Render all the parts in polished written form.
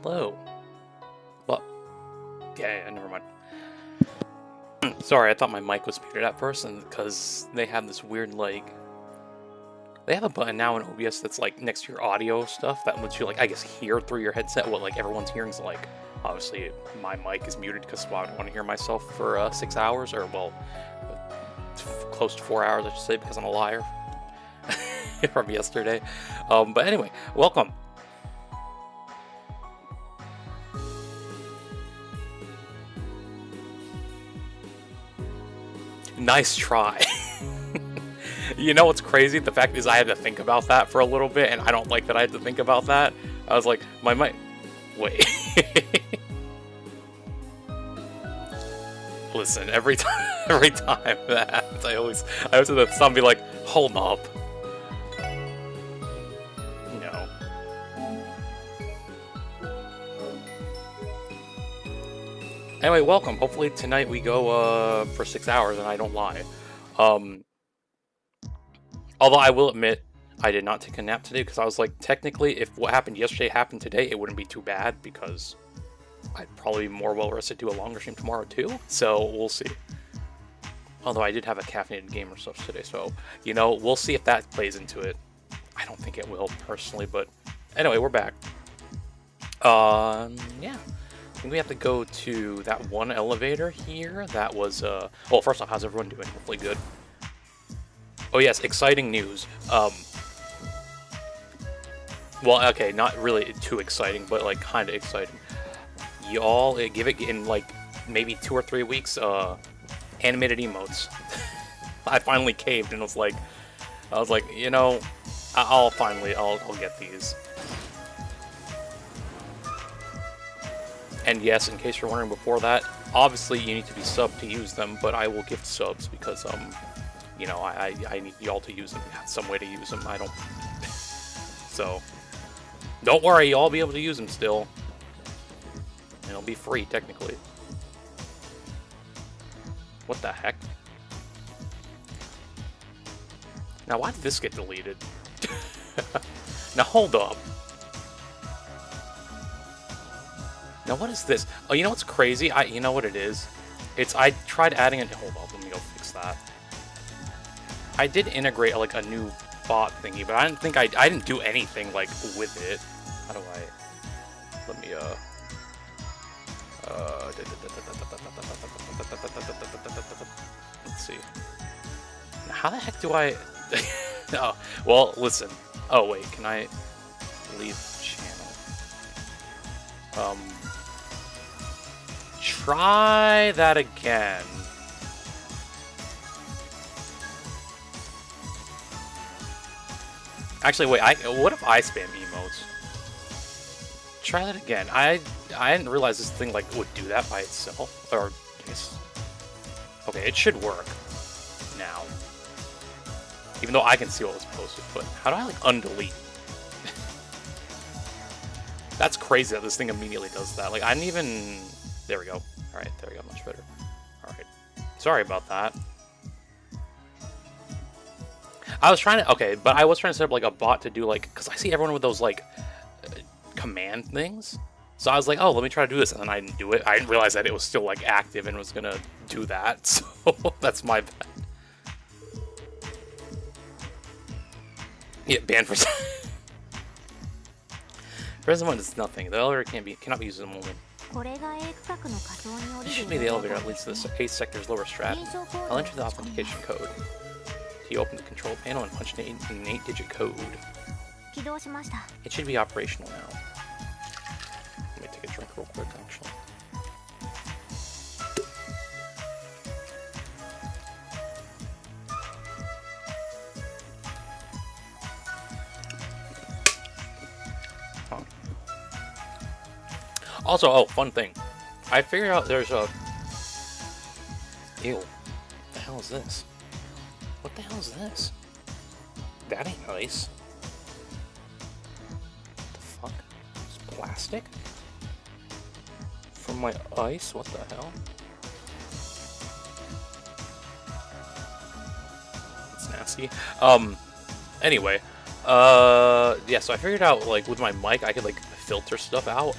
Hello. What? Yeah, never mind. Sorry, I thought my mic was muted at first, and because they have this weird, like... They have a button now in OBS that's, like, next to your audio stuff that lets you, like, I guess, hear through your headset what, like, everyone's hearing is, like... Obviously, my mic is muted because I don't want to hear myself for 6 hours, or, well, close to 4 hours, I should say, because I'm a liar from yesterday. But anyway, welcome. Nice try. You know what's crazy? The fact is I had to think about that for a little bit, and I don't like that I had to think about that. I was like, my mic... Wait. Listen, every time that happens, I always have to stop and be like, hold up. No. Anyway, welcome. Hopefully tonight we go for 6 hours and I don't lie. Although I will admit, I did not take a nap today because I was like, technically, if what happened yesterday happened today, it wouldn't be too bad because I'd probably be more well-rested to do a longer stream tomorrow too, so we'll see. Although I did have a caffeinated game or stuff today, so, you know, we'll see if that plays into it. I don't think it will, personally, but anyway, we're back. Yeah. I think we have to go to that one elevator here. That was, well, first off, how's everyone doing? Hopefully good. Oh yes, exciting news. Well, okay, not really too exciting, but, like, kind of exciting. Y'all give it in like maybe 2 or 3 weeks animated emotes. I finally caved and was like, you know, I'll get these. And yes, in case you're wondering before that, obviously you need to be subbed to use them, but I will gift subs because you know, I need y'all to use them. Some way to use them. I don't. So don't worry, y'all be able to use them still. And it'll be free, technically. What the heck? Now, why did this get deleted? Now, hold up. Now, what is this? Oh, you know what's crazy? You know what it is? I tried adding it. Hold up, let me go fix that. I did integrate, like, a new bot thingy, but I didn't think I didn't do anything, like, with it. How do I... Let me, let's see. How the heck do I... Oh, well, listen. Oh, wait, can I leave channel? Try that again. Actually, wait, what if I spam emotes? Try that again. I didn't realize this thing like would do that by itself. Or okay, it should work now. Even though I can see what was posted, but how do I like undelete? That's crazy that this thing immediately does that. Like I didn't even. There we go. All right, there we go. Much better. All right. Sorry about that. I was trying to but I was trying to set up like a bot to do like because I see everyone with those like. Command things, so I was like, oh, let me try to do this, and then I didn't do it. I didn't realize that it was still like active and was gonna do that, so that's my bad. Yeah, banned for present one is nothing. The elevator cannot be used at the moment. This should be the elevator that leads to the A sector's lower strat. I'll enter the authentication code. You open the control panel and punch an 8-digit code. It should be operational now. Let me take a drink real quick, actually. Huh. Also, oh, fun thing. I figured out there's a... Ew. What the hell is this? What the hell is this? That ain't nice. Plastic from my ice. What the hell? It's nasty. Anyway, Yeah, so I figured out, like, with my mic, I could, like, filter stuff out.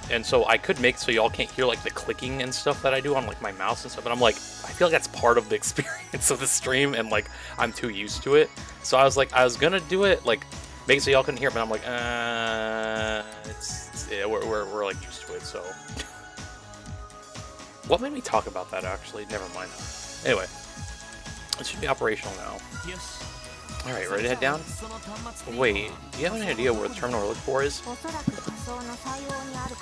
And so I could make so y'all can't hear, like, the clicking and stuff that I do on, like, my mouse and stuff. But I'm like, I feel like that's part of the experience of the stream, and, like, I'm too used to it. So I was like, I was gonna do it, like, make it so y'all couldn't hear it, but I'm like, yeah, we're, like, used to it, so. What made me talk about that, actually? Never mind. Anyway, it should be operational now. Alright, ready to head down? Wait, do you have any idea where the terminal we're looking for is?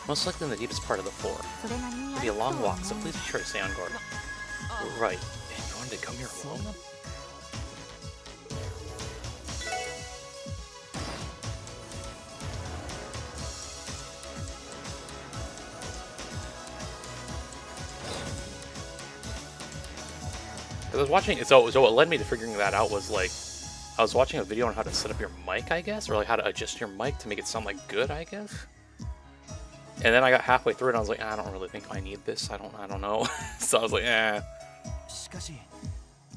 Most likely in the deepest part of the floor. It'll be a long walk, so please be sure to stay on guard. Right, and you wanted to come here alone? I was watching, so what led me to figuring that out was, like, I was watching a video on how to set up your mic, I guess, or like how to adjust your mic to make it sound like good, I guess. And then I got halfway through it and I was like, I don't really think I need this. I don't know. So I was like, eh.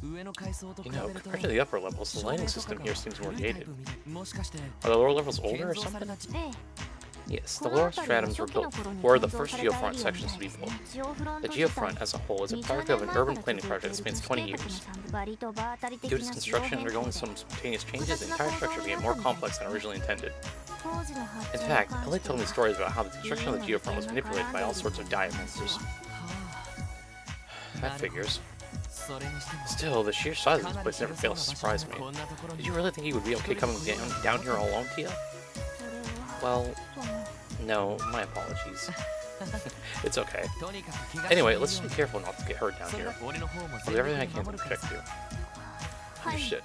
You know, compared to the upper levels, the lighting system here seems more dated. Are the lower levels older or something? Yes, the lower stratums were the first geofront sections to be built. The geofront as a whole is a product of an urban planning project that spans 20 years. Due to its construction undergoing some spontaneous changes, the entire structure became more complex than originally intended. In fact, Ellie told me stories about how the construction of the geofront was manipulated by all sorts of diamonds. That figures. Still, the sheer size of this place never fails to surprise me. Did you really think you would be okay coming down here all alone, Tia? Well, no, my apologies. It's okay. Anyway, let's just be careful not to get hurt down here. I'll do everything I can to protect you. Understood.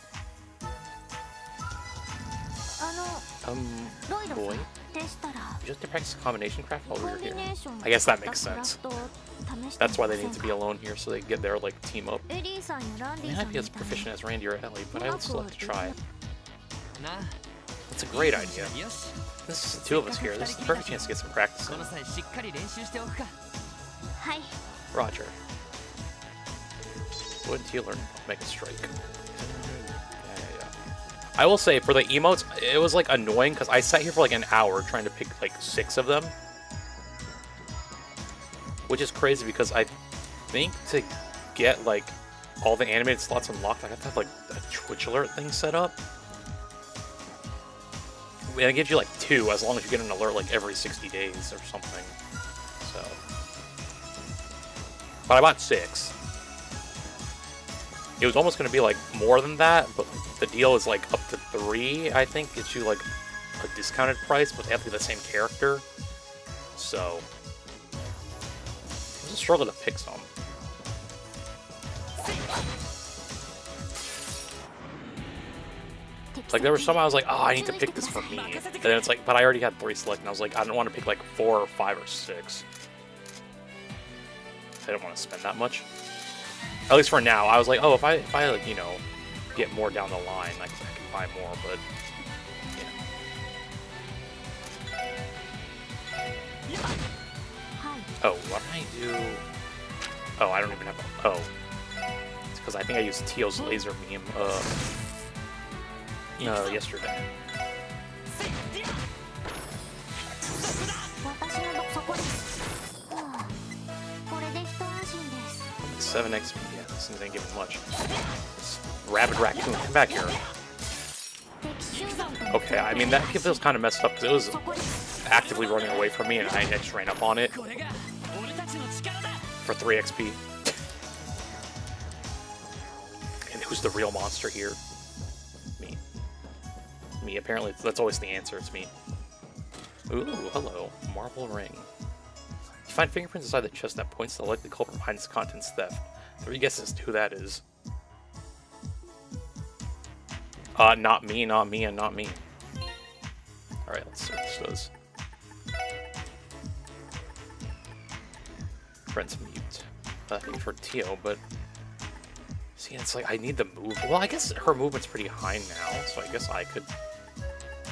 Boy? You just to practice combination craft while we were here. I guess that makes sense. That's why they need to be alone here, so they get their, like, team up. I may not be as proficient as Randy or Ellie, but I would still like to try. That's a great idea. This is the two of us here. This is the perfect chance to get some practice in. Roger. Wouldn't you learn to make a strike? Yeah. I will say, for the emotes, it was, like, annoying, because I sat here for, like, an hour trying to pick, like, 6 of them. Which is crazy, because I think to get, like, all the animated slots unlocked, I have to have, like, a Twitch alert thing set up. And it gives you, like, 2, as long as you get an alert, like, every 60 days or something. So. But I bought 6. It was almost going to be, like, more than that, but the deal is, like, up to 3, I think, gets you, like, a discounted price, but they have to be the same character. So. It was a struggle to pick some. Like, there were some I was like, oh, I need to pick this for me. And then it's like, but I already had 3 selected, and I was like, I don't want to pick, like, 4 or 5 or 6. I don't want to spend that much. At least for now. I was like, oh, if I like, you know, get more down the line, I can buy more, but, yeah. Oh, what did I do? Oh, I don't even have a, oh. It's because I think I used Teal's laser beam, yesterday. Like 7 XP, yeah, this thing ain't giving much. This rabid raccoon, come back here. Okay, I mean, that feels kind of messed up, because it was actively running away from me, and I just ran up on it for 3 XP. And who's the real monster here? Me, apparently that's always the answer, it's me. Ooh, hello, marble ring. You find fingerprints inside the chest that points to the likely culprit behind this contents theft. 3 guesses as to who that is. Not me, and not me. Alright, let's see what this does. Brent's mute. I think for Tio, but... See, it's like, I need the move. Well, I guess her movement's pretty high now, so I guess I could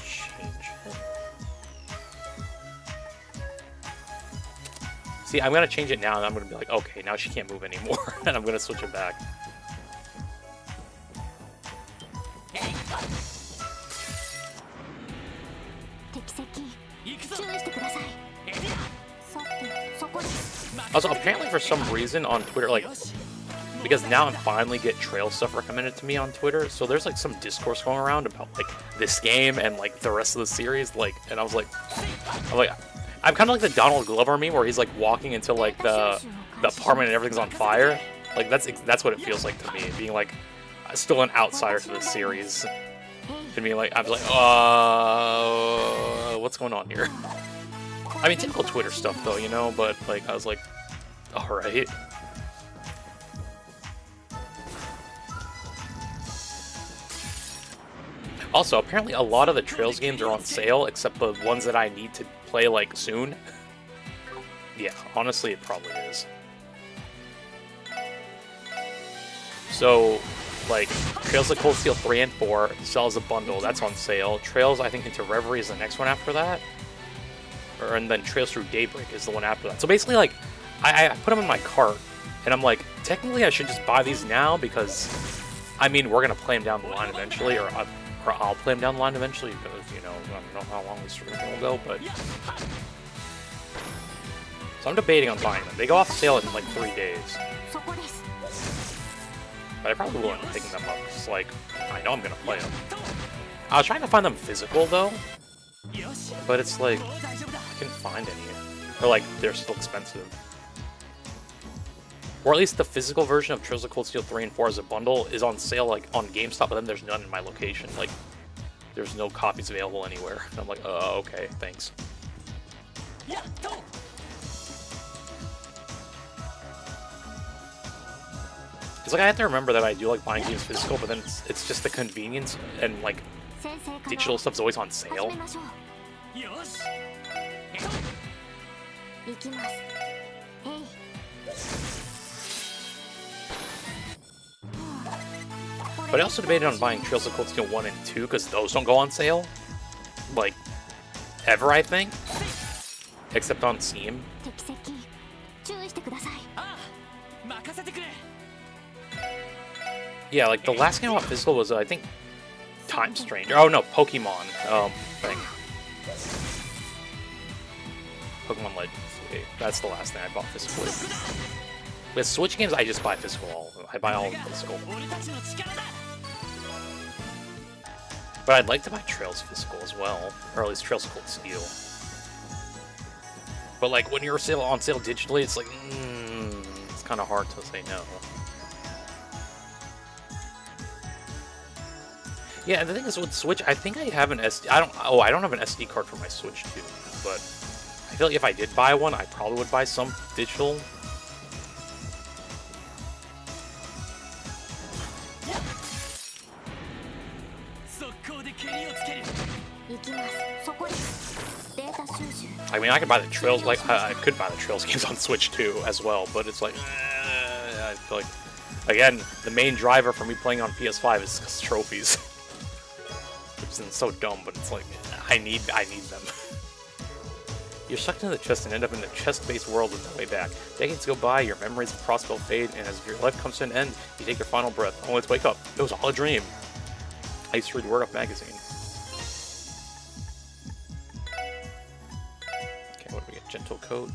change it. See, I'm gonna change it now, and I'm gonna be like, okay, now she can't move anymore, and I'm gonna switch it back. Also, apparently for some reason on Twitter, like, because now I'm finally get trail stuff recommended to me on Twitter, so there's like some discourse going around about like this game and like the rest of the series, like, and I'm kind of like the Donald Glover meme where he's like walking into like the apartment and everything's on fire. Like that's what it feels like to me, being like still an outsider to the series, and being like, I'm like, what's going on here? I mean, typical Twitter stuff though, you know, but like I was like, all right. Also, apparently a lot of the Trails games are on sale, except the ones that I need to play, like, soon. Yeah, honestly, it probably is. So, like, Trails of Cold Steel 3 and 4 sell as a bundle. That's on sale. Trails, I think, into Reverie is the next one after that. And then Trails Through Daybreak is the one after that. So basically, like, I put them in my cart, and I'm like, technically I should just buy these now because, I mean, we're going to play them down the line eventually, or I'll play them down the line eventually, because, you know, I don't know how long this stream will go, but... So I'm debating on buying them. They go off sale in, like, 3 days. But I probably will end up picking them up, because, like, I know I'm gonna play them. I was trying to find them physical, though, but it's like, I couldn't find any. Or, like, they're still expensive. Or at least the physical version of Trails of Cold Steel 3 and 4 as a bundle is on sale, like, on GameStop, but then there's none in my location. Like, there's no copies available anywhere. And I'm like, okay, thanks. It's like I have to remember that I do like buying games physical, but then it's just the convenience, and, like, digital stuff's always on sale. But I also debated on buying Trails of Cold Steel 1 and 2, because those don't go on sale. Like, ever, I think. Except on Steam. Yeah, like, the last game I bought physical was, I think, Time Stranger. Oh, no, Pokemon thing. Pokemon Legends. Okay, that's the last thing I bought physically. With Switch games, I just buy physical. I buy all of them physical. But I'd like to buy Trails physical as well, or at least Trails of Cold Steel. But like when you're on sale digitally, it's like it's kind of hard to say no. Yeah, and the thing is with Switch, I think I have an SD. I don't have an SD card for my Switch too. But I feel like if I did buy one, I probably would buy some digital. I mean, I could buy the Trails, like, I could buy the Trails games on Switch too, as well, but it's like, I feel like, again, the main driver for me playing on PS5 is trophies. Which is so dumb, but it's like, I need them. You're sucked into the chest and end up in the chest-based world with no way back. Decades go by, your memories of Prospel fade, and as your life comes to an end, you take your final breath. Oh, let's wake up. It was all a dream. I used to read Word Up magazine. What do we get? Gentle coat.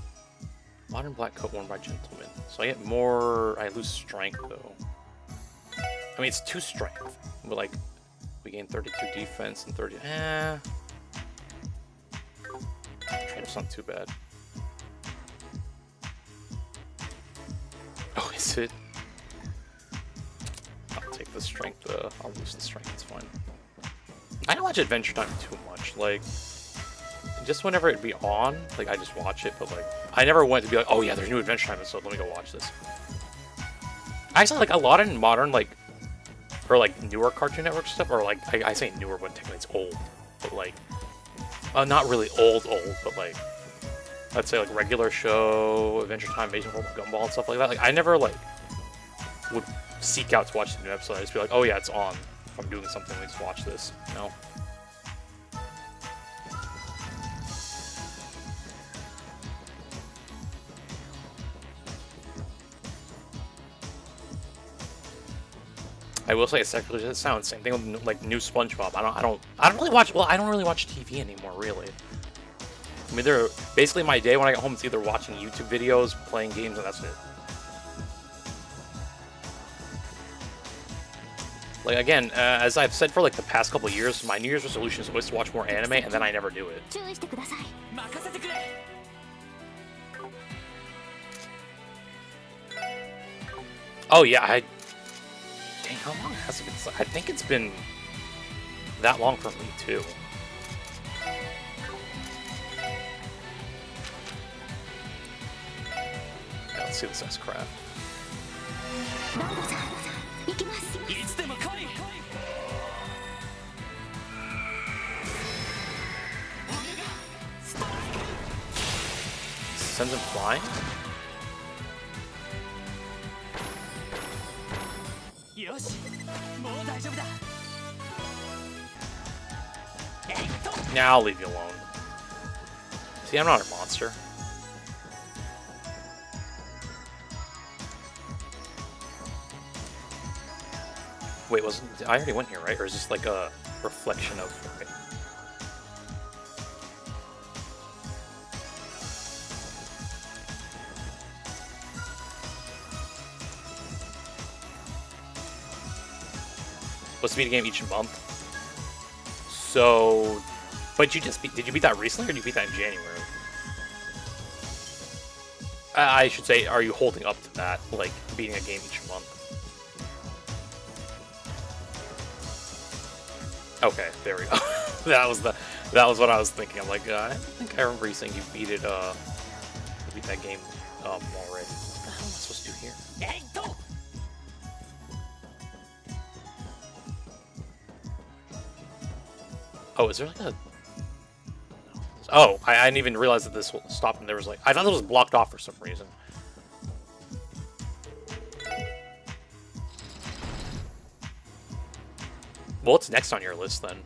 Modern black coat worn by gentlemen. So I get more... I lose strength, though. I mean, it's 2 strength. But, like, we gain 32 defense and 30... Trade-off's not too bad. Oh, is it? I'll take the strength. I'll lose the strength. It's fine. I don't watch Adventure Time too much. Like... Just whenever it'd be on, like, I just watch it, but, like, I never went to be like, oh yeah, there's new Adventure Time, so let me go watch this. Actually, like, a lot of modern, like, or, like, newer Cartoon Network stuff, or, like, I say newer, but technically it's old, but, like, not really old, but, like, I'd say, like, regular show, Adventure Time, Amazing World of Gumball, and stuff like that. Like, I never, like, would seek out to watch the new episode. I'd just be like, oh yeah, it's on. If I'm doing something, let me just watch this, you know? I will say, it sounds same thing with like new SpongeBob. I don't really watch. Well, I don't really watch TV anymore, really. I mean, they're basically my day when I get home is either watching YouTube videos, playing games, and that's it. Like, again, as I've said for like the past couple of years, my New Year's resolution is always to watch more anime, and then I never do it. Oh yeah, dang, how long has it been? I think it's been that long for me too. Yeah, let's see this S crap. Sends him flying? Nah, I'll leave you alone. See, I'm not a monster. Wait, I already went here, right? Or is this like a reflection of... Okay. Supposed to beat a game each month. So, but did you beat that recently, or did you beat that in January? I should say, are you holding up to that, like beating a game each month? Okay, there we go. that was what I was thinking. I'm like, I think I remember you saying you beat it. You beat that game already. What the hell am I supposed to do here? Oh, is there like a... Oh, I didn't even realize that this stopped and there was like... I thought it was blocked off for some reason. Well, what's next on your list then?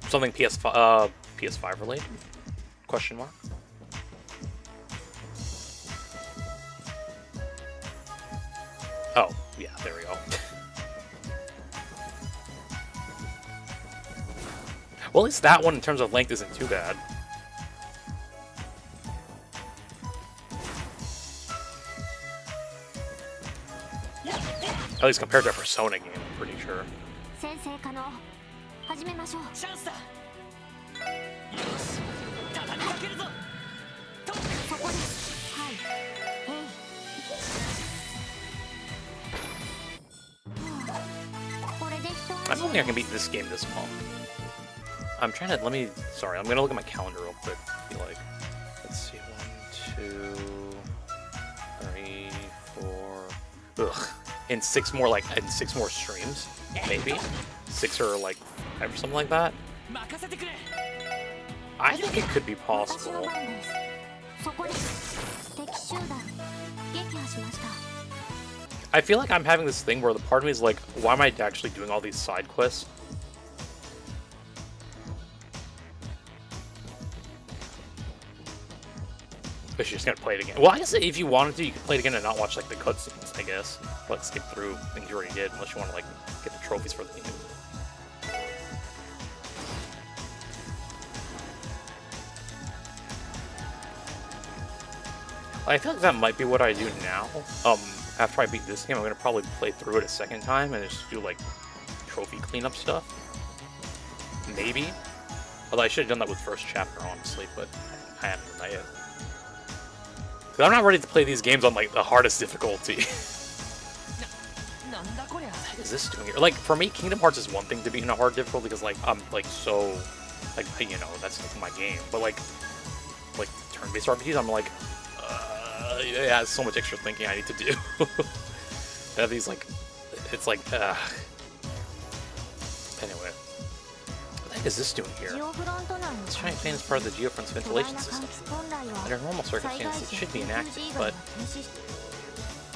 Something PS5 related? Question mark? Oh, yeah, there we go. Well, at least that one, in terms of length, isn't too bad. At least compared to a Persona game, I'm pretty sure. I don't think I can beat this game this long. I'm trying to, sorry, I'm gonna look at my calendar real quick. Be like, let's see, 1, 2, 3, 4, ugh. In 6 more streams, maybe? 6 or like 5 or something like that? I think it could be possible. I feel like I'm having this thing where the part of me is like, why am I actually doing all these side quests? But you're just gonna play it again. Well, I guess if you wanted to, you could play it again and not watch like the cutscenes, I guess. Like skip through things you already did, unless you want to like get the trophies for the game. I feel like that might be what I do now. After I beat this game, I'm gonna probably play through it a second time and just do like trophy cleanup stuff. Maybe. Although I should have done that with first chapter, honestly, but I haven't done that yet. I'm not ready to play these games on like the hardest difficulty. What is this doing here? Like, for me, Kingdom Hearts is one thing to be in a hard difficulty because like I'm like so like, you know, that's like my game. But like turn-based RPGs, I'm like yeah, so much extra thinking I need to do. I have these like, it's like anyway. What the heck is this doing here? This giant fan is part of the geofront's ventilation system. Under normal circumstances, it should be inactive, but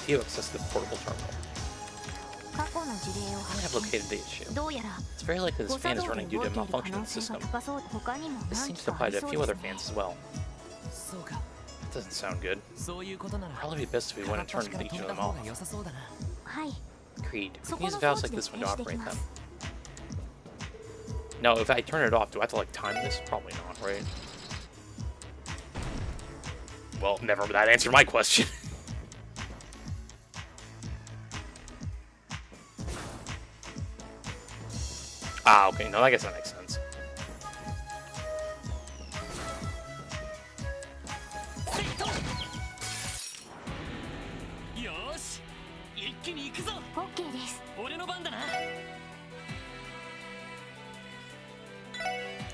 Theo access the portable terminal. I have located the issue. It's very likely this fan is running due to a malfunction in the system. This seems to apply to a few other fans as well. That doesn't sound good. Probably be best if we went and turned each of them off. Agreed. We can use valves like this one to operate them. Now, if I turn it off, do I have to, like, time this? Probably not, right? Well, never. That answered my question. Ah, okay. No, I guess that makes sense.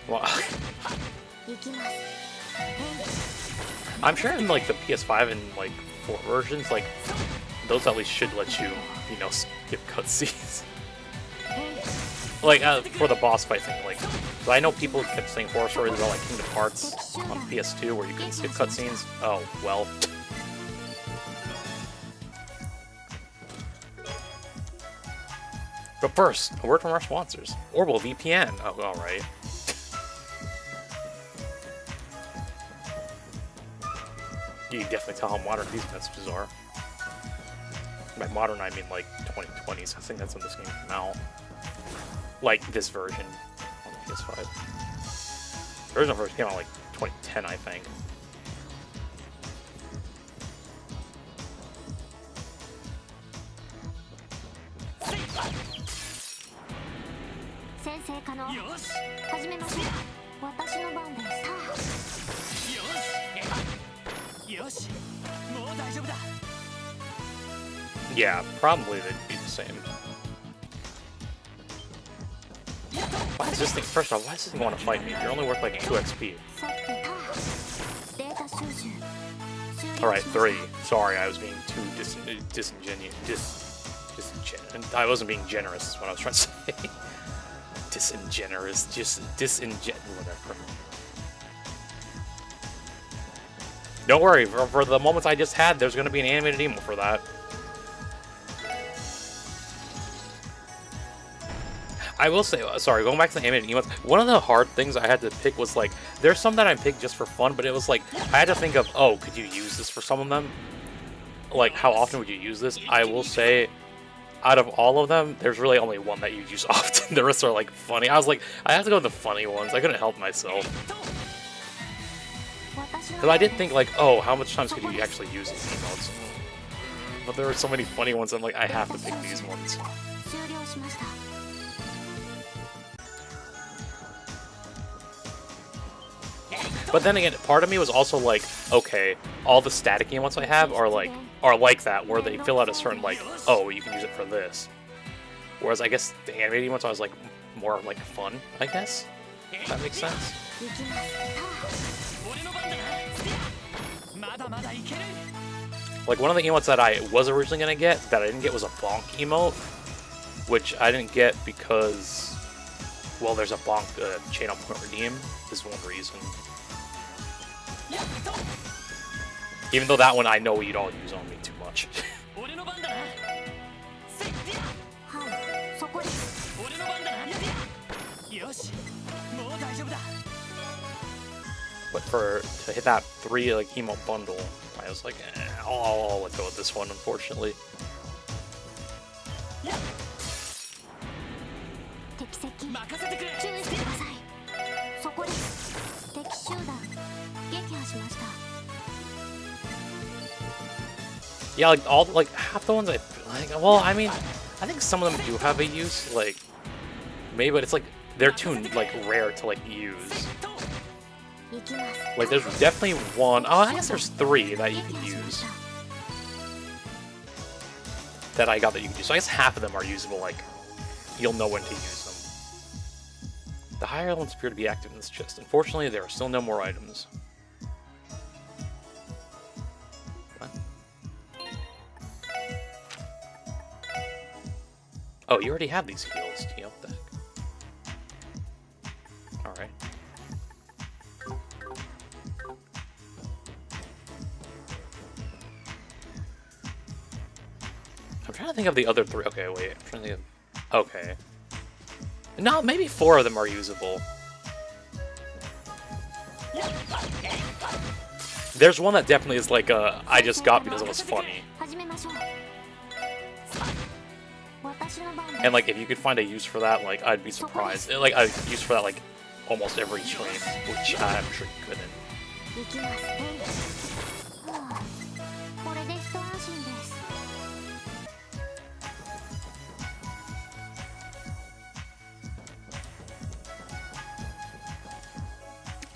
Well, I'm sure in like the PS5 and like 4 versions, like those at least should let you, you know, skip cutscenes. Like for the boss fight thing, like I know people kept saying horror stories about like Kingdom Hearts on PS2 where you couldn't skip cutscenes. Oh well. But first, a word from our sponsors. Orbital VPN. Oh, alright. You can definitely tell how modern these messages are. By modern, I mean like 2020s. I think that's when this game came out. Like this version on the PS5. The original version came out like 2010, I think. Yeah, probably they'd be the same. Why is this thing, first off, why does this thing want to fight me? You're only worth like 2 XP. Alright, 3. Sorry, I was being too disingenuous. I wasn't being generous, is what I was trying to say. Disingenuous, whatever. Don't worry, for the moments I just had, there's going to be an animated emo for that. I will say, sorry, going back to the animated emotes, one of the hard things I had to pick was like, there's some that I picked just for fun, but it was like, I had to think of, oh, could you use this for some of them? Like, how often would you use this? I will say, out of all of them, there's really only one that you use often. The rest are like funny. I was like, I have to go with the funny ones. I couldn't help myself. Because I did think like, oh, how much times could you actually use these emotes? But there were so many funny ones, I'm like, I have to pick these ones. But then again, part of me was also like, okay, all the static emotes I have are like that, where they fill out a certain like, oh, you can use it for this. Whereas I guess the animated emotes I was like more like fun, I guess. If that makes sense. Like one of the emotes that I was originally gonna get that I didn't get was a bonk emote, which I didn't get because, well, there's a bonk chain up point redeem. Is one reason. Even though that one I know you'd all use on me too much. But to hit that 3 like emote bundle, I was like, I'll let go with this one, unfortunately. Yeah, like half the ones I like. Well, I mean, I think some of them do have a use, like maybe, but it's like they're too like rare to like use. Like there's definitely one. Oh, I guess there's 3 that you can use. That I got that you can use. So I guess half of them are usable. Like you'll know when to use them. The higher ones appear to be active in this chest. Unfortunately, there are still no more items. Oh, you already have these heals, Teal. What the heck? Alright. I'm trying to think of the other 3. Okay, wait. I'm trying to think of... Okay. No, maybe 4 of them are usable. There's one that definitely is like I just got because it was funny. And like, if you could find a use for that, like, I'd be surprised. Like, a use for that, like, almost every stream, which I'm sure you couldn't.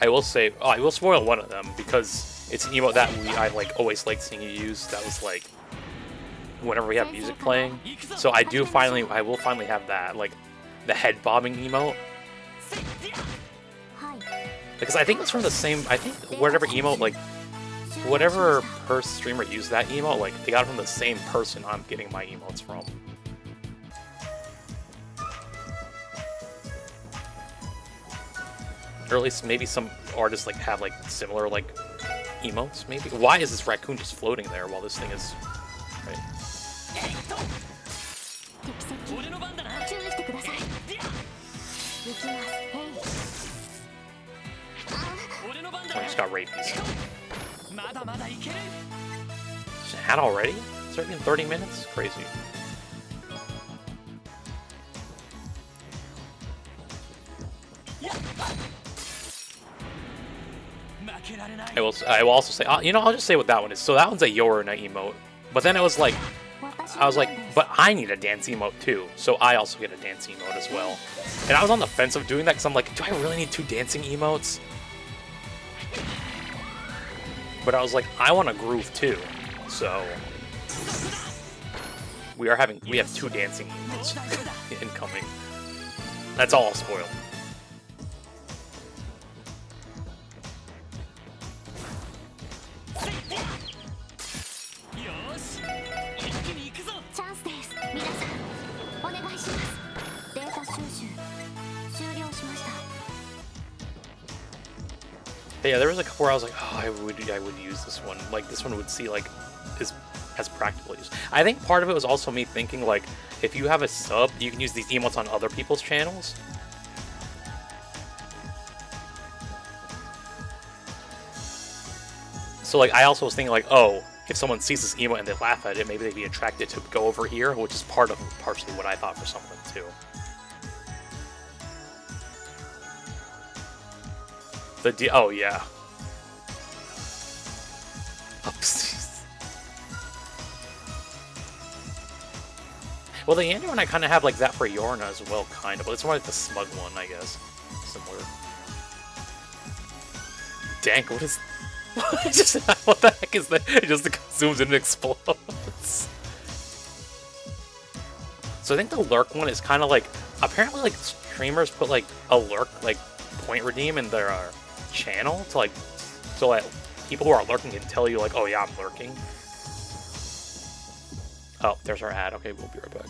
I will say, oh, I will spoil one of them because it's an emote that I like always liked seeing you use. That was like whenever we have music playing. So I will finally have that, like the head bobbing emote. Because I think it's from the same, I think whatever emote, like whatever streamer used that emote, like they got it from the same person I'm getting my emotes from. Or at least maybe some artists like have like similar like emotes, maybe. Why is this raccoon just floating there while this thing is right? Oh, I just got rabies. Had already? It's already in 30 minutes? Crazy. I will also say, you know, I'll just say what that one is. So that one's a Yorina emote. But then it was like, I was like, but I need a dance emote too. So I also get a dance emote as well. And I was on the fence of doing that because I'm like, do I really need 2 dancing emotes? But I was like, I want a groove too. So we have 2 dancing emotes incoming. That's all I'll spoil. But yeah, there was a couple where I was like, oh, I would use this one. Like this one would see like has practical use. I think part of it was also me thinking like, if you have a sub, you can use these emotes on other people's channels. So like, I also was thinking like, oh, if someone sees this emote and they laugh at it, maybe they'd be attracted to go over here, which is partially what I thought for someone too. Oh yeah. Oops. Well, the Yander one I kind of have like that for Yorina as well, kind of, but it's more like the smug one, I guess. Similar. Dank, what is? What the heck is that? It just zooms in and explodes. So I think the lurk one is kind of like, apparently like streamers put like a lurk like point redeem in their channel to like, so that people who are lurking can tell you like, oh yeah, I'm lurking. Oh, there's our ad. Okay, we'll be right back.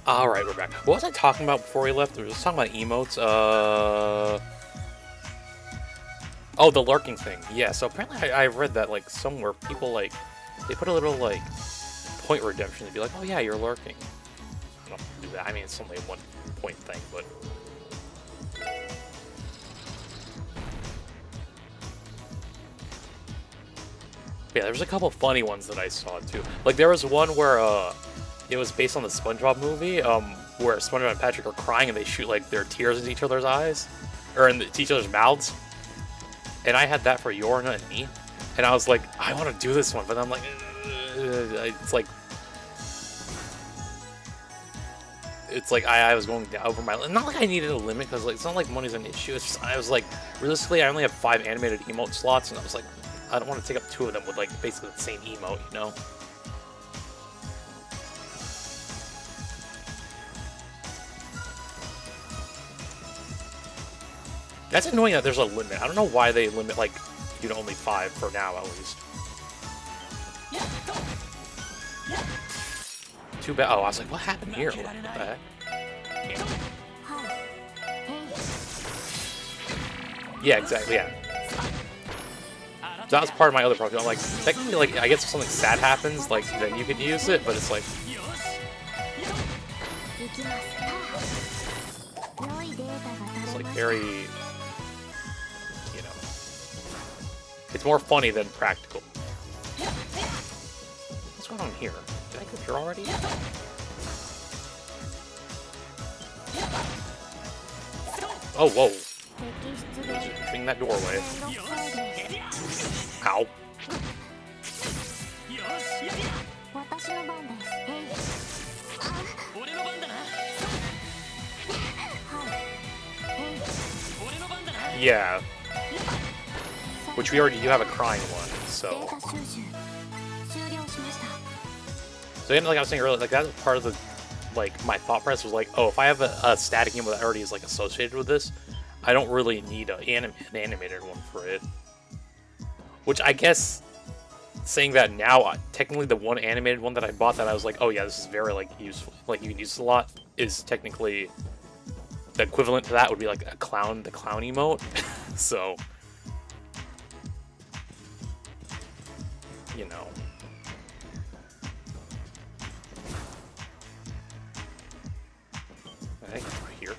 Alright, we're back. What was I talking about before we left? We were just talking about emotes. Oh, the lurking thing. Yeah, so apparently I read that, like, somewhere people, like, they put a little, like, point redemption to be like, oh yeah, you're lurking. I don't do that. I mean, it's only a 1 point thing, but... Yeah, there's a couple funny ones that I saw, too. Like, there was one where, it was based on the SpongeBob movie, where SpongeBob and Patrick are crying and they shoot, like, their tears into each other's eyes. Or into each other's mouths. And I had that for Yorna and me. And I was like, I want to do this one, but I'm like, it's like... It's like I was going over my... Not like I needed a limit, because like, it's not like money's an issue. It's just, I was like, realistically, I only have 5 animated emote slots, and I was like, I don't want to take up 2 of them with like basically the same emote, you know? That's annoying that there's a limit. I don't know why they limit, like, you know, only 5 for now, at least. Too bad. Oh, I was like, what happened here? What the heck? Yeah, exactly, yeah. So that was part of my other problem. I'm like, technically, like, I guess if something sad happens, like, then you could use it, but it's like... It's like very... You know... It's more funny than practical. What's going on here? Did I go here already? Oh, whoa. Entering that doorway. Ow. Yeah. Which we already do have a crying one, so... So again, like I was saying earlier, like that's part of the, like, my thought process was like, oh, if I have a static emote that already is like associated with this, I don't really need an animated one for it. Which I guess, saying that now, technically the one animated one that I bought that I was like, oh yeah, this is very like useful, like you can use this a lot, is technically the equivalent to that would be like the clown emote. So, you know. I think it's right here.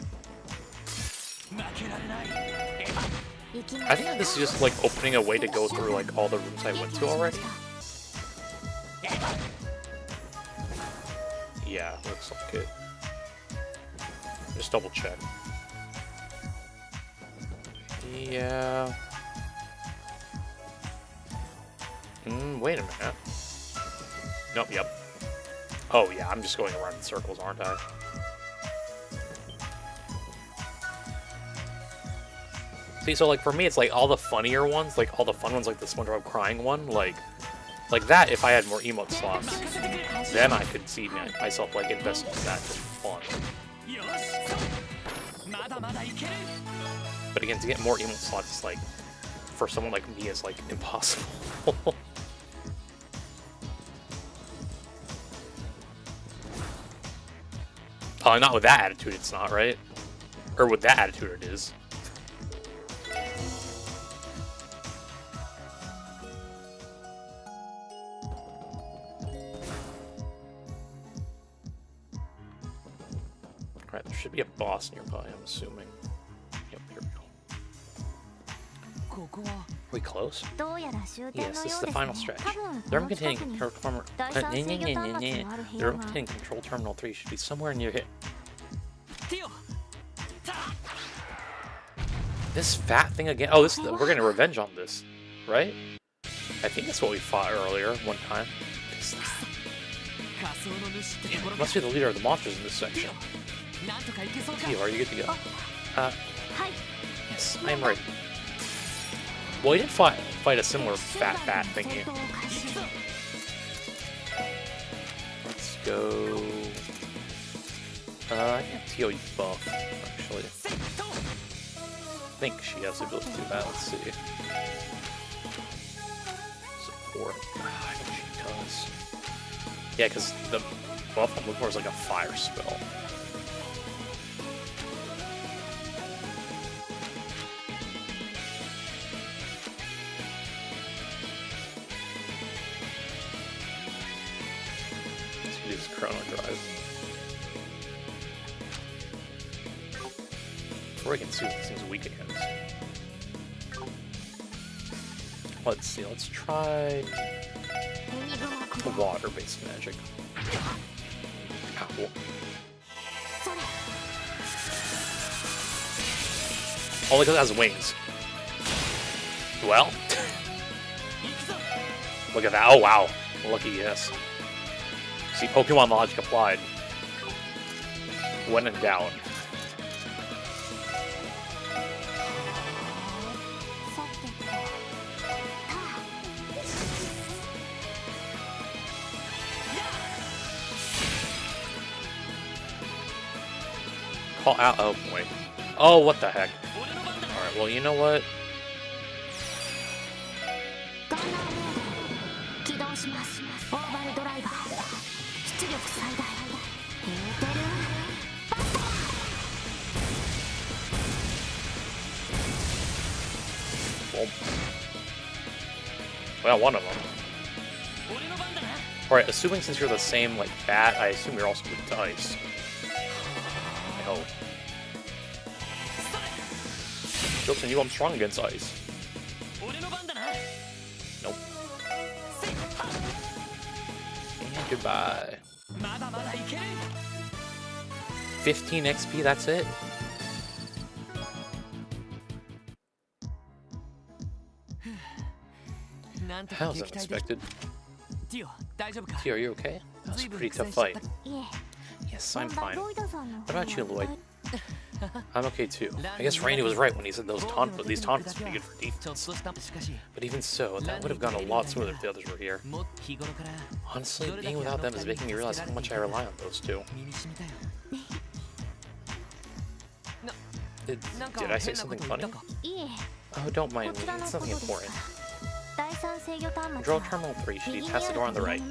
I think this is just like opening a way to go through like all the rooms I went to already. Yeah, looks like it. Just double check. Yeah. Wait a minute. Nope, yep. Oh yeah, I'm just going around in circles, aren't I? See, so like for me, it's like all the funnier ones, like all the fun ones, like the SpongeBob crying one, like that. If I had more emote slots, then I could see myself like investing in that just for fun. But again, to get more emote slots, is like for someone like me, is like impossible. Not with that attitude, it's not, right? Or with that attitude, it is. Alright, there should be a boss nearby, I'm assuming. Yep, here we go. Are we close? Yes, this is the final stretch. The room containing control terminal 3 should be somewhere near here. This fat thing again? Oh, this we're getting revenge on this, right? I think that's what we fought earlier one time. It must be the leader of the monsters in this section. Theo, are you good to go? Yes, I am ready. Well, he did fight a similar fat thingy. Let's go. I think Theo buff, actually. I think she has the ability to do that. Let's see. Support. I think she does. Yeah, because buff I'm looking for is like a fire spell. Let's use Chrono Drive. Before we can see what this thing's weak against. Let's see, let's try water-based magic. Ow. Oh, look, it has wings. Well, look at that. Oh, wow. Lucky yes. See, Pokemon logic applied. When in doubt. Call out. Oh boy. Oh, what the heck. Alright, well, you know what? Well, one of them. Alright, assuming since you're the same, like, bat, I assume you're also weak to ice. I hope. Jokes on you, I'm strong against ice. Nope. And goodbye. 15 XP, that's it? That was unexpected. Tio, are you okay? That was a pretty tough fight. Yes, I'm fine. What about you, Lloyd? I'm okay too. I guess Randy was right when he said these taunts would be good for defense. But even so, that would have gone a lot smoother if the others were here. Honestly, being without them is making me realize how much I rely on those two. Did I say something funny? Oh, don't mind me. It's nothing important. Control Terminal 3 should be past the door on the right.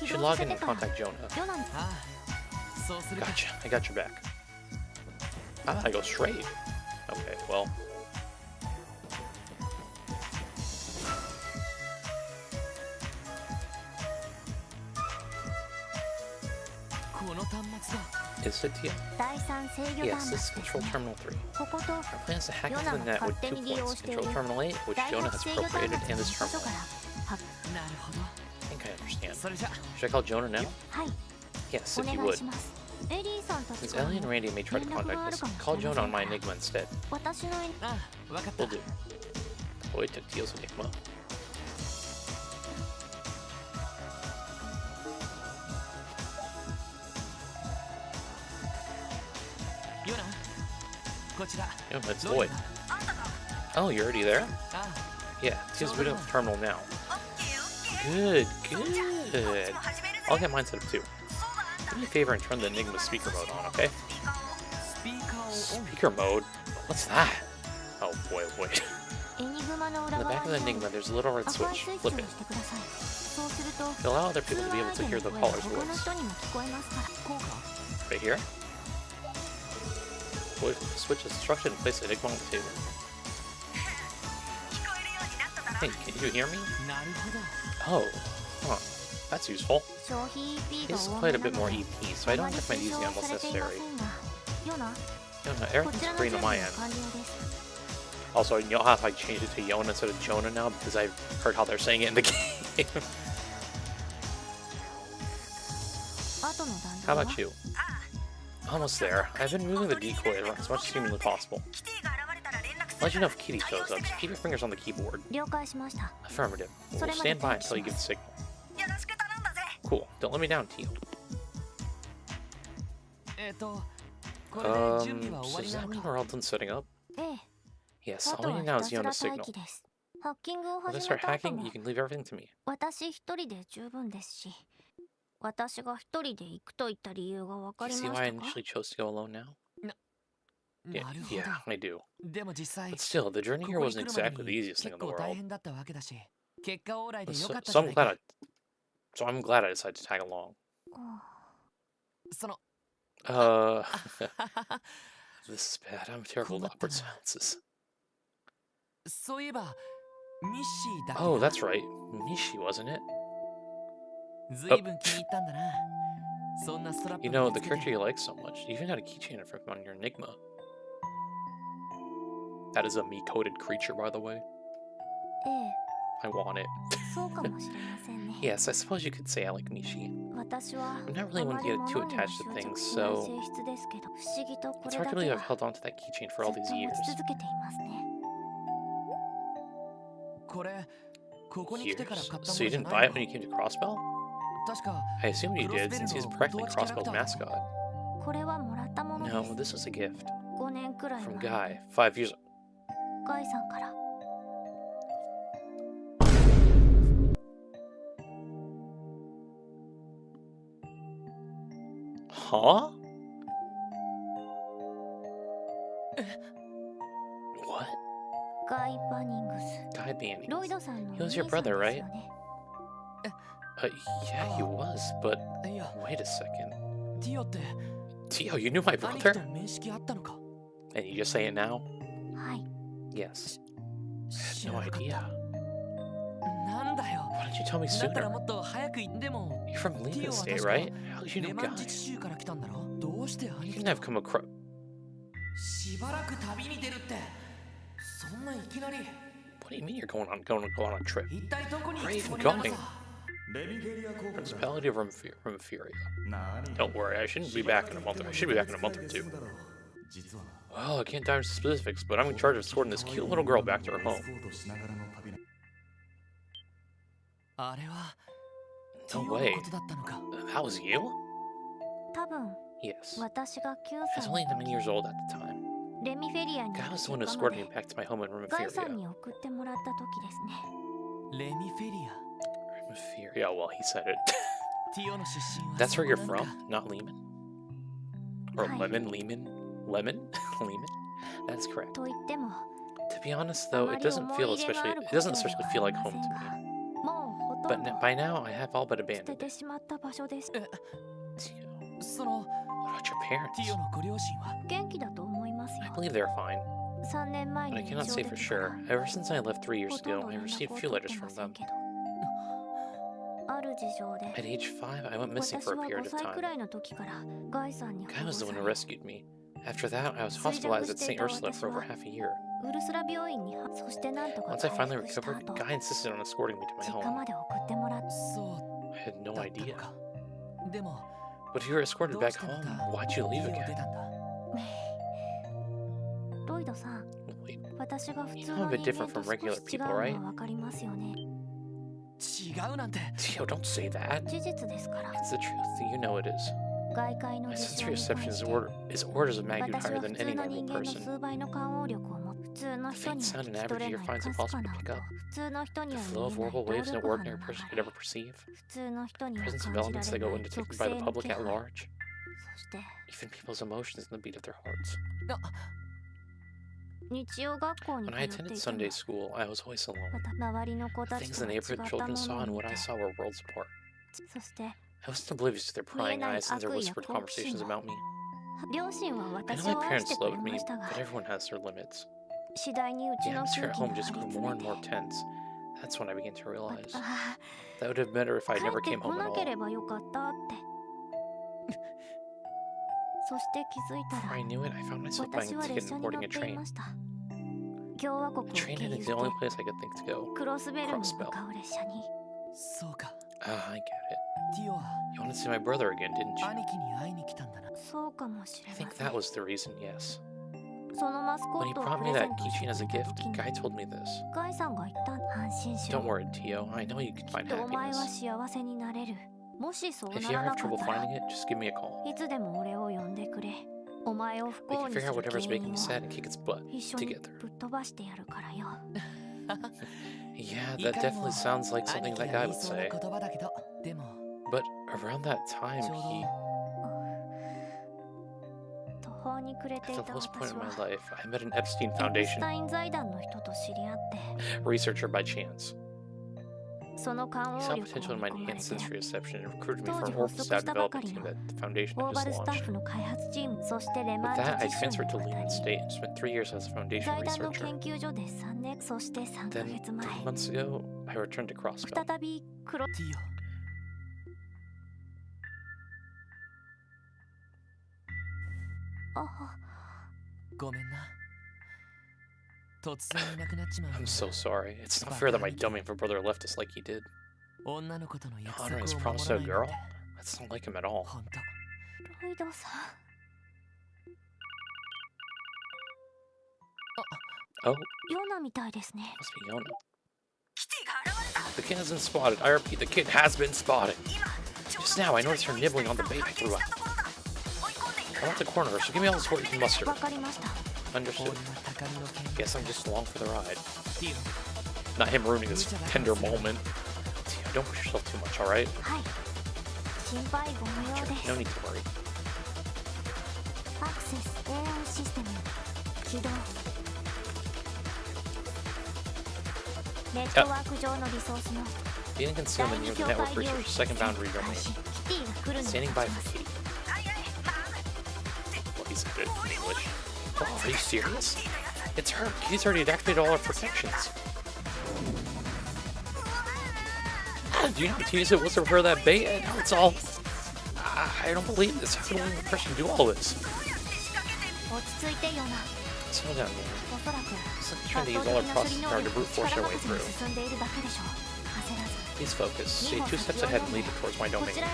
You should log in and contact Jonah. Gotcha. I got your back. Ah, I go straight. Okay, well. Is it here? Yes, this is Control Terminal 3. Our plan is to hack into the net with 2 points. Control Terminal 8, which Jonah has appropriated, and this terminal. I think I understand. Should I call Jonah now? Yes, if you would. Since Ellie and Randy may try to contact us, call Jonah on my Enigma instead. Will do. Lloyd took Teal's Enigma. Yo, that's Lloyd. Oh, you're already there? Yeah, Teal's booting up the terminal now. Good, good. I'll get mine set up too. Do me a favor and turn the Enigma speaker mode on, okay? Speaker mode? What's that? Oh boy, oh boy. In the back of the Enigma, there's a little red switch. Flip it. It'll allow other people to be able to hear the caller's voice. Right here? The switch is instructed to place the Enigma on the table. Hey, can you hear me? Oh, huh. That's useful. This is quite a bit more EP, so I don't recommend using it unless necessary. Yona, everything's green on my end. Also, you know how I changed it to Yona instead of Jonah now because I've heard how they're saying it in the game. How about you? Almost there. I've been moving the decoy around as much as humanly possible. I'll let you know if Kitty shows up, so keep your fingers on the keyboard. Affirmative. We'll stand by until you give the signal. Cool. Don't let me down, Teal. So does that mean we're all done setting up? Yes, all we need now is Yona's signal. When I start hacking, you can leave everything to me. You see why I initially chose to go alone now? Yeah, I do. But still, the journey here wasn't exactly the easiest thing in the world. So I'm glad I decided to tag along. Uh, this is bad. I'm terrible with awkward silences. Oh, that's right. Mishi, wasn't it? Oh. You know, the character you like so much, you even got a keychain from on your Enigma. That is a me-coded creature, by the way. I want it. Yes, I suppose you could say I like Mishi. I'm not really one to get too attached to things, so it's hard to believe I've held on to that keychain for all these years. Years? So you didn't buy it when you came to Crossbell? I assumed you did, since he's practically Crossbell's mascot. No, this was a gift. From Guy, 5 years. Huh? What? Guy Bannings. He was your brother, right? Yeah, he was, but wait a second. Tio, you knew my brother? And you just say it now? Yes. I had no idea. Why didn't you tell me sooner? You're from Lima State, right? How did you know Guy? You couldn't have come across... What do you mean you're going on a trip? Where are you even going? Principality of Remiferia. Don't worry, I shouldn't be back in a month. I should be back in a month or two. Well, I can't dive into specifics, but I'm in charge of escorting this cute little girl back to her home. No way. That was you? Yes. I was only 9 years old at the time. Guy was the one who escorted me back to my home in Remiferia. Remiferia, well, he said it. That's where you're from, not Lehman? Or Lemon? Lehman? That's correct. To be honest, though, it doesn't especially feel like home to me. But by now, I have all but abandoned it. What about your parents? I believe they're fine. But I cannot say for sure. Ever since I left 3 years ago, I received a few letters from them. At age 5, I went missing for a period of time. Guy was the one who rescued me. After that, I was hospitalized at St. Ursula for over half a year. Once I finally recovered, Guy insisted on escorting me to my home. I had no idea. But if you were escorted back home, why'd you leave again? Wait, you know I'm a bit different from regular people, right? Tio, don't say that. It's the truth, you know it is. My sensory reception is orders of magnitude higher than any normal person. The faint sound an average ear finds impossible to pick up. The flow of warble waves no ordinary person could ever perceive. The presence of elements that go undetected by the public at large. Even people's emotions and the beat of their hearts. When I attended Sunday school, I was always alone. The things the neighborhood children saw and what I saw were worlds apart. I wasn't oblivious to their prying eyes and their whispered conversations about me. I know my parents loved me, but everyone has their limits. The atmosphere at home just grew more and more tense. That's when I began to realize that would have been better if I never came home at all. Before I knew it, I found myself buying a ticket and boarding a train. The train headed to the only place I could think to go, Crossbell. Ah, I get it. You wanted to see my brother again, didn't you? I think that was the reason, yes. When he brought me that keychain as a gift, Guy told me this. Don't worry, Tio. I know you can find happiness. If you ever have trouble finding it, just give me a call. We can figure out whatever's making you sad and kick its butt together. Yeah, that definitely sounds like something that guy would say. But around that time, at the lowest point in my life, I met an Epstein Foundation researcher by chance. saw potential in my enhanced sensory reception and recruited me for an orphan staff development team that the Foundation had just launched. With that, I transferred to Lehman State and spent 3 years as a Foundation researcher. Then, 3 months ago, I returned to Crossbow. I'm so sorry. It's not fair that my dummy of a brother left us like he did. Honoring his promise to a girl? That's not like him at all. Oh. Must be Yona. The kid has been spotted. I repeat, the kid has been spotted. Just now, I noticed her nibbling on the bait I threw out. I want to corner her, so give me all the support you can muster. Understood. Guess I'm just along for the ride. Not him ruining this tender moment. Tia, don't push yourself too much, alright? No need to worry. Yep. Being concealment near the network research second boundary domain. Standing by for Kitty. Well, he's good in English. Oh, are you serious? It's her. Kitty's already activated all our protections. Do you know how tedious it was for her that bait? And now it's all... I don't believe this. How can only one person do all this? Slow down, man. It's like trying to use all our processing power to brute force our way through. Please focus. Stay 2 steps ahead and lead it towards my domain. Damn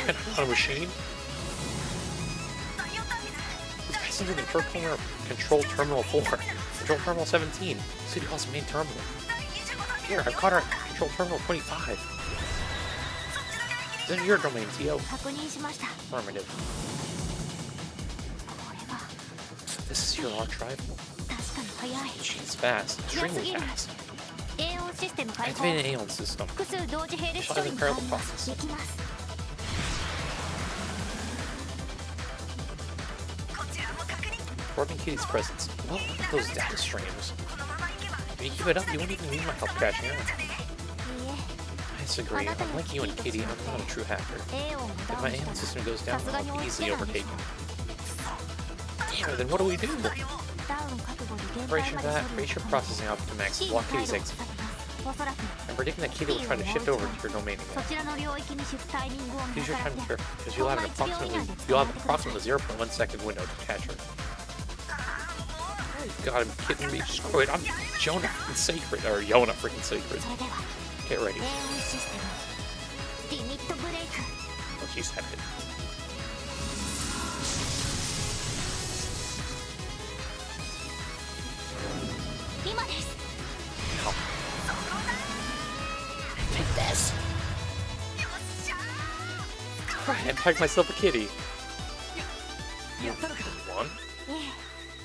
it, I'm not a machine. This guy's into Control Terminal 4. Control Terminal 17. City Hall's main terminal. Here, I've caught her at Control Terminal 25. This is your domain, Tio. Affirmative. This is your arch rival. She's fast, extremely fast. Activate an Aeon system. Shall I repair the process? Reporting Kitty's presence. Well, look at those data streams. If you keep it up, you won't even need my help catching her. I disagree. Unlike you and Kitty, I'm not a true hacker. If my Aeon system goes down, I'll be easily overtaken. Damn it, then what do we do? Brace your processing output to max. Block Kitty's exit. I'm predicting that Kitty will try to shift over to your domain again. Use your time carefully, because you'll have an approximately 0.1 second window to catch her. God, I'm kidding me. Screw it. I'm Jonah freaking Sacred. Or Yona freaking Sacred. Get ready. Oh, she said it. No. Take this. Alright, I packed myself a kitty. You won?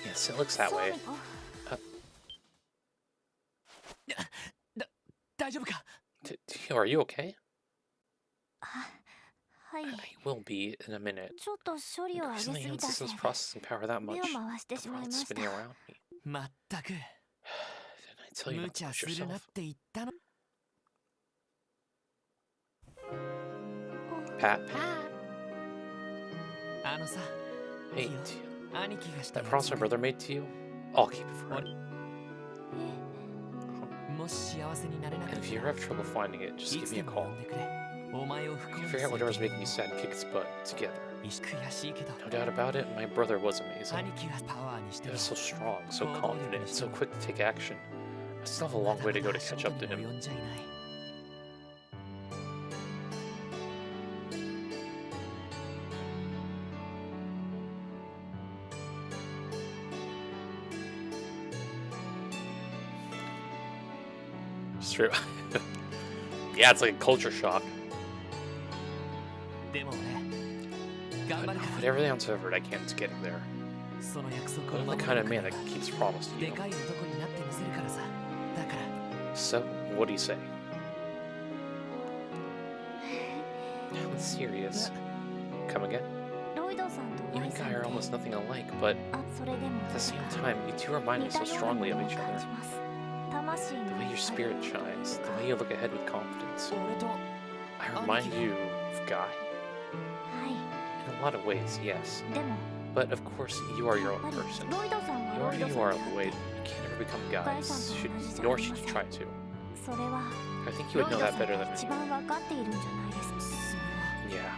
Yes, it looks that way. Are you okay? I will be in a minute. Increasing the Aeon system's processing power that much. The world's spinning around me. Didn't I tell you not to push yourself? Pat. Hey, that promise my brother made to you? I'll keep it for him. And if you ever have trouble finding it, just give me a call. We can figure out whatever's making you sad and kick its butt together. No doubt about it, my brother was amazing. He was so strong, so confident, so quick to take action. I still have a long way to go to catch up to him. It's true. Yeah, it's like a culture shock. But everything else I've heard, I can't get him there. But I'm the kind of man that keeps promise to you. So, what do you say? I'm serious. Come again? You and Guy are almost nothing alike, but at the same time, you two remind me so strongly of each other. The way your spirit shines, the way you look ahead with confidence. I remind you of Guy. In a lot of ways, yes. But of course, you are your own person. You are who you are, Lloyd. You can't ever become Guy's, nor should you try to. I think you would know that better than me. Yeah.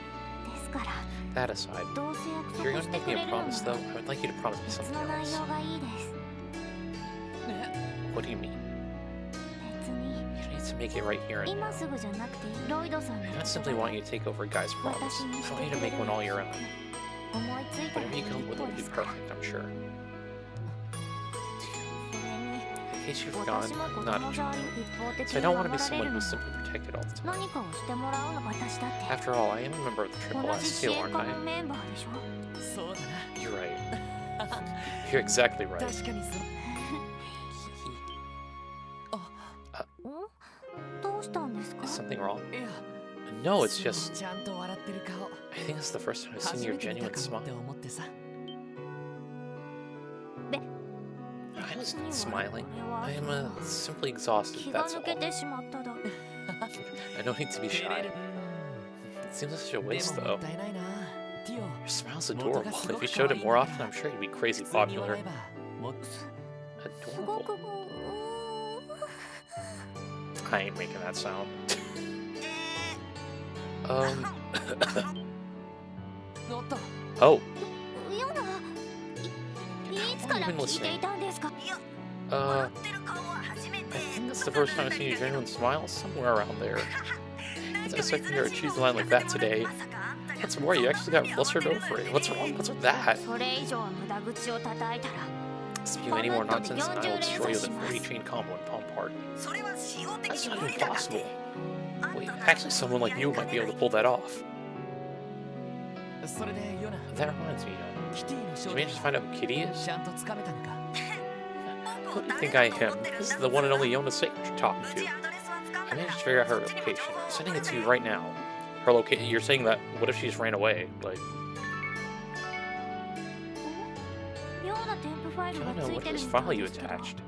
That aside, if you're going to make me a promise, though, I would like you to promise me something else. What do you mean? You need to make it right here and now. I don't simply want you to take over Guy's promise. I want you to make one all your own. Whatever you come up with will be perfect, I'm sure. In case you've forgotten, I'm not a child, so I don't want to be someone who's simply protected all the time. After all, I am a member of the Triple S too, aren't I? You're right. You're exactly right. Is something wrong? No, it's just... I think it's the first time I've seen your genuine smile. I'm just not smiling. I am simply exhausted, that's all. I don't need to be shy. It seems like such a waste, though. Your smile's adorable. If you showed it more often, I'm sure you'd be crazy popular. Adorable. I ain't making that sound. Oh. Have you been listening? I think that's the first time I've seen your genuine smile, somewhere around there. I was expecting her to choose a line like that today. What's more, you actually got flustered over it. What's wrong? What's with that? Spew any more nonsense and I will destroy you with a 40-chain combo and palm part. That's not even possible. Wait, actually someone like you might be able to pull that off. That reminds me, did you manage to find out who Kitty is? Who do you think I am? This is the one and only Yona Sage you're talking to. I managed to figure out her location. I'm sending it to you right now. Her location. You're saying that, what if she just ran away? Like... I don't know, what is this file you attached?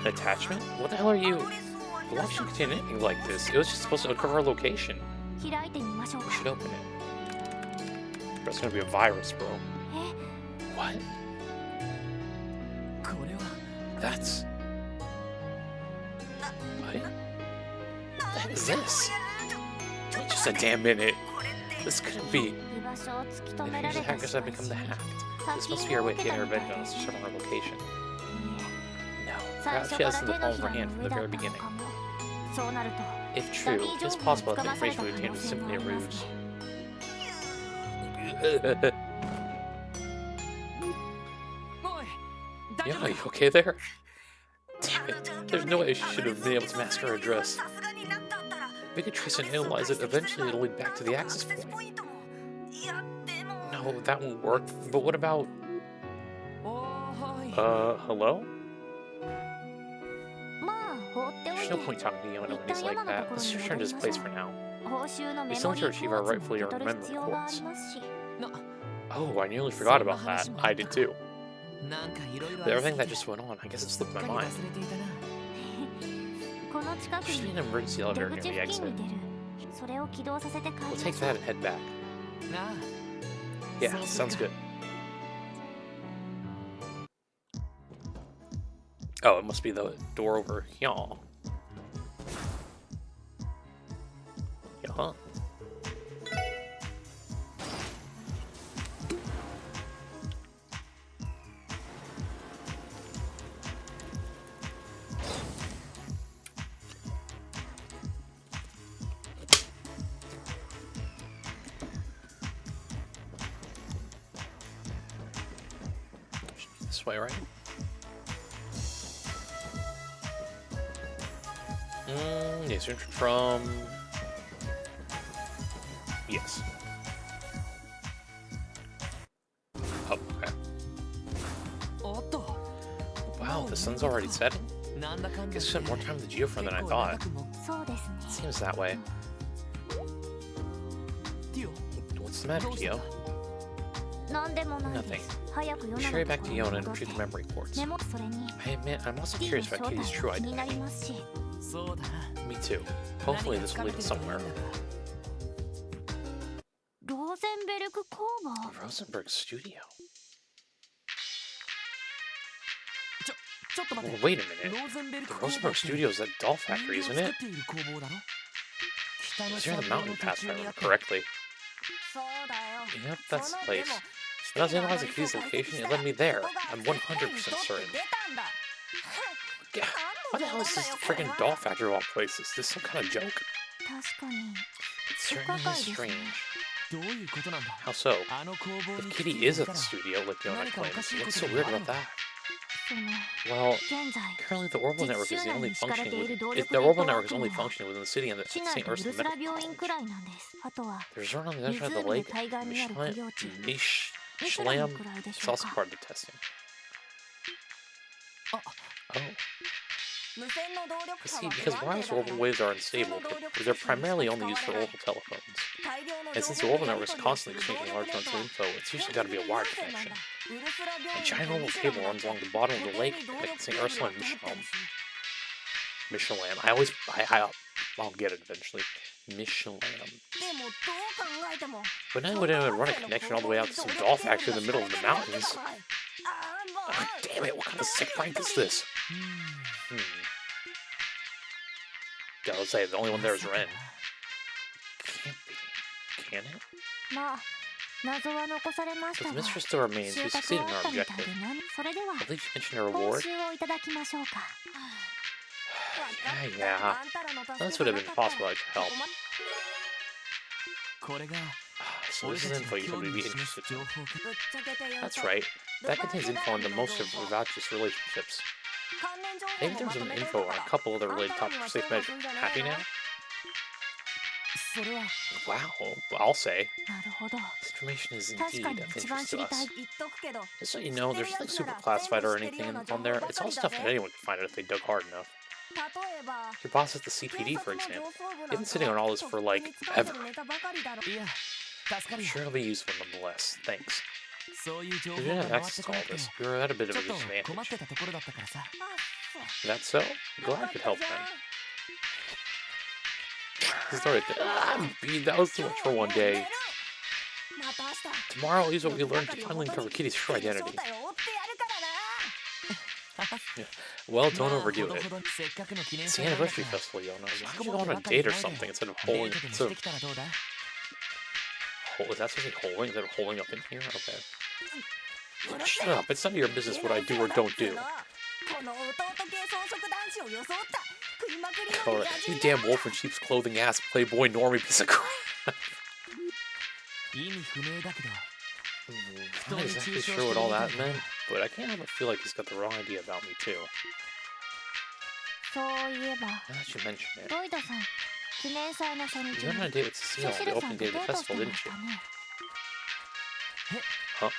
An attachment? What the hell are you... Why should you contain anything like this? It was just supposed to uncover her location. We should open it. But it's gonna be a virus, bro. What? That's... What? What the heck is this? Wait just a damn minute. This couldn't be... Maybe the hackers have become the hacked. This must be our way to get her revenge on us to our location. No, perhaps she has in the palm of her hand from the very beginning. If true, it is possible that the information we obtained was simply a ruse. Yeah, are you okay there? Damn it, there's no way she should have been able to mask her address. If we could trace and analyze it, eventually it'll lead back to the access point. No, that won't work. But what about... hello? There's no point talking to Yona when he's like that. Let's return to his place for now. We still need to achieve our rightfully earned memory codes. Oh, I nearly forgot about that. I did too. With everything that just went on, I guess it slipped my mind. There should be an emergency elevator near the exit. We'll take that and head back. Yeah, sounds good. Oh, it must be the door over here. Yeah. This way, right? Yes, from... Yes. Oh, okay. Wow, the sun's already setting. Guess I spent more time with the geofriend than I thought. It seems that way. What's the matter, Geo? Nothing. Sherry back to Yona and retrieve the memory ports. I admit, I'm also curious about Kitty's true identity. Me too. Hopefully this will lead us somewhere. Rosenberg Studio. Well, wait a minute. The Rosenberg Studio is that doll factory, isn't it? It was near the mountain path, if I remember correctly. Yep, that's the place. When I was analyzing Kitty's location, it led me there. I'm 100% certain. Yeah, why the hell is this friggin' doll factory of all places? Is this some kind of joke? It certainly is strange. How so? If Kitty is at the studio, like Yona claims, what's so weird about that? Well, currently the orbital network is only functioning within the city and the St. Ursula Medical College. There's one on the other side of the lake, Mishlam, it's also part of the testing. Oh. See, because wireless orbital waves are unstable, but they're primarily only used for local telephones. And since the orbital network is constantly exchanging large amounts of info, it's usually got to be a wired connection. A giant orbital cable runs along the bottom of the lake, connecting St. Ursula and Mishlam. I'll get it eventually. Mishlam. But now would anyone run a connection all the way out to some doll factory in the middle of the mountains? Oh, damn it, what kind of sick prank is this? Gotta say, the only one there is Ren. Can't be. Can it? But the mistress still remains. We succeeded in our objective. At least you mentioned a reward? Yeah. This would have been possible I could help. So this is info you told me to be interested in. That's right. That contains info on the most of Ravage's relationships. Maybe there's some info on a couple other related topics for safe measure. Happy now? Wow, I'll say. This information is indeed of interest to us. Just so you know, there's nothing super classified or anything on there. It's all stuff that anyone can find out if they dug hard enough. Your boss at the CPD, for example. They've been sitting on all this for, like, ever. I'm sure it'll be useful nonetheless. Thanks. If you didn't have access to all this, you were at a bit of a disadvantage. That's so? Glad I could help then. That was too much for one day. Tomorrow I'll use what we learned to finally uncover Kitty's true identity. Yeah. Well, don't overdo it. It's the anniversary festival, Yona. Why don't you go on a date or something instead of holding? Is that supposed to be holding? Instead of holding up in here? Okay. Shut up. It's none of your business what I do or don't do. God, you damn wolf in sheep's clothing ass playboy normie piece of crap. I'm not exactly sure what all that meant, but I can't help but feel like he's got the wrong idea about me too. Now that you mention it. You went on a date with Cecile on the opening day of the festival, didn't you? Huh?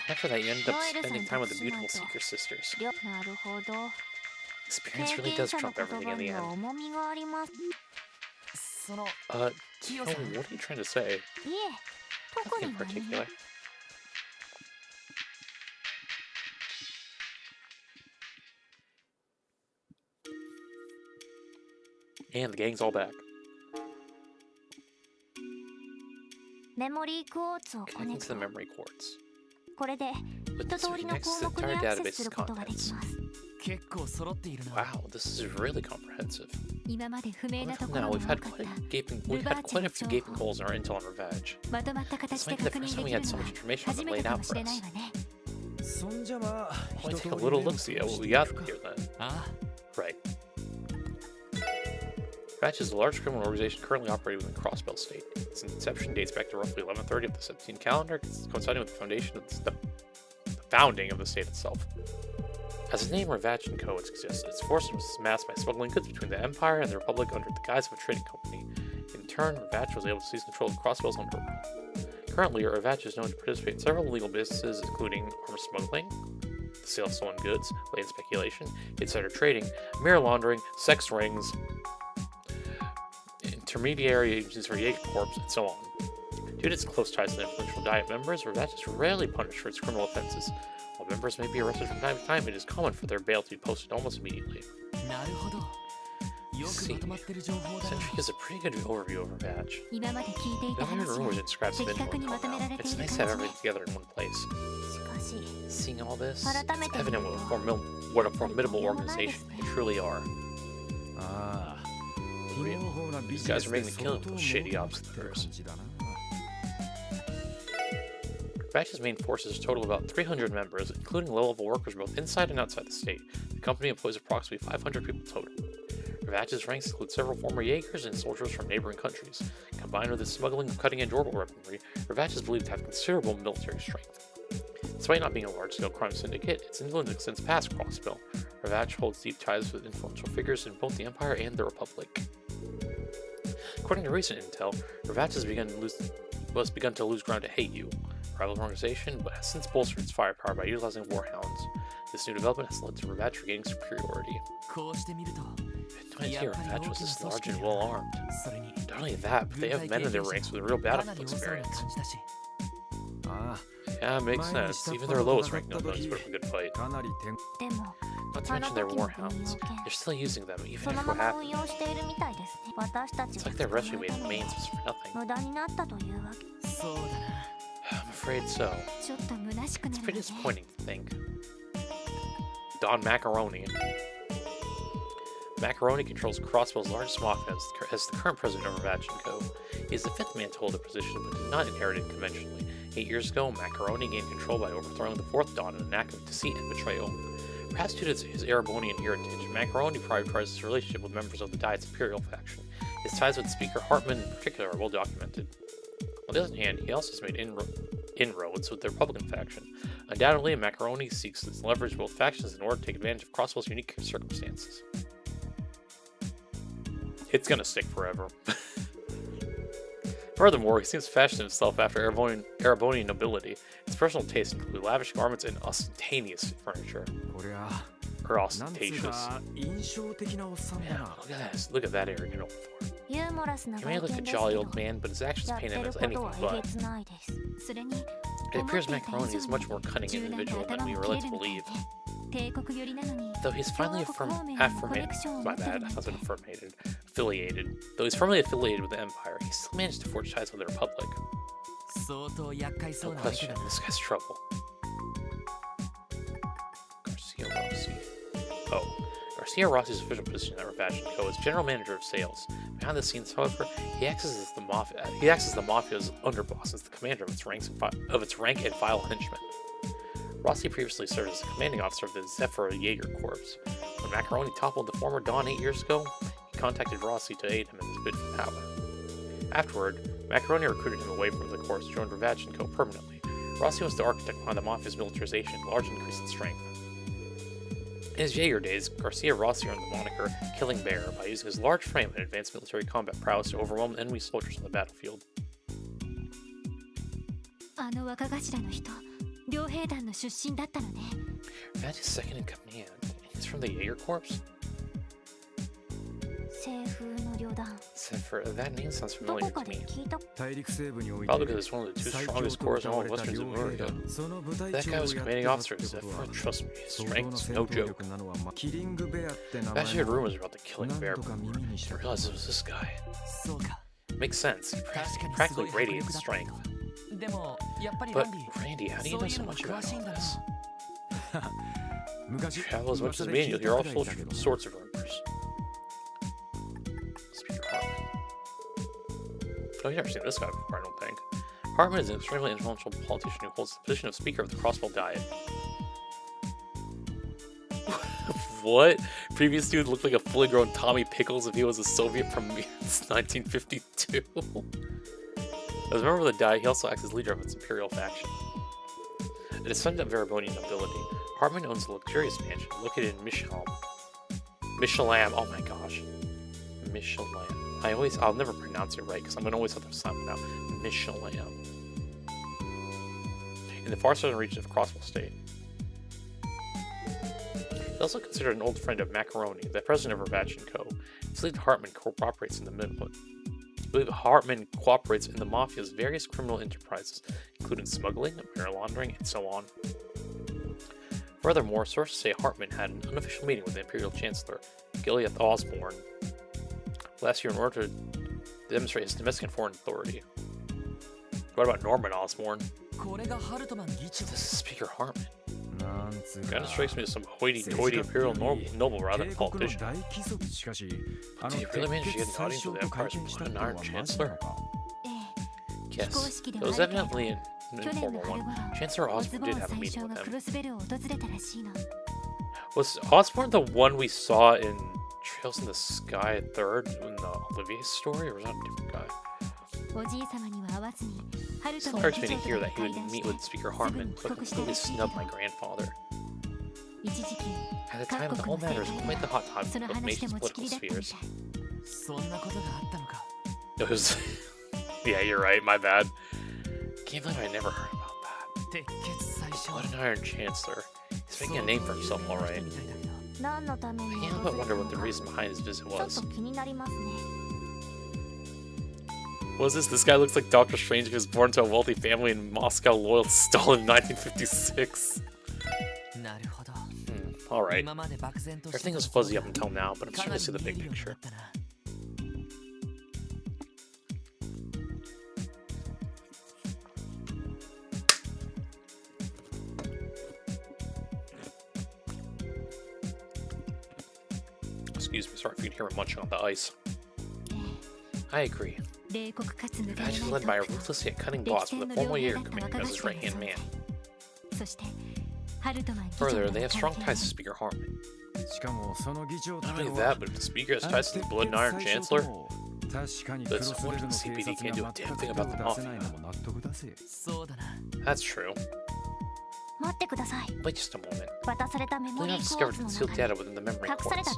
After that, you ended up spending time with the beautiful Seeker sisters. Experience really does trump everything in the end. Tio, what are you trying to say? Nothing in particular. And the gang's all back. Connecting to the memory quartz. With this, we can access the entire database's contents. Wow, this is really comprehensive. Now, we've had quite a few gaping holes in our intel on Ravage. This might be the first time we had so much information on them laid out for us. Why take a little look-see at what we got here then? Right. Ravage is a large criminal organization currently operating within Crossbell State. Its inception dates back to roughly 1130 of the 17th calendar, coinciding with the founding of the state itself. As the name Ravage & Co. suggests, its force was amassed by smuggling goods between the Empire and the Republic under the guise of a trading company. In turn, Ravage was able to seize control of Crossbell's underworld. Currently, Ravage is known to participate in several illegal businesses, including arms smuggling, the sale of stolen goods, land speculation, insider trading, mirror laundering, sex rings, intermediary agencies for Jaeger Corps, and so on. Due to its close ties to the influential Diet members, Revenge is rarely punished for its criminal offenses. While members may be arrested from time to time, it is common for their bail to be posted almost immediately. See, Sentry gives a pretty good overview of Revenge. I've heard rumors and describes of info come out. It's nice to have everything together in one place. Seeing all this, it's evident what a formidable organization they truly are. These guys are making a killing with those shady ops of theirs. Revenge's main forces total about 300 members, including low-level workers both inside and outside the state. The company employs approximately 500 people total. Revenge's ranks include several former Jaegers and soldiers from neighboring countries. Combined with its smuggling of cutting-edge orbital weaponry, Revenge is believed to have considerable military strength. Despite not being a large-scale crime syndicate, its influence extends past Crossbill. Revenge holds deep ties with influential figures in both the Empire and the Republic. According to recent intel, Revenge has begun to lose ground to Heiyu, a rival organization, but has since bolstered its firepower by utilizing warhounds. This new development has led to Revenge regaining superiority. I had no idea Revenge was this large and well-armed. Not only that, but they have men in their ranks with real battlefield experience. Yeah, makes sense. Even their lowest ranked nobilities put up a good fight. Not to mention their warhounds. They're still using them, even if we're happy. It's like their rescue made mains was for nothing. I'm afraid so. It's pretty disappointing to think. Don Macaroni. Macaroni controls Crossbill's largest mafia as the current president of Revenge & Co. He is the fifth man to hold the position, but did not inherit it conventionally. 8 years ago, Macaroni gained control by overthrowing the fourth Don in an act of deceit and betrayal. Perhaps due to his Erebonian heritage, Macaroni prioritizes his relationship with members of the Diet's Imperial faction. His ties with Speaker Hartman in particular are well documented. On the other hand, he also has made inroads with the Republican faction. Undoubtedly, Macaroni seeks to leverage both factions in order to take advantage of Crossbill's unique circumstances. It's gonna stick forever. Furthermore, he seems to fashion himself after Erebonian nobility. His personal tastes include lavish garments and ostentatious furniture. Or ostentatious. Man, look at that arrogant old thorn. He may look a jolly old man, but his actions paint him as anything but. It appears Macaroni is much more cunning individual than we were led to believe. Though he's finally affiliated. Though he's firmly affiliated with the Empire, he still managed to forge ties with the Republic. No question, this guy's trouble. Garcia Rossi's official position at Revenge & Co. is General Manager of Sales. Behind the scenes, however, he acts as the Mafia's underboss, as the commander of its rank and file henchmen. Rossi previously served as the commanding officer of the Zephyr Jaeger Corps. When Macaroni toppled the former Don 8 years ago, he contacted Rossi to aid him in his bid for power. Afterward, Macaroni recruited him away from the Corps to join Revenge & Co. permanently. Rossi was the architect behind the Mafia's militarization and large increase in strength. In his Jaeger days, Garcia Rossi earned the moniker Killing Bear by using his large frame and advanced military combat prowess to overwhelm enemy soldiers on the battlefield. Revenge is second in command. He's from the Jaeger Corps? Zephyr, that name sounds familiar to me. Probably because it's one of the two strongest corps in all of Western Zemuria. That guy was commanding officer of Zephyr. Trust me, his strength is no joke. I've actually heard rumors about the Killing Bear before. I didn't realize it was this guy. Makes sense. He practically radiates strength. But, Randy, how do you know so much about all this? You travel as much as me and you'll hear all sorts of rumors. Speaker Hartman. Oh, you've never seen this guy before, I don't think. Hartman is an extremely influential politician who holds the position of Speaker of the Crossbill Diet. What? Previous dude looked like a fully grown Tommy Pickles if he was a Soviet from 1952. As a member of the Diet, he also acts as leader of its Imperial faction. A descendant of Erebonian nobility, Hartman owns a luxurious mansion located in Mishalam. Oh my gosh. Mishalam. I'll never pronounce it right because I'm going to always have to sound it out. Mishalam. In the far southern region of Crossbill State. He's also considered an old friend of Macaroni, the president of Revenge & Co. His lead Hartman cooperates with believe Hartman cooperates in the Mafia's various criminal enterprises, including smuggling, money laundering, and so on. Furthermore, sources say Hartman had an unofficial meeting with the Imperial Chancellor, Gilead Osborne, last year in order to demonstrate his domestic and foreign authority. What about Norman Osborne? This is Speaker Hartman. Kinda strikes me as some hoity-toity imperial noble rather than politician. Did he really manage to get an audience with the Empire's Blood and Iron Chancellor? Yes, it was evidently an informal one. Chancellor Osborne did have a meeting with him. Was Osborne the one we saw in Trails in the Sky 3rd in the Olivier story, or was that a different guy? It still hurts me to hear that he would meet with Speaker Hartman, but completely snub my grandfather. At the time, the whole matter was quite the hot topic of both nations' political spheres. It was... yeah, you're right, my bad. Can't believe I never heard about that. Blood and Iron Chancellor. He's making a name for himself, alright. I can't help but wonder what the reason behind his visit was. What is this? This guy looks like Doctor Strange, who was born to a wealthy family in Moscow, loyal to Stalin in 1956. Alright. Everything was fuzzy up until now, but I'm starting to see the big picture. Excuse me, sorry if you can hear me munching on the ice. I agree. Revenge is led by a ruthless yet cunning boss with a formal year coming as his right-hand man. Further, they have strong ties to Speaker Hartman. Not only that, but if the Speaker has ties to the Blood and Iron Chancellor, then someone from the CPD can't do a damn thing about the Mafia. That's true. Wait just a moment. I believe I've discovered concealed data within the memory quartz.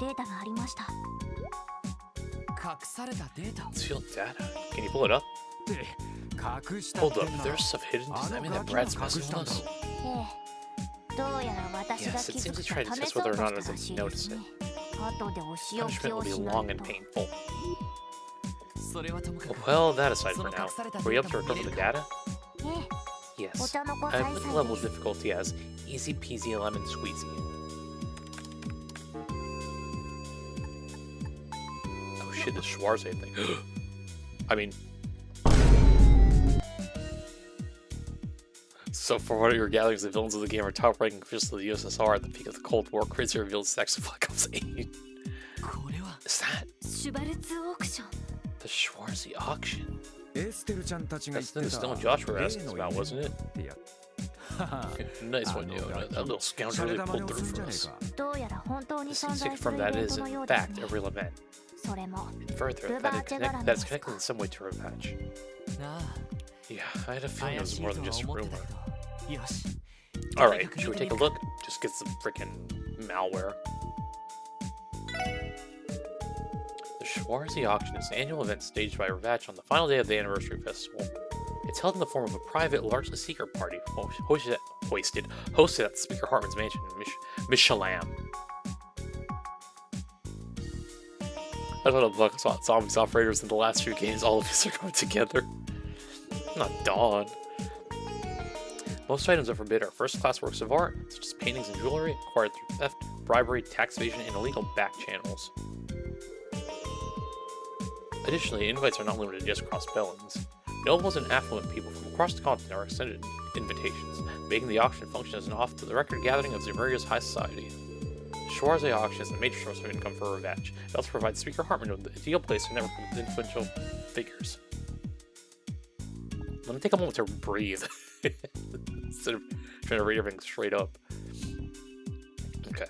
Concealed data? Can you pull it up? Hold up, there's stuff hidden. Does that mean that Brad's messing with us? Yes, it seems he tried to test whether or not I would notice it. Punishment will be long and painful. Well, that aside for now. Were you able to recover the data? Yes. I put the level of difficulty as easy peasy lemon squeezy. Oh shit, this Schwarze thing. I mean... So for what you're gathering, the villains of the game are top-ranking officials of the USSR at the peak of the Cold War. Crazy revealed stacks of Black Ops 8. Is that... the Schwarze auction? That's the new Stone Joshua were asking about, wasn't it? Nice one, yo. That little scoundrel really pulled through for us. The secret from that is, in fact, a real event. And further, that is connected in some way to revenge. Yeah, I had a feeling it was more than just a rumor. Alright, should we take a look? Just get some freaking malware. The Schwarze auction is an annual event staged by Revach on the final day of the anniversary festival. It's held in the form of a private, largely secret party hosted at Speaker Hartman's mansion in Mishalam. I don't know about zombies operators in the last few games, all of these are going together. Not Dawn. Most items that forbid are first-class works of art, such as paintings and jewelry, acquired through theft, bribery, tax evasion, and illegal back channels. Additionally, invites are not limited to just cross-bellings. Nobles and affluent people from across the continent are extended invitations, making the auction function as an off-the-record gathering of Zemuria's high society. The Schwarze auction is a major source of income for Revach. It also provides Speaker Hartman with the ideal place to network with influential figures. Let me take a moment to breathe, instead of trying to read everything straight up. Okay.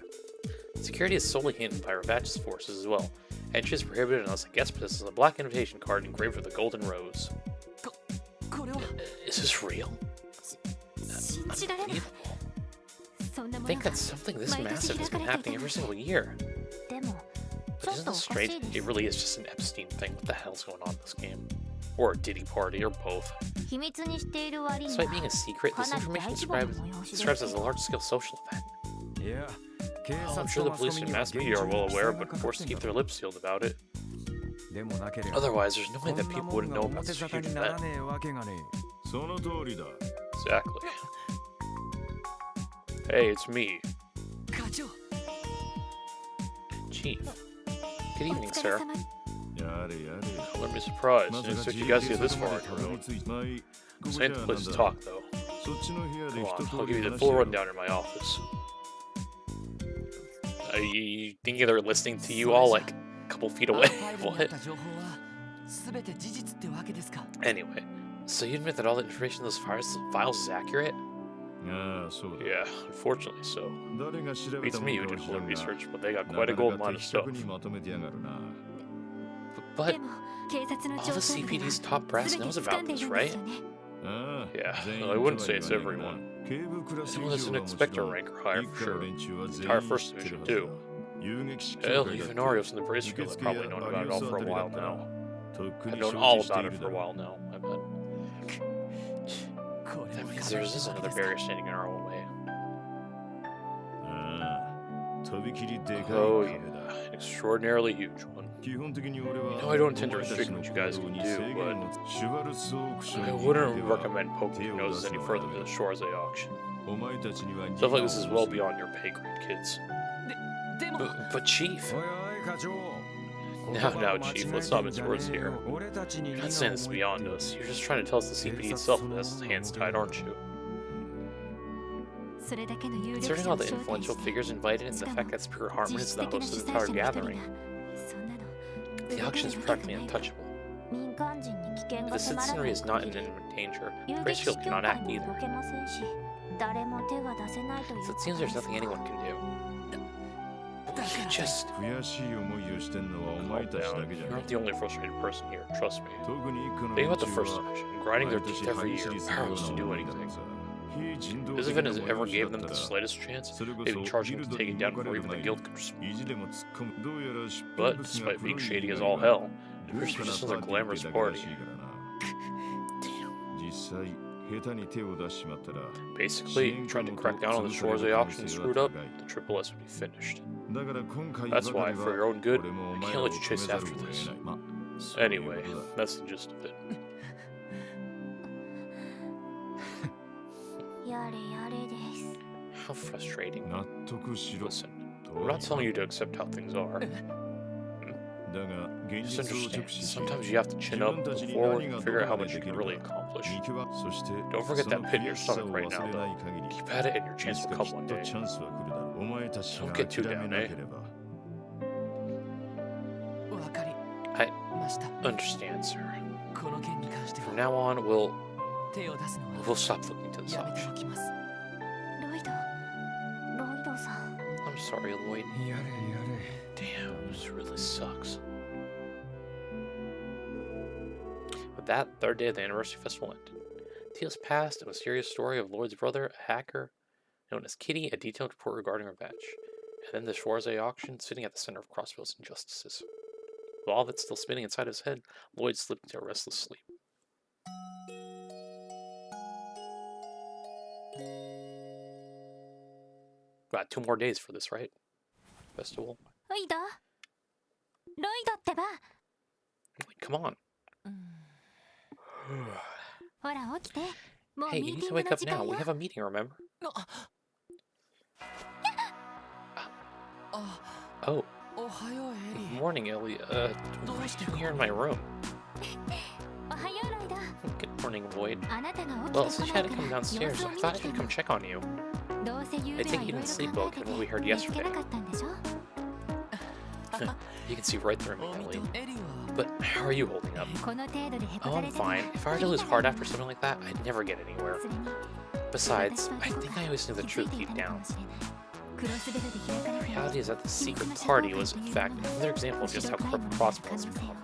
Security is solely handled by Revach's forces as well. Entry is prohibited unless a guest possesses a black invitation card engraved with a golden rose. Is this real? Unbelievable. I think that something this massive has been happening every single year. But isn't this strange? It really is just an Epstein thing. What the hell's going on in this game? Or a Diddy party, or both. Despite being a secret, this information describes as a large-scale social event. Oh, I'm sure the police and mass media are well aware, but forced to keep their lips sealed about it. Otherwise, there's no way that people wouldn't know about this huge event. Exactly. Hey, it's me, Chief. Good evening, sir. Let me surprise. I didn't expect you guys to get this far on your own. This ain't the place to talk, though. Come on, I'll give you the full rundown in my office. You think they're listening to you all like a couple feet away? What? Anyway, so you admit that all the information in those files is accurate? Yeah, unfortunately so. Beats me who did all the research, but they got quite a gold mine of stuff. But all the CPD's top brass knows about this, right? Yeah, well, I wouldn't say it's everyone. Anyone that's an inspector rank or higher for sure. The entire first division too. Hell, even Arios in the Bracer Guild have probably known about it all for a while now. I've known all about it for a while now, I bet. That means there is another barrier standing in our own way. Oh yeah, an extraordinarily huge one. You know I don't intend to restrict what you guys can do, but I wouldn't recommend poking your noses any further to the Shorze auction. Stuff like this is well beyond your pay grade, kids. But Chief... Now, Chief, let's not mince words here. You're not saying this is beyond us. You're just trying to tell us the CPD itself has its hands tied, aren't you? Considering all the influential figures invited and the fact that Spirit Hartman is the host of the entire gathering, the auction is practically untouchable. If the citizenry is not in imminent danger, Bracefield cannot act either. So it seems there's nothing anyone can do. We can just... Calm down. You're not the only frustrated person here, trust me. Think about the first division, grinding their teeth every year, powerless to do anything. This event has ever gave them the slightest chance, they'd be charging to take it down before even the guild could respond. But, despite being shady as all hell, it appears to be just another glamorous party. Basically, trying to crack down on the Shorze auction screwed up, the Triple S would be finished. That's why, for your own good, I can't let you chase after this. Anyway, that's the gist of it. How frustrating. Listen, I'm not telling you to accept how things are. Just understand, sometimes you have to chin up, look forward, and figure out how much you can really accomplish. Don't forget that pit in your stomach right now, though. Keep at it and your chance will come one day. Don't get too down, eh? I understand, sir. From now on, we'll stop looking to this option. I'm sorry, Lloyd. Damn, this really sucks. With that, third day of the anniversary festival ended. Tales passed, a mysterious story of Lloyd's brother, a hacker known as Kitty, a detailed report regarding revenge, and then the Shorze auction sitting at the center of Crossville's injustices. With all of it still spinning inside his head, Lloyd slipped into a restless sleep. Got 2 more days for this, right? Festival. Wait, come on. Hey, you need to wake up now. We have a meeting, remember? Oh. Good morning, Ellie. What are you doing here in my room? Good morning, Lloyd. Well, since you had to come downstairs, I thought I could come check on you. I think you didn't sleep well given what we heard yesterday. You can see right through me, Ellie. But how are you holding up? Oh, I'm fine. If I were to lose heart after something like that, I'd never get anywhere. Besides, I think I always knew the truth deep down. The reality is that the secret party was, in fact, another example of just how corrupt Crossville has become.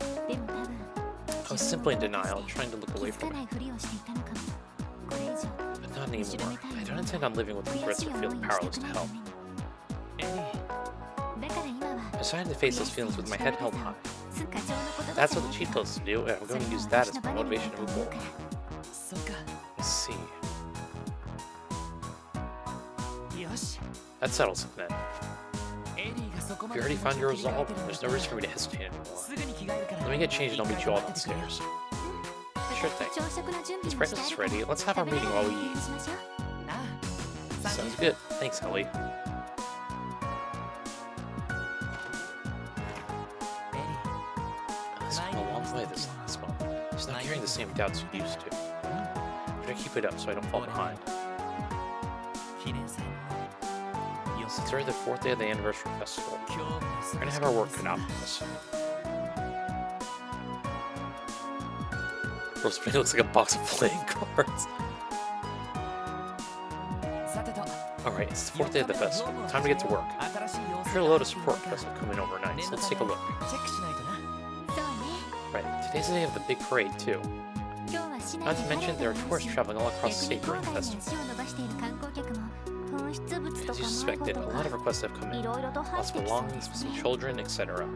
I was simply in denial, trying to look away from it. But not anymore. I don't intend on living with regrets or feeling powerless to help. I decided to face those feelings with my head held high. That's what the chief told us to do, and I'm going to use that as my motivation to move forward. I see. That settles it then. If you already found your resolve, there's no reason for me to hesitate anymore. Let me get changed and I'll meet you all downstairs. Sure thing. This breakfast is ready. Let's have our meeting while we eat. Sounds good. Thanks, Ellie. It's been a long way this last month. She's not carrying the same doubts you used to. I'm gonna keep it up so I don't fall behind. Since it's already the 4th day of the anniversary festival, we're gonna have our work cut out for us. Rosemary looks like a box of playing cards. Alright, it's the 4th day of the festival. Time to get to work. I heard a load of support requests have come in overnight, so let's take a look. Right, today's the day of the big parade, too. Not to mention, there are tourists traveling all across the state during the festival. As you suspected, a lot of requests have come in. Lots of belongings, missing children, etc.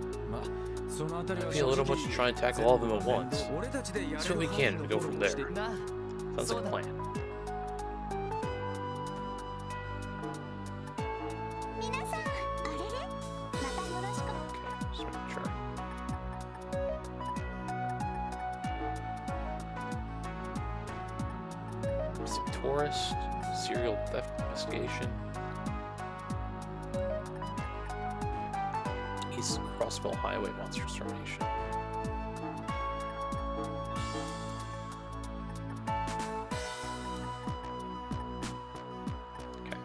It'd be a little much to try and tackle all of them at once. Let's do what we can and go from there. Sounds like a plan. Okay, just making sure. Some tourist, serial theft investigation. East Crossville Highway monster extermination. Okay.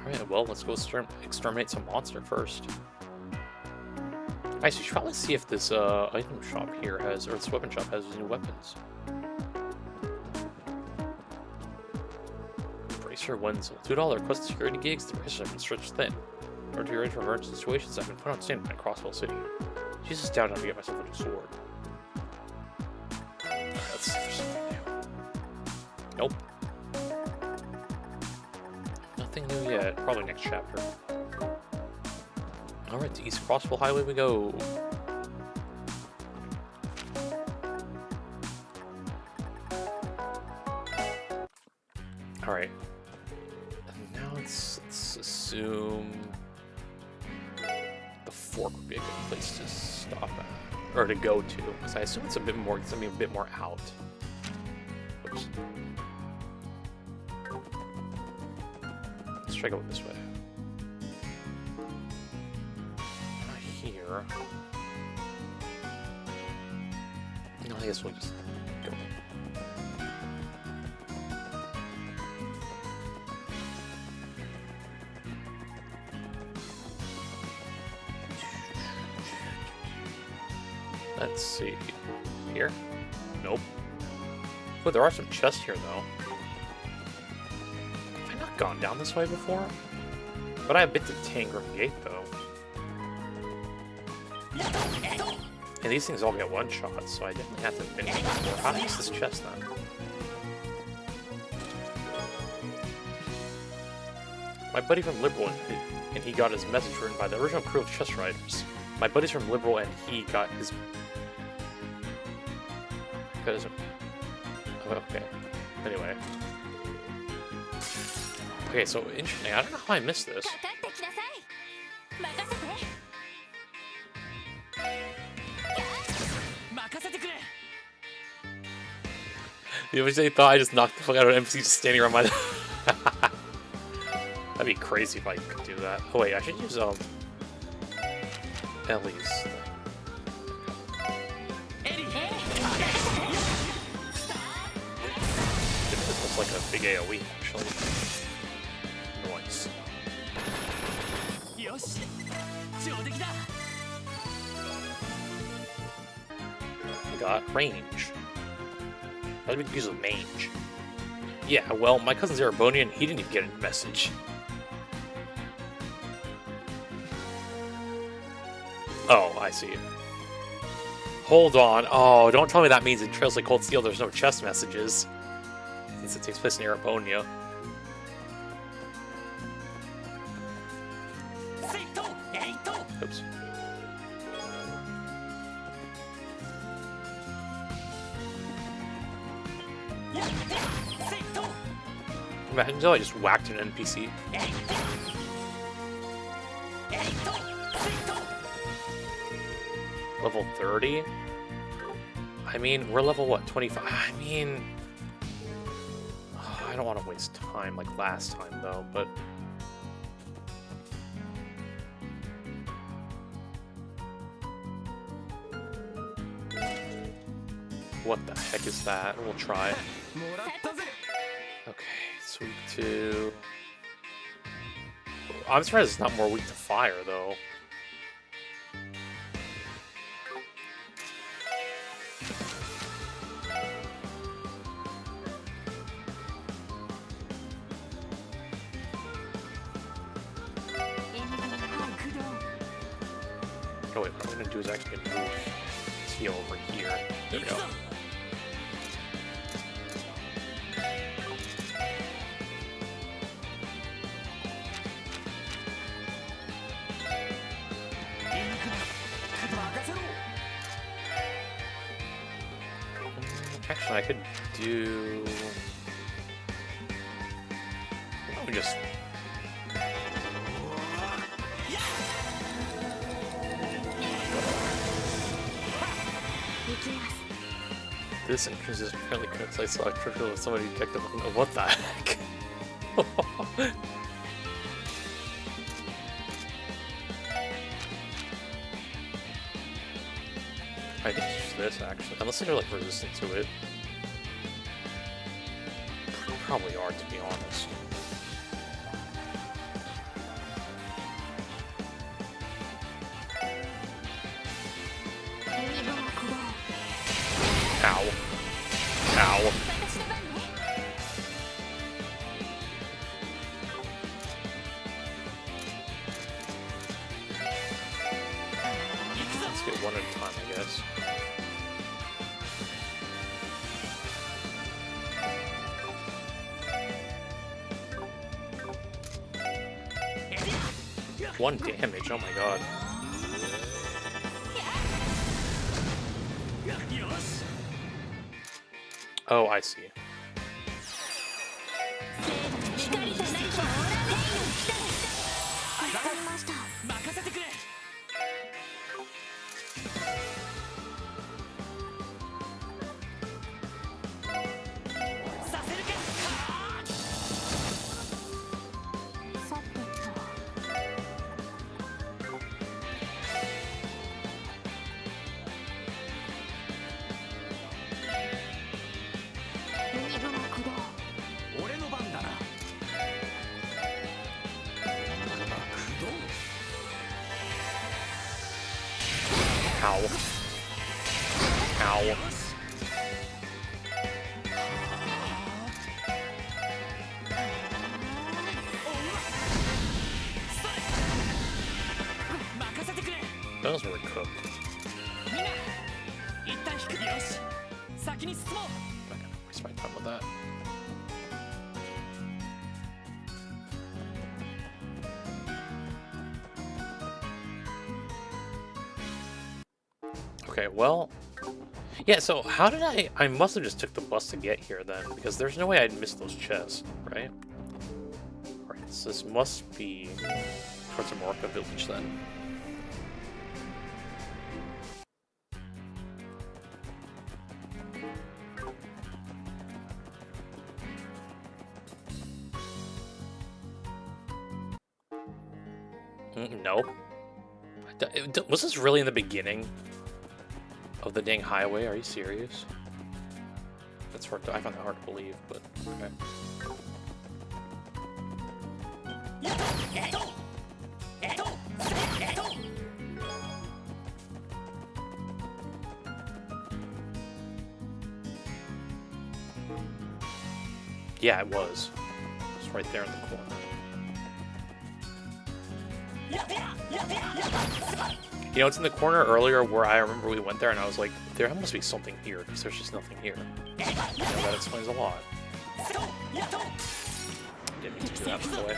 Alright, well, let's go exterminate some monster first. Actually, we should probably see if this item shop here has, or this weapon shop has new weapons. Bracer Wenzel. $2 request security gigs. The bracers have been stretched thin. In order to be ready for emergency situations, I've been put on standby in Crossville City. Jesus, down to get myself a new sword. Let's see if there's something new. Nope. Nothing new yet. Probably next chapter. Alright, to East Crossville Highway we go. Alright. Now let's assume the fork would be a good place to stop at. Or to go to. Because I assume it's gonna be a bit more out. Oops. Let's try going this way. Here. No, I guess we'll just go. Let's see. Here? Nope. Oh, there are some chests here, though. Have I not gone down this way before? But I've been to Tangrove Gate, though. And these things all get one shot, so I definitely have to finish before. How is this chest then? My buddy from Liberal, and he got his message written by the original crew of chest riders. My buddy's from Liberal, and he got his... Oh, okay. Anyway. Okay, so interesting. I don't know how I missed this. You know, they thought I just knocked the fuck out of an NPC just standing around my... That'd be crazy if I could do that. Oh wait, I should use, Ellie's thing. This looks like a big AoE, actually. Nice. Got range. That'd be confused with mange. Yeah, well, my cousin's Erebonian, he didn't even get a message. Oh, I see. Hold on. Oh, don't tell me that means in Trails Like Cold Steel there's no chest messages. Since it takes place in Erebonia. Oops. Imagine if I just whacked an NPC. Level 30? I mean, we're level, what, 25? I mean... I don't want to waste time like last time, though, but... What the heck is that? We'll try it. Okay, it's weak to... I'm surprised it's not more weak to fire, though. Oh wait, what I'm gonna do is actually move this heal over here. There we go. Actually, I could do... Let me just... This inconsistent apparently translates electrical with somebody detected. What the heck? I think it's just this, actually. Unless they're like resistant to it. Probably are, to be honest. Ow. Ow. Let's get one at a time, I guess. One damage, oh my god. Oh, I see. Ow. Ow. Those were cooked. I'm not gonna waste my time with that. Okay, well... Yeah, so how did I must have just took the bus to get here then, because there's no way I'd miss those chests, right? Alright, so this must be towards the Morocco village then. No. Was this really in the beginning of the dang highway? Are you serious? That's hard to, I found that hard to believe, but okay. Yeah, it was. It's right there in the corner. You know, it's in the corner earlier where I remember we went there and I was like, there must be something here because there's just nothing here. You know, that explains a lot. Didn't mean to do that, by the way.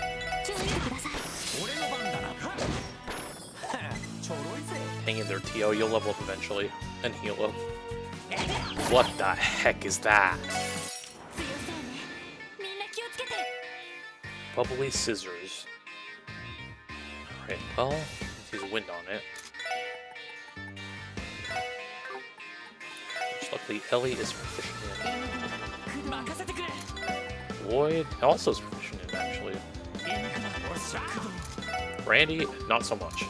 Hang in there, Tio. You'll level up eventually and heal up. What the heck is that? Bubbly scissors. Alright, well, let's use wind on it. Which luckily Ellie is proficient in. Lloyd also is proficient in, actually. Randy, not so much.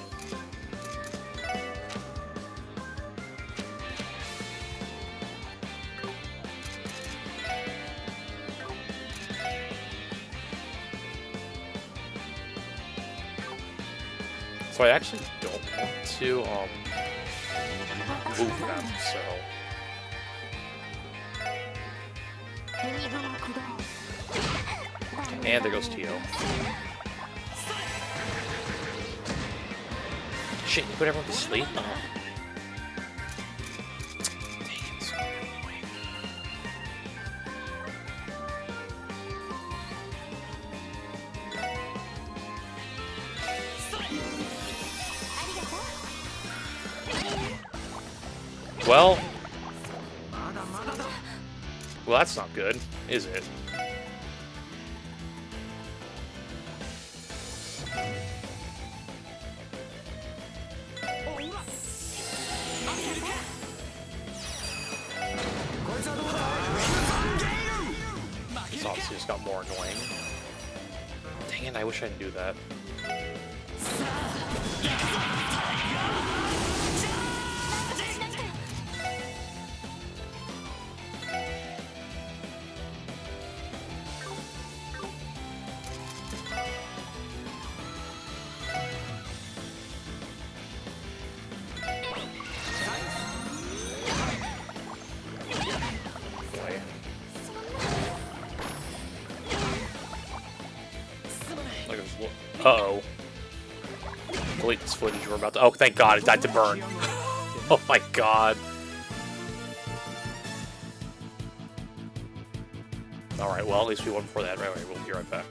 So I actually don't want to move them, so and there goes Tio. Shit, you put everyone to sleep? Dang it, so annoying. Well, that's not good, is it? This obviously just got more annoying. Dang it, I wish I didn't do that. Uh-oh. Delete this footage we're about to... Oh, thank God, it died to burn. Oh my God. Alright, well, at least we won before that. Right, we'll be right back.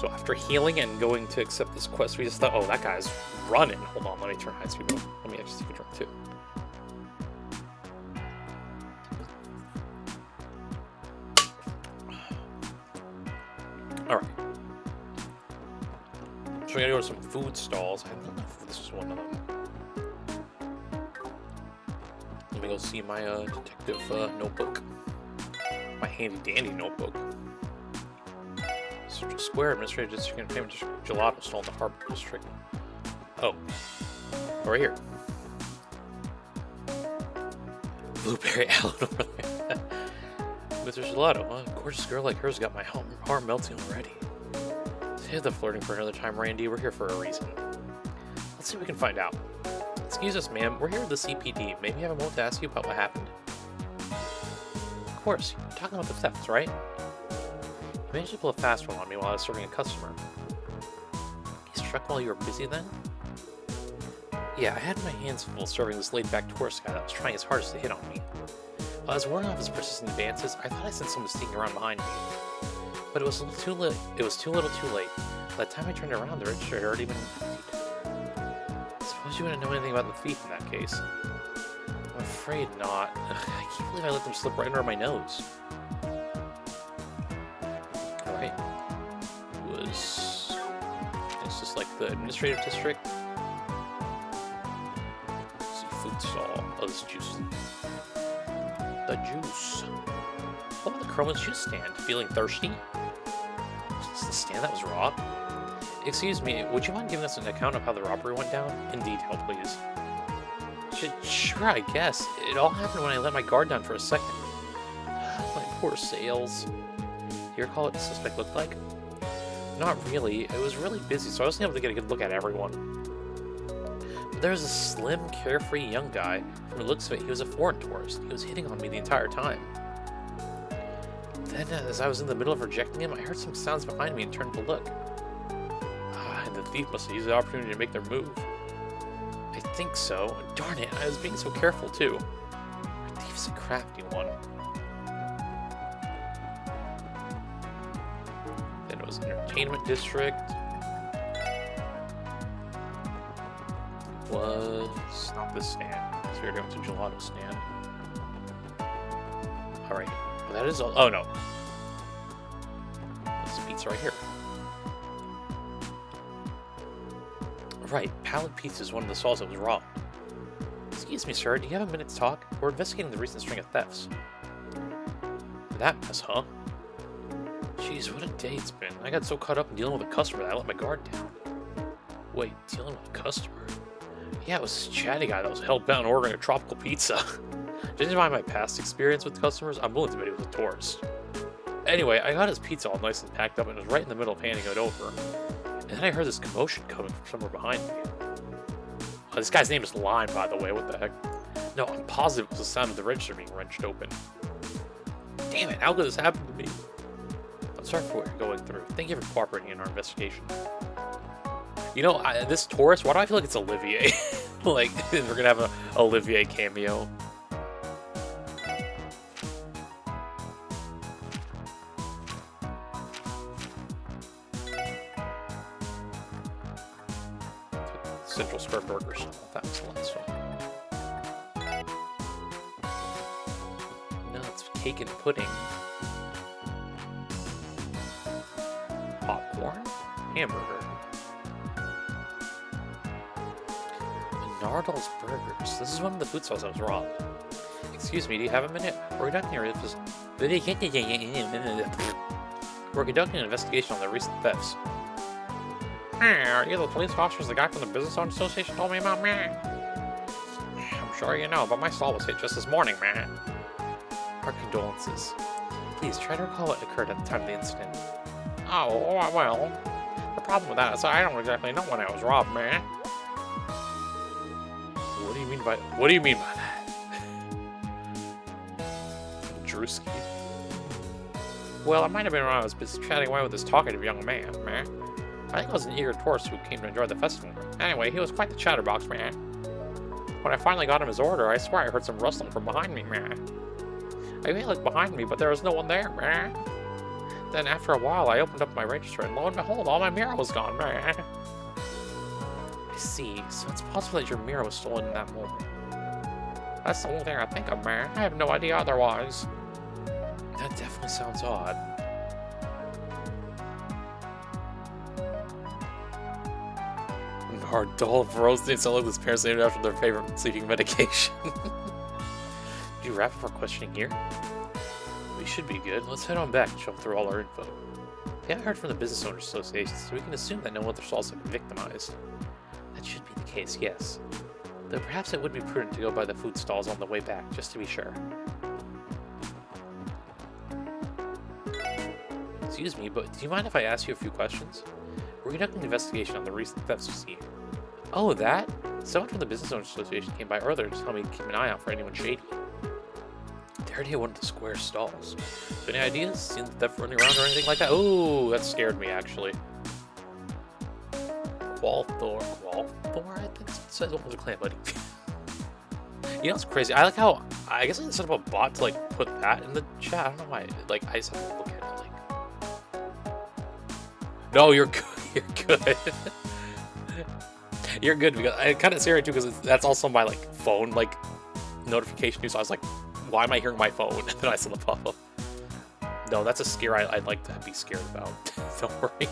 So after healing and going to accept this quest, we just thought, oh, that guy's running. Hold on, let me turn high speed up. Let me actually take a drink too. Alright. So we gotta go to some food stalls. I don't know if this is one of them. Let me go see my detective notebook. My handy-dandy notebook. Central Square, Administrative District and Payment District. Gelato stall in the Harbor District. Oh. Right here. Blueberry Allen over there. Mr. Gelato, a gorgeous girl like her's got my heart melting already. Save the flirting for another time, Randy. We're here for a reason. Let's see what we can find out. Excuse us, ma'am. We're here with the CPD. Maybe I have a moment to ask you about what happened. Of course. You're talking about the thefts, right? You managed to pull a fast one on me while I was serving a customer. You struck while you were busy then? Yeah, I had my hands full serving this laid-back tourist guy that was trying his hardest to hit on me. While I was warding off his persistent advances, I thought I sensed someone sneaking around behind me. But it was too little too late. By the time I turned around, the register had already been emptied. Suppose you wouldn't know anything about the thief in that case. I'm afraid not. I can't believe I let them slip right under my nose. Alright. It's just like the administrative district. Seafood stall. Oh, this juice. The juice. What about the Croman's juice stand? Feeling thirsty? Is the stand that was robbed? Excuse me, would you mind giving us an account of how the robbery went down? In detail, please. Sure, I guess. It all happened when I let my guard down for a second. My poor Sales. Do you recall what the suspect looked like? Not really. It was really busy, so I wasn't able to get a good look at everyone. But there was a slim, carefree young guy. From the looks of it, he was a foreign tourist. He was hitting on me the entire time. Then, as I was in the middle of rejecting him, I heard some sounds behind me and turned to look. And the thief must have used the opportunity to make their move. I think so. Darn it, I was being so careful, too. Our thief's a crafty one. Then it was Entertainment District. Was not this stand. So we're going to Gelato stand. Alright. Well, that is all. Oh, no. This pizza right here. Right, Pallet Pizza is one of the stalls that was robbed. Excuse me, sir, do you have a minute to talk? We're investigating the recent string of thefts. That mess, huh? Jeez, what a day it's been. I got so caught up in dealing with a customer that I let my guard down. Wait, dealing with a customer? Yeah, it was this chatty guy that was hell-bound ordering a tropical pizza. Judging by my past experience with customers, I'm willing to bet he was a tourist. Anyway, I got his pizza all nice and packed up and was right in the middle of handing it over. And then I heard this commotion coming from somewhere behind me. Oh, this guy's name is Lime, by the way. What the heck? No, I'm positive it was the sound of the register being wrenched open. Damn it, how could this happen to me? I'm sorry for what you're going through. Thank you for cooperating in our investigation. You know, this tourist, why do I feel like it's Olivier? Like, we're gonna have a Olivier cameo. Central Square Burgers. That was the last one. Nuts, cake and pudding. Popcorn? Hamburger. Bernardo's Burgers. This is one of the food stalls that was robbed. Excuse me, do you have a minute? We're conducting an investigation on the recent thefts. Hey, are you the police officers the guy from the Business Owners Association told me about, man? I'm sure you know, but my stall was hit just this morning, man. Our condolences. Please try to recall what occurred at the time of the incident. Oh, well, the problem with that is I don't exactly know when I was robbed, man. What do you mean by that? Drewski. Well, it might have been when I was busy chatting away with this talkative young man, man. I think it was an eager tourist who came to enjoy the festival. Anyway, he was quite the chatterbox, man. When I finally got him his order, I swear I heard some rustling from behind me, man. I may look behind me, but there was no one there, man. Then after a while, I opened up my register, and lo and behold, all my mirror was gone. I see. So it's possible that your mirror was stolen in that moment. That's the only thing I think of, man. I have no idea otherwise. That definitely sounds odd. Our dull roasting sound like this parents named after their favorite sleeping medication. Did you wrap up our questioning here? We should be good. Let's head on back and shuffle through all our info. We haven't heard from the Business Owners Association, so we can assume that no other stalls have been victimized. That should be the case, yes. Though perhaps it would be prudent to go by the food stalls on the way back, just to be sure. Excuse me, but do you mind if I ask you a few questions? We're conducting an investigation on the recent thefts you see. Oh, that? Someone from the Business Owners Association came by earlier to tell me to keep an eye out for anyone shady. They already went to the square stalls. So any ideas? Seen the theft running around or anything like that? Oh, that scared me, actually. Qualthor, I think it says what was a clan buddy. You know what's crazy? I like how, I guess I set up a bot to like put that in the chat. I don't know why, like I just have to look at it like. No, you're good. You're good. You're good because I kind of scary too because that's also my like phone like notification too. So I was like, why am I hearing my phone? And then I saw the pop-up. No, that's a scare I'd like to be scared about. Don't worry.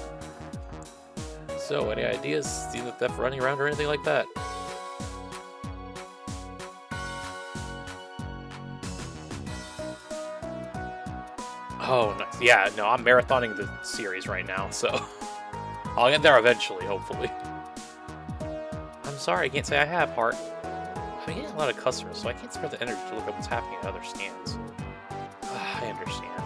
So, any ideas? See the theft running around or anything like that? Oh, nice. Yeah, no, I'm marathoning the series right now, so I'll get there eventually, hopefully. I'm sorry, I can't say I have, Heart. I'm getting a lot of customers, so I can't spare the energy to look up what's happening at other stands. I understand.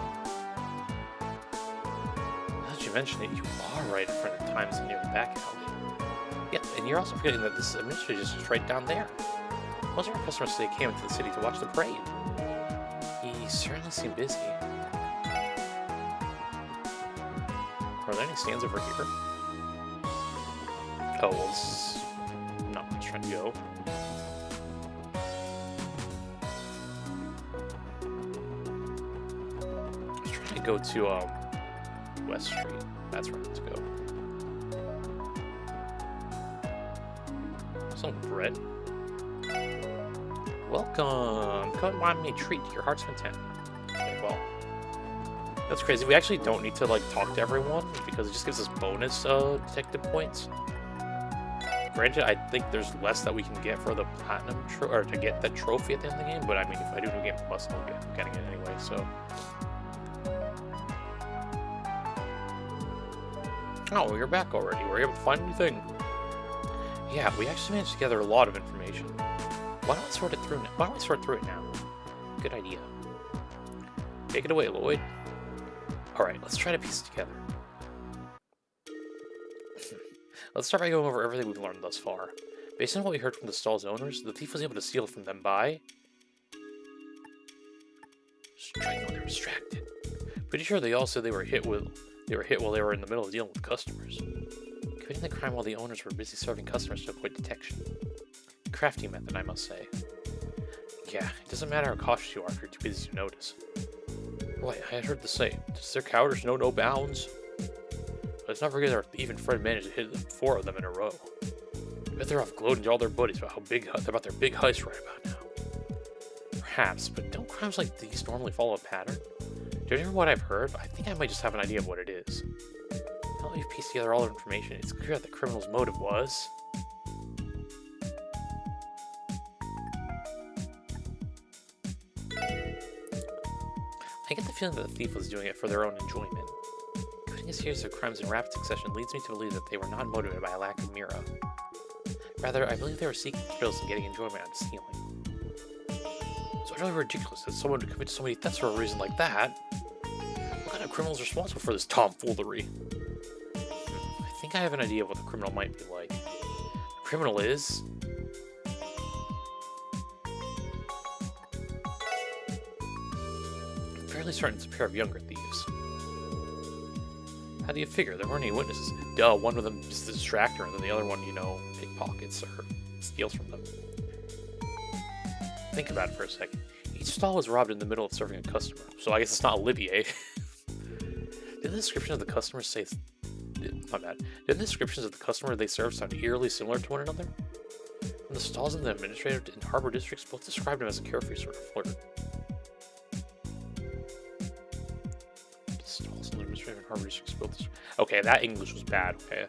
Now that you mention it, you are right in front of Times near the back alley. Yeah, and you're also forgetting that this administrator is just right down there. Most of our customers today came into the city to watch the parade. He certainly seemed busy. Are there any stands over here? Oh, well, not much trying to go. I was trying to go to West Street. That's where I need to go. Some bread. Welcome. Come and buy me a treat to your heart's content. Okay, well. That's crazy. We actually don't need to like talk to everyone because it just gives us bonus detective points. Granted, I think there's less that we can get for the platinum or to get that trophy at the end of the game. But I mean, if I do New Game Plus, I'll get getting it anyway. So. Oh, you're back already. Were you able to find anything? Yeah, we actually managed to gather a lot of information. Why don't we sort it through now? Why don't we sort through it now? Good idea. Take it away, Lloyd. Alright, let's try to piece it together. Let's start by going over everything we've learned thus far. Based on what we heard from the stall's owners, the thief was able to steal from them by striking when they were distracted. Pretty sure they all said they were hit while they were in the middle of dealing with customers. Committing the crime while the owners were busy serving customers to avoid detection. Crafty method, I must say. Yeah, it doesn't matter how cautious you are if you're too busy to notice. Boy, I had heard the same. Does their cowardice know no bounds? Let's not forget that even Fred managed to hit 4 of them in a row. I bet they're off gloating to all their buddies about their big heist right about now. Perhaps, but don't crimes like these normally follow a pattern? Do you remember what I've heard? I think I might just have an idea of what it is. Now that we've pieced together all the information, it's clear that the criminal's motive was... I get the feeling that the thief was doing it for their own enjoyment. Committing a series of crimes in rapid succession leads me to believe that they were not motivated by a lack of mira. Rather, I believe they were seeking thrills and getting enjoyment out of stealing. It's utterly ridiculous that someone would commit so many thefts for a reason like that. What kind of criminal is responsible for this tomfoolery? I think I have an idea of what the criminal might be like. The criminal is... fairly certain it's a pair of younger thieves. How do you figure? There weren't any witnesses. Duh, one of them is the distractor, and then the other one, you know, pickpockets or steals from them. Think about it for a second. Each stall was robbed in the middle of serving a customer, so I guess it's not Olivier. Do the description of the customers say... My bad. Didn't the descriptions of the customer they serve sound eerily similar to one another? And the stalls in the administrative and harbor districts both described him as a carefree sort of flirt. The stalls in the administrative and harbor districts both described... Okay, that English was bad, okay.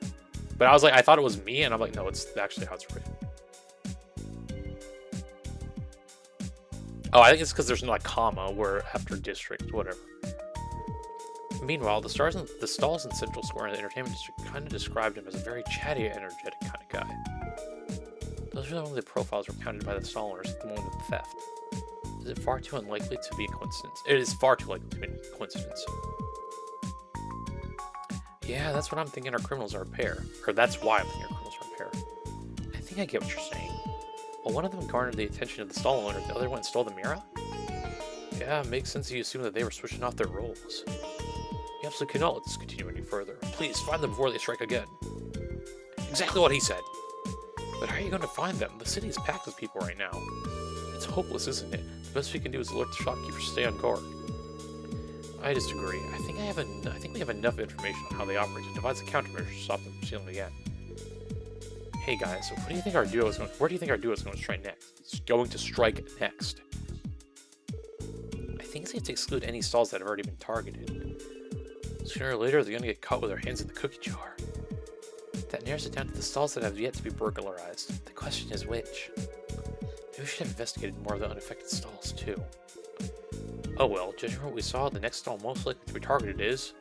But I was like, I thought it was me, and I'm like, no, it's actually how it's written. Oh, I think it's because there's no like comma where after district, whatever. Meanwhile, the stalls in Central Square in the entertainment district kind of described him as a very chatty, energetic kind of guy. Those are the only profiles recounted by the stall owners at the moment of the theft. Is it far too unlikely to be a coincidence? It is far too likely to be a coincidence. Yeah, that's what I'm thinking. Our criminals are a pair. Or that's why I'm thinking our criminals are a pair. I think I get what you're saying. Well, one of them garnered the attention of the stall owner, the other one stole the mirror? Yeah, it makes sense you assume that they were switching off their roles. You absolutely cannot let this continue any further. Please, find them before they strike again. Exactly what he said. But how are you going to find them? The city is packed with people right now. It's hopeless, isn't it? The best we can do is alert the shopkeepers to stay on guard. I disagree. I think we have enough information on how they operate to devise a countermeasure to stop them from stealing again. Hey guys, so where do you think our duo is going to strike next? It's going to strike next. I think it's safe to exclude any stalls that have already been targeted. Sooner or later, they're going to get caught with their hands in the cookie jar. That narrows it down to the stalls that have yet to be burglarized. The question is which? Maybe we should have investigated more of the unaffected stalls too. Oh well, judging from what we saw, the next stall most likely to be targeted is...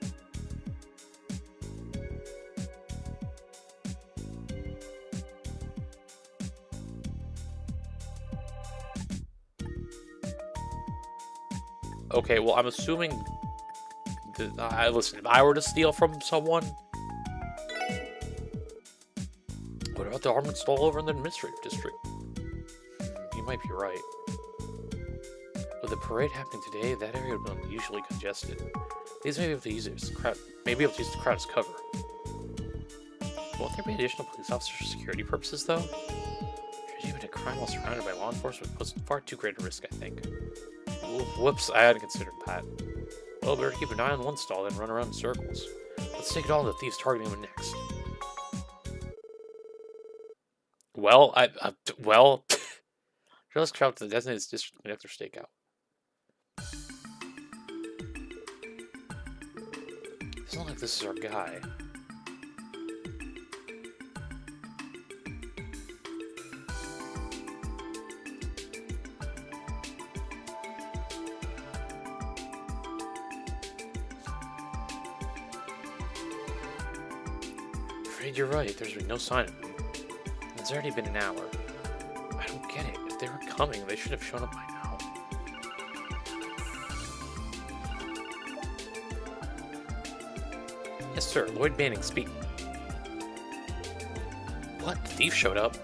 Okay, well, I'm assuming... listen, if I were to steal from someone... What about the armored stall over in the administrative district? You might be right. With the parade happening today, that area would be unusually congested. These may be able to use it as crowd, the crowd as cover. Won't there be additional police officers for security purposes, though? Even a crime while surrounded by law enforcement would pose far too great a risk, I think. Whoops, I hadn't considered that. Well, better keep an eye on one stall than run around in circles. Let's take it all to the thieves targeting them next. Well, well... Let's travel to the designated district and conduct their stakeout. Doesn't look like this is our guy. Afraid you're right, there's been no sign of him. It's already been an hour. I don't get it. If they were coming, they should have shown up by now. Yes, sir. Lloyd Banning speaking. What? The thief showed up?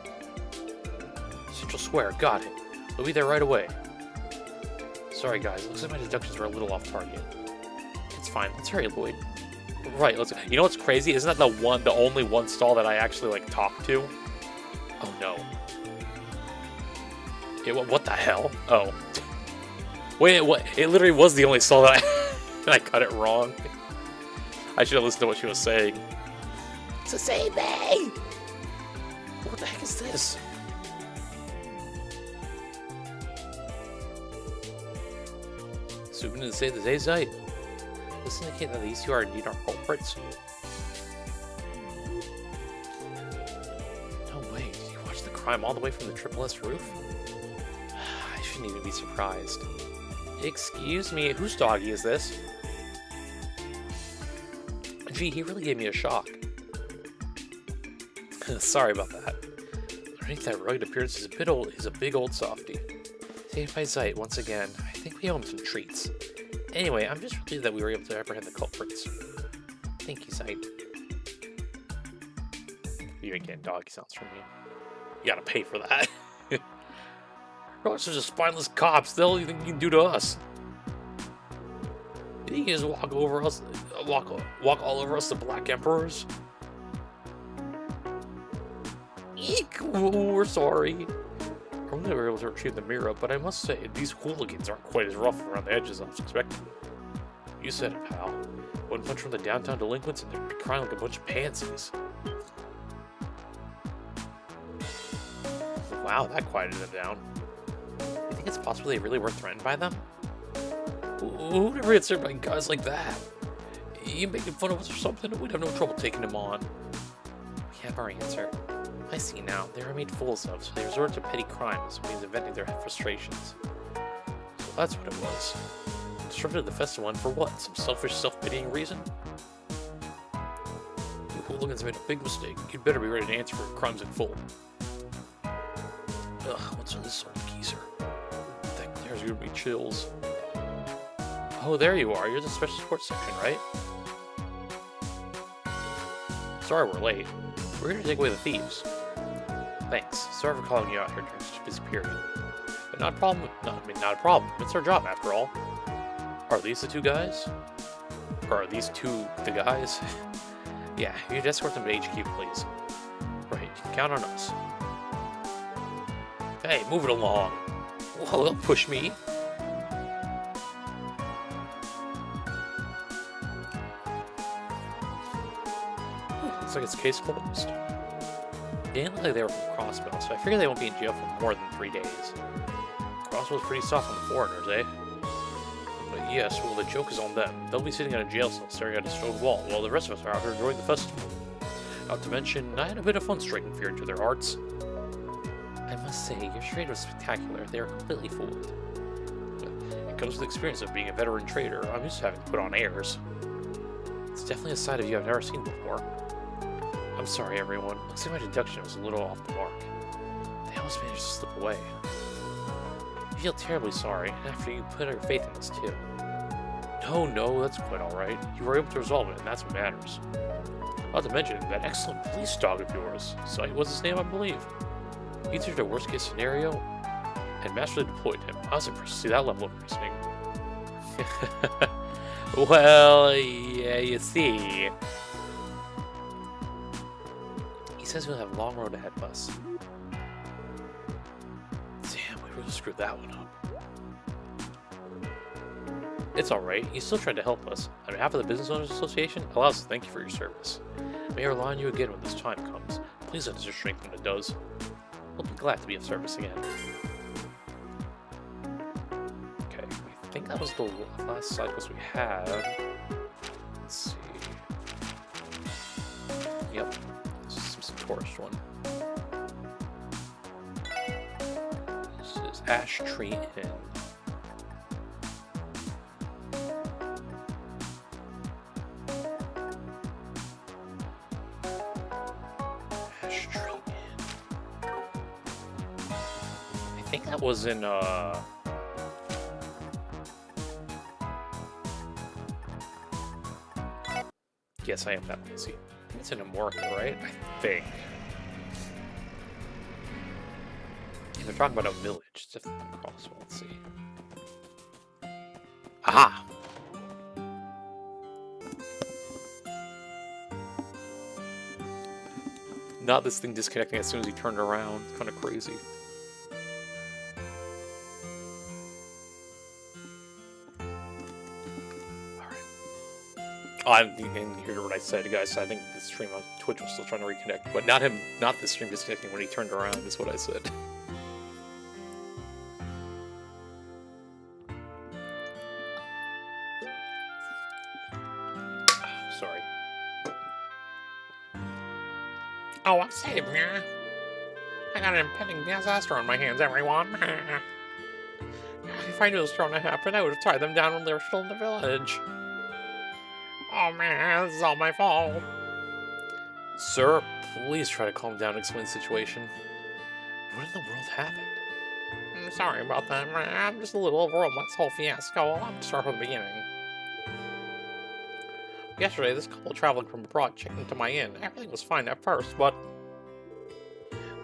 Central Square. Got it. We'll be there right away. Sorry, guys. Looks like my deductions were a little off target. It's fine. Let's hurry, Lloyd. Right. Let's. You know what's crazy? Isn't that the only one stall that I actually like talked to? Oh no. What the hell? Oh. Wait, what? It literally was the only stall that I got it wrong. I should have listened to what she was saying. It's the same thing! What the heck is this? Zooming in to say the Zayzite. Does this indicate that these two are indeed our culprits? No way, did you watch the crime all the way from the Triple S roof? I shouldn't even be surprised. Excuse me, whose doggy is this? Gee, he really gave me a shock. Sorry about that. Underneath that rugged appearance is a big old softy. Saved by Zite once again. I think we owe him some treats. Anyway, I'm just relieved that we were able to apprehend the culprits. Thank you, Zite. You ain't getting doggy sounds from me. You gotta pay for that. Ross are just spineless cops. They'll anything you can do to us. You can just walk over us, walk all over us, the Black Emperors. Eek! We're sorry. I wonder if we were able to retrieve the mirror, but I must say, these hooligans aren't quite as rough around the edges as I was expecting. You said it, pal. One punch from the downtown delinquents and they'd be crying like a bunch of pansies. Wow, that quieted them down. You think it's possible they really were threatened by them? Who'd ever get served by guys like that? You making fun of us or something? We'd have no trouble taking him on. We have our answer. I see now. They were made fools of, so they resorted to petty crimes, means venting their frustrations. So that's what it was. Disrupted the festival, and for what? Some selfish, self-pitying reason? You hooligans made a big mistake. You'd better be ready to answer for your crimes in full. Ugh, what's on this old geezer? That glare's giving me chills. Oh, there you are. You're the special sports section, right? Sorry we're late. We're here to take away the thieves. Thanks. Sorry for calling you out here during such a busy period. But not a problem. Not a problem. It's our job, after all. Are these the two guys? Or are these two the guys? Yeah, you'd escort them to HQ, please. Right, you can count on us. Hey, move it along. Whoa, don't push me. Looks like it's case closed. They didn't look like they were from Crossbell, so I figure they won't be in jail for more than 3 days. Crossbell's pretty soft on the foreigners, eh? But yes, well, the joke is on them. They'll be sitting in a jail cell staring at a stone wall, while the rest of us are out here enjoying the festival. Not to mention, I had a bit of fun striking fear into their hearts. I must say, your charade was spectacular. They were completely fooled. It comes with the experience of being a veteran trader. I'm used to having to put on airs. It's definitely a side of you I've never seen before. I'm sorry, everyone. Looks like my deduction was a little off the mark. They almost managed to slip away. I feel terribly sorry, after you put your faith in us, too. No, that's quite alright. You were able to resolve it, and that's what matters. Not to mention, that excellent police dog of yours. Sight was his name, I believe. He took the worst-case scenario, and masterfully deployed him. I was impressed to see that level of reasoning. Well, yeah, you see. He says we'll have a long road ahead of us. Damn, we really screwed that one up. It's alright, you still tried to help us. On behalf of the Business Owners Association, allow us to thank you for your service. May I rely on you again when this time comes. Please let us your strength when it does. We'll be glad to be of service again. Okay, I think that was the last side quest we had. Let's see. Yep, this is some tourist one. This is Ash Tree Inn. I think that was in, yes, I am that busy. I think it's in America, right? I think. Yeah, they're talking about a village. It's definitely across. Well, let's see. Aha! Not this thing disconnecting as soon as he turned around. Kind of crazy. I didn't hear what I said, guys. I think the stream on Twitch was still trying to reconnect, but not the stream disconnecting when he turned around is what I said. Sorry. Oh, save me. I got an impending disaster on my hands, everyone. If I knew this was going to happen, I would have tied them down when they were still in the village. Oh man, this is all my fault. Sir, please try to calm down and explain the situation. What in the world happened? I'm sorry about that. I'm just a little overwhelmed by this whole fiasco. I'll have to start from the beginning. Yesterday, this couple traveling from abroad checked into my inn. Everything was fine at first, but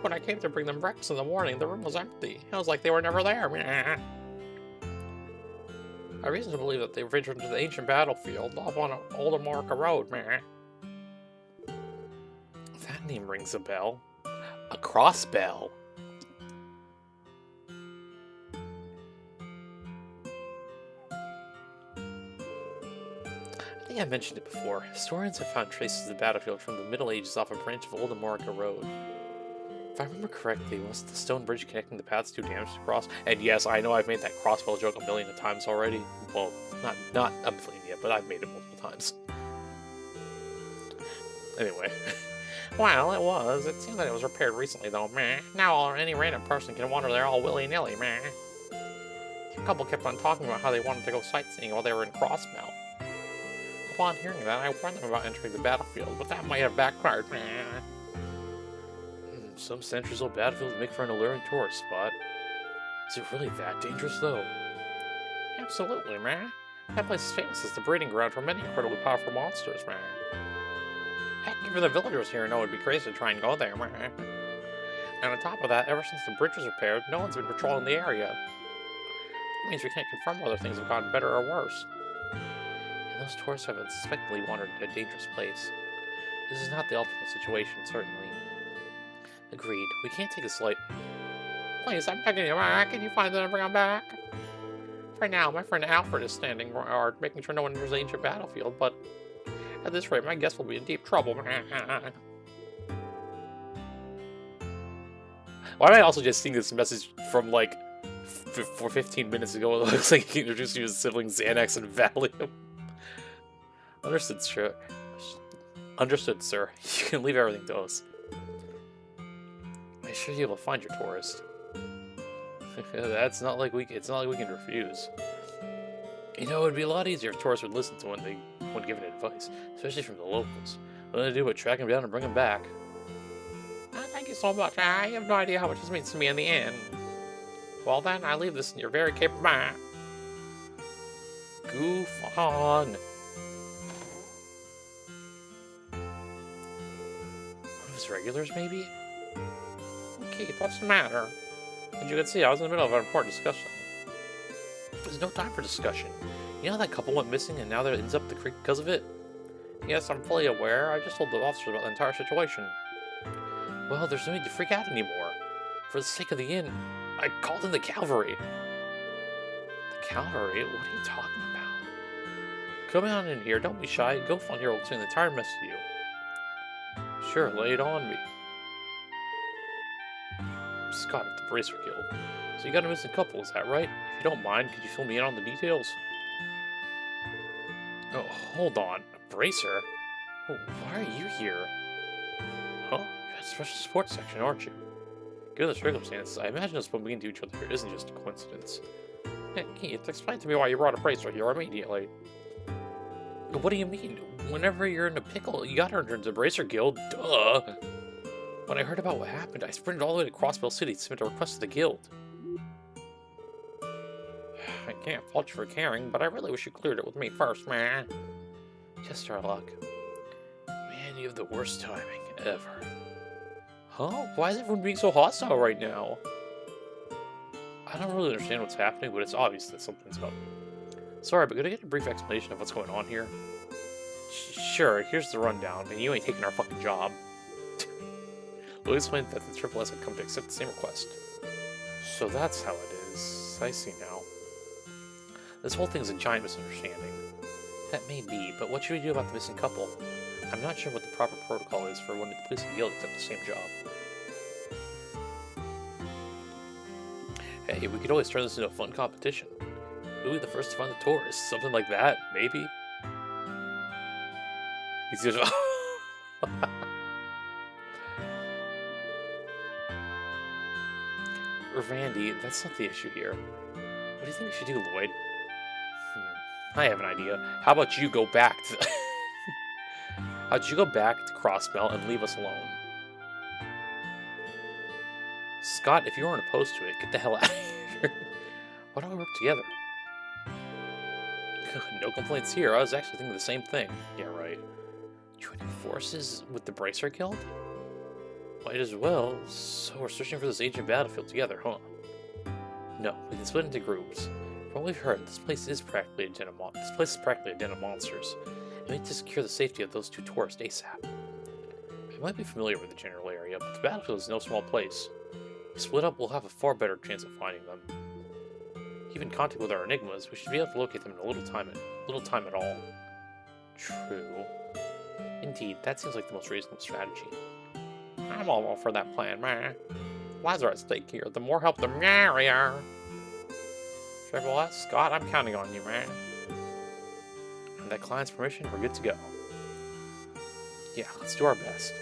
when I came to bring them breakfast in the morning, the room was empty. It was like they were never there. I reason to believe that they ventured into the ancient battlefield off on Old America Road, man. That name rings a bell. A crossbell. I think I mentioned it before. Historians have found traces of the battlefield from the Middle Ages off a branch of Old America Road. If I remember correctly, was the stone bridge connecting the paths too damaged to cross? And yes, I know I've made that crossbow joke a million of times already. Well, not a million yet, but I've made it multiple times. Anyway. Well, it was. It seemed that it was repaired recently, though, meh. Now any random person can wander there all willy-nilly, meh. The couple kept on talking about how they wanted to go sightseeing while they were in Crossmount. Upon hearing that, I warned them about entering the battlefield, but that might have backfired, meh. Some centuries-old battlefields make for an alluring tourist spot. Is it really that dangerous, though? Absolutely, meh. That place is famous as the breeding ground for many incredibly powerful monsters, meh. Heck, even the villagers here know it'd be crazy to try and go there, meh. And on top of that, ever since the bridge was repaired, no one's been patrolling the area. That means we can't confirm whether things have gotten better or worse. And those tourists have unsuspectedly wandered into a dangerous place. This is not the optimal situation, certainly. Agreed. We can't take this light. Please, I'm begging you, can you find them and bring them back? For now, my friend Alfred is standing guard, making sure no one enters the ancient battlefield, but at this rate, my guest will be in deep trouble. Why am I also just seeing this message from, like, 15 minutes ago? It looks like he introduced you as siblings Xanax and Valium. Understood, sir. Understood, sir. You can leave everything to us. I assure you will find your tourist. It's not like we can refuse. You know, it would be a lot easier if tourists would listen to when given advice, especially from the locals. What do they do but track them down and bring them back? Thank you so much. I have no idea how much this means to me in the end. Well then, I leave this in your very capable mind. Goof on. One of his regulars, maybe? Okay, what's the matter? As you can see, I was in the middle of an important discussion. There's no time for discussion. You know that couple went missing and now they're ends up the creek because of it? Yes, I'm fully aware. I just told the officers about the entire situation. Well, there's no need to freak out anymore. For the sake of the inn, I called in the cavalry. The cavalry? What are you talking about? Come on in here, don't be shy. Go on here will explain the entire mess to you. Sure, lay it on me. Scott at the Bracer Guild. So you got a missing couple, is that right? If you don't mind, could you fill me in on the details? Oh, hold on. A bracer? Oh, why are you here? Huh? You're at the special sports section, aren't you? Given the circumstances, I imagine us bumping into each other here isn't just a coincidence. Hey, Keith, explain to me why you brought a bracer here immediately. What do you mean? Whenever you're in a pickle, you gotta enter the Bracer Guild, duh! When I heard about what happened, I sprinted all the way to Crossbell City to submit a request to the guild. I can't fault you for caring, but I really wish you cleared it with me first, man. Just our luck. Man, you have the worst timing ever. Huh? Why is everyone being so hostile right now? I don't really understand what's happening, but it's obvious that something's up. Sorry, but could I get a brief explanation of what's going on here? Sure, here's the rundown, and you ain't taking our fucking job. We'll explain that the Triple S had come to accept the same request. So that's how it is. I see now. This whole thing is a giant misunderstanding. That may be, but what should we do about the missing couple? I'm not sure what the proper protocol is for when the police and guild accept the same job. Hey, we could always turn this into a fun competition. Who'll be the first to find the tourist? Something like that, maybe? He's just... Randy, that's not the issue here. What do you think we should do, Lloyd? I have an idea. How about you go back to... How'd you go back to Crossbell and leave us alone? Scott, if you aren't opposed to it, get the hell out of here. Why don't we work together? No complaints here. I was actually thinking the same thing. Yeah, right. Joining forces with the Bracer Guild? Might as well. So we're searching for this ancient battlefield together, huh? No, we can split into groups. From what we've heard, this place is practically a den of monsters. And we need to secure the safety of those two tourists ASAP. I might be familiar with the general area, but the battlefield is no small place. If we split up, we'll have a far better chance of finding them. Even contact with our enigmas, we should be able to locate them in a little time at all. True. Indeed, that seems like the most reasonable strategy. I'm all for that plan, man. Lives are at stake here. The more help, the merrier. Triple S, Scott, I'm counting on you, man. And that client's permission, we're good to go. Yeah, let's do our best.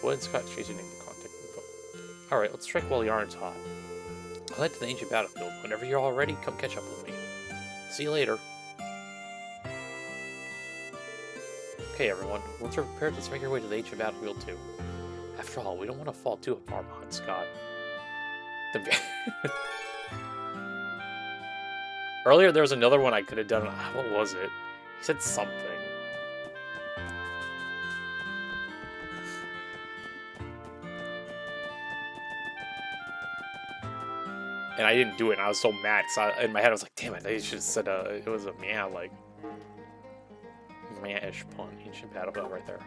Wood and Scott chasing the contact info. Alright, let's strike while the iron's hot. I'll head to the ancient battlefield. Whenever you're all ready, come catch up with me. See you later. Okay, everyone. Once we're prepared, let's make our way to the ancient battlefield, too. After all, we don't want to fall too far behind Scott. Earlier, there was another one I could have done. What was it? He said something. And I didn't do it, and I was so mad. So in my head, I was like, damn it, I should have said it was a meow, like... Meow-ish pun. Ancient battlefield right there.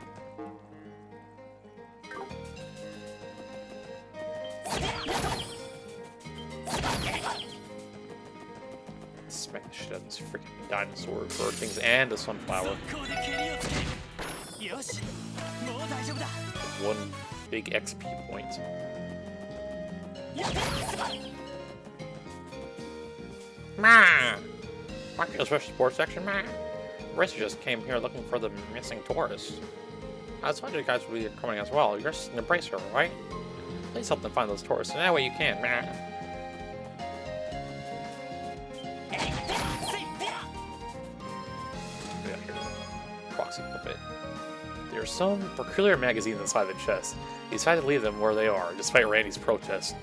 Smack the shit out of this freaking dinosaur, bird things, and a sunflower. One big XP point. Man! Mark the special sports section, man. Racer just came here looking for the missing tourists. I was wondering you guys would be coming as well. You're an embracer, right? Please help them find those tourists, and that way you can, man. Proxy puppet. There's some peculiar magazines inside the chest. He decided to leave them where they are, despite Randy's protest.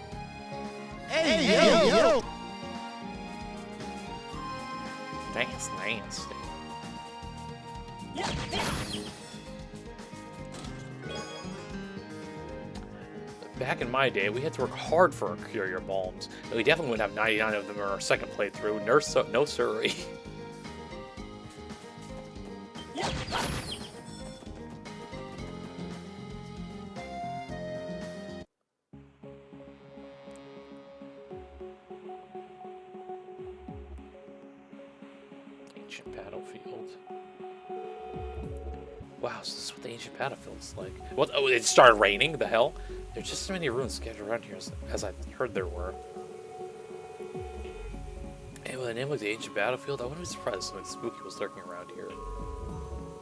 Hey, yo! That's nasty. Back in my day, we had to work hard for our courier bombs, and we definitely wouldn't have 99 of them in our second playthrough. No siree. Ancient battlefield. Wow, so this is what the ancient battlefield's like. What? Oh, it started raining? The hell? There's just so many ruins scattered around here as I heard there were. And with the name of the ancient battlefield, I wouldn't be surprised if something spooky was lurking around here.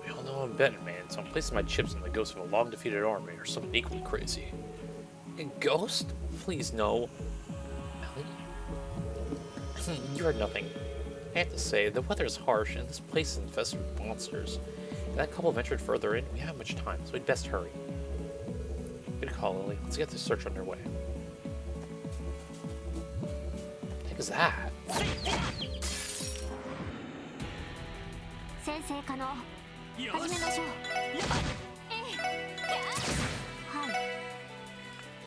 We all know I'm betting, man, so I'm placing my chips on the ghost of a long-defeated army or something equally crazy. A ghost? Please, no. Ellie? You heard nothing. I have to say, the weather is harsh, and this place is infested with monsters. If that couple ventured further in, we haven't much time, so we'd best hurry. Good call, Lily. Let's get this search underway. What the heck is that?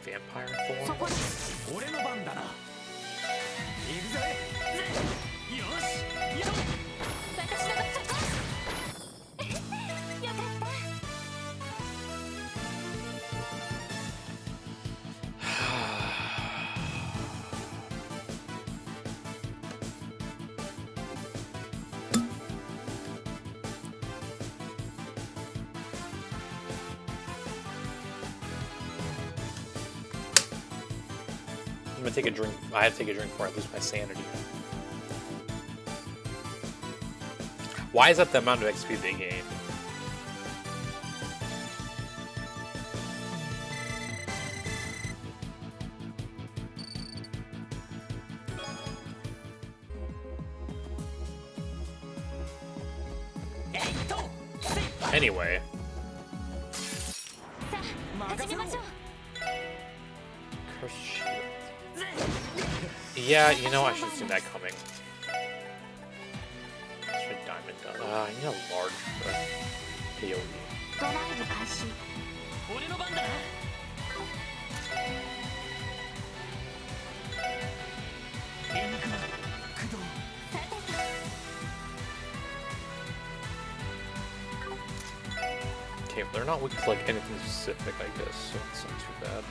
Vampire form? I'm gonna take a drink. I have to take a drink before I lose my sanity. Why is that the amount of XP they gain? Anyway. Cursed shield. Yeah, you know, I should have seen that coming. Should diamond done. I need a large POE. Okay, but they're not weak to like anything specific, I guess, so it's not too bad.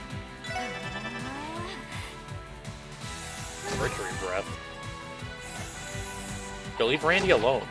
Mercury breath. Yo, leave Randy alone.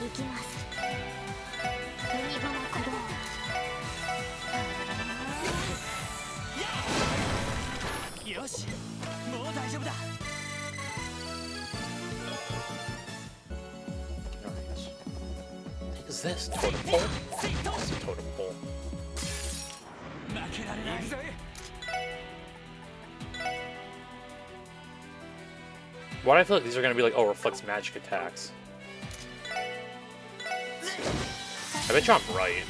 What is this? Totem pole? It's a totem pole. Why do I feel like these are gonna be like, oh, reflects magic attacks? I bet you I'm right.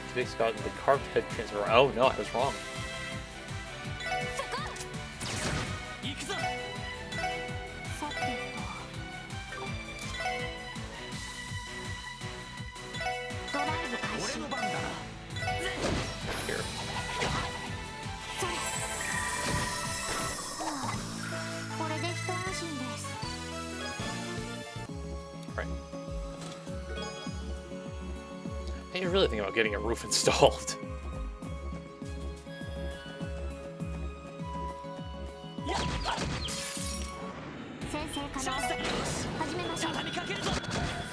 Today's gotten the carved head transfer. Oh no, I was wrong. Here. Right. Hey, you're really thinking about getting a roof installed.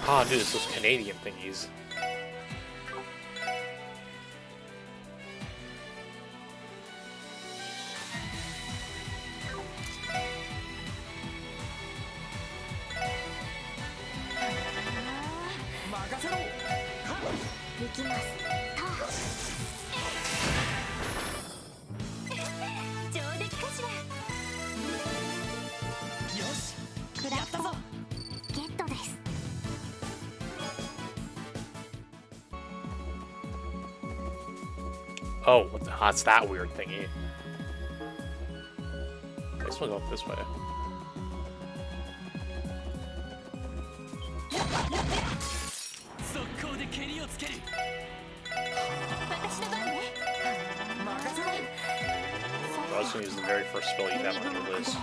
Ah, dude, it's those Canadian thingies. Oh, what the, that's that weird thingy. I just want to go up this way. I was going to use the very first spell you have on your list.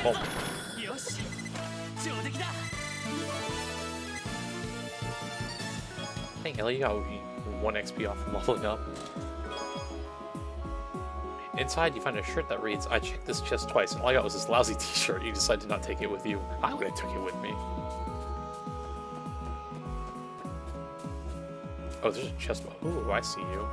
Oh. Hey, Ellie, you got 1 XP off from leveling up. Inside, you find a shirt that reads, "I checked this chest twice, and all I got was this lousy t-shirt. You decided to not take it with you. I would have took it with me." Oh, there's a chest. Ooh, I see you.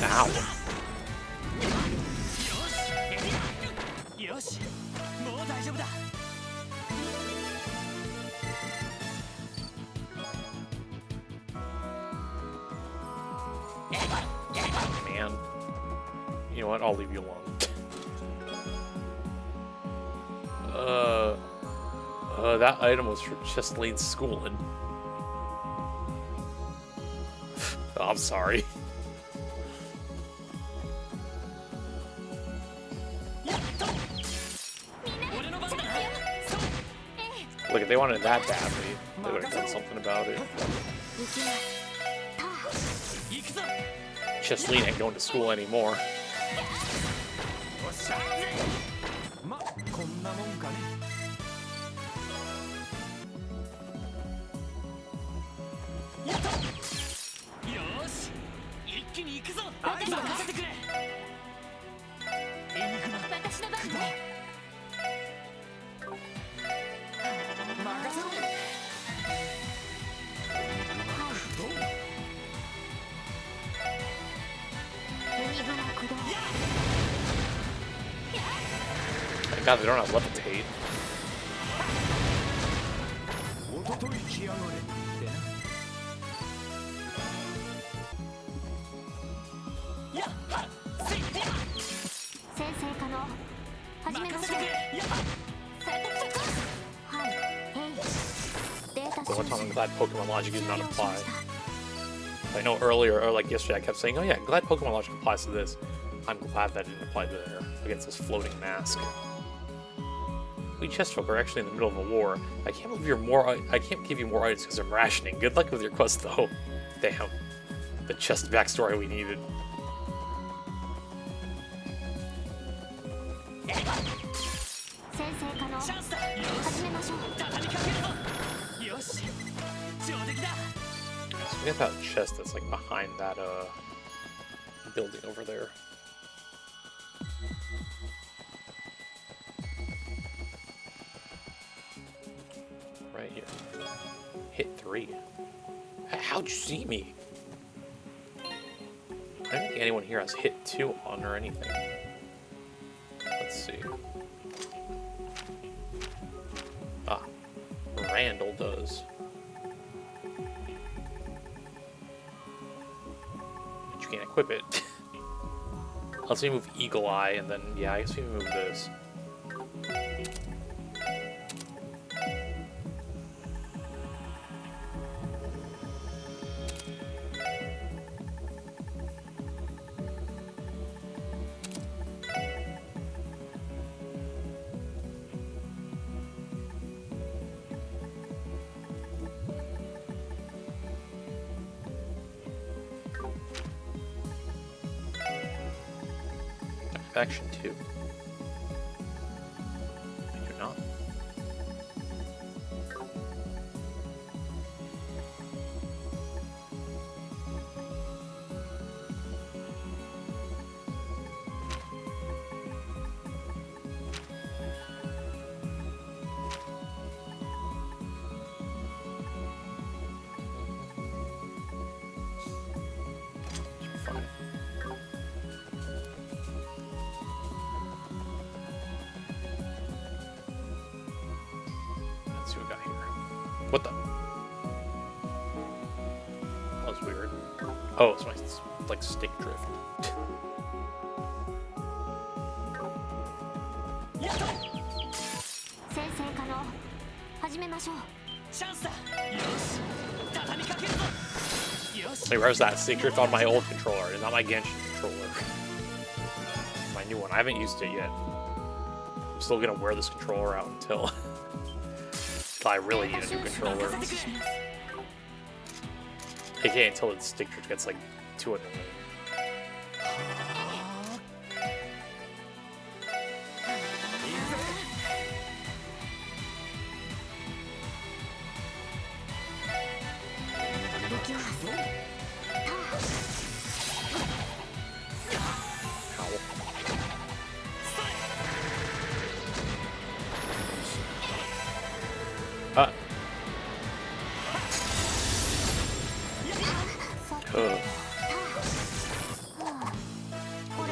Ow. Man. You know what? I'll leave you alone. That item was for just late schooling. I'm sorry. Look, if they wanted that badly, they would have done something about it. Cheslene ain't going to school anymore. God, they don't have levitate. The one time I'm glad Pokemon logic is not applied. I know earlier, or like yesterday, I kept saying, oh yeah, I'm glad Pokemon logic applies to this. I'm glad that didn't apply to there against this floating mask. We chest folk are actually in the middle of a war. I can't give you more items because I'm rationing. Good luck with your quest though. Damn. The chest backstory we needed. So we got that chest that's like behind that building over there. Right here. Hit 3. How'd you see me? I don't think anyone here has hit 2 on or anything. Let's see. Ah, Randall does. But you can't equip it. Let's move Eagle Eye, and then, yeah, I guess we move this. Faction 2. I do not. Fine. What the? That was weird. Oh, it's my, like, stick drift. Wait, where's that stick drift on my old controller? It's not my Genshin controller. My new one. I haven't used it yet. I'm still gonna wear this controller out until I really need a new controller. Okay, until the stick drift gets like too annoying.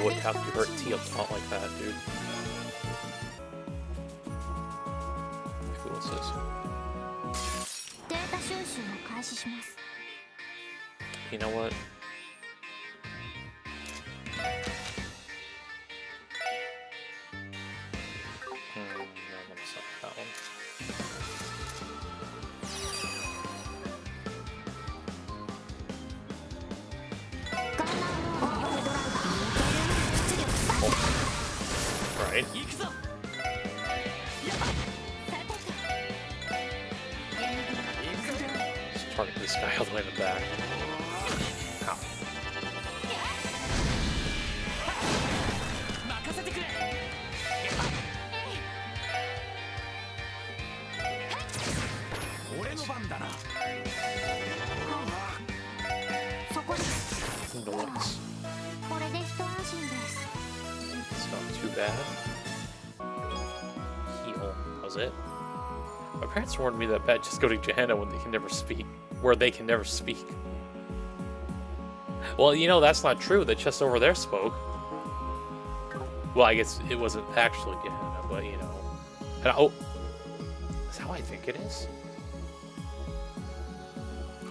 Would have you hurt Teal not like that, dude. What's this? You know what? No, I'm gonna stop that one. Right. Just target this guy all the way in the back. Ow. Noise. It's not too bad. Heal. That was it. My parents warned me that bad just go to Gehenna when they can never speak. Where they can never speak. Well, you know, that's not true. The chest over there spoke. Well, I guess it wasn't actually Gehenna, but you know. And oh, is that how I think it is?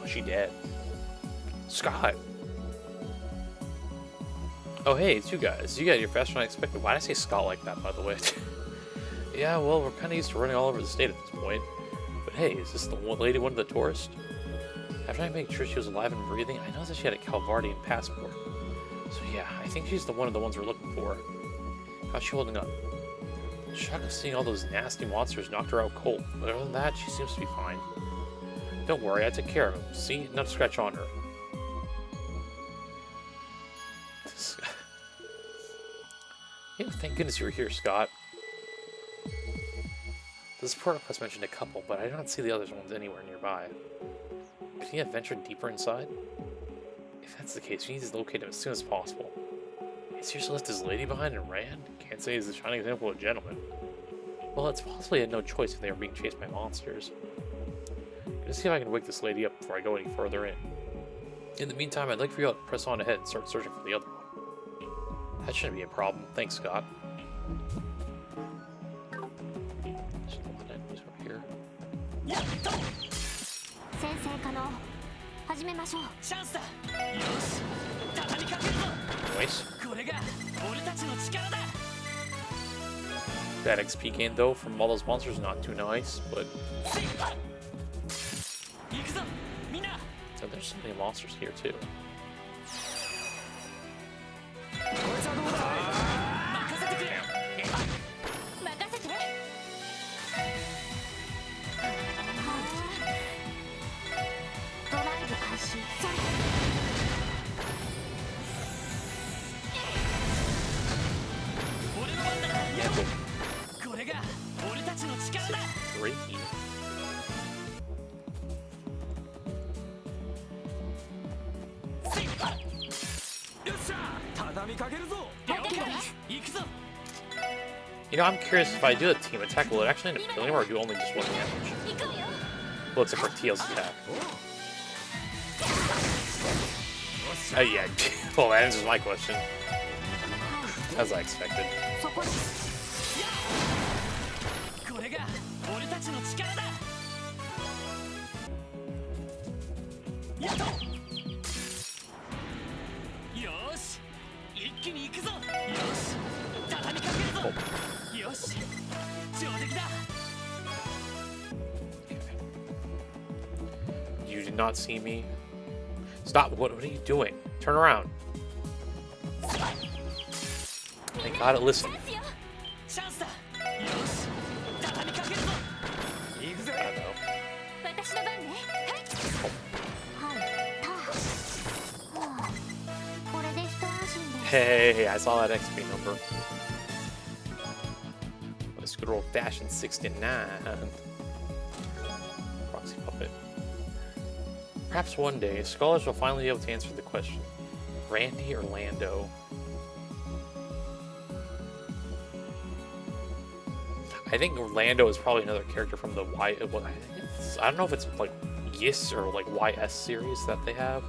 Oh, she dead. Scott. Oh, hey, it's you guys. You got here faster than I expected. Why did I say Scott like that, by the way? Yeah, well, we're kind of used to running all over the state at this point. But hey, is this the lady one of the tourists? After I made sure she was alive and breathing, I noticed that she had a Calvardian passport. So yeah, I think she's one of the ones we're looking for. How's she holding up? The shock of seeing all those nasty monsters knocked her out cold, but other than that, she seems to be fine. Don't worry, I took care of him. See? Not a scratch on her. Yeah, thank goodness you were here, Scott. The support request mentioned a couple, but I don't see the other ones anywhere nearby. Could he have ventured deeper inside? If that's the case, we need to locate him as soon as possible. He seriously left his lady behind and ran? Can't say he's a shining example of a gentleman. Well, it's possible he had no choice if they were being chased by monsters. Gonna see if I can wake this lady up before I go any further in. In the meantime, I'd like for you all to press on ahead and start searching for the other one. That shouldn't be a problem. Thanks, Scott. Here. Nice. That XP gain, though, from all those monsters, not too nice, but... So there's so many monsters here, too. Reiki. You know, I'm curious if I do a team attack, will it actually end up killing him or do only just one damage? Well, except for Teal's attack. Oh yeah, well that answers my question. As I expected. You did not see me. Stop! What are you doing? Turn around. Thank God it listened. Hey, I saw that XP number. Let's good old fashioned 69. Proxy puppet. Perhaps one day, scholars will finally be able to answer the question: Randy or Lando? I think Lando is probably another character from the Y. Well, I don't know if it's like YIS or like YS series that they have.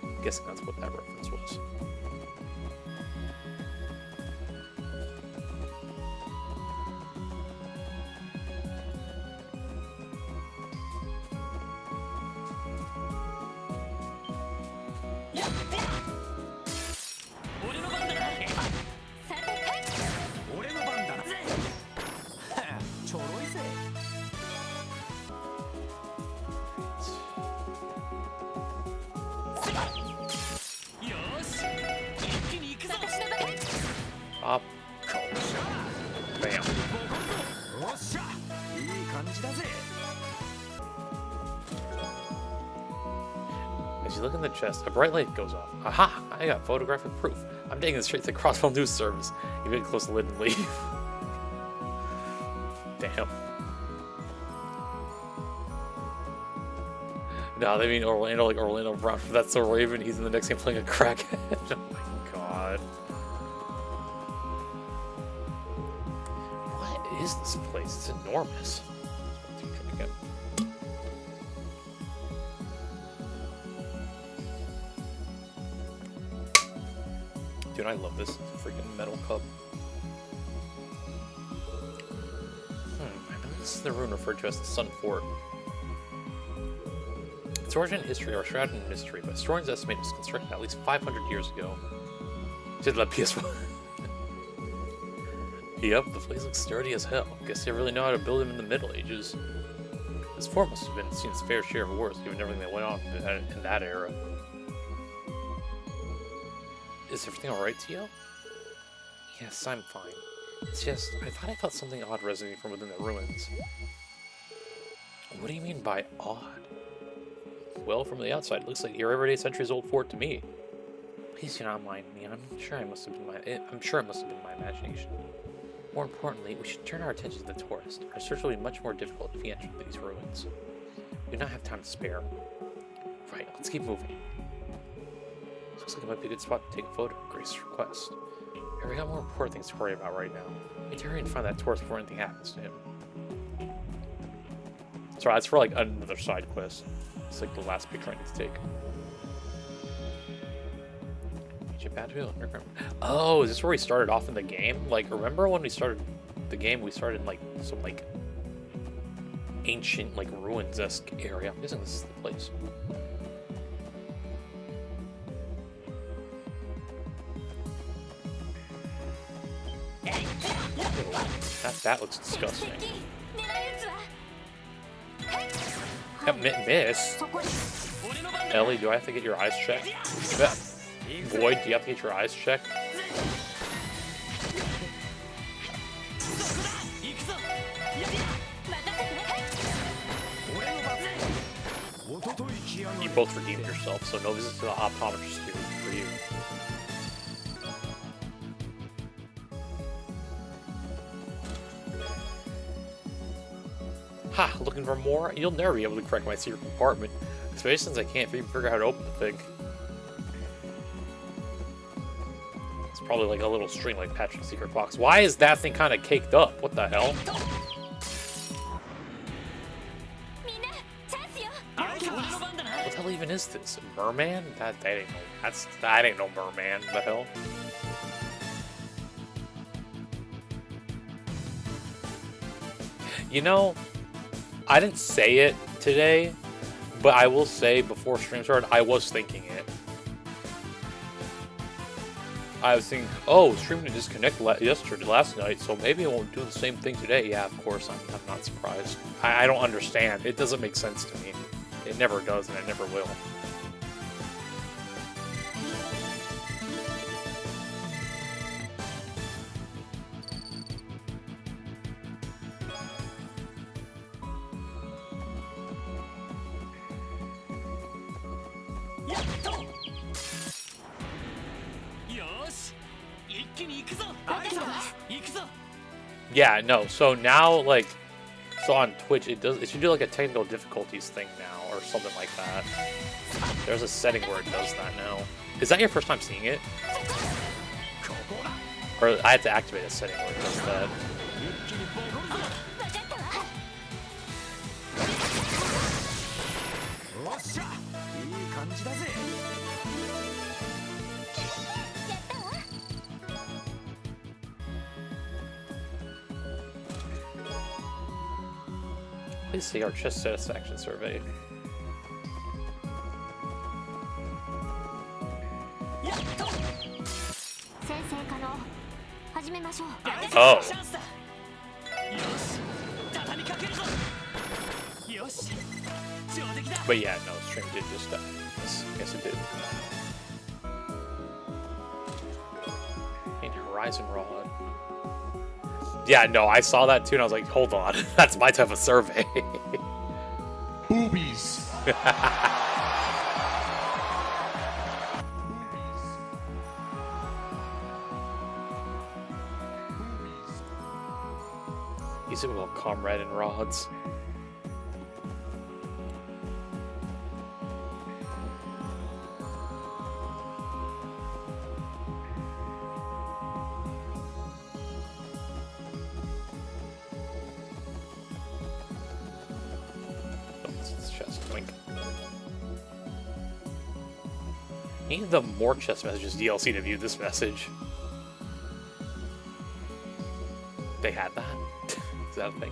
I'm guessing that's what that reference was. Up. Bam. As you look in the chest, a bright light goes off. Aha! I got photographic proof. I'm taking this straight to the Crossbell News Service. You get close to lid and leave. Damn. No, they mean Orlando, like Orlando Brown. That's so Raven. He's in the next game playing a crackhead. Oh my god. What is this place? It's enormous. Again. Dude, I love this freaking metal cup. I know this is the ruin referred to as the Sun Fort. Its origin and history are shrouded in mystery, but historians estimate it was constructed at least 500 years ago. Did that PS1? Yep, the place looks sturdy as hell. Guess they really know how to build them in the Middle Ages. This fort must have been seen its fair share of wars, given everything that went on in that era. Is everything alright, Tio? Yes, I'm fine. It's just, I thought I felt something odd resonating from within the ruins. What do you mean by odd? Well, from the outside, it looks like your everyday centuries-old fort to me. Please do not mind me. I'm sure it must have been my imagination. More importantly, we should turn our attention to the tourist. Our search will be much more difficult if we enter these ruins. We do not have time to spare. Right, let's keep moving. Looks like it might be a good spot to take a photo of Grace's request. Here, we got more important things to worry about right now. We need to hurry and find that tourist before anything happens to him. Sorry, that's for like another side quest. It's like the last picture I need to take. Oh, is this where we started off in the game? Like, remember when we started the game, we started in like some like ancient like ruins-esque area. I'm guessing this is the place. That looks disgusting. Miss? Ellie, do I have to get your eyes checked? Void, do you have to get your eyes checked? You both redeemed yourself, so no visit to the optometrist here for you. Ha! Looking for more? You'll never be able to crack my secret compartment, especially since I can't even figure out how to open the thing. It's probably like a little string like Patrick's secret box. Why is that thing kind of caked up? What the hell? What the hell even is this? A merman? That ain't no merman. What the hell? You know, I didn't say it today, but I will say before stream started, I was thinking it. I was thinking, oh, stream didn't disconnect last night, so maybe it won't do the same thing today. Yeah, of course, I'm not surprised. I don't understand. It doesn't make sense to me. It never does, and it never will. Yeah, no, so now, like, so on Twitch, it should do, like, a technical difficulties thing now, or something like that. There's a setting where it does that now. Is that your first time seeing it? Or I had to activate a setting where it does that. Please see our chest satisfaction survey. Oh. But yeah, no, stream did just die. Yes, it did. And Horizon Rod. Yeah, no, I saw that too, and I was like, hold on, that's my type of survey. Boobies. Use it well, comrade and rods. Any of the more chest messages DLC to view this message. They had that? Is that a thing?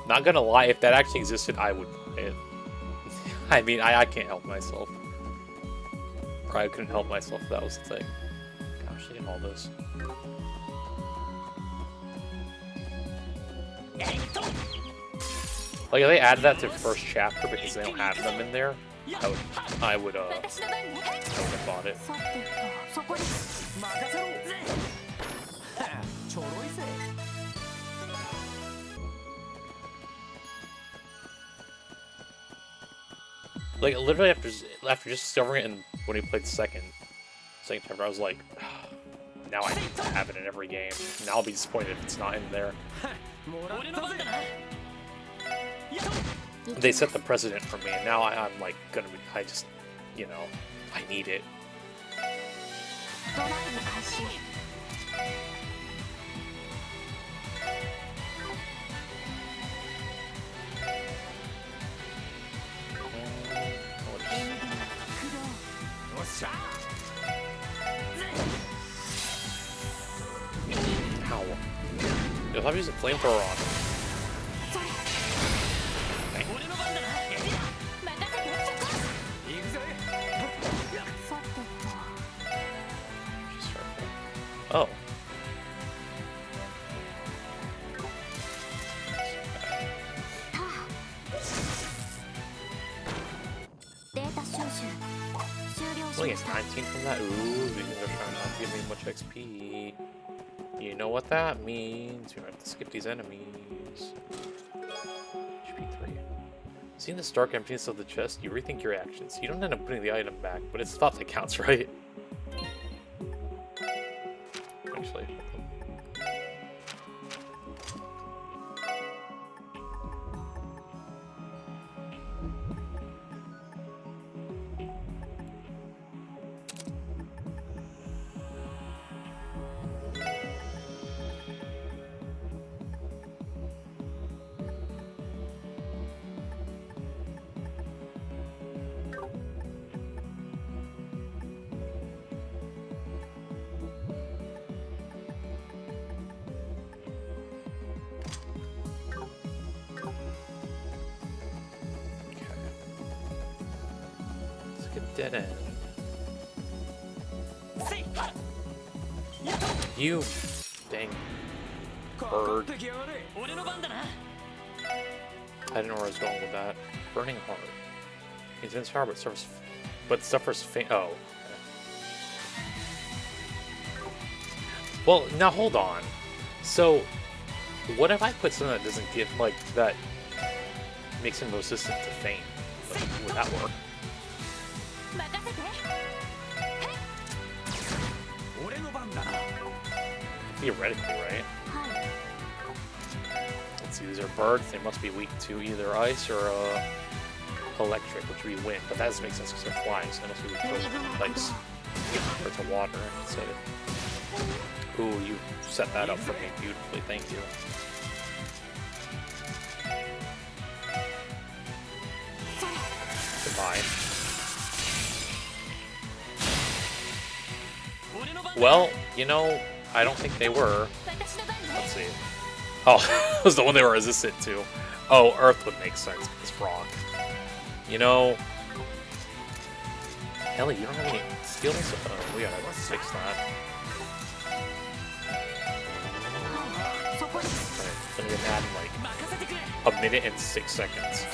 Not gonna lie, if that actually existed, I would play it. I mean, I can't help myself. Or I couldn't help myself if that was the thing. Gosh, look at all this. Like, if they added that to first chapter because they don't have them in there, I would have bought it. Like, literally after just discovering it, and when we played the second chapter, I was like, now I need to have it in every game. Now I'll be disappointed if it's not in there. They set the precedent for me, and now I'm like gonna be. I just, you know, I need it. Ow. If I'm using flamethrower on it. Oh. Only get 19 from that? Ooh, these are trying not to give me much XP. You know what that means. We have to skip these enemies. HP 3. Seeing the stark emptiness of the chest, you rethink your actions. You don't end up putting the item back, but it's thought that counts, right? Actually. Dead end. You dang bird. I didn't know where I was going with that. Burning heart. Intense power, but suffers faint. Oh. Well, now hold on. So, what if I put something that doesn't give, like, that makes him resistant to faint? Like, would that work? Theoretically, right? Let's see, these are birds. They must be weak to either ice or electric, which would be wind. But that doesn't make sense because they're flying, so they must be weak to ice or to water instead of... Ooh, you set that up for me beautifully. Thank you. Goodbye. Well, you know, I don't think they were. Let's see. Oh, it was the one they were resistant to. Oh, Earth would make sense with this rock. You know... Ellie, you don't have any skills? Oh, we gotta fix that. Alright, then we add like a minute and 6 seconds.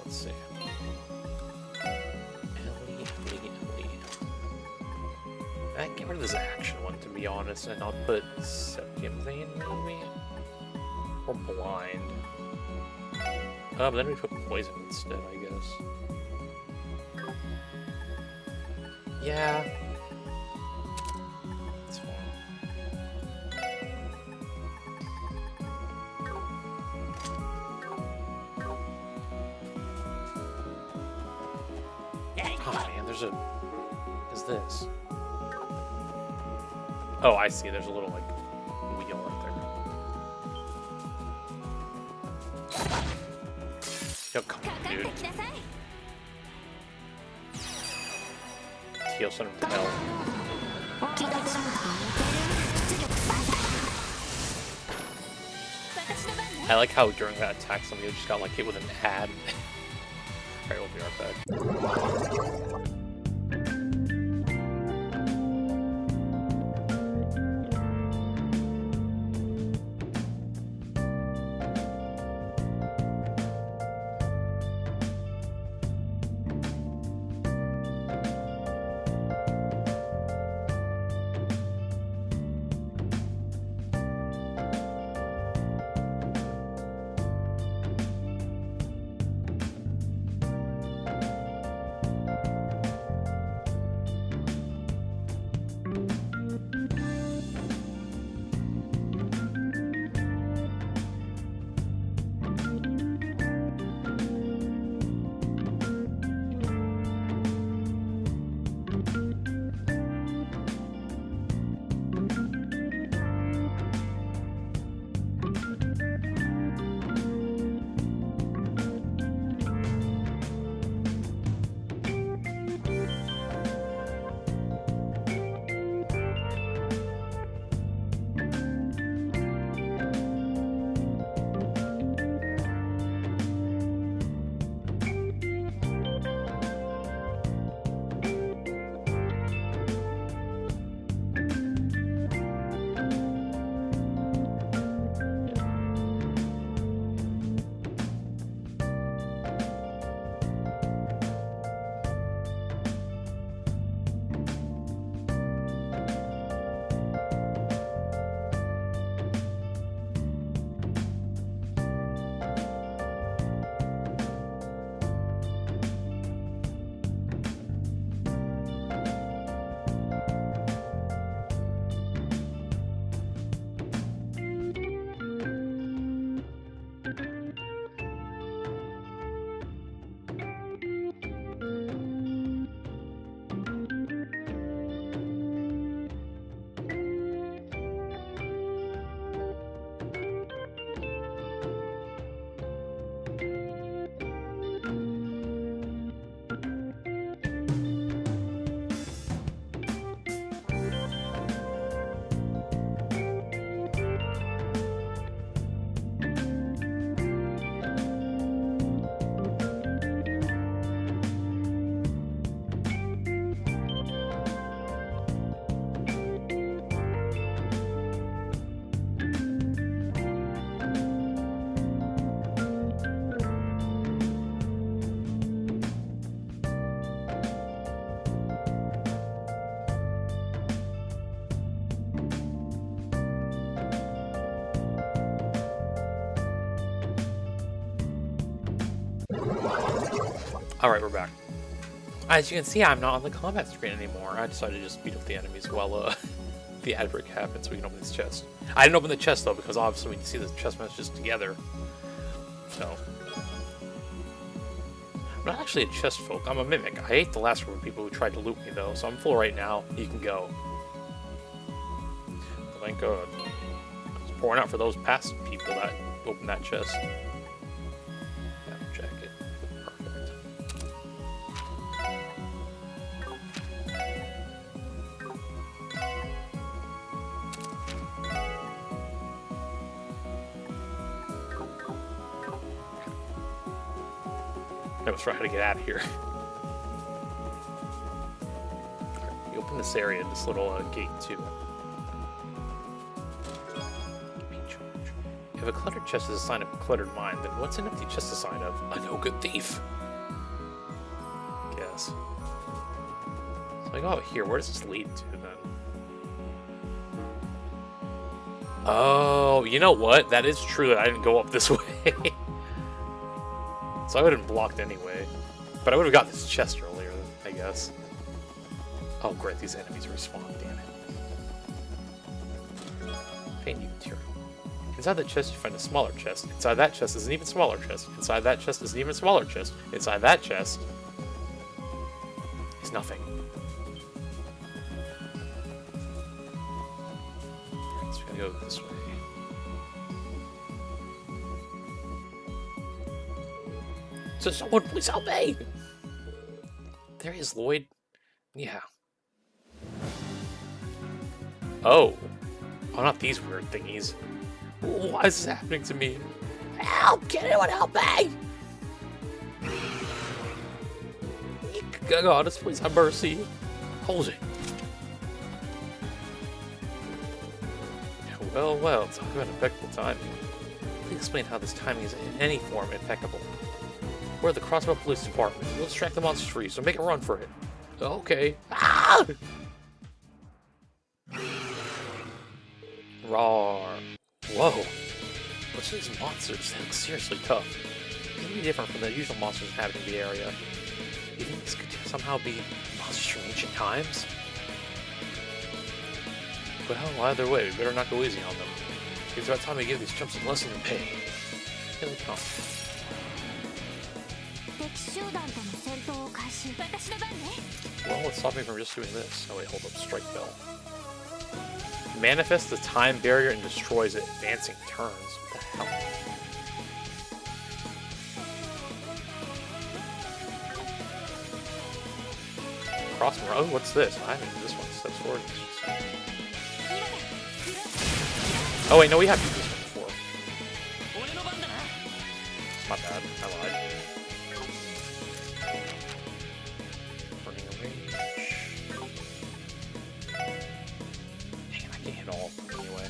Let's see. Get rid of this action one, to be honest, and I'll put Septium Vein, maybe? Or Blind. But then we put Poison instead, I guess. Yeah. That's fine. Oh man, there's a... What is this? Oh, I see. There's a little, like, Yo, come on, dude. He'll send him to hell. I like how during that attack somebody just got like hit with an ad. Alright, we'll be right back. Alright, we're back. As you can see, I'm not on the combat screen anymore. I decided to just beat up the enemies while the ad break happened so we can open this chest. I didn't open the chest though, because obviously we can see the chest messages together. So. I'm not actually a chest folk, I'm a mimic. I hate the last group of people who tried to loot me though, so I'm full right now. You can go. Thank God. I was pouring out for those past people that opened that chest. Yeah, jacket. Perfect. I was trying to get out of here. Right, you open this area, this little gate too. If a cluttered chest is a sign of a cluttered mind, then what's an empty chest a sign of? A no-good thief. Guess. So I go out here. Where does this lead to then? Oh, you know what? That is true that I didn't go up this way. So I would have been blocked anyway. But I would have got this chest earlier, I guess. Oh, great. These enemies respawn. Damn it. Pain you material. Inside the chest, you find a smaller chest. Inside that chest is an even smaller chest. Inside that chest is an even smaller chest. Inside that chest is nothing. So we're gonna go this way. So someone please help me! There he is, Lloyd. Yeah. Oh. Oh, not these weird thingies. Why is this happening to me? Help! Can anyone help me? Goddess, please have mercy. Hold it. Well, well, talk about impeccable timing. Please explain how this timing is in any form impeccable. We're the Crossbow Police Department. We'll distract the monsters for you, so make a run for it. Okay. Ah! Roar. Whoa. What's these monsters? They look seriously tough. They're really different from the usual monsters inhabiting the area. You think this could somehow be monsters from ancient times? Well, either way, we better not go easy on them. It's about time we give these chumps a lesson in pain. Here they come. Well, what's stopping me from just doing this? Oh wait, hold up, strike bell. Manifests the time barrier and destroys it, advancing turns. What the hell? Cross oh, what's this? I haven't used this one. Step forward. Oh wait, no, we have used this one before. My bad, I lied. Burning a range. Dang it, I can't hit all of them anyway.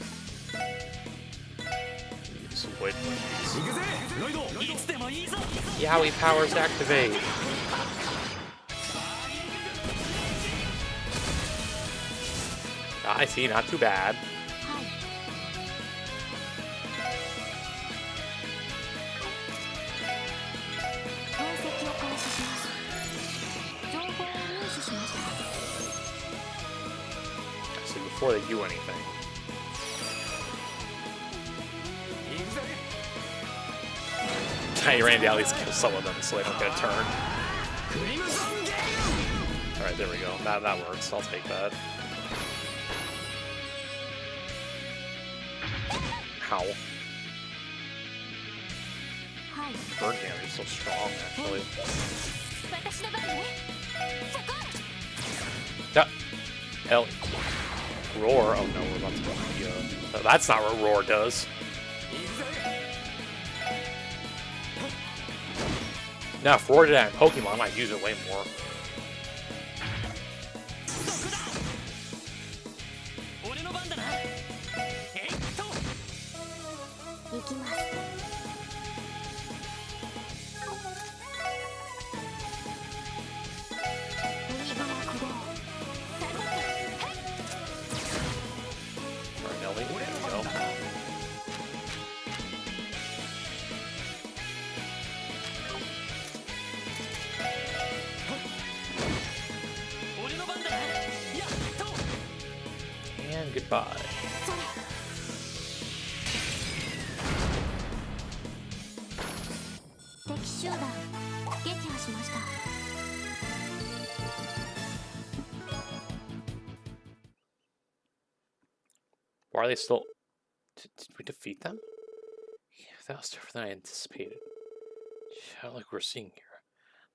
Just avoid Yowie powers activate. I see, not too bad. See, before they do anything. I ran to at least kill some of them so they don't get a turn. Alright, there we go. That works. I'll take that. How? Bird damage is so strong, actually. Yeah. Hell. Roar. Oh no, we're about to go. Yeah. That's not what Roar does. Now, if Roar did that in Pokemon, I'd use it way more. And goodbye. Why are they still... Did we defeat them? Yeah, that was different than I anticipated. Yeah, like we're seeing here.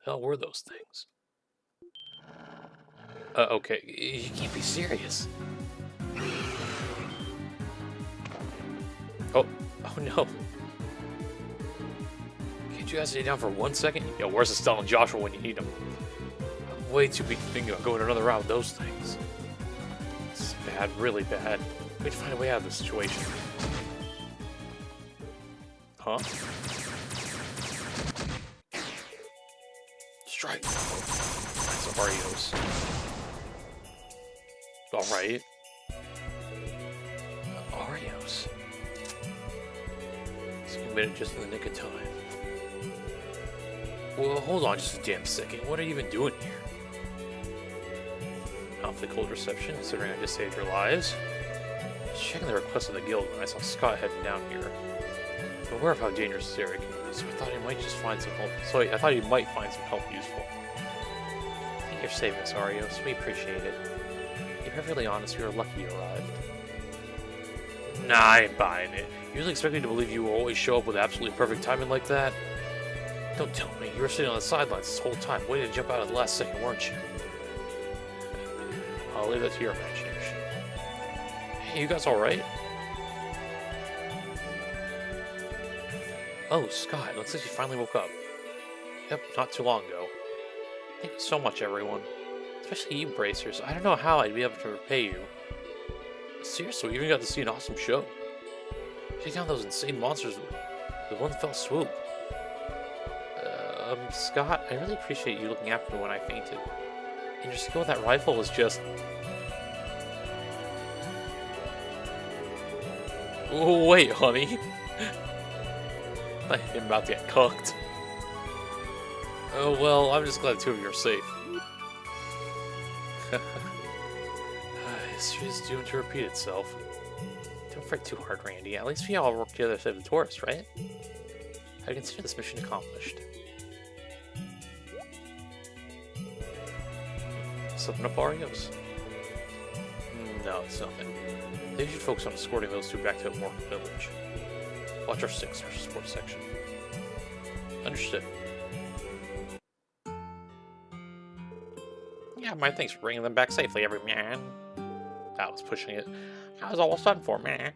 The hell were those things? Okay, you can't be serious. Oh no. Can't you guys stay down for 1 second? Yo, where's Estelle and Joshua when you need them? I'm way too big to think about going another round with those things. It's bad, really bad. We need to find a way out of this situation. Huh? Strike. That's Oreos. Alright. Oreos. You made it just in the nick of time. Well, hold on just a damn second. What are you even doing here? Out for the cold reception, considering I just saved your lives. Checking the request of the guild when I saw Scott heading down here. I'm aware of how dangerous this area can be, so I thought he might just find some help. I thought he might find some help useful. I think you're saving us, Arios. We appreciate it. If you're really honest, we were lucky you arrived. Nah, I ain't buying it. You really expect me to believe you will always show up with absolutely perfect timing like that? Don't tell me, you were sitting on the sidelines this whole time, waiting to jump out at the last second, weren't you? I'll leave that to your imagination. Hey, you guys alright? Oh, Scott, looks like you finally woke up. Yep, not too long ago. Thank you so much, everyone. Especially you, Bracers. I don't know how I'd be able to repay you. Seriously, we even got to see an awesome show. Take down those insane monsters with one fell swoop. Scott, I really appreciate you looking after me when I fainted. And your skill with that rifle was just... Oh, wait, honey. I'm about to get cooked. Oh, well, I'm just glad the two of you are safe. History is doomed to repeat itself. Don't fret too hard, Randy. At least we all work together to save the tourist, right? I consider this mission accomplished. Something up Oreos? No, it's nothing. They should focus on escorting those two back to Morgan Village. Watch our 6 versus sports section. Understood. Yeah, my thanks for bringing them back safely, every man. That was pushing it. I was almost done for, man.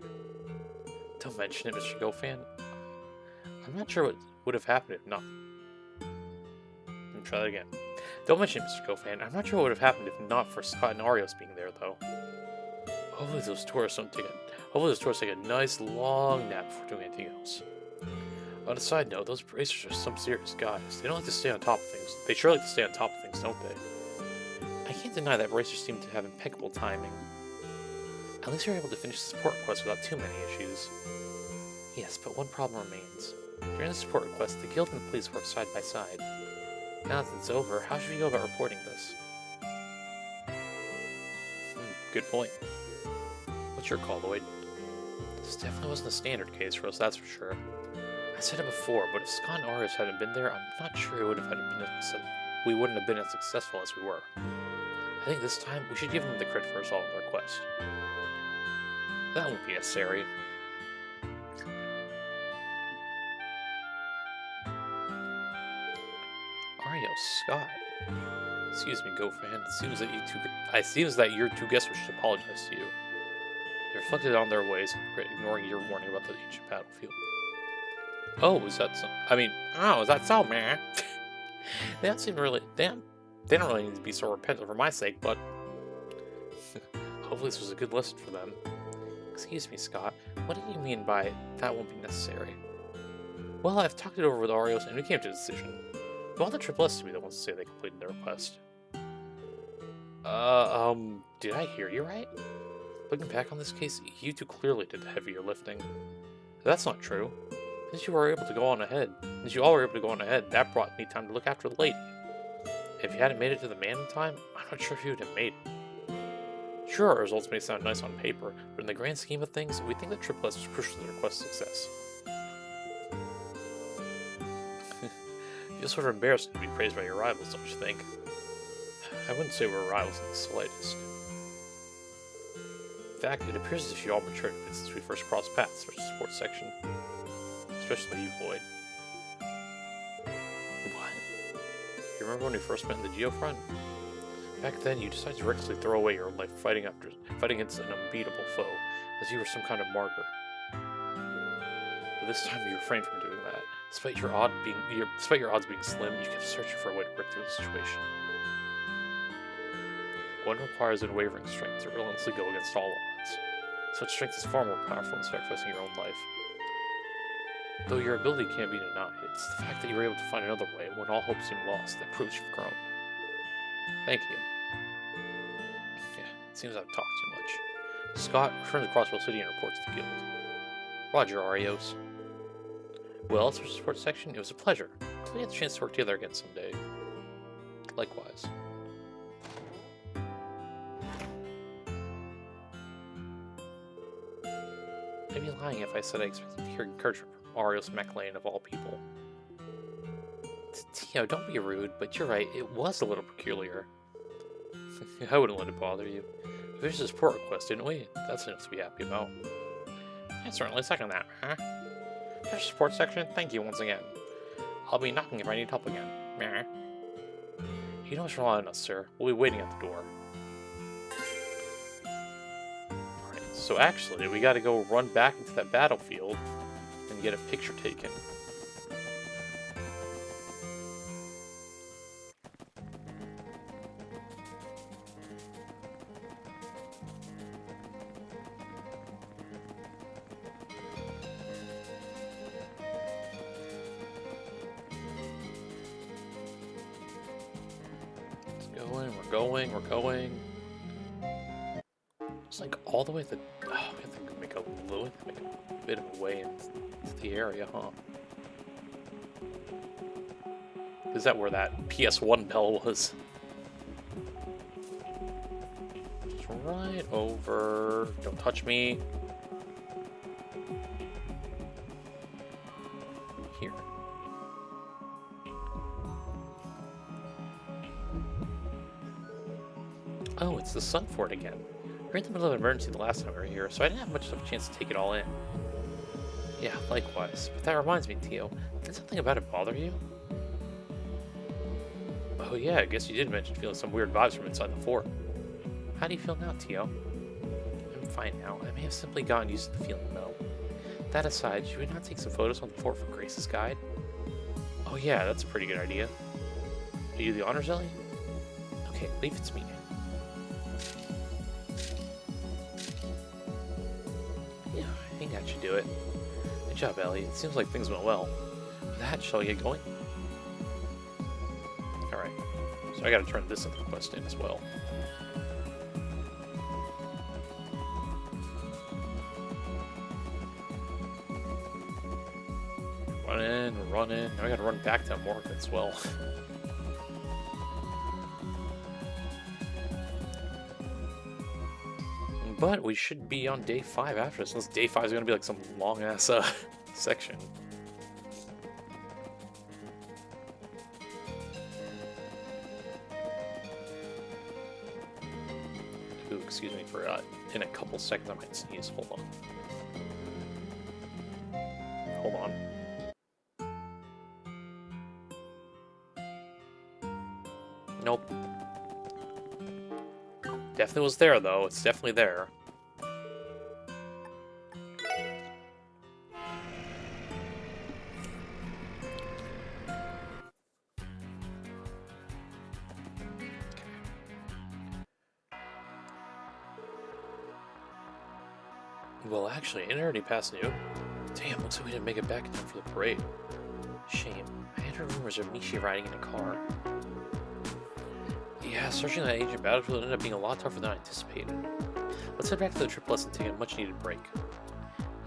Don't mention it, Mr. Gofan. I'm not sure what would have happened if not. Let me try that again. Don't mention it, Mr. Gofan. I'm not sure what would have happened if not for Scott and Arios being there, though. Hopefully those tourists take a nice long nap before doing anything else. On a side note, those bracers are some serious guys. They don't like to stay on top of things. They sure like to stay on top of things, don't they? I can't deny that bracers seem to have impeccable timing. At least you're able to finish the support request without too many issues. Yes, but one problem remains. During the support request, the guild and the police work side by side. Now that it's over, how should we go about reporting this? Good point. What's your call, Lloyd? This definitely wasn't a standard case for us, that's for sure. I said it before, but if Scott and Arius hadn't been there, I'm not sure we wouldn't have been as successful as we were. I think this time, we should give them the credit for resolving their quest. That won't be necessary. Scott. Excuse me, Gofan. It seems that your two guests wish to apologize to you. They reflected on their ways, ignoring your warning about the ancient battlefield. Oh, is that so? Is that so, man? They don't really need to be so repentant for my sake, but hopefully this was a good lesson for them. Excuse me, Scott. What do you mean by that won't be necessary? Well, I've talked it over with Arios, and we came to a decision. We want the Triple S to be the ones to say they completed their request. Did I hear you right? Looking back on this case, you two clearly did the heavier lifting. That's not true. Since you all were able to go on ahead, that brought me time to look after the lady. If you hadn't made it to the man in time, I'm not sure if you would have made it. Sure, our results may sound nice on paper, but in the grand scheme of things, we think that Triple S was crucial to the request's success. Feels sort of embarrassing to be praised by your rivals, don't you think? I wouldn't say we're rivals in the slightest. In fact, it appears as if you all matured a bit since we first crossed paths for the sports section. Especially you, Lloyd. What? You remember when we first met in the Geofront? Back then, you decided to recklessly throw away your life fighting against an unbeatable foe, as you were some kind of martyr. But this time you refrained from doing that. Despite your odds being slim, you kept searching for a way to break through the situation. One requires unwavering strength to relentlessly go against all odds. Such strength is far more powerful than sacrificing your own life. Though your ability can't be denied, it's the fact that you were able to find another way when all hope seemed lost that proves you've grown. Thank you. Yeah, it seems I've talked too much. Scott, return to Crossbow City and report to the guild. Roger, Arios. Well, as for the support section, it was a pleasure. We had the chance to work together again someday. Likewise. I'd be lying if I said I expected to hear encouragement from Arios McLean of all people. Tio, don't be rude, but you're right, it was a little peculiar. I wouldn't let it bother you. We finished a support request, didn't we? That's enough to be happy about. I certainly second that, huh? There's a support section, thank you once again. I'll be knocking if I need help again. Meh. You know what's rely on us, sir. We'll be waiting at the door. Alright, so actually, we gotta go run back into that battlefield and get a picture taken. We're going. It's like all the way to the... Oh, we have to make a bit of a way into the area, huh? Is that where that PS1 bell was? Just right over... Don't touch me. Here. Oh, it's the Sun Fort again. We were in the middle of an emergency the last time we were here, so I didn't have much of a chance to take it all in. Yeah, likewise. But that reminds me, Tio. Did something about it bother you? Oh yeah, I guess you did mention feeling some weird vibes from inside the fort. How do you feel now, Tio? I'm fine now. I may have simply gotten used to the feeling, though. That aside, should we not take some photos on the fort for Grace's guide? Oh yeah, that's a pretty good idea. Are you the honors, Ellie? Okay, leave it to me. Yeah, I think that should do it. Good job, Ellie. It seems like things went well. With that, shall we get going? Alright. So I gotta turn this other quest in as well. Running. Now I gotta run back to Morgan as well. But we should be on day 5 after this, unless day 5 is gonna be like some long ass section. Ooh, excuse me for in a couple seconds I might sneeze. Hold on. Nope. Definitely was there, though. It's definitely there. Well, actually, it already passed noon. Damn, looks like we didn't make it back in time for the parade. Shame. I had heard rumors of Mishi riding in a car. Yeah, searching that ancient battlefield ended up being a lot tougher than I anticipated. Let's head back to the trip lesson and take a much-needed break.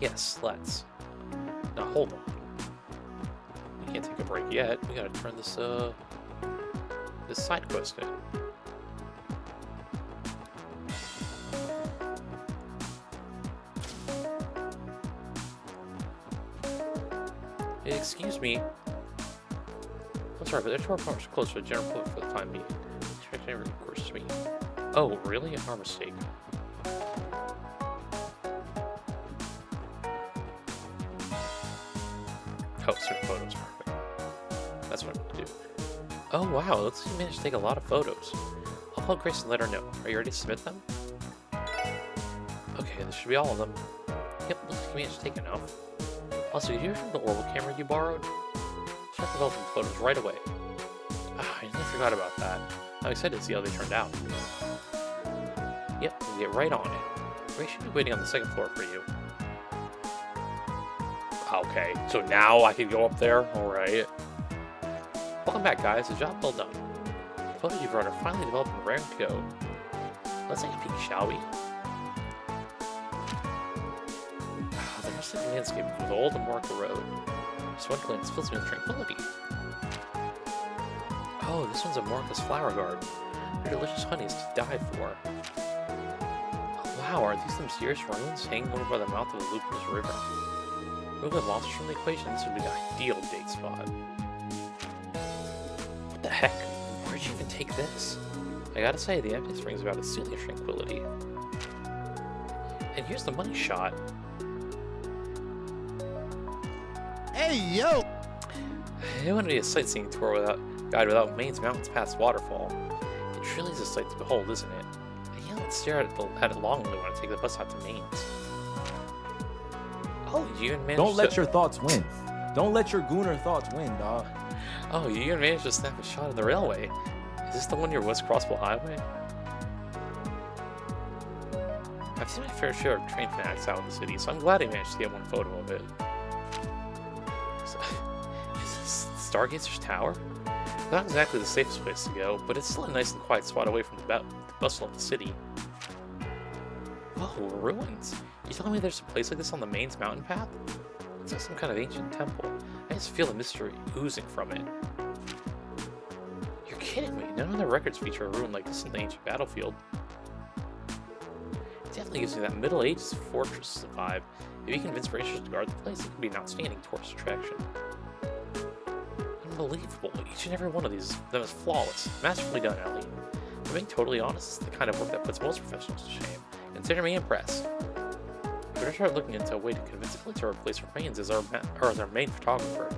Yes, let's. Now, hold on. We can't take a break yet. We gotta turn this, this side quest in. Excuse me. I'm sorry, but their tour partners are closed to the general public for the time being. Of course, me. Oh, really? Our mistake. Oh, certain photos. Perfect. That's what I'm going to do. Oh, wow. Looks like you managed to take a lot of photos. I'll call Grace and let her know. Are you ready to submit them? Okay, this should be all of them. Yep, looks like you managed to take enough. Also, did you hear from the Orbital camera you borrowed? Start developing photos right away. Ah, I nearly forgot about that. I'm excited to see how they turned out. Yep, we'll get right on it. Ray should be waiting on the second floor for you. Okay, so now I can go up there? Alright. Welcome back, guys. The job well done. The photos you brought are finally developed and ready to go. Let's take a peek, shall we? The rustic landscape of the old America Road. This one glance fills me with tranquility. Oh, this one's a Marcus flower garden. Their delicious honey is to die for. Oh, wow, are these the mysterious ruins hanging over by the mouth of the Lupus River? Remove monsters from the equation, this would be the ideal date spot. What the heck? Where'd you even take this? I gotta say, the emptiness brings about a soothing tranquility. And here's the money shot. Hey, yo! It wouldn't be a sightseeing tour without guide without Maine's mountains past waterfall. It truly is a sight to behold, isn't it? Yeah, let's stare at it longingly when I take the bus out to Maine's. Oh, you even managed Don't let your thoughts win. Don't let your gooner thoughts win, dog. Oh, you even managed to snap a shot of the railway. Is this the one near West Crossville Highway? I've seen my fair share of train fanatics out in the city, so I'm glad I managed to get one photo of it. So, is this Stargazer's Tower? Not exactly the safest place to go, but it's still a nice and quiet spot away from the bustle of the city. Oh, ruins! You telling me there's a place like this on the Maine's mountain path? It's like some kind of ancient temple. I just feel the mystery oozing from it. You're kidding me! None of the records feature a ruin like this in the ancient battlefield. It definitely gives me that Middle Ages fortress vibe. If you convince rangers to guard the place, it could be an outstanding tourist attraction. Unbelievable! Each and every one of them is flawless, masterfully done, Ellie. To being totally honest, it's the kind of work that puts most professionals to shame. Consider me impressed. We better start looking into a way to convince Ellie to replace Rains as our main photographer.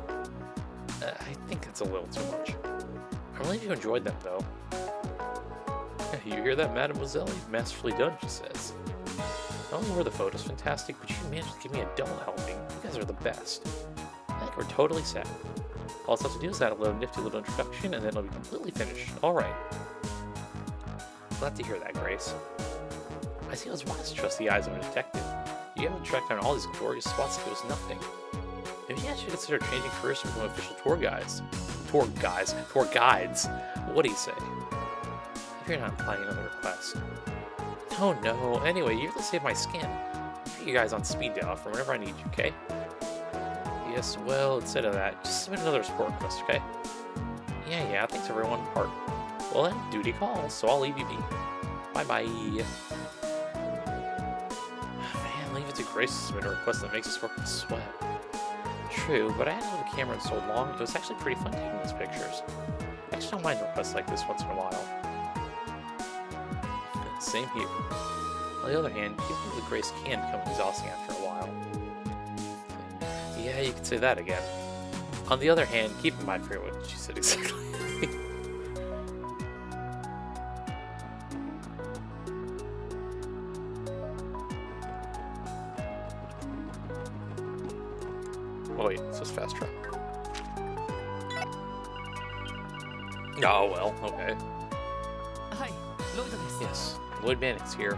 I think it's a little too much. I'm glad you enjoyed them, though. You hear that, Mademoiselle? Masterfully done, she says. Not only were the photos fantastic, but you managed to give me a double helping. You guys are the best. I think we're totally set. All it's have to do is add a nifty little introduction, and then it'll be completely finished. Alright. Glad to hear that, Grace. I see it was wise to trust the eyes of a detective. You haven't tracked down all these glorious spots like it was nothing. Maybe you guys should consider changing careers to become official tour guides. Tour guides. What do you say? If you're not implying another request. Oh no, anyway, you're to save my skin. I'll put you guys on speed dial for whenever I need you, okay? Yes, well, instead of that, just submit another support request, okay? Yeah, thanks everyone. Part. Well then, duty calls, so I'll leave you be. Bye-bye. Man, leave it to Grace to submit a request that makes us work with sweat. True, but I hadn't had the camera in so long, it was actually pretty fun taking those pictures. I just don't mind requests like this once in a while. Same here. On the other hand, people with Grace can become exhausting after a while. Yeah, you could say that again. On the other hand, keep in mind for what she said exactly. Oh wait, it says fast travel. Oh well, okay. Yes, Lloyd Manning's here.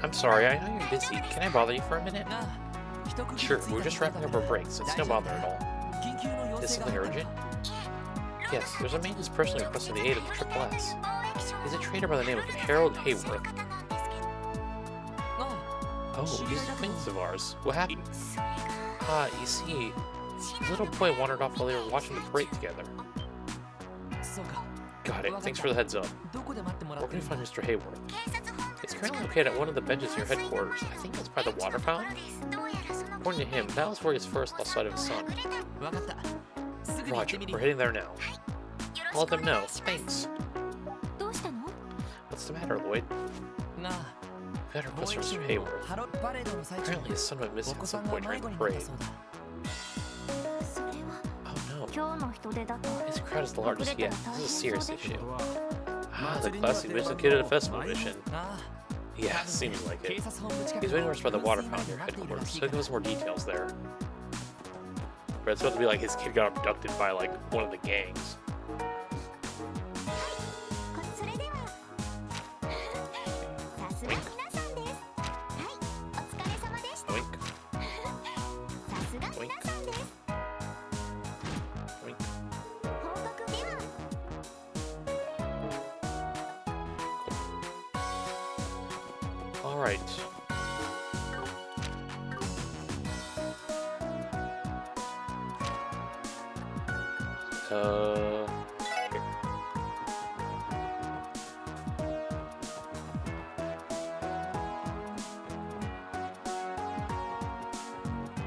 I'm sorry, I know you're busy. Can I bother you for a minute? Sure, we're just wrapping up our breaks. It's no bother at all. Is something urgent? Yes, there's a man who's personally requesting the aid of the Triple S. He's a trader by the name of Harold Hayworth. Oh, he's an acquaintance of ours. What happened? You see, the little boy wandered off while they were watching the parade together. Got it. Thanks for the heads up. Where can you find Mr. Hayworth? It's currently located at one of the benches near headquarters. I think that's by the water fountain. According to him, that was where he first lost sight of his son. Roger, we're heading there now. I'll let them know. Thanks. What's the matter, Lloyd? We had a request from Mr. Hayworth. Apparently his son went missing at some point during the parade. Oh no. This crowd is the largest yet. This is a serious issue. Ah, the classic missing kid at a festival mission. Yeah, seems like it. He's waiting for us by the water fountain near headquarters, so give us more details there. But it's supposed to be like his kid got abducted by like one of the gangs. Wink. Wink. Wink. Wink. All right. Here.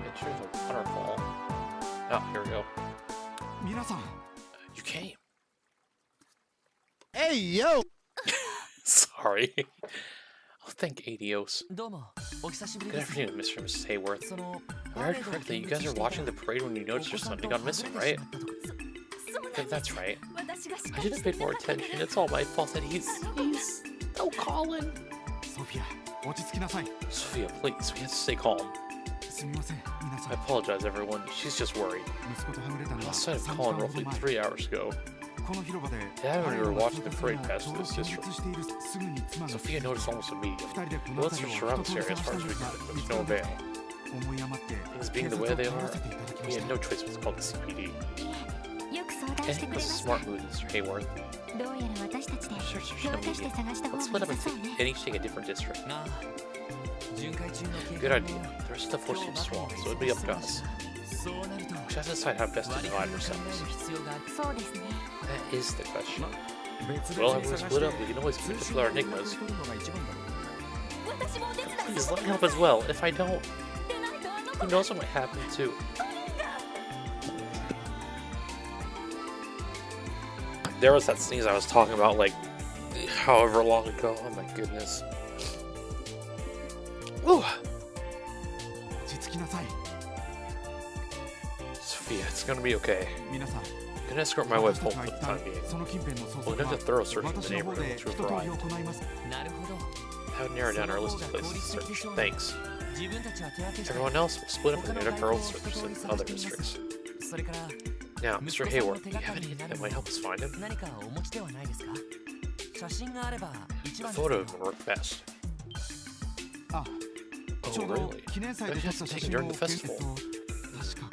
Picture of a waterfall. Oh, here we go. You came. Hey, yo! Sorry. Oh, thank Adios. Good afternoon, Mr. and Mrs. Hayworth. I heard correctly, you guys are watching the parade when you notice your son gone missing, right? That's right. I should have paid more attention. It's all my fault that he's... Oh, Colin! Sophia, please, we have to stay calm. I apologize, everyone. She's just worried. I lost sight of Colin roughly 3 hours ago. Dad and we were watching the parade pass through this district. Sophia noticed almost immediately. We let her surround this area as far as we could, but to no avail. Things being the way they are, we had no choice but to call the CPD. And it was a smart move, Mr. Hayworth. Let's split up and each take a different district. Good idea. The rest of the force seems strong, so it'll be up to us. We have to decide how best to divide ourselves. That is the question. Well, if we split up, we can always keep up with our enigmas. Please let me help as well. If I don't, who knows what might happen too. There was that sneeze I was talking about, like, however long ago. Oh my goodness. Ooh. Sophia, it's gonna be okay. I'm gonna escort my wife home for the time being. We'll conduct a thorough search of the neighborhood once we've arrived. That would narrow down our list of places to search. Thanks. Everyone else will split up and conduct our own searches in other districts. Now, Mr. Hayworth, do you have anything that might help us find him? A photo would work best. Oh, really? I have to take it during the festival.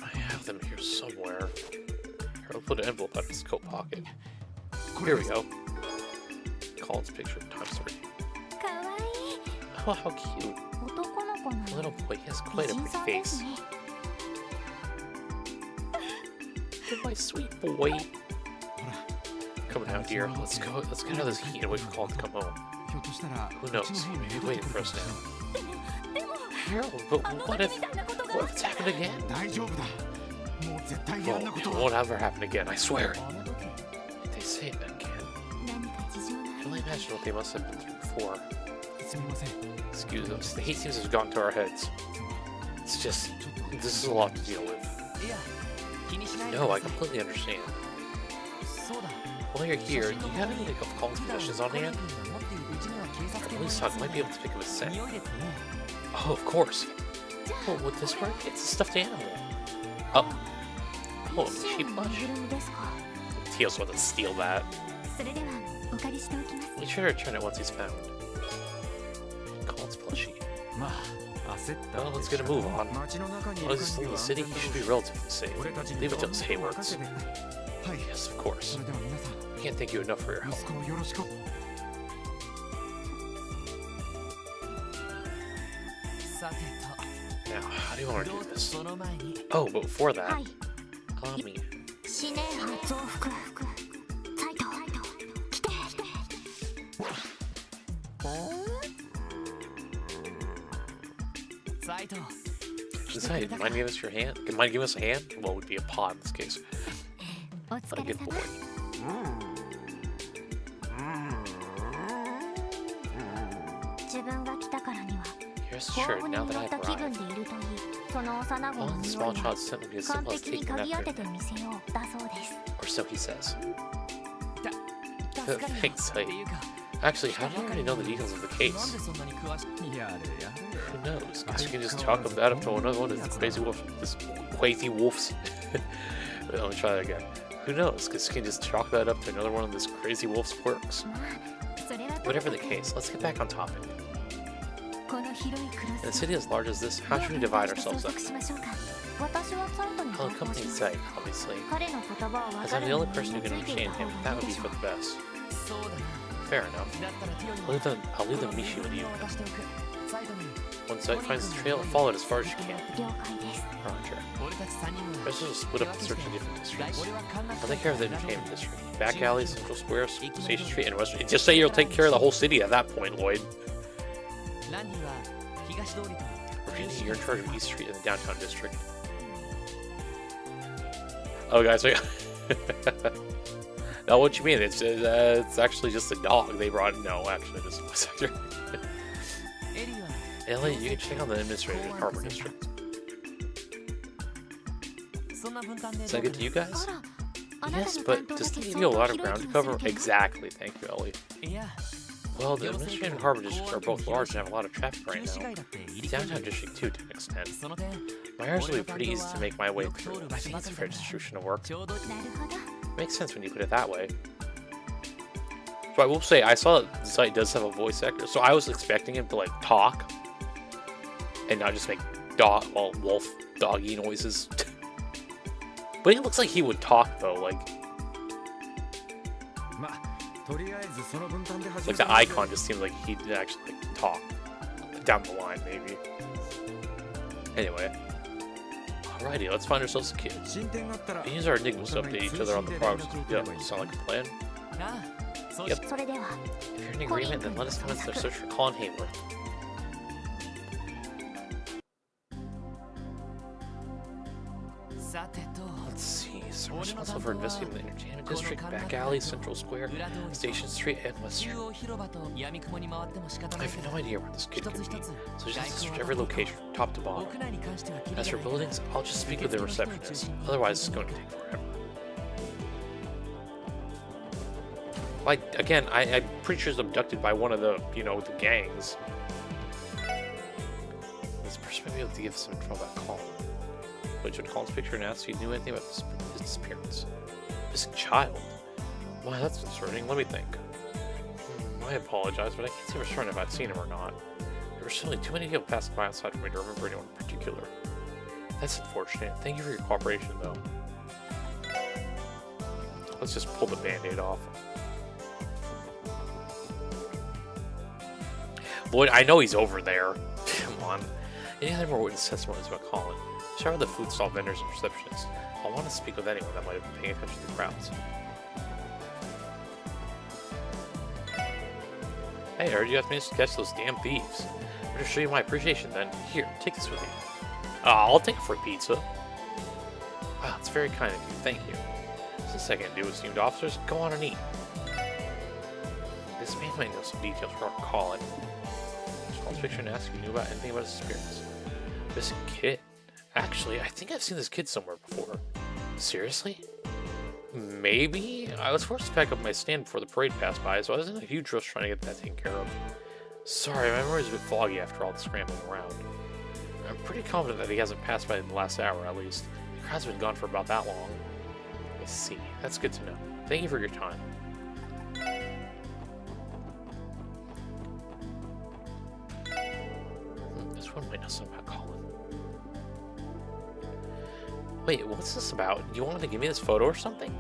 I have them here somewhere. Here, I'll put an envelope out of his coat pocket. Here we go. Colin's picture of Time Story. Oh, how cute. The little boy has quite a pretty face. Oh, my sweet boy. Coming out here. Let's get out of this heat and wait for Colin to come home. Who knows? He may be waiting for us now. Harold, but what if it's happened again? Well, it won't ever happen again, I swear. They say that can. I can only imagine what they must have been through before. Excuse us, the heat seems to have gotten to our heads. It's just, this is a lot to deal with. No, I completely understand. While you're here, do you have any of Colin's possessions on hand? Our police talk might be able to pick up a scent. Oh, of course. Oh, would this work? It's a stuffed animal. Oh. Oh, a sheep plush? He also wants to steal that. Be sure to return it once he's found. Colin's plushie. Well, let's get a move on. While he's still in the city, he should be relatively safe. Leave it to us Hayworths. Yes, of course. I can't thank you enough for your help. Now, how do you want to do this? Oh, but before that, allow me. Decide, mind giving us your hand? Mind giving us a hand? Well, it would be a paw in this case. What a good boy. Here's sure, now that I've arrived. All the small child sent me as simple as taking an after. Or so he says. Thanks, actually, how do you already know the details of the case? Who knows? Guess you can just chalk that up to another one of these crazy wolves. Wait, let me try that again. Who knows? Guess you can just chalk that up to another one of this crazy wolf's quirks. Whatever the case, let's get back on topic. In a city as large as this, how should we divide ourselves up? I'll accompany Zai, obviously. As I'm the only person who can understand him, that would be for the best. Fair enough. I'll leave the Mishi with you. Once Zai finds the trail, follow it as far as you can. Roger. The rest will split up and search in different districts. I'll take care of the entertainment district. Back alley, Central Square, Station Street, and West Street. Just say you'll take care of the whole city at that point, Lloyd. Virginia, you're in charge of East Street in the downtown district. Oh, guys, no, what you mean? It's actually just a dog they brought. No, actually, this is my sector. Elliot, you can check on the administrator's harbor district. Is that good to you guys? Yes, but doesn't it give you a lot of ground to cover? Exactly, thank you, Ellie. Well, the administrative and harbor districts are both large and have a lot of traffic right now. The downtown district too, to an extent. My areas will be pretty easy to make my way through. I think it's a fair distribution of work. Makes sense when you put it that way. So I will say, I saw that the site does have a voice actor, so I was expecting him to like talk and not just make wolf doggy noises. But it looks like he would talk though, like the icon just seems like he'd actually like, talk down the line, maybe. Anyway, alrighty, let's find ourselves a kid. We use our enigmas to update each other on the progress as we go. Sound like a plan? Yep. If you're in agreement, then let us commence our search for Colin Hayworth. Let's see. So we're responsible for investigating the entertainment district, back alley, Central Square, Station Street, and Western. I have no idea where this kid could be, so just have to search every location from top to bottom. As for buildings, I'll just speak with the receptionist. Otherwise, it's going to take forever. Like, again, I'm pretty sure he's abducted by one of the, the gangs. This person might be able to give some info about Colin. Went to Colin's picture and asked if he knew anything about his disappearance. Missing child? Why, that's concerning. Let me think. I apologize, but I can't say for certain if I'd seen him or not. There were certainly too many people passing by outside for me to remember anyone in particular. That's unfortunate. Thank you for your cooperation, though. Let's just pull the band-aid off. Lloyd, I know he's over there. Come on. Any other more witness testimonies about Colin? Shower the food stall vendors and receptionists. I want to speak with anyone that might have been paying attention to the crowds. Hey, I heard you guys managed to catch those damn thieves. I'm going to show you my appreciation then. Here, take this with you. I'll take it for pizza. Wow, it's very kind of you. Thank you. Just a second, do esteemed seemed officers. Go on and eat. This man might know some details about Colin. Colin's picture and ask if you knew about anything about his disappearance. Missing kid. Actually, I think I've seen this kid somewhere before. Seriously? Maybe? I was forced to pack up my stand before the parade passed by, so I was in a huge rush trying to get that taken care of. Sorry, my memory's a bit foggy after all the scrambling around. I'm pretty confident that he hasn't passed by in the last hour, at least. The crowd's been gone for about that long. I see. That's good to know. Thank you for your time. This one might know something about Colin. Wait, what's this about? You wanted to give me this photo or something?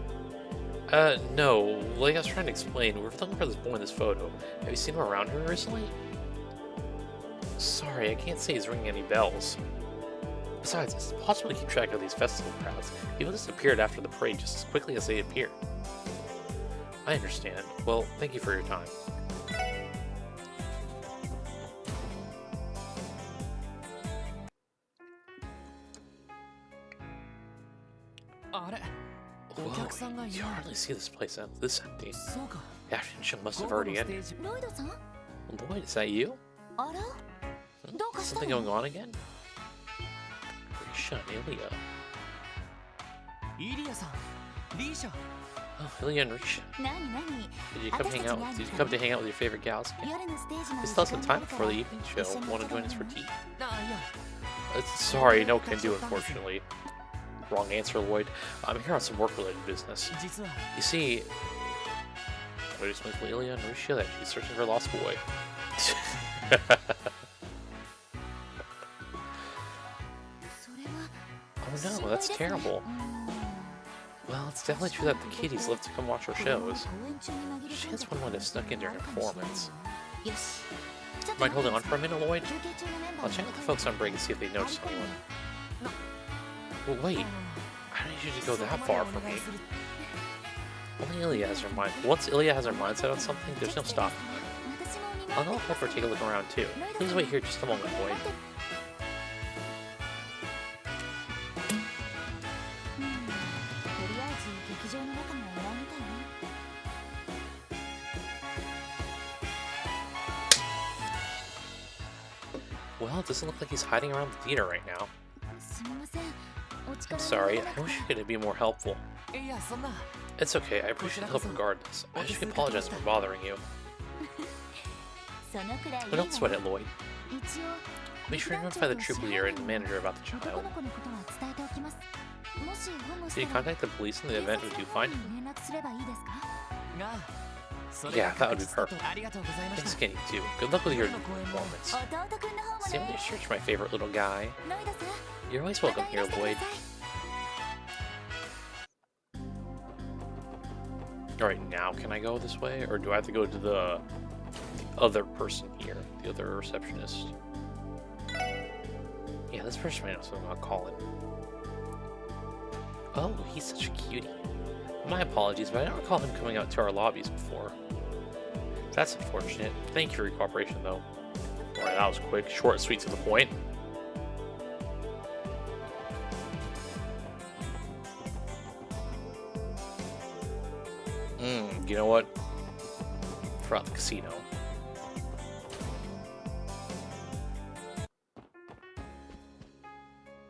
No. Like I was trying to explain, we're looking for this boy in this photo. Have you seen him around here recently? Sorry, I can't say he's ringing any bells. Besides, it's impossible to keep track of these festival crowds. People disappeared after the parade just as quickly as they appeared. I understand. Well, thank you for your time. Whoa, you hardly see this place this empty. The afternoon must have already ended. Lloyd, is that you? Something going on again? Risha and Ilya. Oh, Ilya and Risha. Did you come to hang out with your favorite gals again? We still have some time before the evening show. Want to join us for tea? Sorry, no can do, unfortunately. Wrong answer, Lloyd. I'm here on some work-related business. You see, I just went to Ilya and Risha that she's searching for a lost boy. Oh no, that's terrible. Well, it's definitely true that the kiddies love to come watch our shows. Chance one might have snuck in during a performance. Mind holding on for a minute, Lloyd? I'll check with the folks on break and see if they noticed anyone. Well, wait, I don't need you to go that far for me. Only Ilya has her mind. Once Ilya has her mind set on something, there's no stopping her. I'll go help her take a look around too. Please wait here just a moment, Lloyd. Well, it doesn't look like he's hiding around the theater right now. I'm sorry, I wish I could be more helpful. いやそんな It's okay, I appreciate the help regardless. I just apologize for bothering you. そのくらいいい But わ don't sweat it, Lloyd. 一応 Be sure to notify the troop leader and manager about the 男 child. の子のことは伝えておきますもし保護し Did た you ら contact the police in the event we do 警 find 察 him? に連絡すればいいですか Yeah, that would be perfect. ありがとうございまし Thanks, た Kenny, too. Good luck with your performance. 弟くんの方も Sam, ね there's search my favorite little guy. ロイドさん You're always ま welcome たい here, らしてくだ Lloyd. さい Alright, now can I go this way? Or do I have to go to the other person here? The other receptionist? Yeah, this person might know something about Colin. Oh, he's such a cutie. My apologies, but I don't recall him coming out to our lobbies before. That's unfortunate. Thank you for your cooperation, though. Alright, that was quick. Short, sweet, to the point. You know what? Throughout the casino.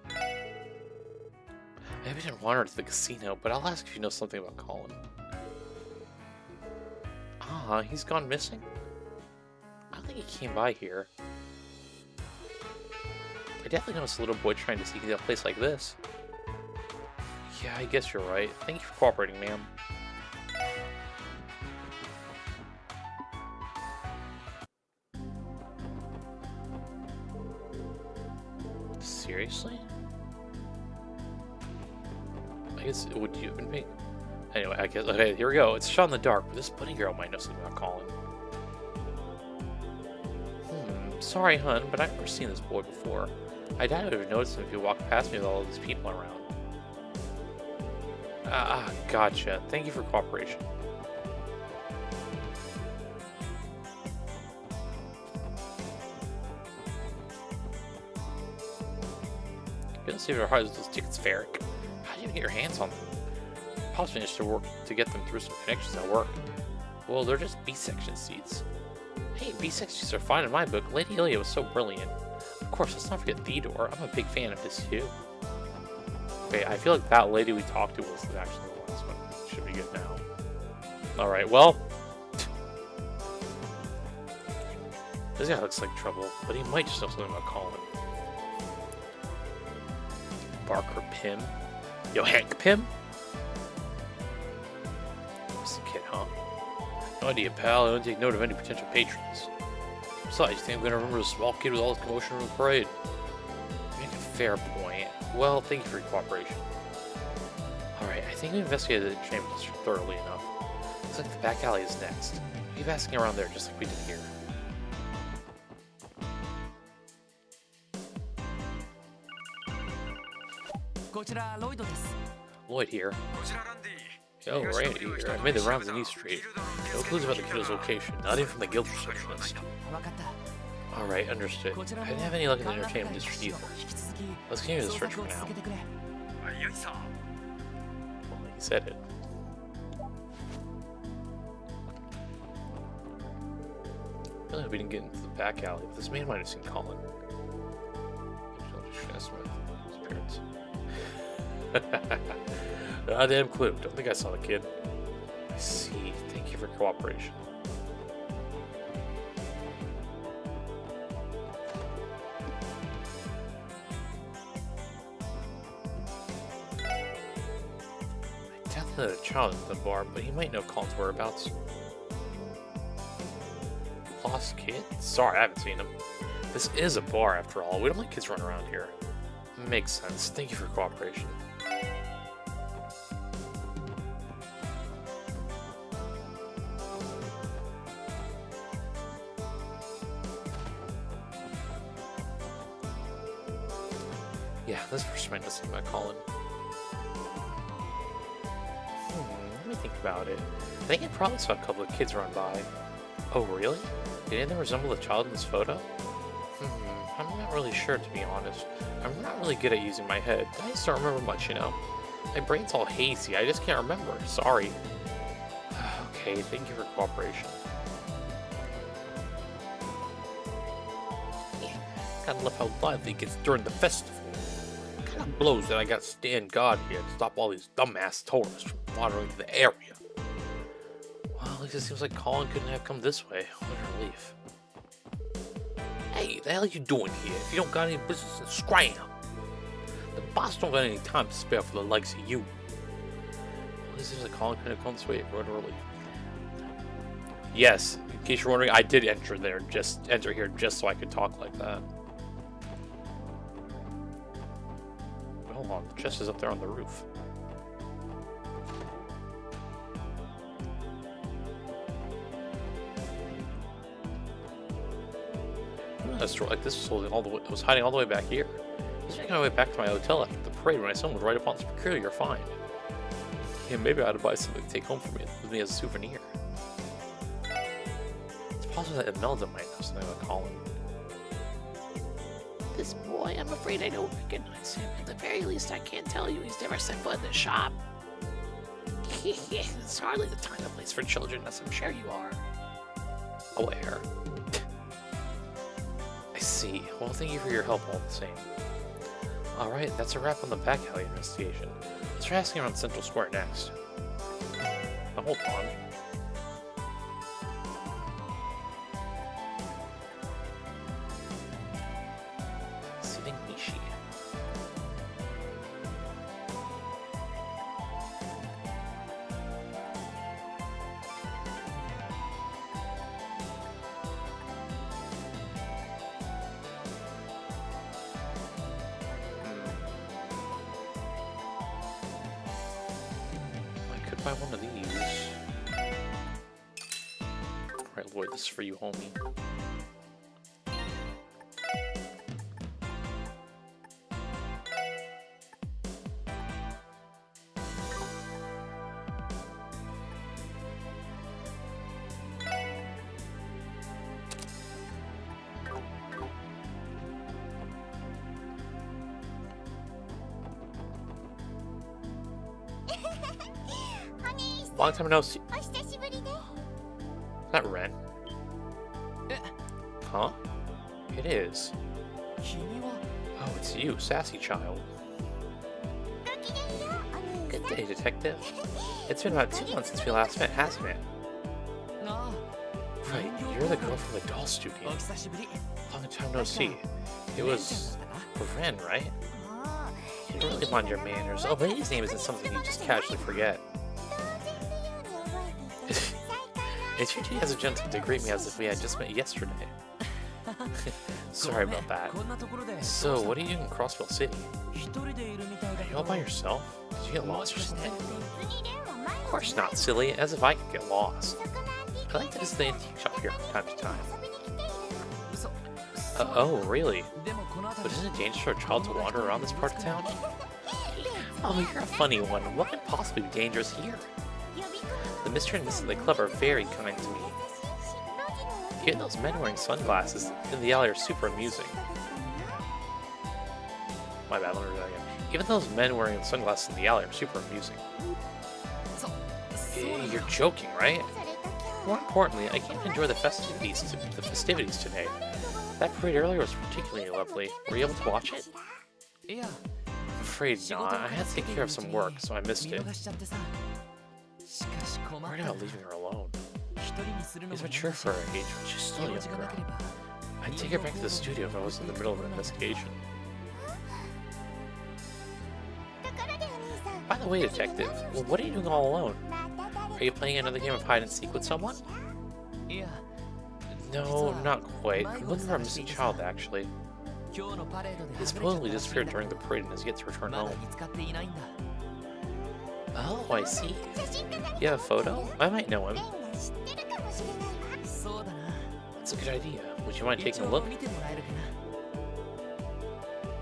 I haven't wandered to the casino, but I'll ask if you know something about Colin. Ah, he's gone missing? I don't think he came by here. I definitely noticed a little boy trying to sneak into a place like this. Yeah, I guess you're right. Thank you for cooperating, ma'am. Seriously? I guess it would you have been me? Anyway, I guess okay, here we go. It's shot in the dark, but this bunny girl might know something about Colin. Sorry, hun, but I've never seen this boy before. I doubt I would have noticed him if he walked past me with all these people around. Gotcha. Thank you for cooperation. You don't see if they're hard as those tickets, Ferric. How do you even get your hands on them? Pops managed to work to get them through some connections at work. Well, they're just B-section seats. Hey, B-section seats are fine in my book. Lady Ilya was so brilliant. Of course, let's not forget Theodore. I'm a big fan of his too. Okay, I feel like that lady we talked to was actually the last one. Should be good now. Alright, well. This guy looks like trouble, but he might just know something about Colin. Barker Pym? Yo, Hank Pym? What's the kid, huh? No idea, pal. I don't take note of any potential patrons. Besides, you think I'm gonna remember the small kid with all this commotion in the parade? You make a fair point. Well, thank you for your cooperation. Alright, I think we investigated the chamber district thoroughly enough. Looks like the back alley is next. Keep asking around there just like we did here. Lloyd here. Oh, Randy here. I made the rounds in East Street. No clues about the kiddo's location, not even from the guild receptionist. Alright, understood. I didn't have any luck in the entertainment district either. Let's continue the search for now. Well, he said it. Really hope we didn't get into the back alley, but this man might have seen Colin. Appearance. Damn clue. Don't think I saw the kid. I see. Thank you for cooperation. I doubt that a child is at the bar, but he might know Colin's whereabouts. Lost kid? Sorry, I haven't seen him. This is a bar after all. We don't let kids run around here. Makes sense. Thank you for cooperation. Yeah, this person might know something about Colin. Let me think about it. I think I probably saw a couple of kids run by. Oh, really? Did any of them resemble the child in this photo? I'm not really sure, to be honest. I'm not really good at using my head. I just don't remember much, you know? My brain's all hazy. I just can't remember. Sorry. Okay, thank you for cooperation. Gotta love how lively it gets during the festival. Kinda God blows that I got to stand guard here to stop all these dumbass tourists from wandering through the area. Well, at least it seems like Colin couldn't have come this way. What a relief. Hey, the hell are you doing here? If you don't got any business, then scram! The boss don't got any time to spare for the likes of you. Well, at least it seems like Colin couldn't have come this way. What a relief. Yes, in case you're wondering, I did enter here just so I could talk like that. Hold on, the chest is up there on the roof. A store like this was hiding all the way back here. I was making my way back to my hotel after the parade when I stumbled right upon this peculiar find. Yeah, maybe I ought to buy something to take home with me as a souvenir. It's possible that Imelda might know something about Colin. This boy, I'm afraid I don't recognize him. At the very least, I can't tell you he's never set foot in the shop. It's hardly the time and place for children, as I'm sure you are aware. I see. Well, thank you for your help all the same. Alright, that's a wrap on the back alley investigation. Let's try asking around Central Square next. Now, hold on. Buy one of these. Alright, Lloyd, this is for you, homie. Long time no see. Is that Ren? Huh? It is. Oh, it's you, sassy child. Good day, detective. It's been about 2 months since we last met, hasn't it? Right, you're the girl from the doll studio. Long time no see. It was Ren, right? You don't really mind your manners. Oh, but his name isn't something you just casually forget. It's your as a gentleman to greet me as if we had just met yesterday. Sorry about that. So, what are you doing in Crossville City? Are you all by yourself? Did you get lost or something? Of course not, silly. As if I could get lost. I like to visit the antique shop here from time to time. Oh, really? But isn't it dangerous for a child to wander around this part of town? Oh, you're a funny one. What could possibly be dangerous here? The Mr. and Mrs. of the club are very kind to me. Even those men wearing sunglasses in the alley are super amusing. My bad, let me read that again. Even those men wearing sunglasses in the alley are super amusing. You're joking, right? More importantly, I can't enjoy the festivities today. That parade earlier was particularly lovely. Were you able to watch it? I'm afraid not. I had to take care of some work, so I missed it. I'm worried about leaving her alone. She's mature for her age, but she's still a young girl. I'd take her back to the studio if I was in the middle of an investigation. By the way, detective, what are you doing all alone? Are you playing another game of hide and seek with someone? No, not quite. I'm looking for a missing child, actually. He supposedly disappeared during the parade and has yet to return home. Oh, I see. You have a photo? I might know him. That's a good idea. Would you mind taking a look?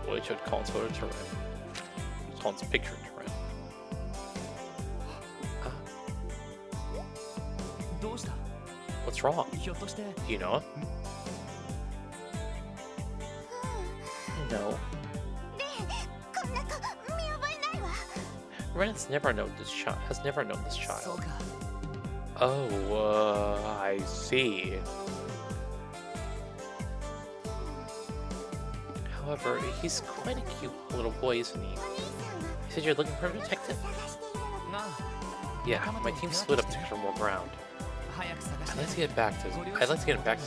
Lloyd showed Colin's photo to Ren. Colin's picture to Ren. What's wrong? Do you know him? No. Ren has never known this child. Oh, I see. How However, he's quite a cute little boy, isn't he? You said you're looking for a detective? Yeah, my team split up to cover more ground. I'd like to get him back to his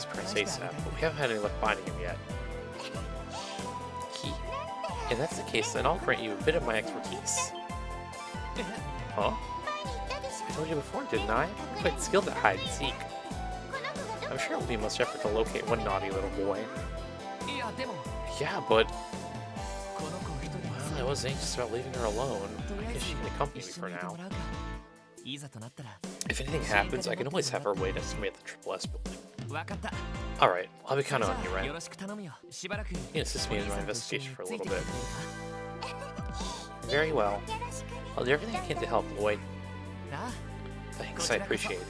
parents ASAP, but we haven't had any luck finding him yet. If that's the case, then I'll grant you a bit of my expertise. Huh? I told you before, didn't I? I'm quite skilled at hide and seek. I'm sure it will be much effort to locate one naughty little boy. Yeah, but... Well, I was anxious about leaving her alone. I guess she can accompany me for now. If anything happens, I can always have her wait us at the Triple S building. Alright, I'll be counting on you, right? You can assist me in my investigation for a little bit. Very well. I'll do everything I can to help, Lloyd. Thanks, I appreciate it.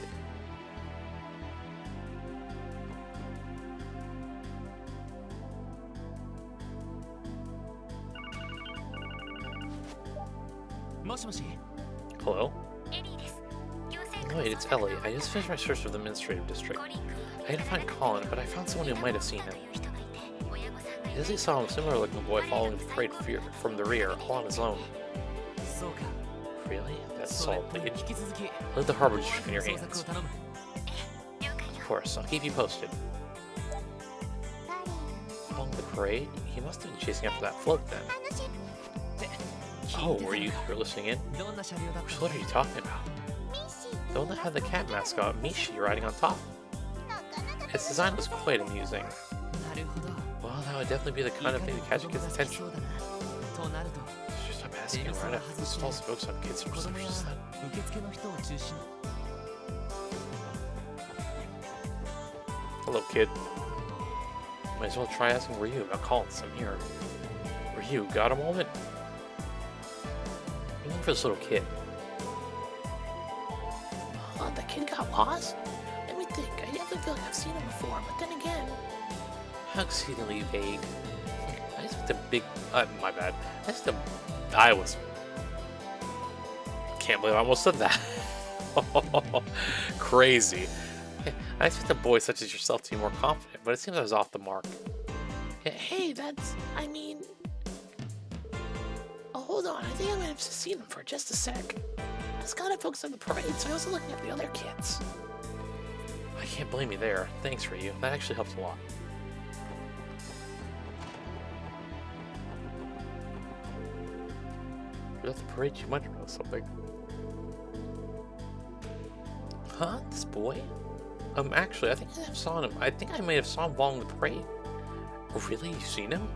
Hello? Lloyd, it's Ellie. I just finished my search for the administrative district. I had to find Colin, but I found someone who might have seen him. He says he saw a similar looking boy following the parade from the rear, all on his own. Really? That's solid lead. Leave the harbor district in your hands. Of course, I'll keep you posted. Along the parade? He must have been chasing after that float then. Oh, were you listening in? Which float are you talking about? The one that had the cat mascot, Mishi, riding on top. Its design was quite amusing. Well, that would definitely be the kind of thing to catch a kid's attention. Just stop asking right after this false jokes on kids or something. Hello, kid. Might as well try asking where you about calling some here. Where you got a moment? I'm looking for this little kid. Oh, that kid got lost? Let me think. I definitely feel like I've seen him before, but then again... How exceedingly vague. I just picked a big... my bad. Can't believe I almost said that. Crazy. I expect a boy such as yourself to be more confident, but it seems I was off the mark. Hey, Oh, hold on. I think I might have seen him for just a sec. I was kind of focused on the parade, so I wasn't looking at the other kids. I can't blame you there. Thanks, Ryu. That actually helps a lot. You're at the parade, you might know something. Huh? This boy? Actually, I think I might have saw him following the parade. Oh, really? You've seen him?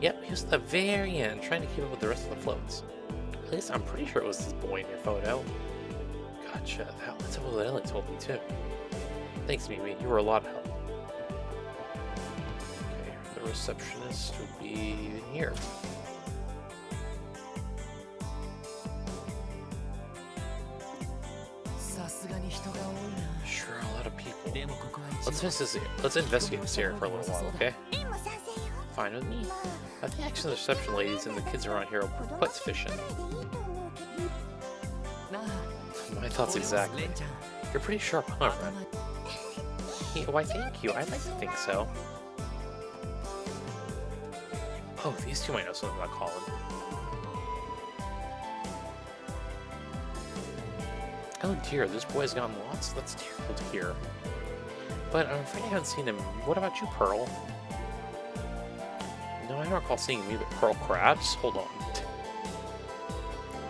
Yep, he was at the very end, trying to keep up with the rest of the floats. At least I'm pretty sure it was this boy in your photo. Gotcha. That's what Ellie told me, too. Thanks, Mimi. You were a lot of help. Okay, the receptionist would be in here. Sure, a lot of people. Let's investigate this area for a little while, okay? Fine with me. I think actually the reception ladies and the kids around here are quite sufficient. My thoughts exactly. You're pretty sharp, huh, Ren? Yeah, why, thank you. I'd like to think so. Oh, these two might know something about Colin. Oh dear, this boy's gone lost? That's terrible to hear. But I'm afraid I haven't seen him. What about you, Pearl? No, I don't recall seeing him either. Pearl Crabs? Hold on.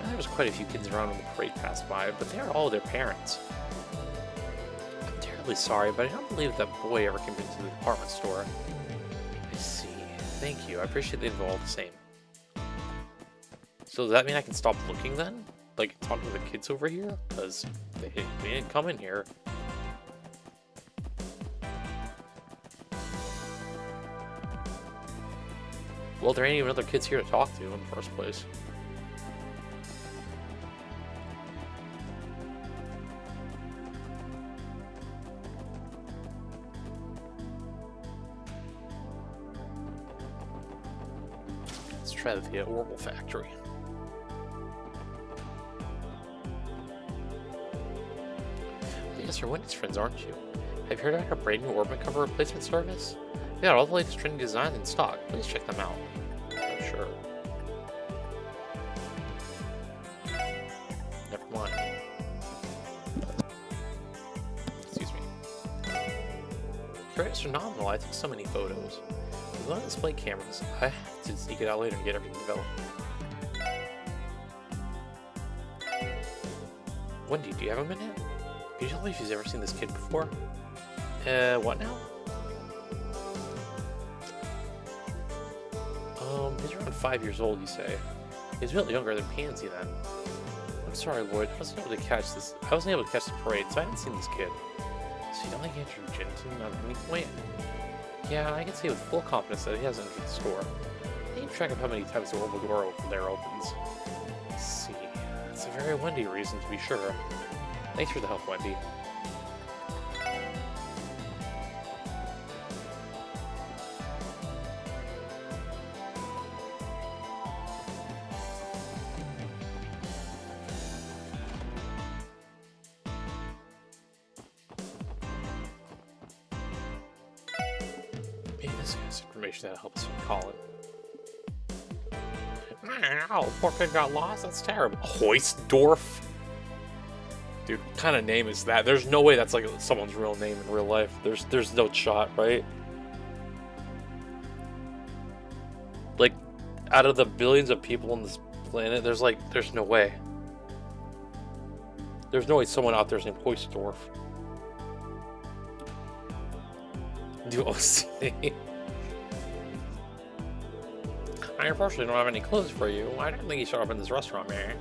There was quite a few kids around when the parade passed by, but they are all their parents. I'm terribly sorry, but I don't believe that boy ever came into the department store. I see. Thank you. I appreciate the info all the same. So does that mean I can stop looking then? Like, talk to the kids over here? Because they didn't come in here. Well, there ain't even other kids here to talk to in the first place. Let's try the Orbital Factory. I guess you're Wendy's friends, aren't you? Have you heard about our brand new orbit cover replacement service? Yeah, all the latest trending designs in stock. Please check them out. Oh, sure. Never mind. Excuse me. It's phenomenal. I took so many photos. With one of the display cameras, I have to sneak it out later and get everything developed. Wendy, do you have a minute? Can you tell me if you've ever seen this kid before? What now? He's around 5 years old, you say. He's a bit younger than Pansy then. I'm sorry, Lloyd. I wasn't able to catch the parade, so I haven't seen this kid. So you don't think he entered Jensen at any point? Yeah, I can say with full confidence that he hasn't entered the store. I keep track of how many times the orbital door over there opens. Let's see. It's a very Wendy reason, to be sure. Thanks for the help, Wendy. Maybe this has information that'll help us recall it. Ow, poor kid got lost? That's terrible. Hoistdorf? Dude, what kind of name is that? There's no way that's like someone's real name in real life. There's no shot, right? Like, out of the billions of people on this planet, there's no way. There's no way someone out there's named Hoistdorf. Do I see? I unfortunately don't have any clues for you. I don't think you showed up in this restaurant, man.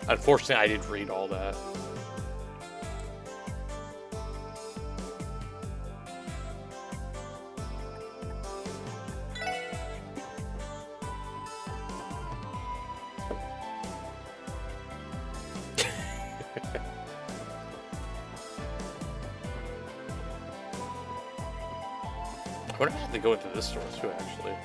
Unfortunately, I didn't read all that. I wonder if I have to go into this store too, actually.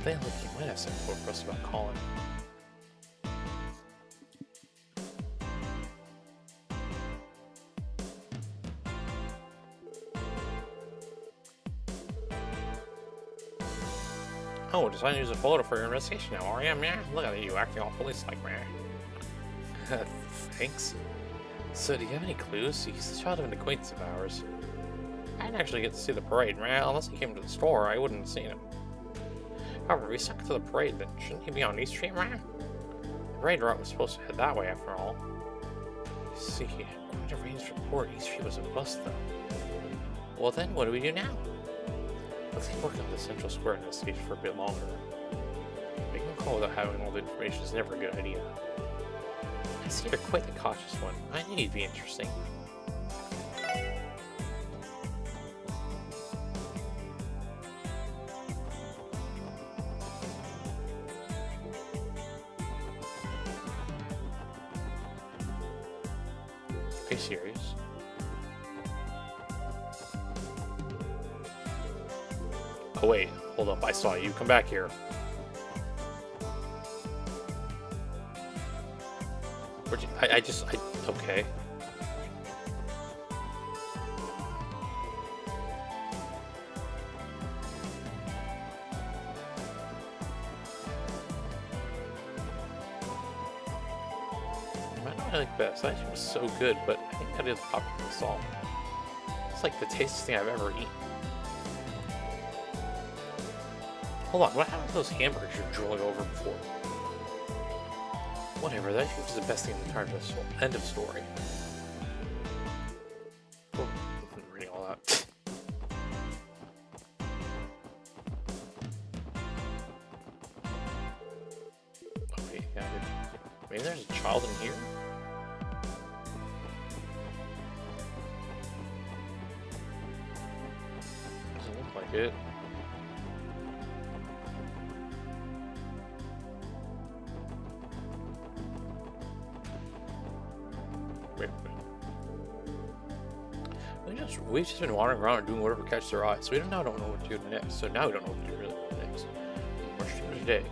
I think he might have some info for us about Colin. Oh, decided to use a photo for your investigation now, are you, man? Look at you acting all police-like, man. Thanks. So, do you have any clues? He's a child of an acquaintance of ours. I didn't actually get to see the parade, man. Unless he came to the store, I wouldn't have seen him. However, we stuck to the parade, then shouldn't he be on East Street, man? The parade route was supposed to head that way, after all. See, according to Rain's report, East Street was a bust, though. Well then, what do we do now? Let's keep working on the Central Square investigation for a bit longer. Making a call without having all the information is never a good idea. I see you're quite the cautious one. I knew you'd be interesting. Are you serious? Oh wait, hold up, I saw you. Come back here. Where'd you, okay. I like best. That shit was so good, but I think that is popcorn salt. It's like the tastiest thing I've ever eaten. Hold on, what happened to those hamburgers you're drooling over before? Whatever, that shit was the best thing in the entire festival. End of story. Oh, I'm reading all that. Okay, yeah, I did. Maybe there's a child in here? Doesn't look like it. Wait. We've just been wandering around and doing whatever catches our eye, so we now don't know what to do next. So now we don't know what to do really next. We're streaming today.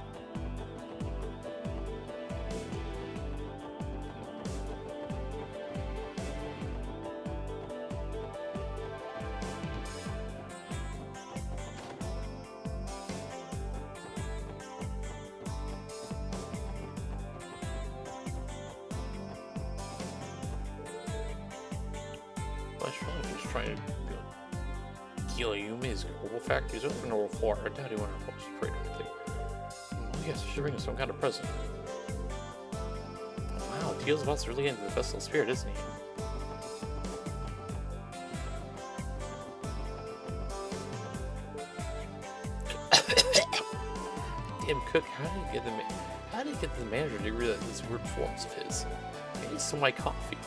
Guillaume is global factories open or floor. I doubt he went across the freight or anything. Oh yes, I should bring him some kind of present. Wow, Teal's about to really into the vessel spirit, isn't he? Damn Cook, how did he get the manager to agree that these weird forms of his? He needs some of my coffee.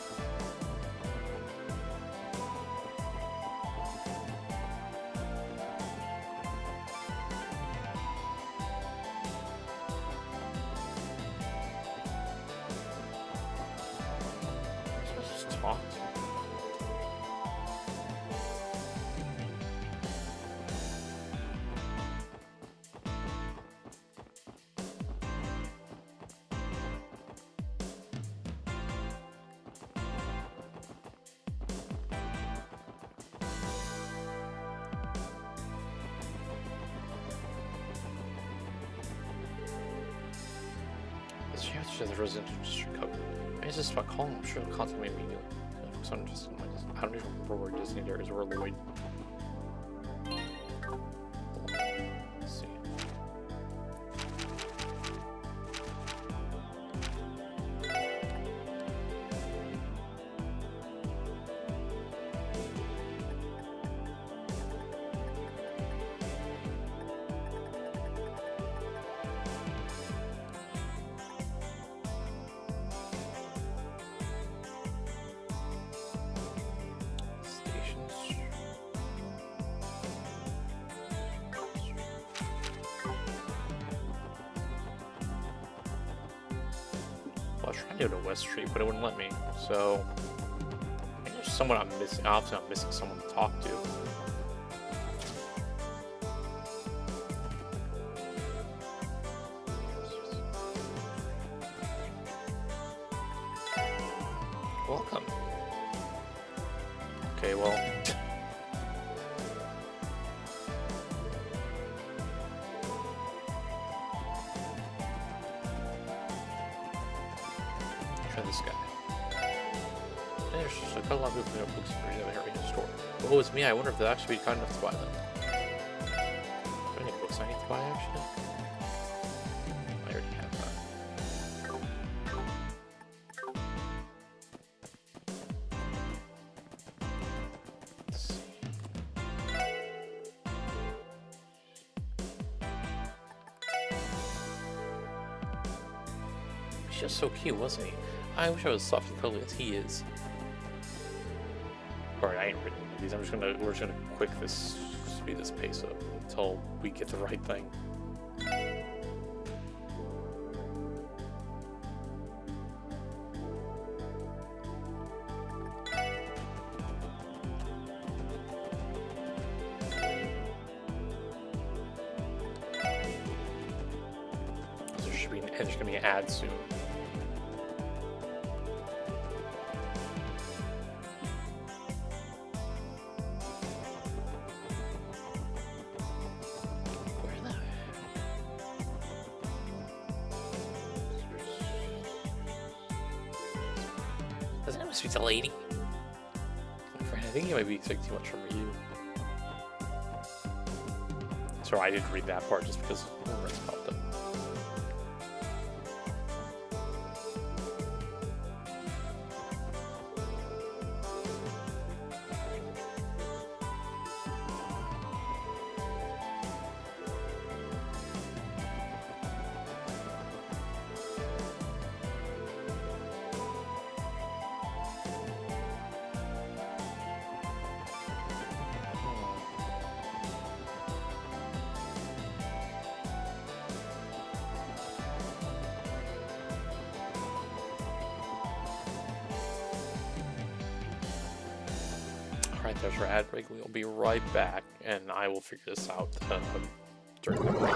The residential district code. I was just about calling him, sure he'll contact me immediately. I don't even remember where Disney there is, or Lloyd. Let's see. I was trying to go to West Street, but it wouldn't let me. So, I think there's someone I'm missing. Obviously, I'm missing someone to talk to. Welcome. Okay, well. This guy. There's just a lot of people who have books in the area store. Oh, it's me. I wonder if they'll actually be kind enough to buy them. Do I have any books I need to buy, actually? I already have that. Let's see. He's just so cute, wasn't he? I wish I was soft and cuddly as he is. Alright, I ain't written these. We're just gonna quick this, speed this pace up until we get the right thing. There's gonna be an ad soon. Doesn't it speak to lady? My friend, I think you might be expecting too much from you. Sorry, I didn't read that part just because it popped up. Alright, there's our ad break. We'll be right back, and I will figure this out during the break.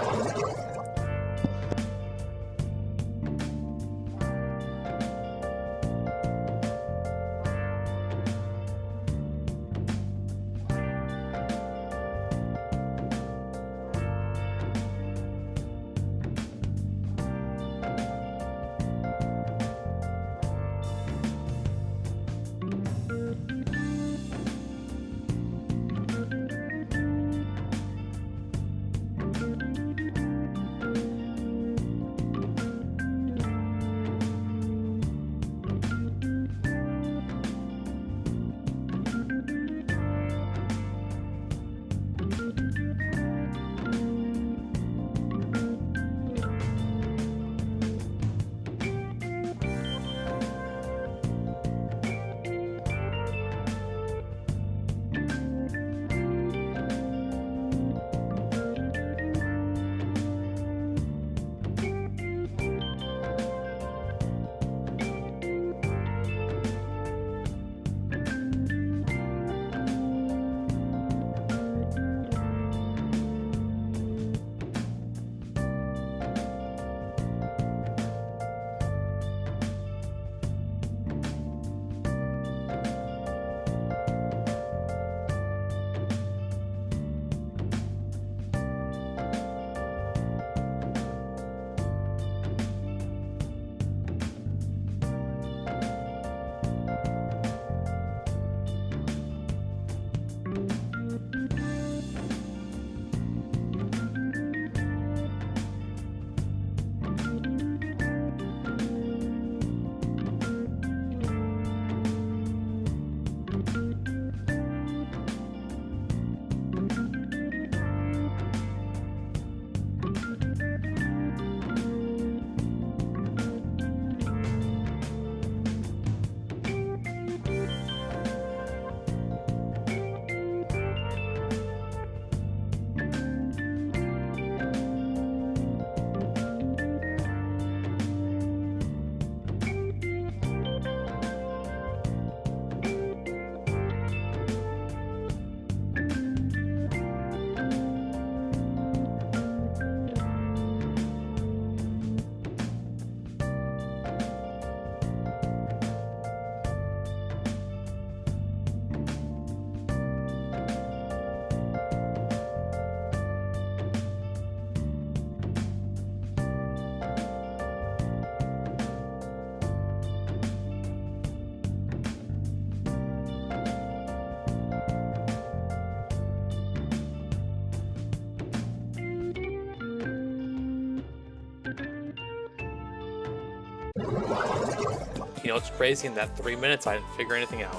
You know, it's crazy, in that 3 minutes, I didn't figure anything out.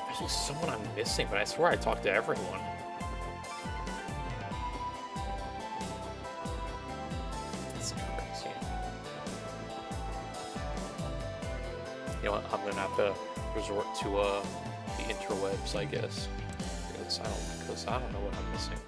There's just someone I'm missing, but I swear I talked to everyone. That's crazy. You know what, I'm gonna have to resort to the interwebs, I guess. Because I don't know what I'm missing.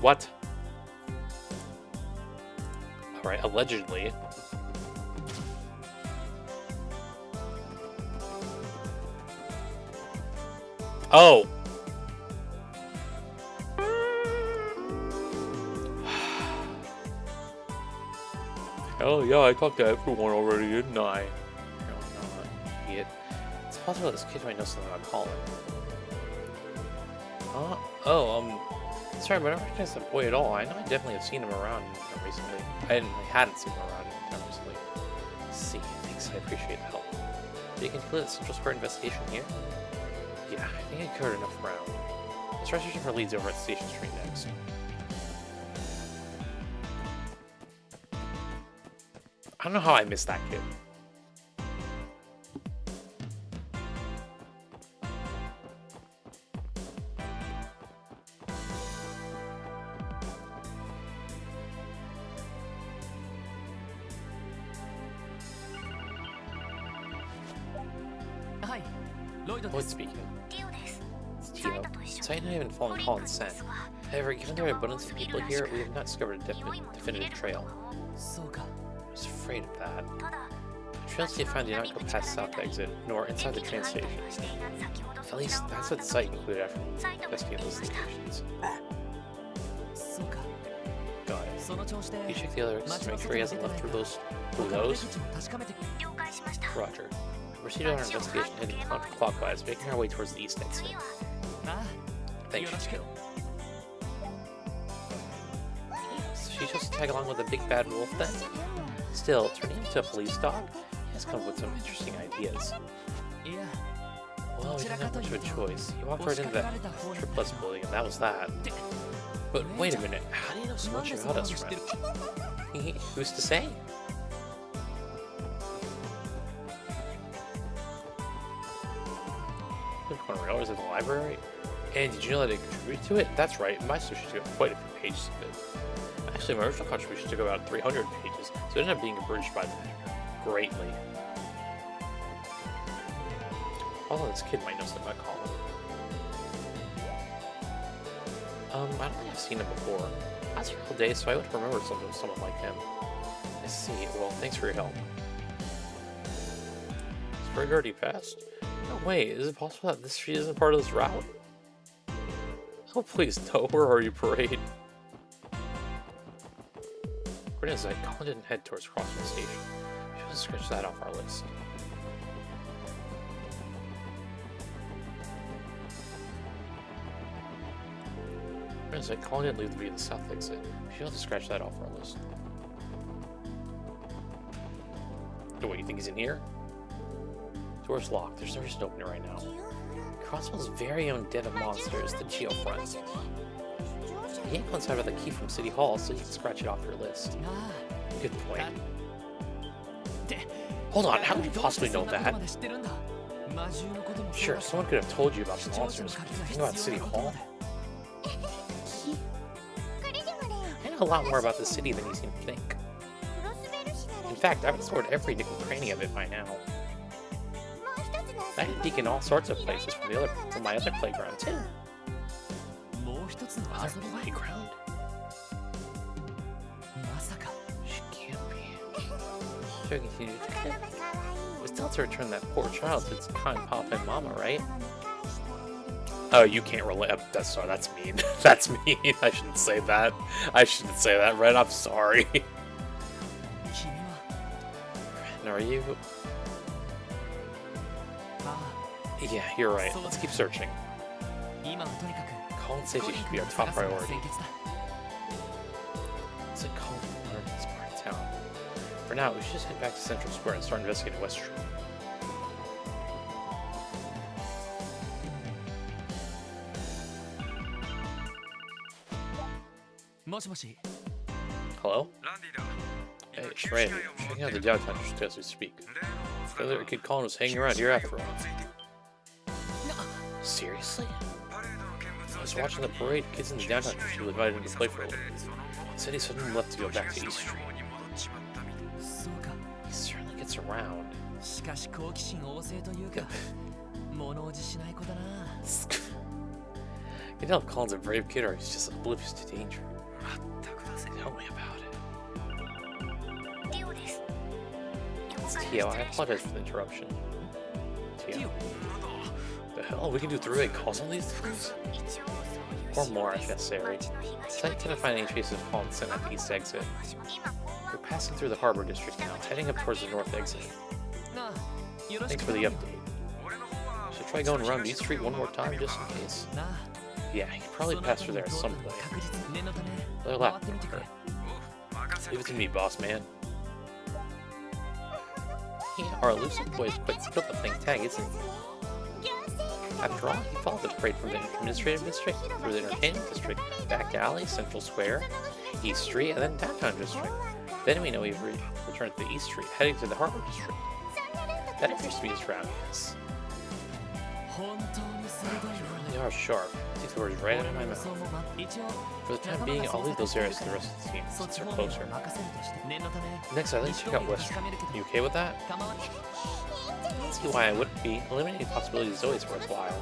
What? Alright, allegedly. Oh! Oh yeah, I talked to everyone already, didn't I? Apparently not, idiot. It's possible this kid might know something about Colin. Sorry, but I don't recognize the boy at all. I know I definitely have seen him around recently. I hadn't seen him around recently. Let's see, thanks, I appreciate the help. Did you conclude the Central Square investigation here? Yeah, I think I covered enough ground. Let's start searching for leads over at Station Street next. I don't know how I missed that kid. Lloyd speaking. It's Tio. So I haven't fallen Colin's scent. However, given the abundance of people here, we have not discovered a definitive trail. I was afraid of that. The trails you found did not go past South Exit, nor inside the train station. At least, that's what the site included after investigating those locations. Got it. You check the other exits to make sure he hasn't left through those. Roger. We proceeded on our investigation heading counterclockwise, making our way towards the east exit. Thanks, Tio. So she just tag along with the big bad wolf then? Still, turning into a police dog, he has come up with some interesting ideas. Well, we didn't have much of a choice. He walked right into that Triplus building, and that was that. But wait a minute, how do you know so much about us, friend? Who's to say? $100 at the library? And did you know that it contributed to it? That's right, my subscription took quite a few pages of it. Actually, my original contribution took about 300 pages, so it ended up being abridged by that greatly. Although this kid might know something about Colin. I don't think I've seen him before. Last couple days, so I would remember someone like him. I see. Well, thanks for your help. Is Fred already passed? No, wait, is it possible that this street isn't part of this route? Oh, please, no, where are you, Parade? According to Zach, Colin didn't head towards Crossville Station. We should scratch that off our list. According to Zach, Colin didn't leave via the south exit. We should have to scratch that off our list. So what, you think he's in here? Door's locked. There's no reason to open it right now. Crossville's very own den of monsters, the Geo Front. You can't go inside with a key from City Hall, so you can scratch it off your list. Good point. Hold on, how could you possibly know that? Sure, someone could have told you about the monsters, but the thing about City Hall? I know a lot more about the city than you seem to think. In fact, I've explored every nickel cranny of it by now. I can peek in all sorts of places from my other playground too. Other playground? She can't be. Should I continue to think? We still have to return that poor child to its kind papa and mama, right? Oh, you can't relate. That's mean. That's mean. I shouldn't say that. I shouldn't say that, Red. I'm sorry. And are you? Yeah, you're right. Let's keep searching. Colin's safety should be our top priority. It's like Colin learned in this part of town. For now, we should just head back to Central Square and start investigating West Street. Hello? Hey, it's Randy. I'm checking out the downtown just as we speak. The other kid Colin was hanging around here after all. Seriously? I was watching the parade. Kids in the downtown district invited him to play for a little. He said he suddenly left to go back to East Street. He certainly gets around. You know, Colin's a brave kid, or he's just oblivious to danger. Tell me about it. It's Tio. I apologize for the interruption. Tio. The hell? We can do 3-way calls on these things? Or more if necessary. So I couldn't find any traces of Colin sent at the east exit. We're passing through the harbor district now, heading up towards the north exit. Thanks for the update. Should I try going around East Street one more time just in case? Yeah, you probably passed through there at some point. Another lap. Leave it to me, boss man. Yeah, our elusive boy is quite skilled at playing tag, isn't he? After all, he followed the parade from the administrative district, through the entertainment district, back alley, Central Square, East Street, and then downtown district. Then we know we've returned to the East Street, heading to the harbor district. That appears to be his route, yes. You really are sharp. These words right out of my mouth. For the time being, I'll leave those areas to the rest of the team, since they're closer. Next, I'd like to check out West Street. You okay with that? I don't see why I wouldn't be. Eliminating possibilities is always worthwhile.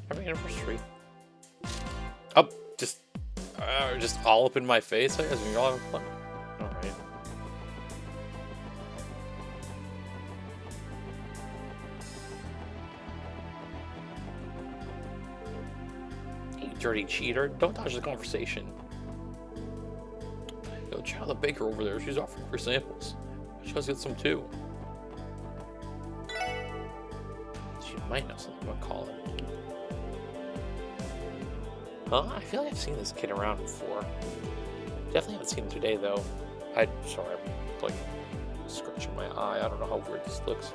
Happy anniversary. Oh, just all up in my face, I guess, when you're all having fun. Alright. You dirty cheater, don't dodge the conversation. Yo, check out the baker over there, she's offering free samples. She must get some too. She might know something about Colin. Huh? I feel like I've seen this kid around before. Definitely haven't seen him today, though. Sorry, I'm, like, scratching my eye. I don't know how weird this looks.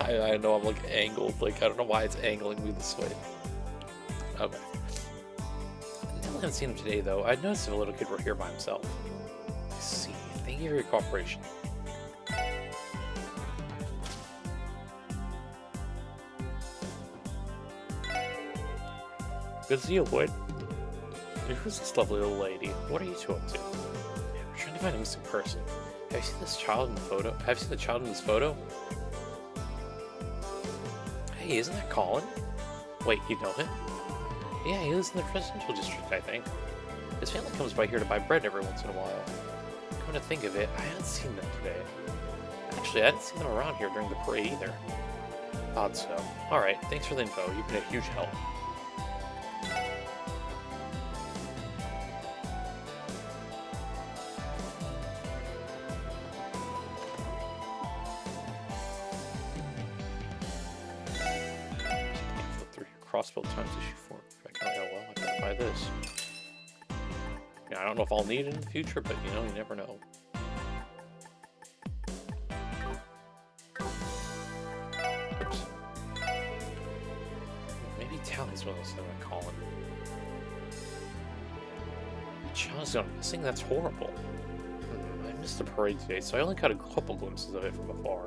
I know I'm, like, angled. Like, I don't know why it's angling me this way. Okay. Definitely haven't seen him today, though. I noticed if a little kid were here by himself. I see. Thank you for your cooperation. Good to see you, Lloyd. Who's this lovely little lady? What are you two up to? We're trying to find a missing person. Have you seen this child in the photo? Have you seen the child in this photo? Hey, isn't that Colin? Wait, you know him? Yeah, he lives in the residential district, I think. His family comes by here to buy bread every once in a while. Come to think of it, I haven't seen them today. Actually, I hadn't seen them around here during the parade either. Thought so. Alright, thanks for the info. You've been a huge help. Crossbow times issue 4. Oh well, I gotta buy this. Yeah, I don't know if I'll need it in the future, but you know, you never know. Oops. Maybe Tally's one of those that I call him. Child's gone missing? That's horrible. I missed the parade today, so I only got a couple glimpses of it from afar.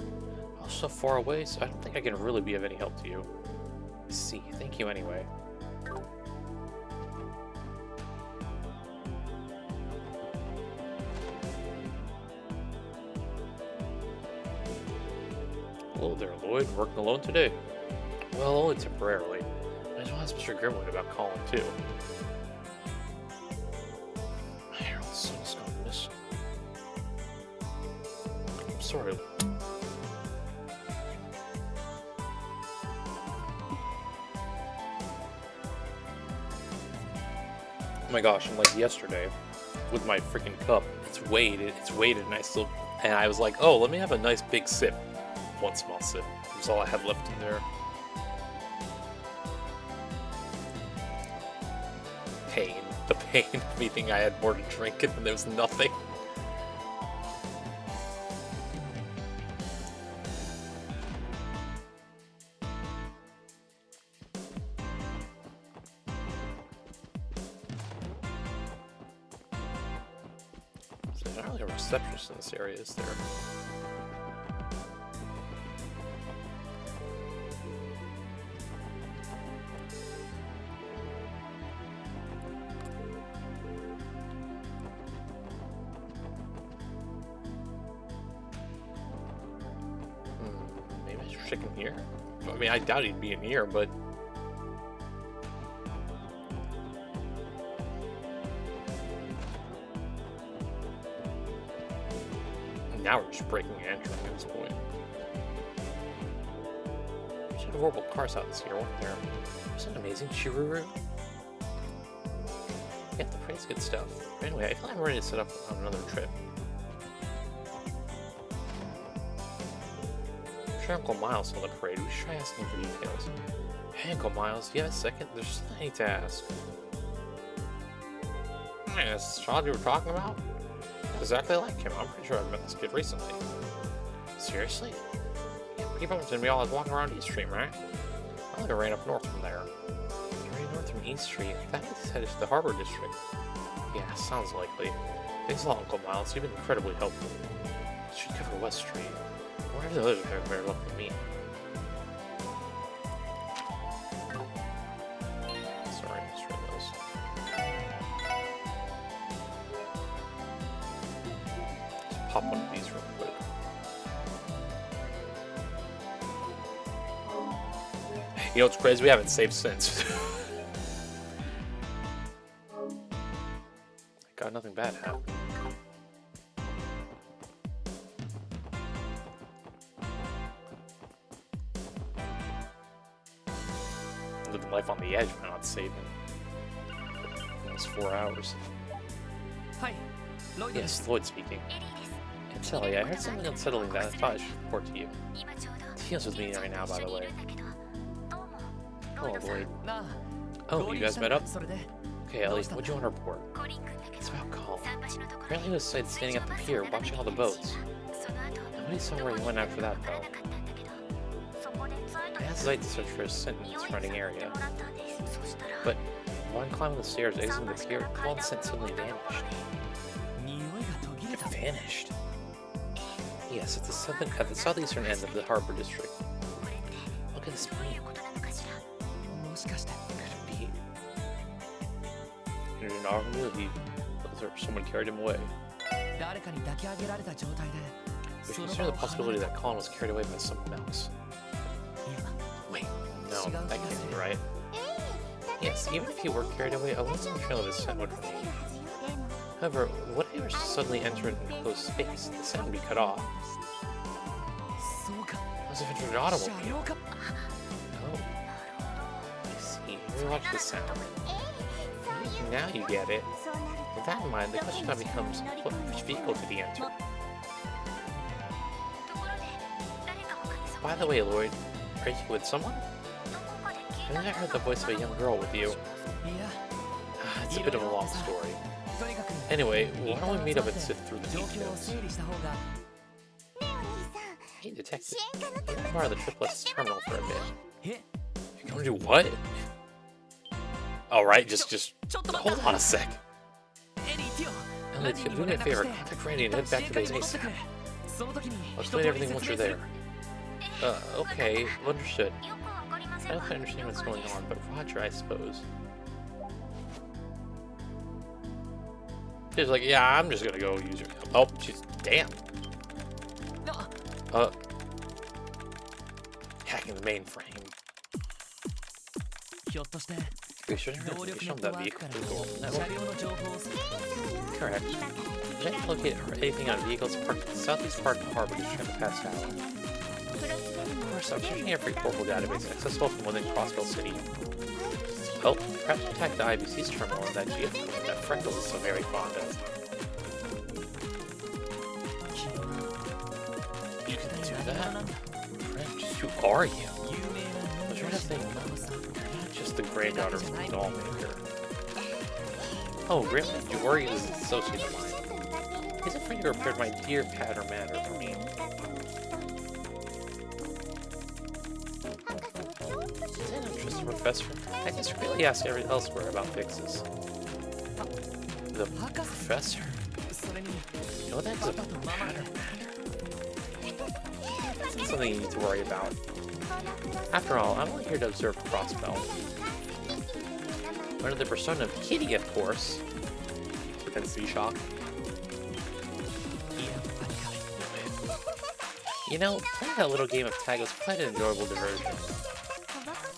I was so far away, so I don't think I can really be of any help to you. I see. Thank you anyway. Hello there, Lloyd. Working alone today? Well, only temporarily. I just want to ask Mr. Grimwood about Colin, too. My Herald's son's gone missing. I'm sorry. Oh my gosh, and like yesterday, with my freaking cup, it's weighted, and I was like, oh, let me have a nice big sip. One small sip. That's all I had left in there. Pain. The pain of me thinking I had more to drink and then there was nothing. There's not really a receptionist in this area, is there? Maybe I should check in here. I mean, I doubt he'd be in here, but... Now we're just breaking and entering at this point. There's some horrible cars out this year, weren't there? Isn't that amazing? Chiruru? Yeah, the pretty good stuff. Anyway, I feel like I'm ready to set up on another trip. I'm sure Uncle Miles saw the parade. We should try asking for details. Hey, Uncle Miles, you have a second? There's something I need to ask. Hey, is this the child you were talking about? Exactly like him. I'm pretty sure I've met this kid recently. Seriously? Yeah, he bumped into me while I was walking around East Street, right? I think I ran up north from there. Ran north from East Street? That is headed to the Harbor District. Yeah, sounds likely. Thanks a lot, Uncle Miles. You've been incredibly helpful. You should cover West Street. Wherever the others are better luck than me. Sorry, I just read those. Just pop one of these real quick. You know what's crazy? We haven't saved since. God, nothing bad happened. Living life on the edge by not saving. Almost 4 hours. Yes, Lloyd speaking. And Sally, I heard something unsettling that I thought I should report to you. Tio's with me right now, by the way. Oh, Lloyd. Oh, you guys met up? Okay, Ellie, what'd you want to report? It's about Colin. Apparently he was sighted standing at the pier, watching all the boats. Nobody saw where he went after that, though. I asked Zeit to search for his scent in the surrounding area. But while climbing the stairs exiting the pier, Colin's scent suddenly vanished. It vanished? Yes, at the southeastern end of the Harbor District. What could this mean? Could it be? In an automobile, someone carried him away. We should consider the possibility that Colin was carried away by someone else. Wait, no, that can't be right. Yes, even if he were carried away, I wasn't trail of his scent would remain. However, what if he were to suddenly enter an enclosed space? The scent would be cut off. As if entered an automobile. Oh. I see. Watch the sound. Now you get it. With that in mind, the question now becomes, which vehicle did he enter? By the way, Lloyd, are you with someone? I think I heard the voice of a young girl with you. It's a bit of a long story. Anyway, why don't we meet up and sift through the details? Hey, detective. I'm part of the Triple terminal for a bit. You're gonna do what? Alright, just hold on a sec. Ellie, do me a favor, contact Randy and head back to base ASAP. I'll explain everything once you're there. Okay, understood. I don't quite understand what's going on, but Roger, I suppose. He's like, yeah, I'm just gonna go use your... Oh, jeez, damn. Hacking the mainframe. Are you sure you're information on that vehicle network? Correct. Did I locate anything on vehicles parked in the southeast part of the harbor district in the past hour? Of course, I'm searching every portal database accessible from within Crossville City. Well, perhaps attack the IBC's terminal in that GF code that Freckles is so very fond of. You can do that? French, who are you? I was trying to think. You're not just the granddaughter of the doll maker. Oh, really? Yori is an associate of mine. He's a friend who repaired my dear patter matter for me. Is that an interesting professor? I guess you really ask elsewhere about fixes. The professor? You know, that's a patter matter. That's not something you need to worry about. After all, I'm only here to observe Crossbell. Under the persona of Kitty, of course. Within C-Shock. You know, playing that little game of tag was quite an enjoyable diversion.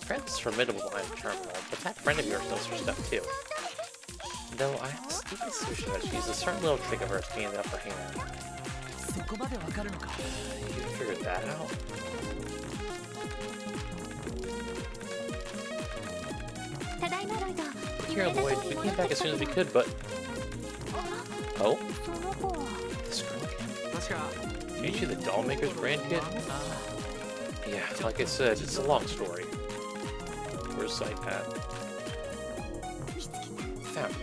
Fred's is formidable behind the terminal, but that friend of yours knows her stuff too. Though I have a sneaky suspicion that she uses a certain little trick of hers to gain the upper hand. figured that out. Here, Lloyd, we came back as soon as we could, but... Oh? This girl again. Ain't you the doll maker's grandkid? Yeah, like I said, it's a long story. Where's Sight at? Found it.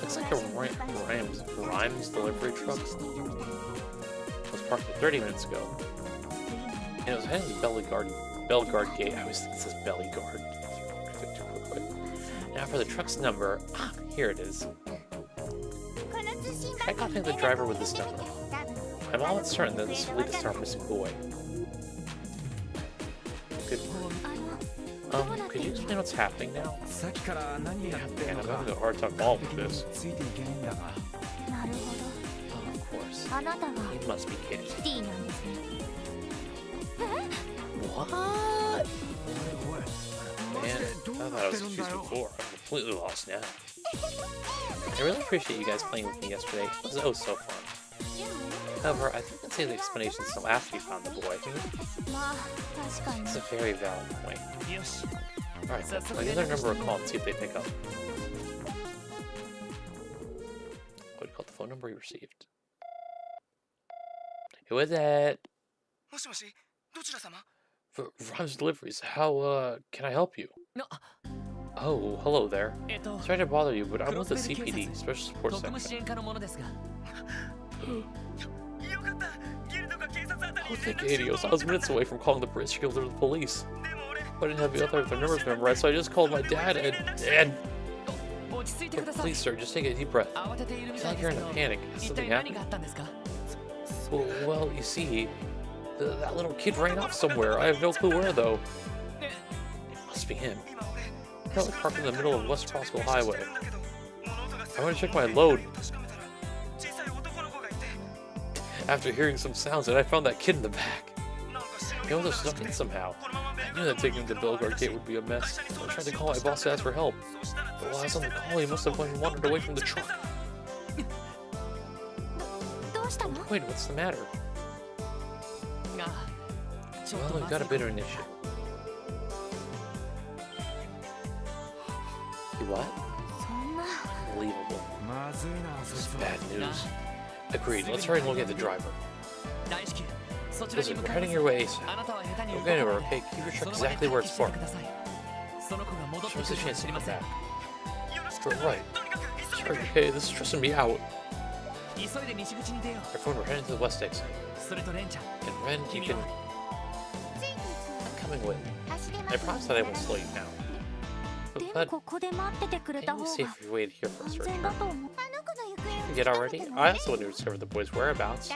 Looks like a Rhymes delivery truck. It was parked 30 minutes ago. And it was heading to Bellegarde Gate. I always think it says Bellegarde. Now for the truck's number. Ah, here it is. Try contacting the driver with this number. I'm almost certain that this will lead us to our missing boy. Good work. Could you explain what's happening now? Yeah, man, I'm having a hard time following this. Oh, of course. You must be kidding. What? Man, I thought I was confused before. I'm completely lost now. I really appreciate you guys playing with me yesterday. It was oh so fun. However, I think I'd say the explanation still after you found the boy. It's a very valid point. Alright, then, I'll give their number a call and see if they pick up. What do you call the phone number you received? Who is it? For Rhymes Deliveries, how, can I help you? Oh, hello there. Sorry to bother you, but I'm with the CPD, Special Support Section. Oh, thank you, Adios. I was minutes away from calling the British Guild or the police. But I didn't have the other of their numbers memorized, so I just called my dad and... Please, sir, just take a deep breath. You sound like you're in a panic. Has something happened? Well, you see, that little kid ran off somewhere. I have no clue where, though. It must be him. Currently parked in the middle of West Crossville Highway. I want to check my load. After hearing some sounds, and I found that kid in the back. He must have snuck in somehow. I knew that taking him to Bellegarde Gate would be a mess. I tried to call my boss to ask for help. But while I was on the call, he must have wandered away from the truck. Wait, what's the matter? Well, we've got a bit of an issue. You what? Unbelievable. This is bad news. Agreed, let's hurry and look at the driver. Listen, we're heading your way ASAP. Don't go anywhere, okay? Keep your truck exactly where it's parked. Show us a chance to get back. Right. Sorry, okay, this is stressing me out. Everyone, we're heading to the west exit. And Ren, you can... I'm coming with. I promise that I won't slow you down. But can you see if you waited here for us to return? Forget already? I also want to discover the boy's whereabouts.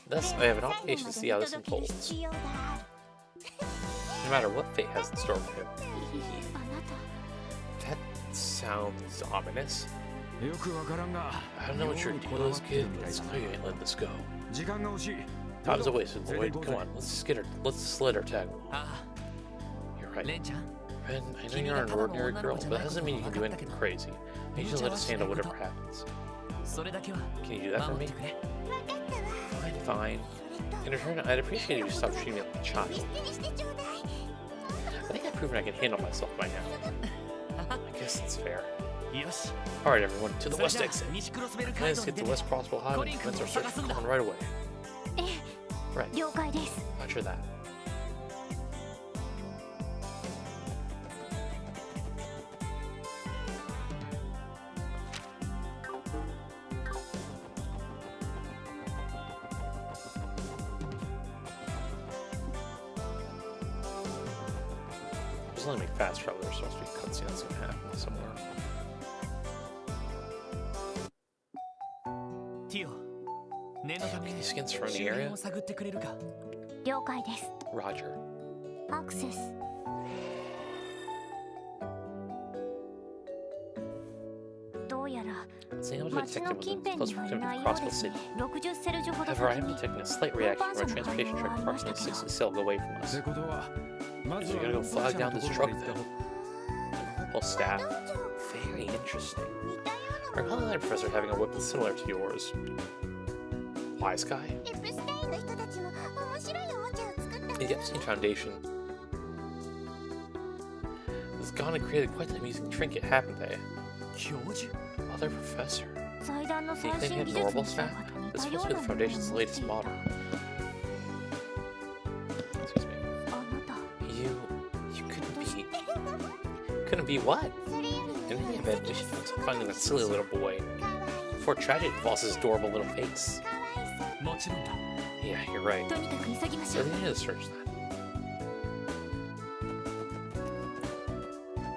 Thus, I have an obligation to see how this unfolds. No matter what fate has in store for him. That sounds ominous. I don't know what your deal is, kid, but it's clear you ain't letting this go. Time's a wasted, Lloyd. Come on, let's slit our tag. You're right. Ren, I know you're an ordinary girl, but that doesn't mean you can do anything crazy. You should let us handle whatever happens. Can you do that for me? Fine. In return, I'd appreciate if you stopped treating me like a child. I think I've proven I can handle myself by now. I guess that's fair. Alright everyone, to the west exit. Let's get to West Crossville Highway and commence our search for Colin right away. Right. Roger that. There's only make fast travel, there's supposed to be a cutscene that's gonna happen somewhere. Can you scan the surrounding area? Roger. It's able to detect him within close proximity of Crossville City. However, I am detecting a slight reaction from our transportation truck approximately 60 sails away from us. So we gotta go flag down this truck then. Well, staff. Very interesting. I recall another professor having a weapon similar to yours. wise guy? エプスタインの人たちも面白いおもちゃを作ったんだ。 The Epstein Foundation has gone and created quite the amusing trinket, haven't they? 教授 Other professor. 祭壇の Do 最 you think 新 it 技 normal 術に snack? 似 This たよ must う be な the ものを Foundation's 持ってい latest る。 model. Excuse me. あなた You couldn't be what? それより In も any event, we should find that silly little boy かわいい before tragedy involves his adorable little face. かわいそう。もちろんだ Yeah, you're right. とにかく急ぎまし So ょう。 they need to search that.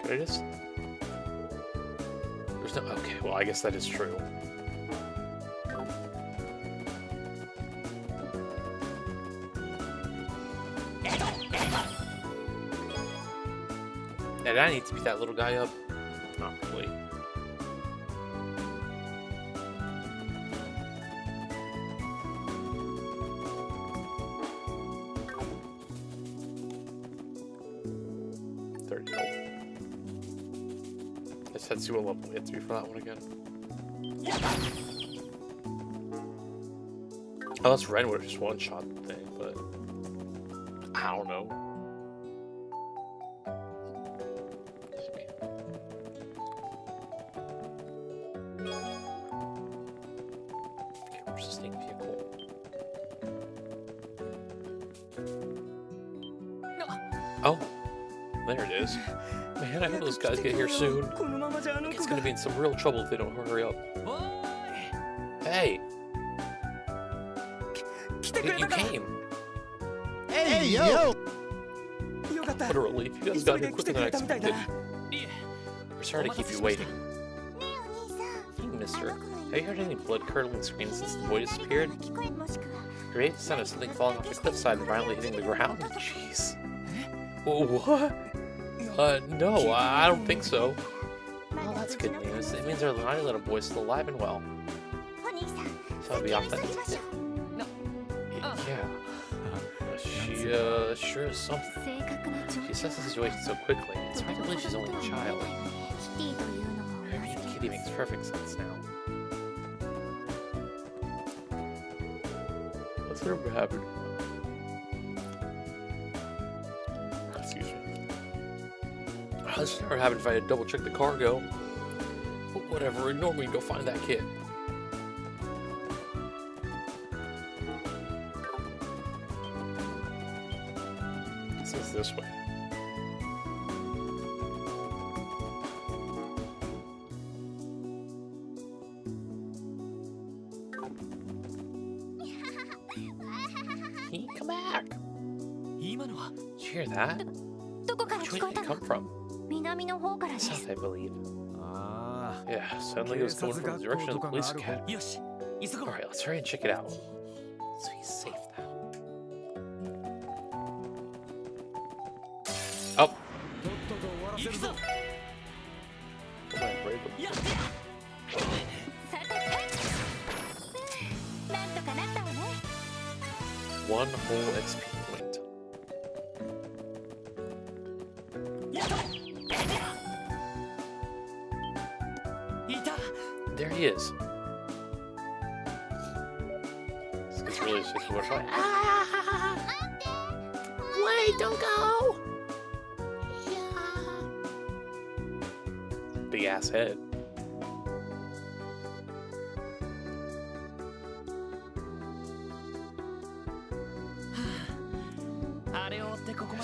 Could I just? There's no. Okay, well, I guess that is true. And I need to beat that little guy up. Not really. There you go. I just had to see what level we had to be for that one again. Oh, that's Ren would have just one-shot the thing, but I don't know. Just me. Okay, where's the snake vehicle? Oh, there it is. Man, I hope those guys get here soon. このままじゃあの It's 子 gonna が be in some real trouble if they don't hurry up. おー Hey, い来てく you れたか came. Hey yo よかった What a relief. You guys 急 got いで here 来 quicker てく than I れたみたいだ expected. いえ We're sorry to keep you waiting. ねえお兄さん。 Hey, mister. Have you heard any blood-curdling screams since the boy 誰 disappeared? かが聞こえもしくは Create the sound of something falling off the cliffside and violently hitting the ground? Jeez. What? No, I don't think so. ま Well, だ that's 無事 good の news. 可 It 能 means 性 our tiny little boy's still alive and well. お兄さん So I'll be off 先 then. に急ぎましょう。 Yeah. She, sure is something. 正確な状 She 況 says the situation so quickly. It's hard to believe she's only a child. キティというのも I mean, 同じ Kitty makes perfect sense now. What's ever happened? Excuse me. This never happened if I had double checked the cargo. But whatever, ignore me, go find that kid. This is this way. He come back. 今のは Did you hear that? どこから Which 聞 way こえ did た it の come from? 南の方からです South, I believe. あ Yeah, sounded like it was coming from the direction of the police academy. あよし急ごう Alright, let's hurry and check it out. So he's safe now. Oh! とっとと終わらせるぞ Come on, break him. やってやさてなんとかなったわね One whole XP point. やったいた There he is. This guy's really sick of our Ah! Wait, don't go! Big ass head.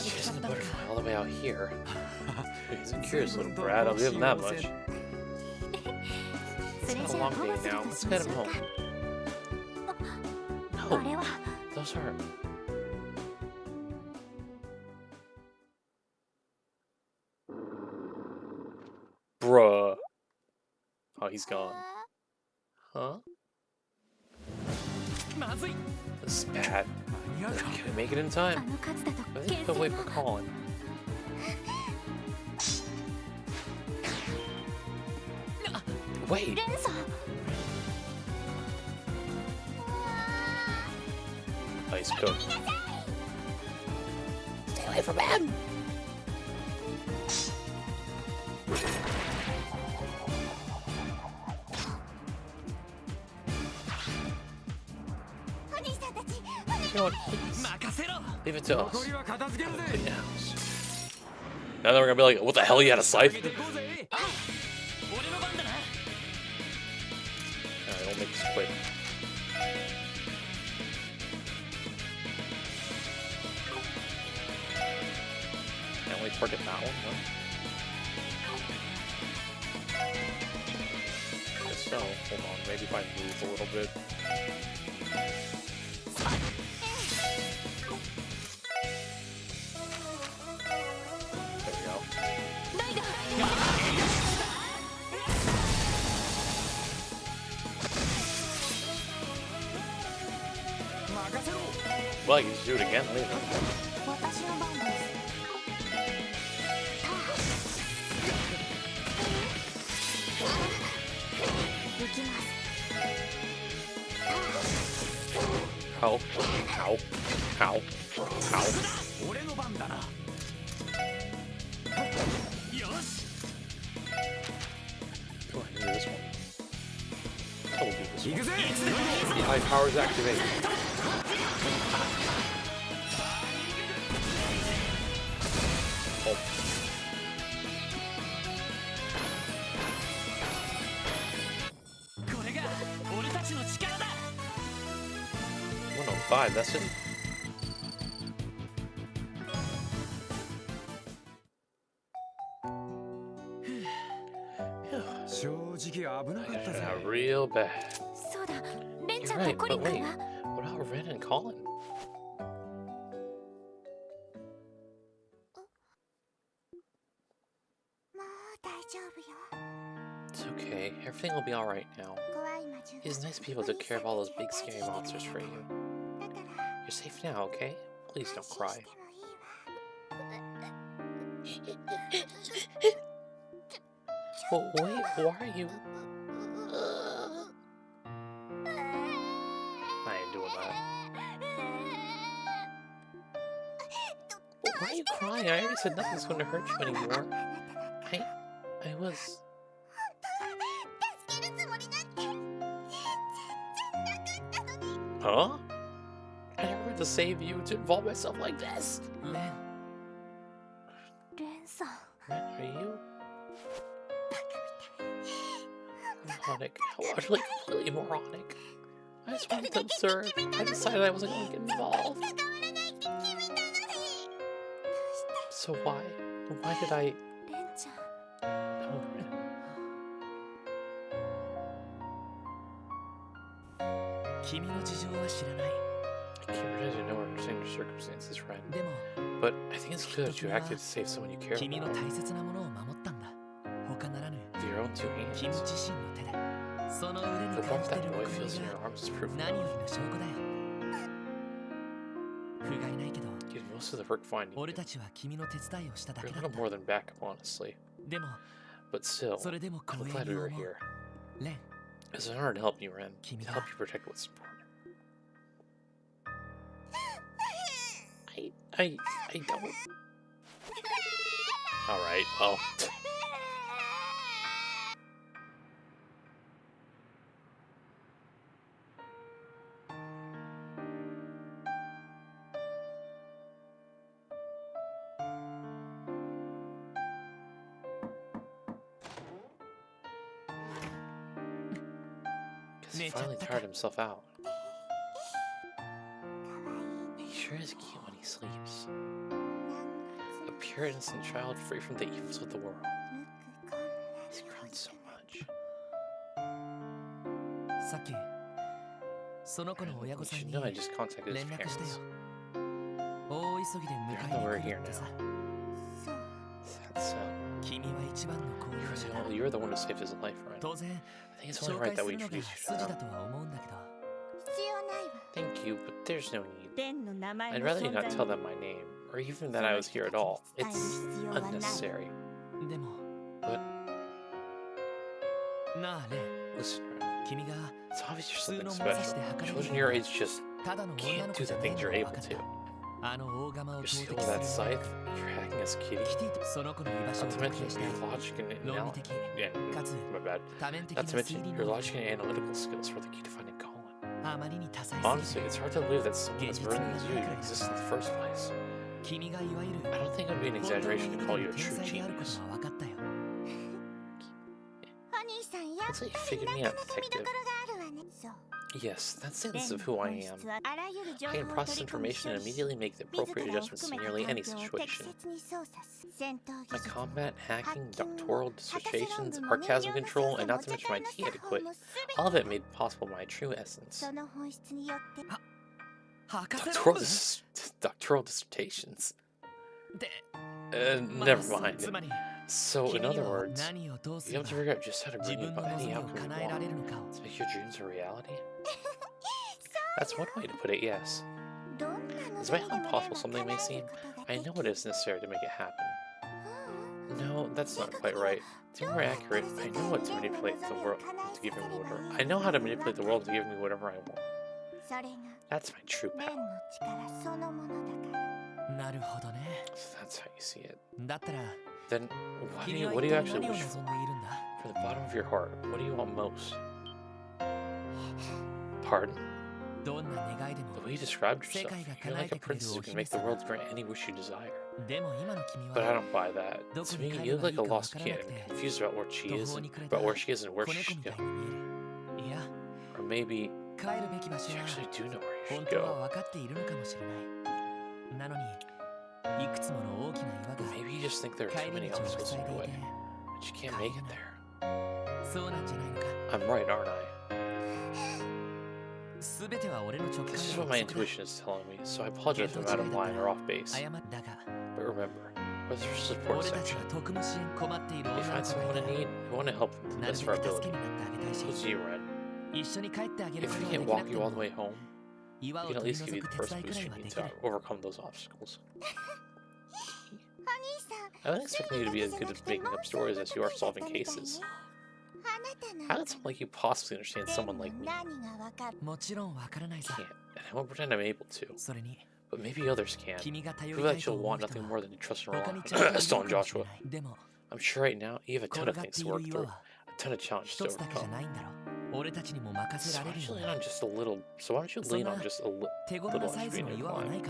She's chasing the butterfly all the way out here. He's a curious little brat, I'll give him that much. そ It's れ been じ a ゃあ long 保護 day する now. と Let's しま get し him ょう home. か No, あれは those are... Bruh. Oh, he's gone. Huh? まずい This is bad. 間に合うか Can we make it in あ time? の数だと I 牽 think they'll 制 wait の for Colin. Wait! レンさん Nice cook. Stay away from him! know what? Please. Leave it to us. Clean the house. Now then we're gonna be like, what the hell, you had a scythe? Alright, we'll make this quick. I only target that one, huh? So, hold on, maybe if I move a little bit. There we go. Well, I can just do it again later. 私の番です How? How? How? How? Go ahead and do this one. I will do this one. The high powers activate. Oh. 105, that's it. Yeah, real bad. そうだレンち You're ゃんと right, コリ but 君 wait. は What about Ren and Colin? もう大丈夫よ It's okay. Everything will be alright now. 怖い魔獣 These nice people took care of all those big scary monsters for you. だから You're safe now, okay? Please don't 安心 cry. してもいいわ Well, wait, why are you... I ain't doing that. Well, why are you crying? I already said nothing's going to hurt you anymore. I was... 助けるつもりなんて全然なかったのに Huh? I never meant to save you, to involve myself like this. Ren, レンさん Ren, are you... バカみたい moronic? How utterly, completely moronic. I just wanted to observe. I decided I wasn't going to get involved. 関わらないって決めたのにどうして So why? Why did I... レンちゃん Oh, Ren. 君の事情は知らない I can't pretend to know or understand your circumstances, Ren. でも But I think it's clear that you acted to save someone you care 君の about. 大切なものを守ったんだ他ならぬ With your own two 君 hands. 自身の手でその腕に The 感 warmth じて that る boy ぬくも feels in り your が arms is proof of 何よ love. りの証拠だよ不甲斐ないけど Did most of the work finding 俺 you. たちは君の手伝いをしただ You're け a だっ little た more than backup, honestly. でも But still, それでも I'm 光栄 glad に we 思 were う here. レン It's an honor to help you, Ren. To Kimi help da. you protect what's important. I don't. Alright, well. Because he finally tired himself out. He sure is cute when he sleeps. A pure innocent child free from the evils of the world. He's grown so much. さっきその子の親 You 御さん should に know I just contacted his 連絡したよ parents. 大急ぎで迎えに来るってさ That's sad. 君は一番の功労者だ You're the one who saved his life, Ren. 当然 I think it's only 紹 right 介 that す we るのが introduce you 筋 to だ them. とは思うんだけど必要ないわ Thank you, but there's no need. レンの名前 I'd の rather you 存 not 在 tell に them my name, or even that I was here at all. It's unnecessary. でも But なあレン listen, Ren. 君が It's obvious you're 普通 something の物 special. 差しで測れる Children your age just ただの女 can't の do 子じ the ゃねえ things の you're が able 分かった to. あの大釜を You're 投 still 擲 that する scythe, you're hacking as kitty. キティとその子の居場所を Not to 特 mention 定した your logic and 論理的 yeah, かつ my bad. 多面的 Not な to 推 mention 理 your 能 logic 力 and analytical skills for the key to finding Colin. Honestly, it's hard to believe that someone as brilliant as you even exists in the first place. I don't think it would be an exaggeration to call you a true genius. Looks like you figured me out, detective. Yes, that's the essence of who I am. I can process information and immediately make the appropriate adjustments to nearly any situation. My combat, hacking, doctoral dissertations, sarcasm control, and not to mention my tea etiquette, all of it made possible my true essence. Doctoral dissertations. Never mind. So, in other words, you have to figure out just how to bring about any outcome you want to make your dreams a reality? That's one way to put it, yes. Despite how impossible something may seem, I know what is necessary to make it happen. No, that's not quite right. To be more accurate, I know what to manipulate the world to give me whatever. I know how to manipulate the world to give me whatever I want. That's my true power. So that's how you see it. Then, what do you actually wish for? From the bottom of your heart, what do you want most? Pardon? The way you described yourself, you're like a princess who can make the world grant any wish you desire. But I don't buy that. To me, you look like a lost kid, confused about where she is and where she should go. Or maybe you actually do know where you should go. Maybe you just think there are too many obstacles in your way, but you can't make it there. I'm right, aren't I? This is what my intuition is telling me, so I apologize if I'm out of line or off base. But remember, where's your support section? If you find someone in need, you want to help them to the best of our ability. Who's you, Ren? If we can't walk you all the way home, we can at least give you the first boost you need to overcome those obstacles. I wasn't expecting you to be as good at making up stories as you are solving cases. How did someone like you possibly understand someone like me? I can't, and I won't pretend I'm able to. But maybe others can. Prove that you'll want nothing more than to trust and rely on Stone Joshua. I'm sure right now you have a ton of things to work through, a ton of challenges to overcome. So why don't you lean on just a little? Little as being your climb?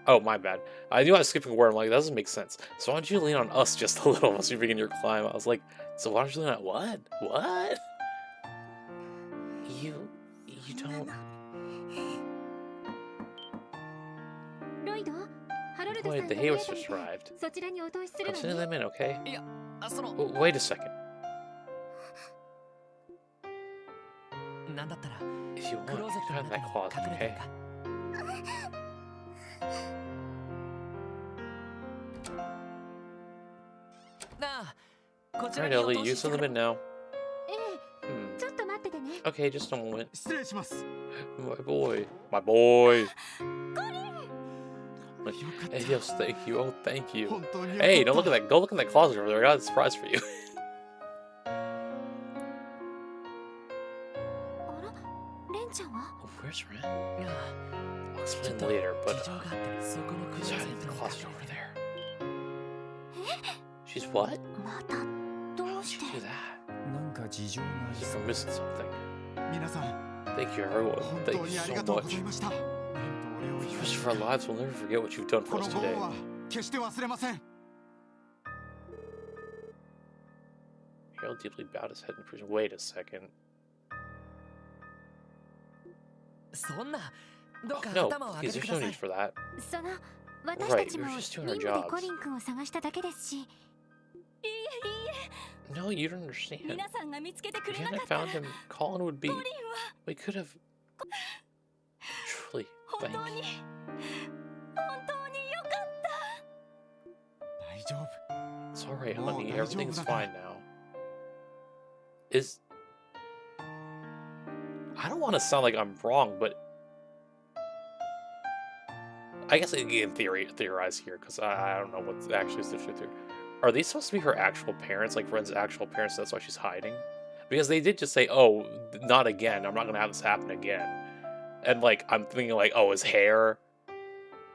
Oh, my bad. I knew I was skipping a word. I'm like, that doesn't make sense. So why don't you lean on us just a little as you begin your climb? I was like, so why don't you lean on what? What? You don't. Wait, the hay was just arrived. I'm sending them in, okay? Wait a second. If you want, you can hide in that closet, okay? Alright, Ellie, you send them in now. Okay, just a moment. My boy. My boy. Yes, thank you. Oh, thank you. Hey, don't look at that. Go look in that closet over there. I got a surprise for you. Where's Ren? I'll explain later, but she's hiding in the closet over there. She's what? How did she do that? She's from missing something. Thank you, everyone. Thank you so much. For the rest of our lives, we'll never forget what you've done for us today. Harold deeply bowed his head in prison. Wait a second. Oh, no, please, there's no need for that. Right, we were just doing our jobs. No, you don't understand. If you hadn't found him, Colin would be... We could have... Truly, thank you. It's alright, honey. Everything's fine now. I don't want to sound like I'm wrong, but... I guess I can theorize here, because I don't know what actually is the truth here. Are these supposed to be her actual parents, like Ren's actual parents, that's why she's hiding? Because they did just say, oh, not again, I'm not gonna have this happen again. And, like, I'm thinking, like, oh, his hair?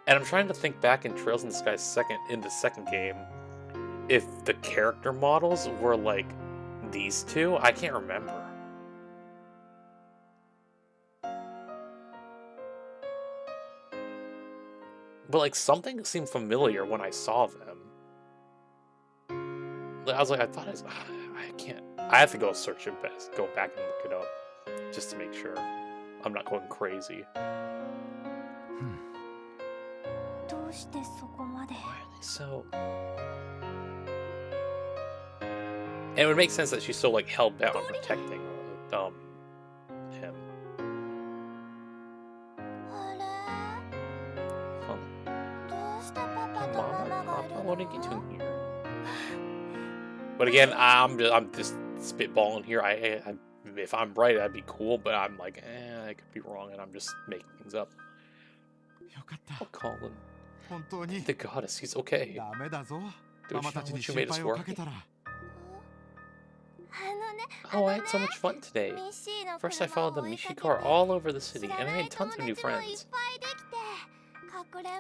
And I'm trying to think back in Trails in the Sky in the second game, if the character models were, like, these two? I can't remember. But like something seemed familiar when I saw them. I was like, I thought I can't. I have to go search it best. Go back and look it up just to make sure I'm not going crazy. Why are they so? And it would make sense that she's so like held bound protecting him. Huh. Mama, Papa, what are you doing here? But again, I'm just spitballing here. If I'm right, that'd be cool. But I'm like, I could be wrong, and I'm just making things up. Oh, Colin. The goddess, he's okay. Don't you know what you made us worry? Oh, I had so much fun today. First, I followed the Mishi car all over the city, and I made tons of new friends.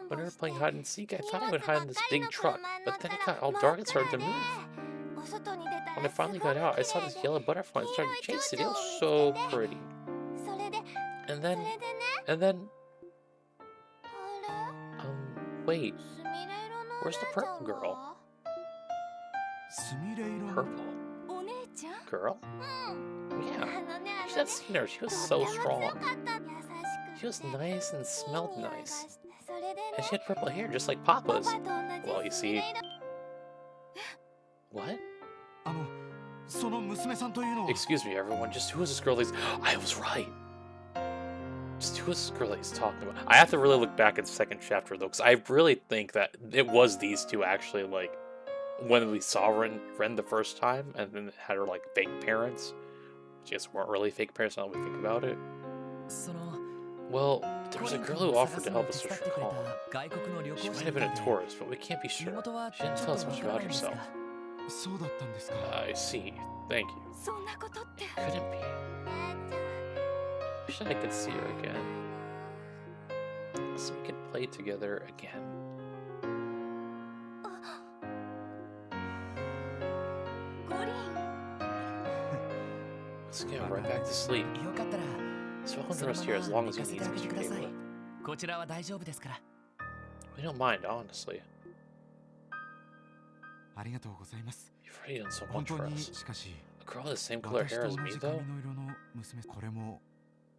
When we were playing hide and seek, I thought I would hide in this big truck, but then it got all dark and started to move. When I finally got out, I saw this yellow butterfly and started to chase it. It was so pretty. And then... wait. Where's the purple girl? Purple? Girl? Yeah. She's not seen her. She was so strong. She was nice and smelled nice. And she had purple hair just like Papa's. Well, you see... What? Excuse me, everyone. Just who is this girl that he's... I was right. Just who is this girl that he's talking about? I have to really look back at the second chapter, though, because I really think that it was these two, actually, like, when we saw Ren the first time, and then had her, like, fake parents. Which I guess weren't really fake parents now that we think about it. Well, there was a girl who offered to help us with her call. She might have been a tourist, but we can't be sure. She didn't tell us much about herself. I see. Thank you. It couldn't be. Wish I could see her again. So we could play together again. Let's get right back to sleep. So welcome to rest here as long as you need, Mr. Cable. We don't mind, honestly. You've already done so much for us. A girl with the same color hair as me, though?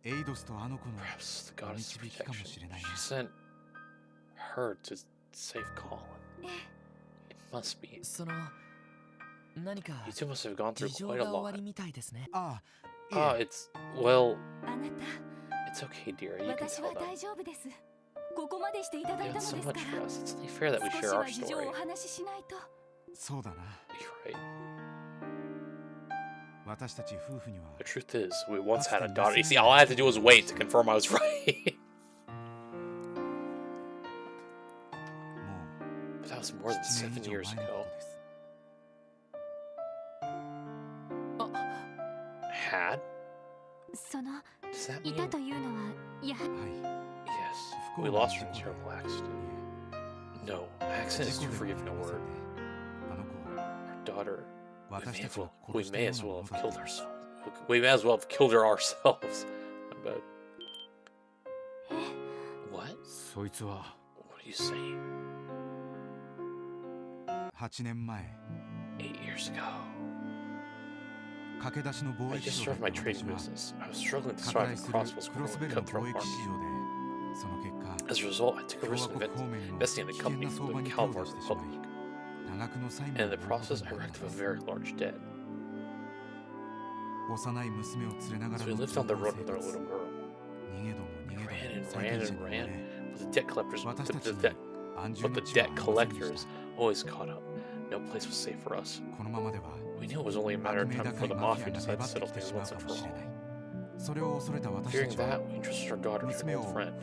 Perhaps the goddess of protection. She sent her to save Colin. It must be. You two must have gone through quite a lot. It's... well... It's okay, dear. You can tell them. You've done so much for us. It's only fair that we share our story. You're right. The truth is, we once had a daughter. You see, all I had to do was wait to confirm I was right. But that was more than 7 years ago. Had? Does that mean... Yes, we lost her in a terrible accident. No, accident is too forgiving a word. Our daughter... We may as well have killed ourselves. We may as well have killed her ourselves. I bet. What? What are you saying? 8 years ago. I just started my trading business. I was struggling to survive the crossbows growing cutthroat army. As a result, I took a risk of investing in a company from the Calvar Republic. And in the process, I racked up a very large debt. So we lived on the road with our little girl. We ran and ran and ran, but the debt collectors always caught up. No place was safe for us. We knew it was only a matter of time before the Mafia decided to settle things once and for all. Fearing that, we entrusted our daughter to an old friend.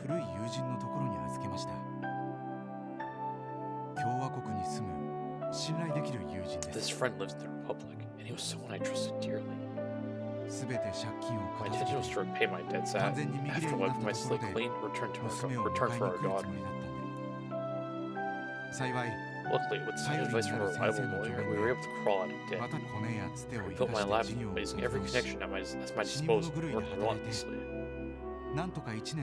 This friend lives in the Republic, and he was someone I trusted dearly. My intention was to repay my debts after wiping my slate clean, return for our daughter. Luckily, with some advice from a reliable lawyer, we were able to crawl out of debt. I rebuilt my lab using every connection at my disposal, working relentlessly.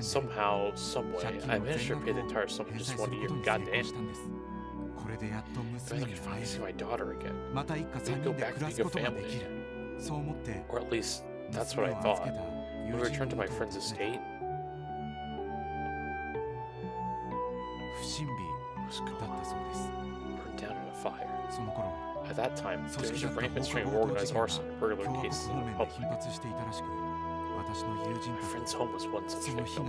Somehow, someway, I managed to pay the entire sum in just 1 year. Goddamn. If I could finally see my daughter again, we'd go back to being a family again. Or at least, that's what I thought. When we returned to my friend's estate, it was gone, burned down in a fire. At that time, there was a rampant string of organized arson and burglary cases in the public. My friend's home was one such victim.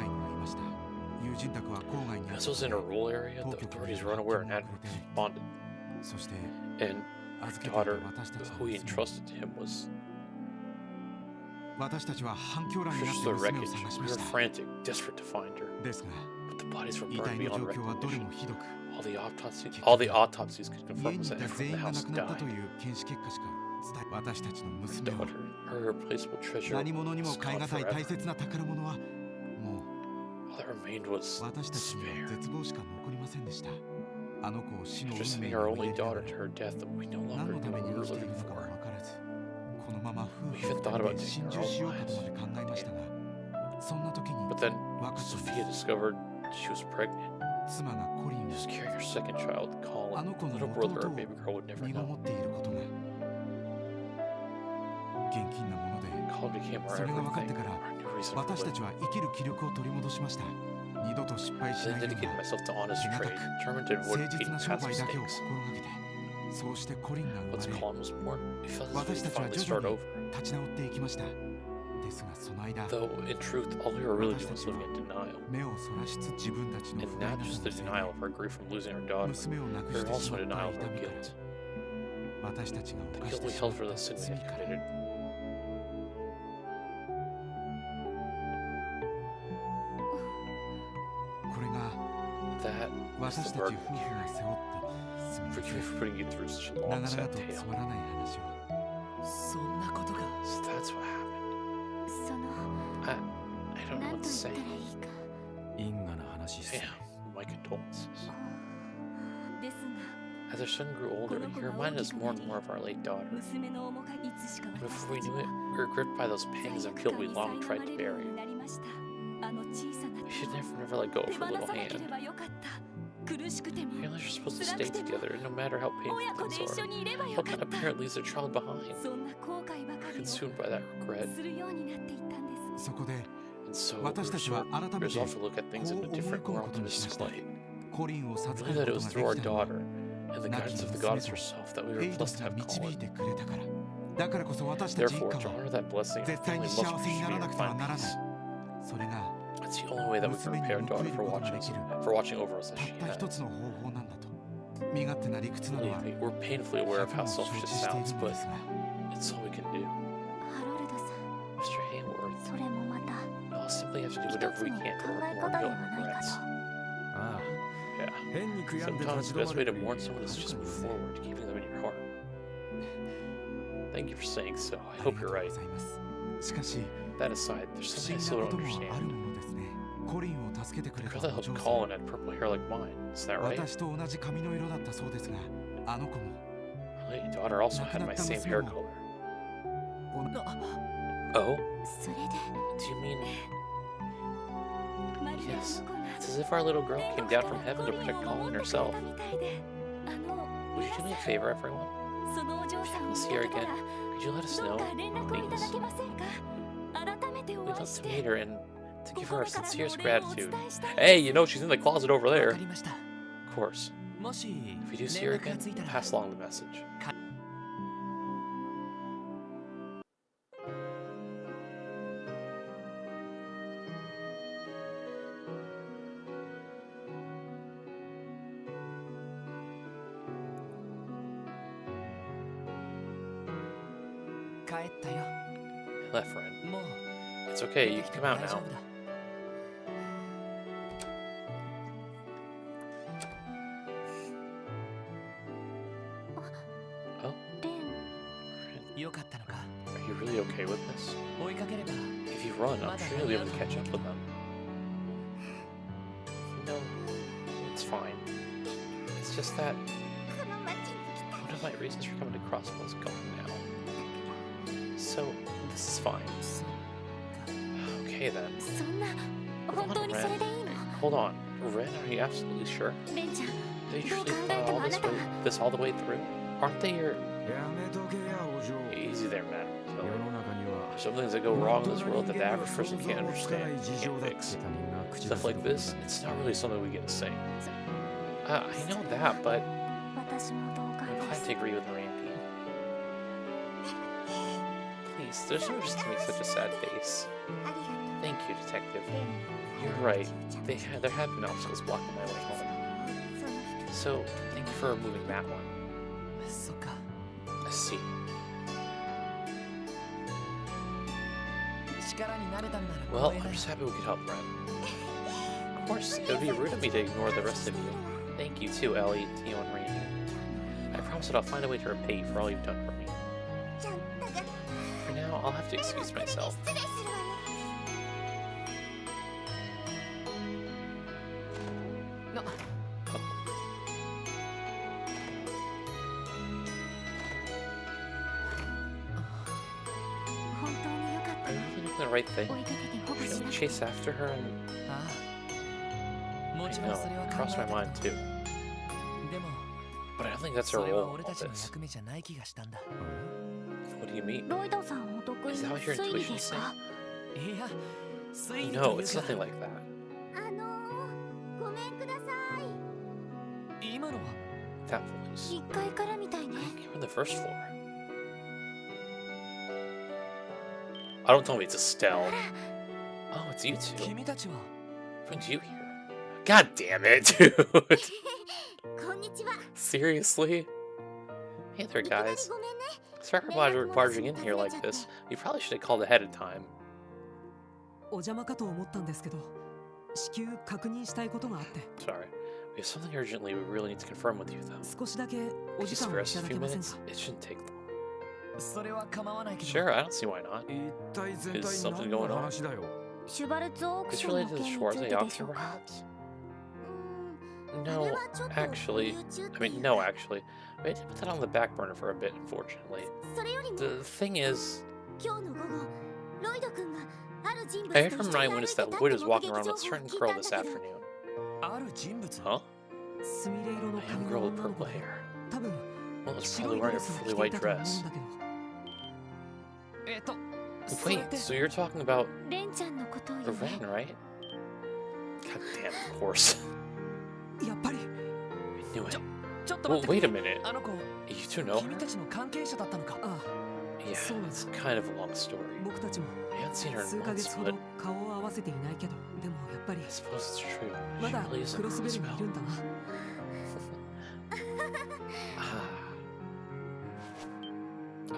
Because it was in a rural area, the authorities were unaware and hadn't responded. And our daughter, who he entrusted to him, was crushed to the wreckage. We were frantic, desperate to find her. But the bodies were burned beyond recognition. All the autopsies could confirm was that everyone in the house died. Our daughter, her irreplaceable treasure, was gone forever. All that remained was despair. After sending our only daughter to her death, we no longer knew what we were living for. We even thought about taking our own lives. But then, Sophia discovered she was pregnant. She was carrying her second child, Colin. Little brother or baby girl would never know. Colin became our everything, our new reason for living. I dedicated myself to honest trade, determined to avoid repeating past mistakes. Once Colin was born, we felt as if we could finally start over. Though, in truth, all we were really doing was living in denial. And not just the denial of our grief from losing our daughter, we were also in denial of our guilt. The guilt we held for the sin we had committed. That is the burden we carry. Forgive me for putting you through such a long, sad tale. So that's what happened. I don't know what to say. Damn, my condolences. As our son grew older, he reminded us more and more of our late daughter. Before we knew it, we were gripped by those pangs of guilt we long tried to bury. We should never let go of her little hand. Families are supposed to stay together, no matter how painful things are. What kind of parent leaves their child behind? We're consumed by that regret. And so, we resolved to look at things in a different, more optimistic light. We believe that it was through our daughter, and the guidance of the goddess herself, that we were blessed to have Colin. Therefore, to honor that blessing, our family must pursue and find peace. That's the only way that we can repay our daughter for watching over us as she had. Believe me, we're painfully aware of how selfish this sounds, but it's all we can do. Mr. Hayworth, we all simply have to do whatever we can to avoid more guilt and regrets. Yeah. Sometimes the best way to mourn someone is just move forward, keeping them in your heart. Thank you for saying so. I hope you're right. That aside, there's something I still don't understand. The girl that helped Colin had purple hair like mine. Is that right? My late daughter also had my same hair color. Oh? Do you mean... Yes. It's as if our little girl came down from heaven to protect Colin herself. Would you do me a favor, everyone? If you happen to see her again, could you let us know, please? We'd love to meet her and to give her our sincerest gratitude. Hey, you know she's in the closet over there. Of course. If you do see her again, pass along the message. I left, friend. It's okay, you can come out now. Oh? Are you really okay with this? If you run, I'm sure you'll be able to catch up with them. No, it's fine. It's just that one of my reasons for coming to Crossville is gone now. So, this is fine. Okay, Okay then. そんな Hold 本当 on, にそれでいい Ren. の Hold on. Ren, are you absolutely sure? レンちゃん They どう usually 考え thought て all もあ this なた way, this all the way through? Aren't they your... やめとけやお嬢。 Easy there, man. 世の中には There's some things that go wrong in this world that the average person can't understand, can't fix. Stuff like this, it's not really something we get to say. I know that, but 私も同感 I'm で glad す to agree with Randy. Please, there's no just to make such a sad face. ありがとう Thank you, detective. レン You're right. There have been obstacles blocking my way home. その So, thank you for removing that one. そっか I see. 力になれたんなら Well, 光栄 I'm だ just happy we could help Ren. Of course, it would be rude of me to ignore the rest of you. Thank you too, Ellie, Tio, and Randy. I promise that I'll find a way to repay you for all you've done for me. ちゃんだが For now, I'll have to excuse myself. 失礼するわね な 本当によかった Are ね you really doing the right thing? 追いかけて保護し Should な we くて chase after her and... ああも I ちろん know, それは it 考 crossed え my た mind too. でも But I don't think that's そ our れは role 俺 in た all ちの this. 役目じゃない気がしたんだ What do you mean? ロイドさんお得意 Is that what your 推理 intuition で is すか いや推理と No, いう it's か nothing like that. ごめんくださ今のは That い voice. 1階からみたいね You're on the first floor. I don't tell me it's Estelle. Oh, it's you two. 君たちは Brings you here. God damn it, dude. こんにちは Seriously? Hey there, いきなり guys. ごめんね Sorry for barging in here like this. You probably should have called ahead of time. お邪魔かと思ったんですけど、至急確認したいことがあって、 Sorry. We have something urgently we really need to confirm with you, though. 少しだけお Could 時 you 間 spare をい us た a だ few けません minutes? か。 It shouldn't take long. それは構わないけど Sure, I don't see why not. 一体全 Is 体 something 何 going の on? 話だよ。シュバルツオーク It's ションの related to 件 the につ Schwarze いてで auction, しょうか perhaps? あ No, れはちょっと actually. 保留中って I いう mean, か no, actually. We had to put that on the back burner for a bit, unfortunately. それよりも The thing is, 今日の午後ロイド君がある人物 I と heard 一 from 緒 my に歩い witness て that た Wood って is 目 walking 撃 around 情 with a 報を certain 聞い girl たん this だけど afternoon. ある人物 Huh? スミレ色の A 髪 young の girl 女 with の子 purple で、 hair. 多分 Well, it's 白 probably いド wearing レ a スを fully 着てい white たと思うん dress. だけど、それっ Wait, て so you're talking about レンちゃんのことを the よね Ren, right? God damn, of course. やっぱり I knew it. ちょっと Well, 待って wait a minute. あの子 You two know 君 her? たちの関係者だったのかあ Yeah, So- it's kind of a long story. 僕たちも I haven't seen her 数 in ヶ months, 月ほ but ど顔を合わせていないけど、でもやっぱり I suppose it's true. ま She だ really is ク a ロスベルにい Roosevelt. るんだな。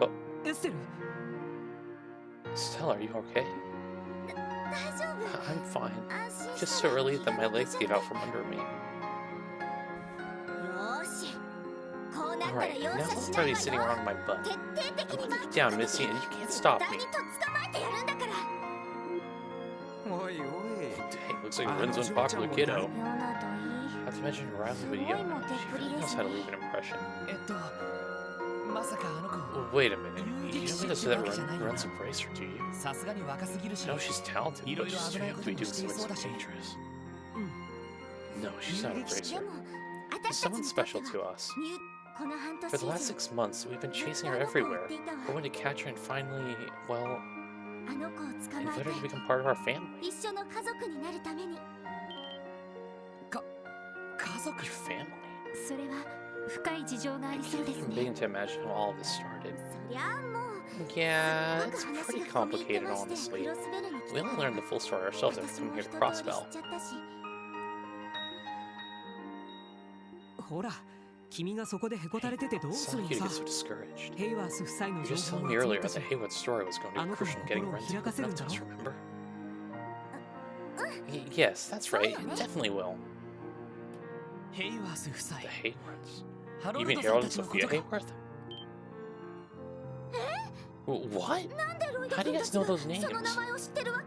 Oh, エステル、 Stella, are you okay? 大丈夫 I'm fine. 安心 Just した so ら relieved that my いい legs だけ gave じゃ out from under me. よーしこうなったら Alright, 容 now 赦 I'm しない already わ sitting よ around my butt. 徹底的 I'm に gonna マ take ッ you down, Missy, and you can't stop 絶 me. 対にと捕まえてやるんだからおいおい。 Dang, looks like Ah, Ren's no, unpopular Joe-chan kiddo. もようなといい Not to mention Riley with すごい Yona. モテっ She ぷり really で knows す how to ね leave an impression. まさかあの子 Wait a minute. You don't mean to say that Ren's embraced her, do you? さすがに若すぎるし I know she's talented, but Iroiro she's too young to be doing something so 危ないこともしていそうだし。 dangerous. うん、 No, she's not で embraced も her. 私た She's ち someone にとって special は to us. ミュこの半年 For the 以 last 上 6 months, we've been ずっ chasing と her あの子を追 everywhere. っていたわ We're going to catch her and finally, well, あの子を捕まえ invite て her to become part of our family. 一緒の家族になるために家族 Your family? それは深い事情があ I りそう can't です even ね begin to imagine how all of this started. そりゃあもう Yeah, す it's っごく pretty 話が込み入って complicated, まして honestly. クロスベルに来 We た only learned the full story ourselves after 私 coming も here 一 to 通り Crossbell. 知っちゃったしほら、君がそこでへこたれててどう It's する not の you to さ get so。discouraged. ヘイワース夫妻の You 情 just 報 told も me 集ま earlier った that し、 Haywood's story was going to be あの子の crucial in getting 心を Ren's 開かせるん enough, だ don't ろ you remember? Yes, that's right. It definitely will. ヘイワース夫妻 The Haywards. ハロ You ル mean ドさん Harold た and ちのこ Sophia とか Hayworth? What? なんでロイド How do 君 you た guys ち know が those その names? 名前を知ってるわ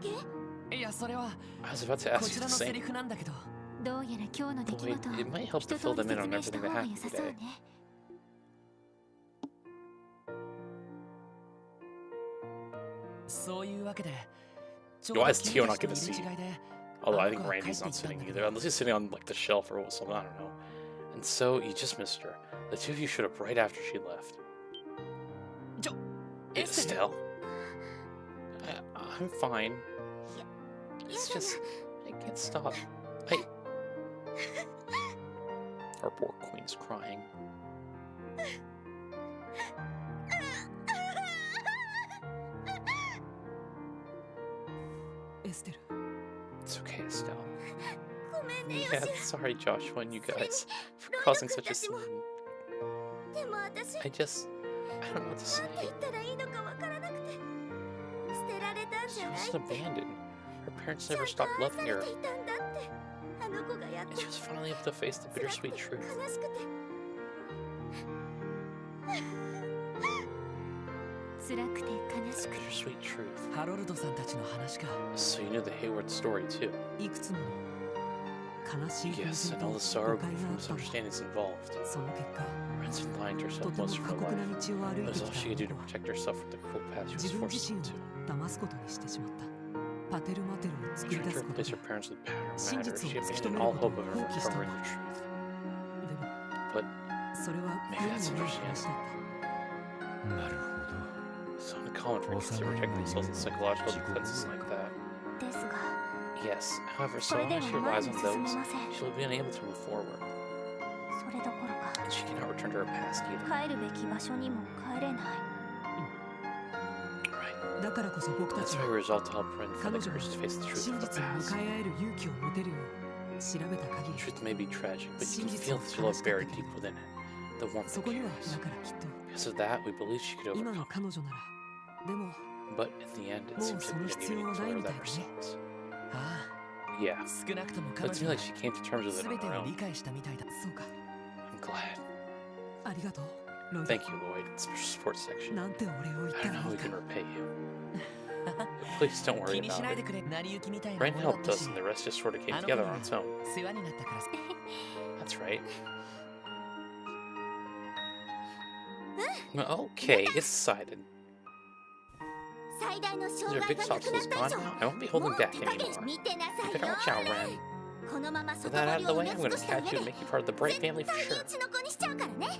けいやそれは I was about to こ ask ち you ら the のセ same. リフなんだけどどうやら今日の出来 But 事 wait, it might help 一 to 通 fill り them in 説 on 明した everything 方 that が happened 良さそう today. ねそういうわけで Why is Tio not gonna see? Although I think Randy's not sitting either, unless he's sitting on like the shelf or something. I don't know. And so you just missed her. The two of you showed up right after she left. Estelle, I'm fine. It's just I can't stop. Our poor queen's crying. Estelle. It's okay, Estelle. Yeah, sorry, Joshua and you guys, for causing such a scene. I don't know what to say. She was abandoned. Her parents never stopped loving her. And she was finally able to face the bittersweet truth. The bittersweet truth. ハロルドさんたちの話か。 So you knew the Hayward story too. いくつもの悲しい Yes, and all the sorrow and misunderstandings involved. その結果 Ransom lied to と herself ても most 過 of 酷 her な life. 道を歩い It て was き all た she could do to 子は protect herself from the cruel path she 自 was 分 forced 自身を into. 騙すことにしてしまったパテルマテルを作り Trying 出 to すこと replace で her parents with pattern 真 matter, 実を she 突き止 abandoned め all ること hope を of ever 放棄した uncovering の the truth. でも But それは maybe 世 that's にも良い話だっ なるほ it's uncommon for kids to protect themselves with psychological defenses like that. Yes, however, so long as she relies on those, she'll be unable to move forward. And she cannot return to her past either. 帰るべき場所にも帰れない Right. ただからこそ僕た That's ち why は we resolved to help Ren find 彼 the 女が courage to face the truth 真 of her 実を past. 迎え合える勇気を持てるよう調べた限 The り truth may be tragic, but you can feel the love buried deep within it. The warmth そ that こには carries. だからきっと Because of that, we believe she could 今の overcome. 彼女ならでも But in the end, it もう seems そ like の we 必 didn't 要 even は need to ない learn みた that いだね ourselves. あ Yeah, あ、少なくとも but 彼 it 女 seemed は like she came to terms with it 全 on て her を理 own. 解したみたいだ。そうか I'm glad. ありがとうロイド Thank you, Lloyd. Special support section. なんてお礼を言っ I た don't ら know い how い we か can repay you. Please don't 気 worry にし about ないで it. くれ。成り行きみたいな Ren ものだっ helped た us, し。 and the rest just sort of came あの子 together に on は its own. 世話になったからさ。 That's right. Okay, it's decided. 最大の These 障 are 害 big がなくな obstacles った gone 以上 now. I won't be も holding う back 手加減 anymore. 見てなさ You い better よ watch out, Ren. このまま With 外 that 堀 out of を the 埋 way, め I'm 尽 gonna くした上 catch you で and make you part of the Bright 絶 family for 対に sure. うちの子にしちゃうからね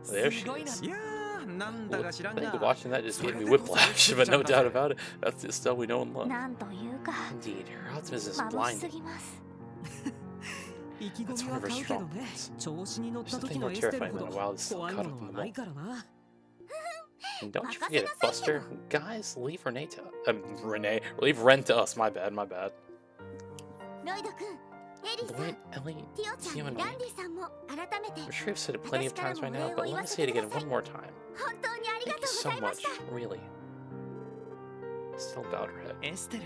There す she ごいな。 is. いやーなんだか知ら I ん think が watching that just gave me whiplash, but no doubt about it. That's the Estelle we know and love. なんというか Indeed, her optimism is 眩しす blinding. ぎます 意気 That's 込み one は of her 買うけど strong ね points. 調子に乗った There's 時 nothing の more エステル terrifying ほ than ど a wild Estelle 怖い caught も up の in は the な moment. いからな And don't you 任せ forget it, なさいよ。 Buster. Guys, leave Renee to Renee. Leave Ren to us. My bad, my bad. ロイド君エリーさん Lloyd, Ellie, ティオちゃ Tio ん and ラ I. ンディさんも改めて I'm sure I've said it plenty of times by now, but let me say it again one more time. 本当にありが Thank と you うござ so いまし much, た really. Estelle bowed her head. エステル。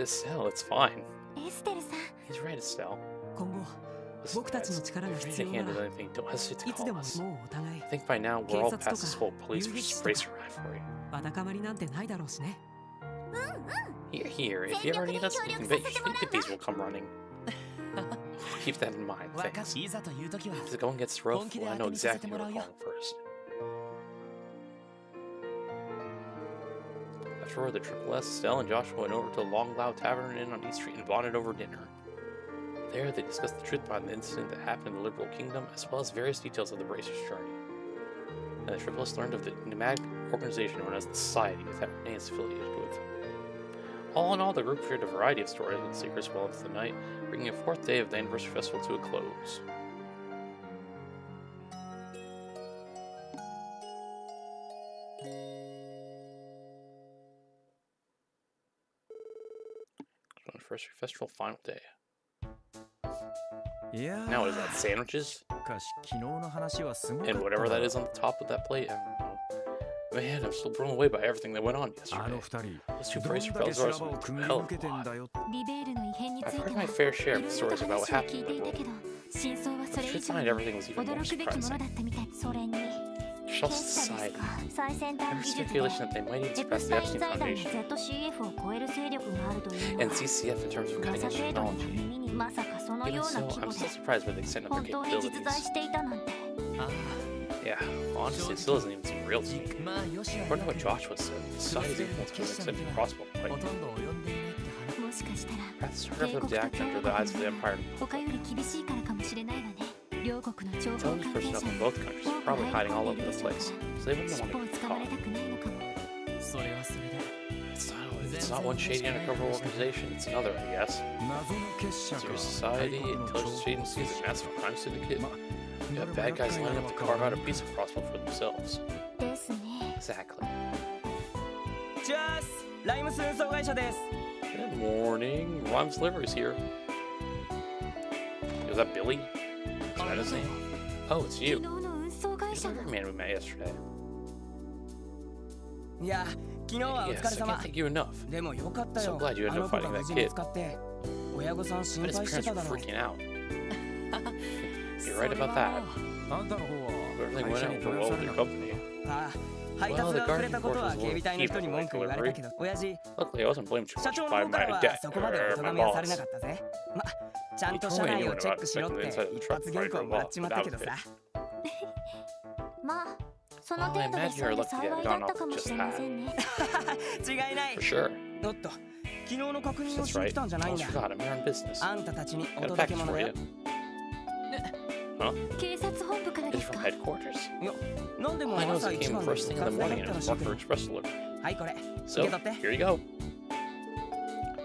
Estelle, it's fine. エステルさん He's right, Estelle. 今後 Listen, 僕たちの guys, 力が if you 必 need 要 a な hand ら in anything, don't hesitate い to つで call も us. もうお互い I think by now we're all 警察とか past this whole police 遊撃士とか race rivalry. わだかまりなんてないだろうしね Here, here. If you ever need us, you can bet your sweet pippies will come running. Keep that in mind. わか Thanks. いざという時は If the going gets rough, 本気で well, I 当 know てにさせて exactly も who ら to うよ call first. Afterward, the Triple S, Estelle, and Joshua went over to the Long Lao Tavern Inn on East Street and bonded over dinner. There, they discussed the truth behind the incident that happened in the Liberal Kingdom, as well as various details of the Bracers' journey. And the Triple S learned of the nomadic organization known as the Society that Renee is affiliated with. All in all, the group shared a variety of stories and secrets well into the night, bringing a fourth day of the anniversary festival to a close. Anniversary festival final day. いや Now, what is that? Sandwiches? しかし昨日の話はすごかった And whatever that is on the top of that plate? I don't know. Man, I'm still blown away by everything that went on あの yesterday. 二人 Those two どん bracer だけ fellas 修 are 羅場を some くぐり hell 抜 of け a てん lot. だよリベールの異変につ I've いて heard は my fair share い of ろい stories ろ about と what 話を happened 聞 in いてい the たけ world. ど真相はそ The れ以 truth 上 behind に everything was even more 驚くべきもの surprising. だったみたいそれに Shell テスタ Society. ですか最先 There 端 was 技術で speculation that they might even エプ surpass ス the タイン Epstein 財団の Foundation ZCF を超える勢力があるというの and は CCF in terms of 噂 cutting edge 程度の technology. 耳にまさかその Even ような so, 規 I'm 模 still で surprised by the extent of their 本当に実在 capabilities. していたなんてああ、Yeah, honestly, it still doesn't even seem real to me. まあよしは According to what Joshua said, society wants to accept crossbow ほ fighting. とんど及んでいないって話。もしかしたら Perhaps it's harder for them to act under the eyes of the Empire. 他より厳しいからかもしれないわね。両国の情報 Intelligence 関係 personnel 者 from も both countries 多 are く probably 入り hiding all 込んで over いる the でしょうか place, ら so they wouldn't 尻 want 尾 to を get つかまれ caught. たくないのかも。それはそれで。It's not one shady undercover organization, it's another, I guess. 謎の結社 It's か your society, 太鼓の intelligence 情報 agencies, a massive crime syndicate. ま You have bad guys lining up to carve out a piece of crossbow for themselves. ですね。 Exactly. チャースライムス運送会社です。 Good morning. Rhymes Livery's here. Was that Billy? Is that his name? Oh, it's 昨 you. 日の運送会 You're 社 the の man we met yesterday. いや、昨日はお疲れ Yes, I 様 can't。thank you enough. でもよかったよ。 So glad you あ ended の up 子が fighting 無 that 事見 kid. つかって。親御さん心 But his 配して parents た were だろう。 freaking out. You're right about that. あんたの方は Everything 会 went 社 out に for 取 well ら with さ the れな company. ああ、配達が遅れたことは警備隊の人に文句言われたけど、親父、 Luckily, I wasn't blamed too 社 much 長の by 方から my は dad そこまでお or 咎 my めはされな boss. かったぜ。ま、ちゃんと He 社 told me 内を anyone チェッ about クしろっ checking て inside the 一 truck 発 before I 原稿 drove もらっ off. ちまっ But た that けど was it. さ。まあその Well, I 程度で imagine 済 you're んで lucky to 幸 have いだ gone った off かも just しれま that. せんね。違いない。 For sure. おっと、昨日の確認を That's しに right. 来たんじゃないん Almost だ。 forgot. I'm here on business. あんたたちにお Got a 届け package 物 for だよ you.。警察本部からで It's す from か。 headquarters. いや、なんでも I know 朝 it 一 came 番で first 部 thing in 活 the で入 morning った and ら it's しい marked け for ど。 express delivery. はい、これ。 So, 受け取って。 here you go.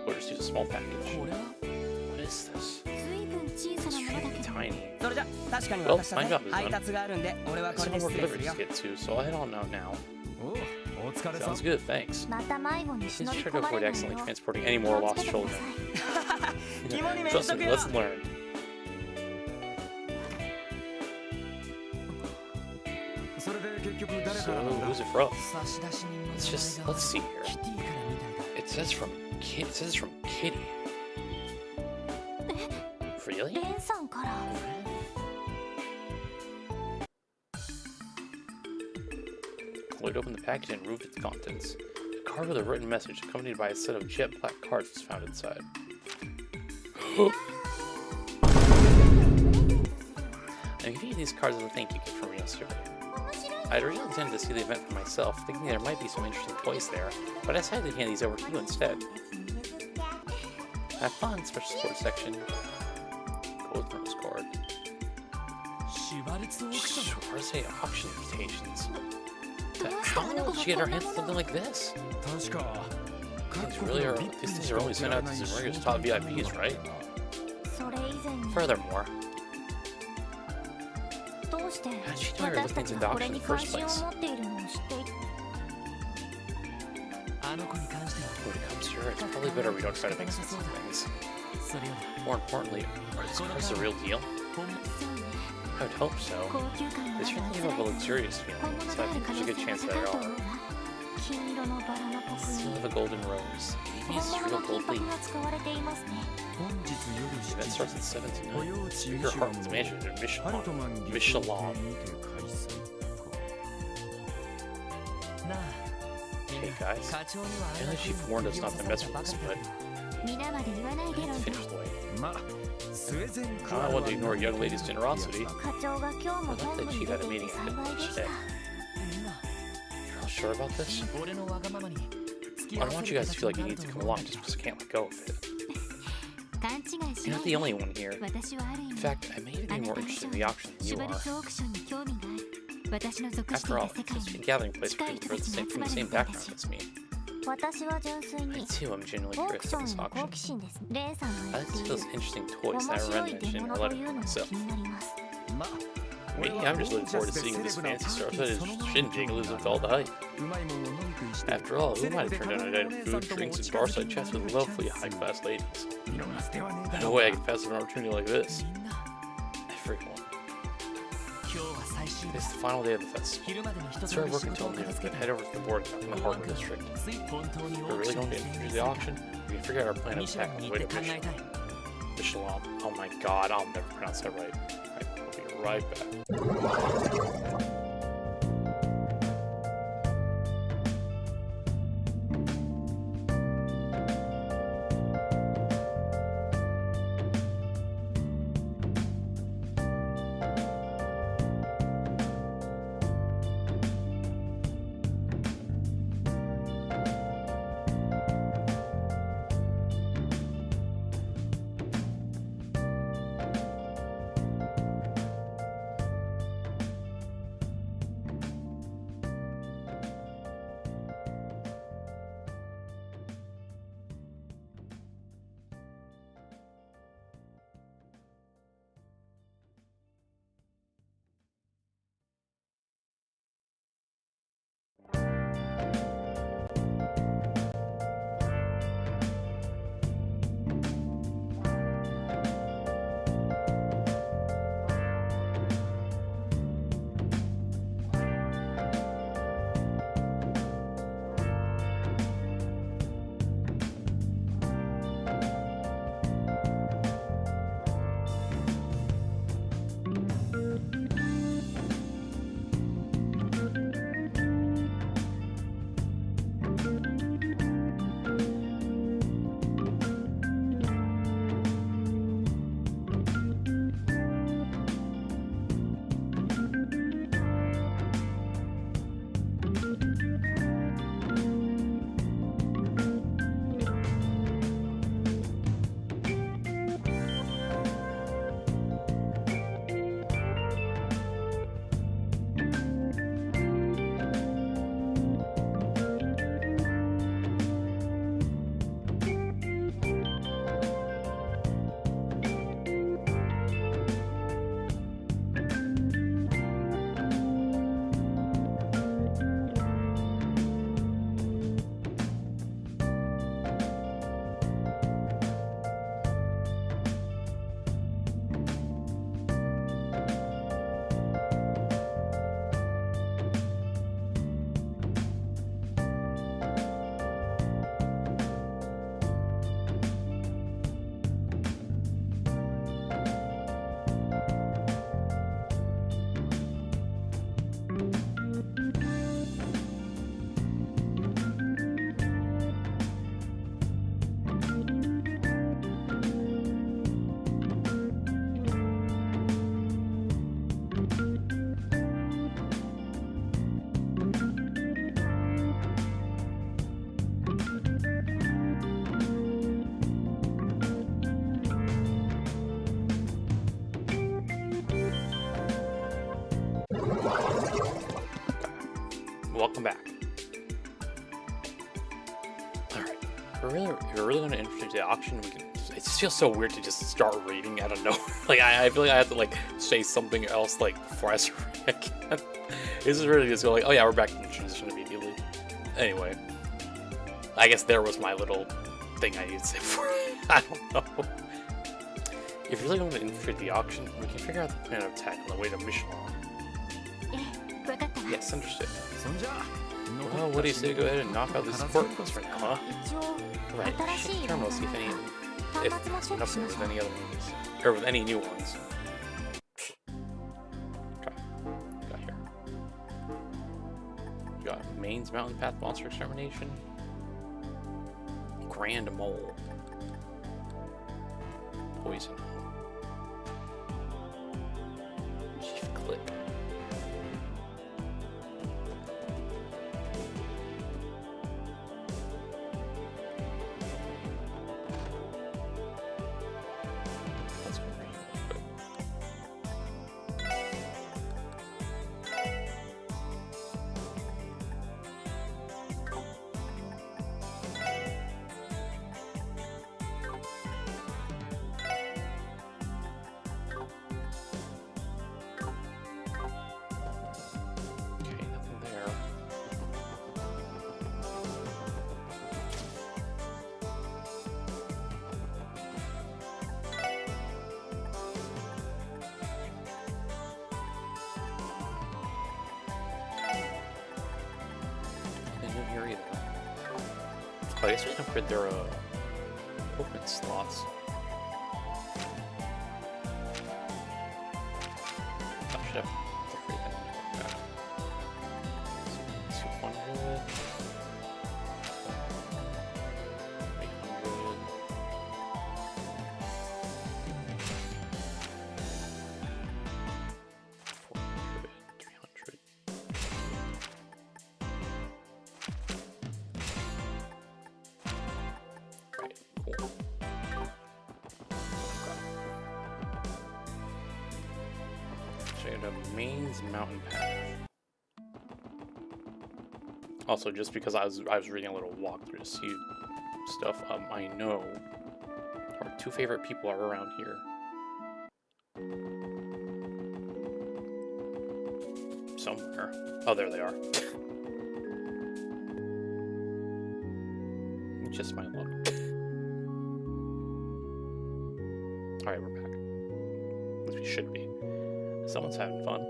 We'll just use a small package. これは What is this? 随分小さな It's ものだ really けど。 tiny. それじゃ、確かに Well, 渡した my ぜ job is。配 done. 達があるんで、俺は I これ still で have 失 more 礼する deliveries よ to。get to, so I'll head on out now. おお疲れさん Sounds good, thanks. また迷子に忍 Please び try 込 to ま avoid れない accidentally よう transporting 気 any を more つけ lost てくだ children. さい。肝に銘 Trust しと me, くよ。 let's learn. So それで結局誰か So, らなんだ who's it from? 差出人の名前 Let's just, が let's see here. キティからみたいだ。 It says from Kitty. Really? レンさんから。 Lloyd opened the package and removed its contents. A card with a written message accompanied by a set of jet black cards was found inside. I'm giving you these cards as a thank you gift from yesterday. I had originally intended to see the event for myself, thinking there might be some interesting toys there, but I decided to hand these over to you instead. Have fun, special sports section. Gold bonus card. シュバルツオークション。 Schwarze auction invitations. How in the world did she get her hands on something like this? 確か These really are, these things are only sent out to Zimmerger's top VIPs, right? それ以前に Furthermore, どうして How'd she know you're 私た looking ち into が the これ auction in に the 関 first 心を place? 持っているのを知っていあの子に関しては When it comes to her, it's probably better we don't try to make sense of things. それより More importantly, are these cards the real deal? 本物。そうね I would hope so. 高級感が They ある certainly give up a あ luxurious 本 feeling, 物 so で I ある think 可 there's a 能 good 性 chance が that 高いと they 思う are. わ金色のバラの刻 Still 印 have a golden rose. Maybe 本 it's 物 real の gold 金 leaf. 箔が使われていますね本日 The 夜 event 7 starts at 7 時保 tonight. 養地 Your ミシュラ heart ン is の managed at ハルトマン Michelin. 議長 Michelin. 邸にて開催なあ。 Okay, guys. 課長には I know Chief warned us not to mess with this, but 皆まで言わない I でろ need ん to finish the way. まスウェゼンク I want to ignore a young lady's generosity. 課長が今日も本部に出ていて幸いでしたみんな、 You're all sure about this? 俺のわがままに付き I 合 don't わ want せ you る guys to 形 feel like に you な need る to と come 思う along んだ just because I can't let go of it. 勘違いし You're な not い the only one here. 私はある意 In 味 fact, I may even あ be な more た以 interested 上 in the に auction than シ you ュバル are. ツオークションに興味がある私の属してい After る all, 世界 it's just a に gathering place for 近い people 人 from た the ち same, が from 集 the まる same みたいだし background as me. 私は純粋 I に too am genuinely オー curious クショ about ン this の好 auction. 奇心ですレンさん I の like 言 to って see いる those interesting toys 面 that 白 Ren い mentioned 出 in 物 her と letter いう to のが myself. 気になります ま Me, I'm just looking forward to seeing these fancy stars that is shindig lives with all the hype. うまいもんを飲み食いして After all, who might have turned down a night of food, drinks, and barside chats with lovely high-class ladies? 見逃す手はねえだ No ろ way I can pass up an opportunity like this. みんな、 Everyone. 今日は最終日 It's the final day of the festival. 昼までに一 Let's つ start まで仕 working 事 till を noon, 片付け then て head over to the board in the Harbor District. つい本当に If オ we're ーク really ション going to に潜入 infuse す the る auction, we can figure out our plan ミ of シュラ attack ン on に the 行 way って to 考え Michelin. たい Michelin. Oh my god, I'll never pronounce that right. I will be right back. welcome back. Alright. If we're really going to introduce the auction, we can, it just feels so weird to just start reading out of nowhere. Like, I feel like I have to, like, say something else, like, before I start reading again. This is really just go like, oh yeah, we're back in the transition immediately. Anyway. I guess there was my little thing I used it for. I don't know. If you're really going to infiltrate the auction, we can figure out the plan of attack on the way to mission log. Yes, understood. Well, what do you say to go ahead and knock out this support quest for now, huh? Right, check the terminal, see if nothing with any other ones. Or with any new ones. Okay. Got here. We got Maine's Mountain Path Monster Extermination. Grand Mole. Poison. Chief Clip. Let's go right real quick. Okay, nothing there. Nothing new here either. Oh, I guess we can put their open slots. I should have everything like that. 200. 800. Right, cool. Check out Maine's Mountain Path. Also, just because I was reading a little walkthrough to see stuff, I know our two favorite people are around here. Somewhere. Oh, there they are. Just my luck. Alright, we're back. As we should be. Someone's having fun.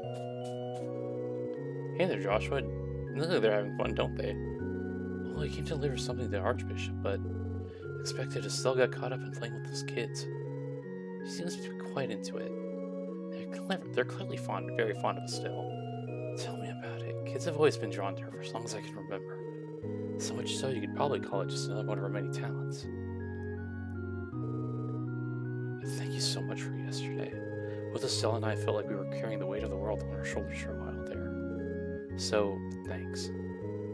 Hey there, Joshua. Look like they're having fun, don't they? Well, he came to deliver something to the Archbishop, but expected Estelle got caught up in playing with those kids. She seems to be quite into it. They're clearly very fond of Estelle. Tell me about it. Kids have always been drawn to her for as long as I can remember. So much so you could probably call it just another one of her many talents. Thank you so much for yesterday. Both Estelle and I felt like we were carrying the weight of the world on our shoulders for a while there. So, thanks.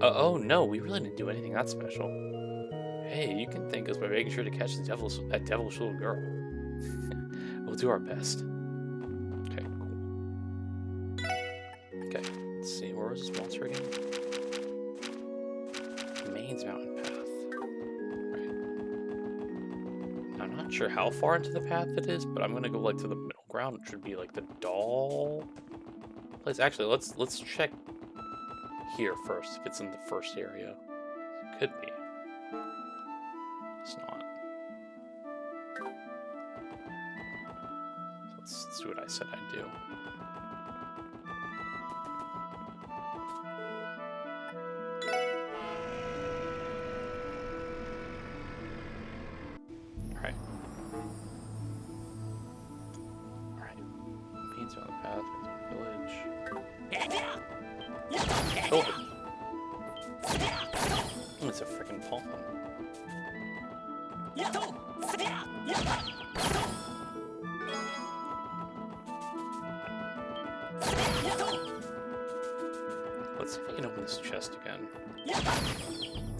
Oh no, we really didn't do anything that special. Hey, you can thank us by making sure to catch that devilish little girl. We'll do our best. Okay, cool. Okay, let's see, where was this monster again? Maine's Mountain Path. Right. I'm not sure how far into the path it is, but I'm gonna go like to the middle ground, which would be like the doll place. Actually, let's check here first if it's in the first area. Could be. It's not. So let's do what I said I'd do. Alright. Alright. Beans on the path into the village. Oh! It's a freaking palm. Let's see if we can open this chest again.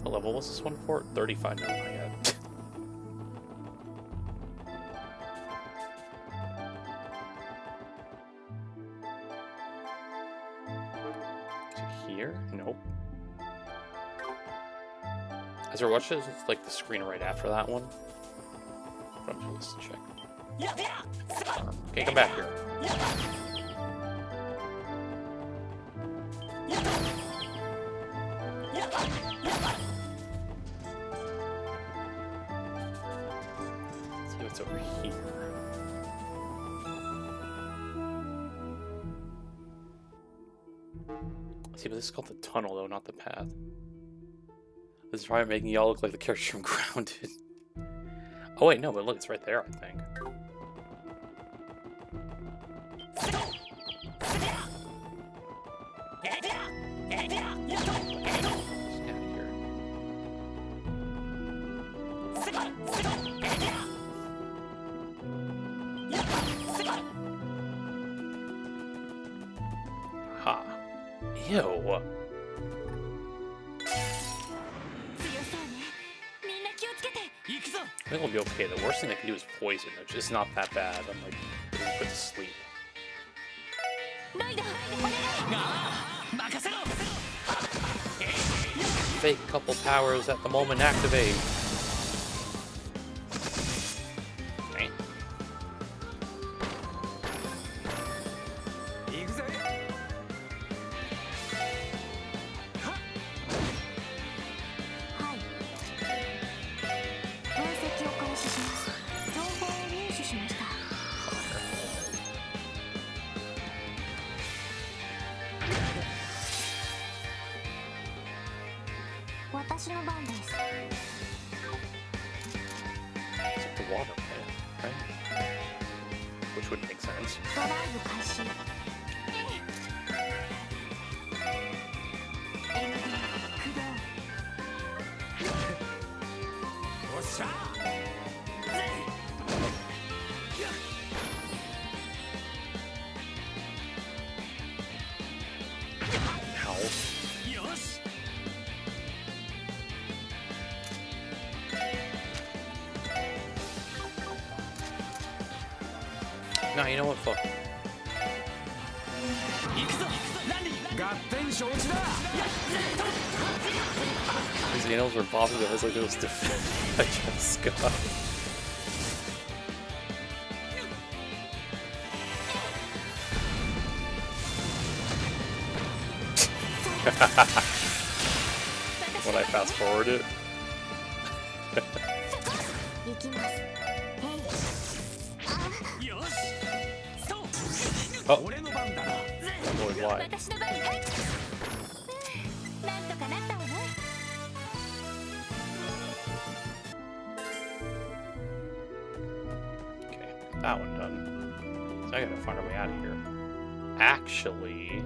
What level was this one for? 35, no, not yet. Here? Nope. Is there watch this? It's like the screen right after that one. I'm supposed to check. Okay, come back here. Let's see what's over here. See, but this is called the tunnel, though, not the path. This is probably making y'all look like the characters from Grounded. Oh wait, no, but look, it's right there, I think. Ha. Ew. I think we'll be okay. The worst thing they can do is poison, which is not that bad. I'm like, getting put to sleep. Fake couple powers at the moment activate. Okay. It's like the water plant, right? Which would make sense. Ow. No, you know what? Fuck. These animals were bobbing their heads like those I just got. When I fast forward it. Oh. Boy, why? Okay, that one done. So I gotta find our way out of here. Actually,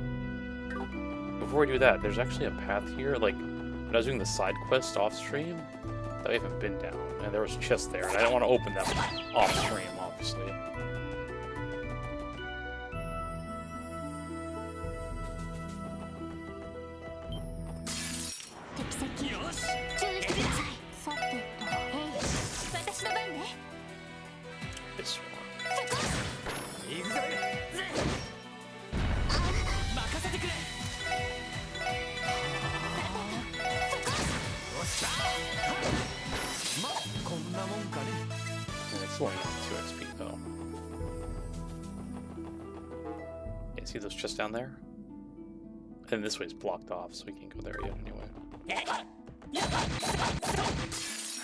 before we do that, there's actually a path here. Like, when I was doing the side quest off stream, that I haven't been down, and there was chests there, and I don't want to open them off stream, obviously. This one. And it's only 2 XP though. Yeah, see those chests down there? And this way is blocked off, so we can't go there yet anyway.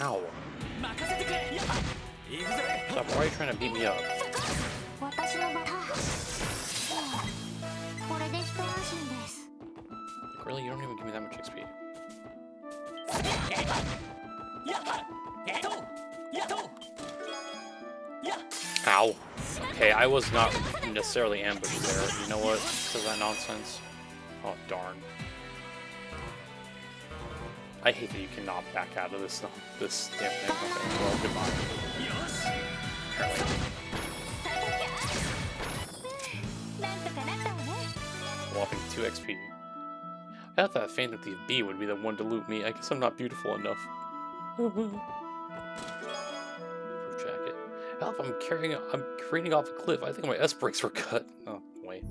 Ow! Stop, why are you trying to beat me up? Like, really? You don't even give me that much XP. Ow. Okay, I was not necessarily ambushed there. You know what? Because of that nonsense. Oh, darn. I hate that you cannot back out of this damn thing. Okay, well, goodbye. Whopping 2 XP. I thought that faint that the bee would be the one to loot me. I guess I'm not beautiful enough. Proof jacket. Hell, if I'm careening off a cliff. I think my S brakes were cut. Oh, wait.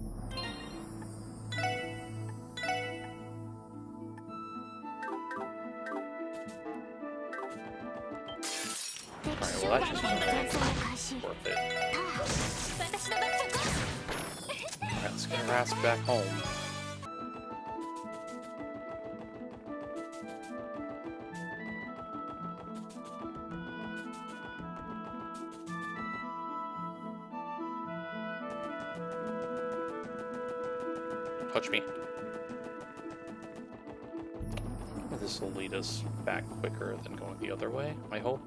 worth it. Alright, let's get our ass back home. Touch me. This will lead us back quicker than going the other way, I hope.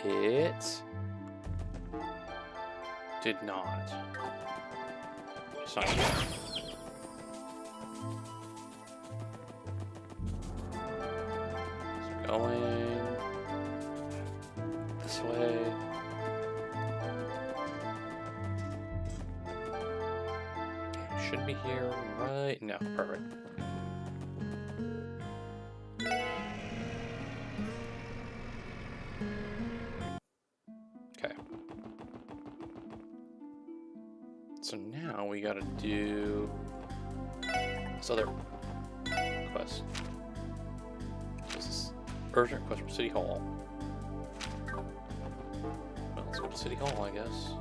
It did not. It's not here. It's going this way. Should be here, right? No, perfect. Okay. So now we gotta do this other quest. This is urgent request from City Hall. Well, let's go to City Hall, I guess.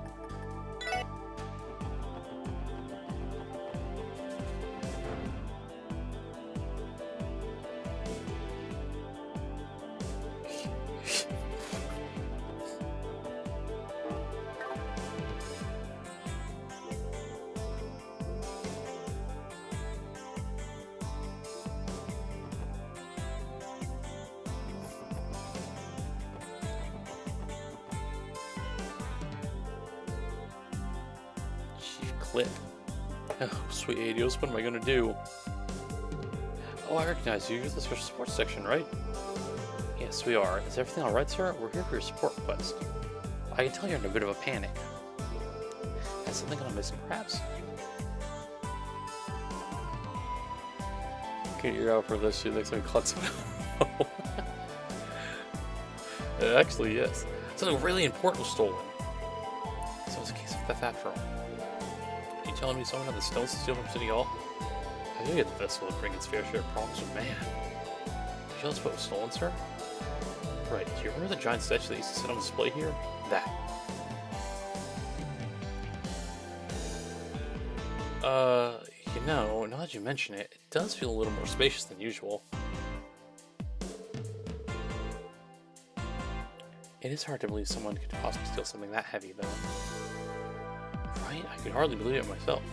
Clip. Oh, sweet Adios, what am I gonna do? Oh, I recognize you. You're the special support section, right? Yes, we are. Is everything alright, sir? We're here for your support quest. I can tell you're in a bit of a panic. Has something gone missing, perhaps? Get your out for this. She looks like Klutz. Actually, yes. Something really important was stolen. So it's a case of theft after all. Are you telling me someone had the stones to steal from City Hall? I knew you had the vessel to bring its fair share of problems with man. Did you tell us what was stolen, sir? Right, do you remember the giant statue that used to sit on display here? That. You know, now that you mention it, it does feel a little more spacious than usual. It is hard to believe someone could possibly steal something that heavy, though. Right? I could hardly believe it myself.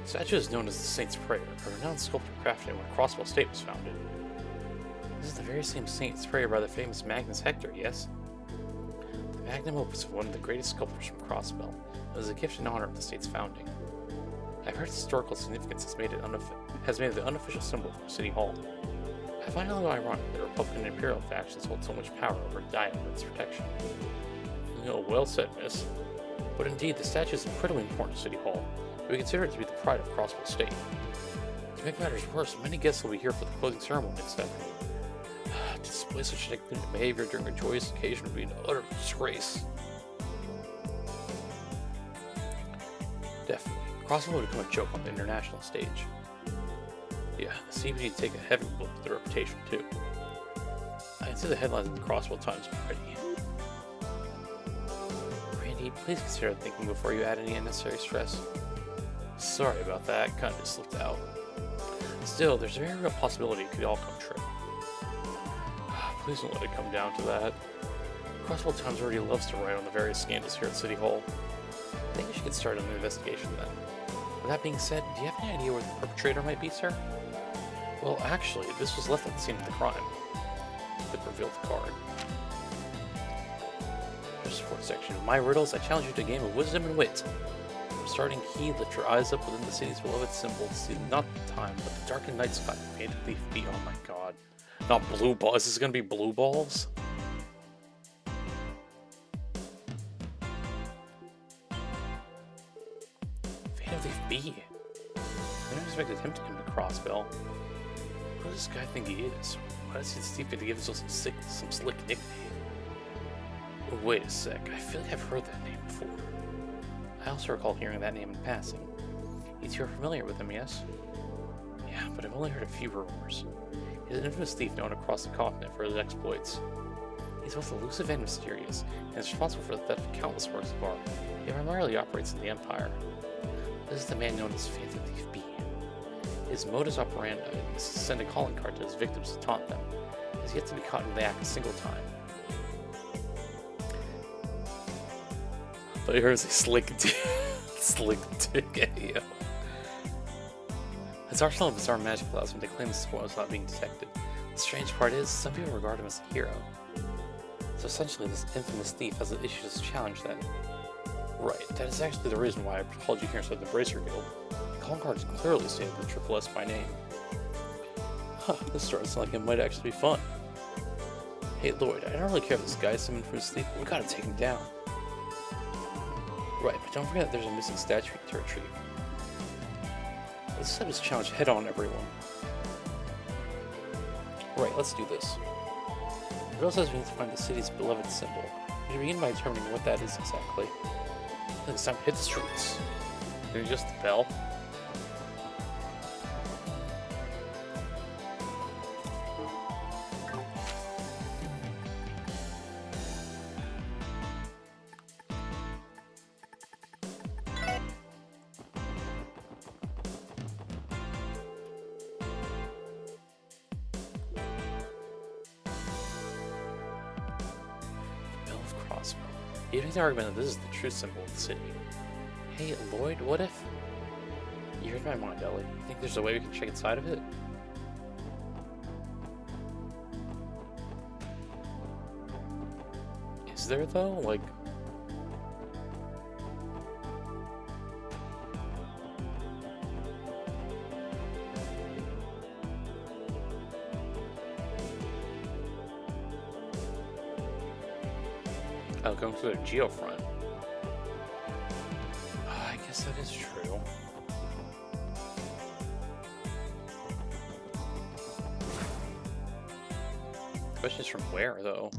The statue is known as the Saint's Prayer, a renowned sculptor crafted when Crosswell State was founded. This is the very same Saint's Prayer by the famous Magnus Hector, yes? The magnum opus of one of the greatest sculptors from Crosswell. It was a gift in honor of the state's founding. I've heard its historical significance has made it the unofficial symbol for City Hall. I find it a little ironic that Republican and Imperial factions hold so much power over a diet for its protection. Oh, well said, miss. But indeed, the statue is incredibly important to City Hall. We consider it to be the pride of Crosswell State. To make matters worse, many guests will be here for the closing ceremony this afternoon. To display such negligent behavior during a joyous occasion would be an utter disgrace. Definitely. Crosswell would become a joke on the international stage. Yeah, the CBD take a heavy blow to their reputation, too. I can see the headlines in the Crosswell Times already. Randy, please consider thinking before you add any unnecessary stress. Sorry about that, kinda slipped out. Still, there's a very real possibility it could all come true. Please don't let it come down to that. Crosswell Times already loves to write on the various scandals here at City Hall. I think we should get started on the investigation then. With that being said, do you have any idea where the perpetrator might be, sir? Well, actually, this was left at the scene of the crime. Click revealed the card. The support section. With my riddles, I challenge you to a game of wisdom and wit. From starting key, lift your eyes up within the city's beloved symbol to see not the time, but the darkened night sky. Fated leaf be. Oh my god. Not blue balls. Is this gonna be blue balls? Fated leaf be. I never expected him to come to Crossbell. Who does this guy think he is? Why does he seem to give himself some slick nickname? Oh, wait a sec. I feel like I've heard that name before. I also recall hearing that name in passing. You're familiar with him, yes? Yeah, but I've only heard a few rumors. He's an infamous thief known across the continent for his exploits. He's both elusive and mysterious, and is responsible for the theft of countless works of art. He primarily operates in the Empire. This is the man known as Phantom Thief B. His modus operandi is to send a calling card to his victims to taunt them. He has yet to be caught in the act a single time. But here's a slick dick, yo. His arsenal of bizarre magic allows him to claim the spoil without being detected. The strange part is, some people regard him as a hero. So essentially, this infamous thief has issued his challenge then. Right, that is actually the reason why I called you here instead of the Bracer Guild. The calling card is clearly stated with triple S by name. Huh, this starts like it might actually be fun. Hey Lloyd, I don't really care if this guy's summoned from his sleep, but we gotta take him down. Right, but don't forget that there's a missing statue to retrieve. Let's set this challenge head on, everyone. Right, let's do this. The girl says we need to find the city's beloved symbol. We should begin by determining what that is exactly. Then it's time to hit the streets. Then just the bell. You make the argument that this is the true symbol of the city. Hey, Lloyd, what if... You read my mind, Ellie. You think there's a way we can check inside of it? Is there, though? Like... Oh, going through the geofront. I guess that is true. The question is from where, though?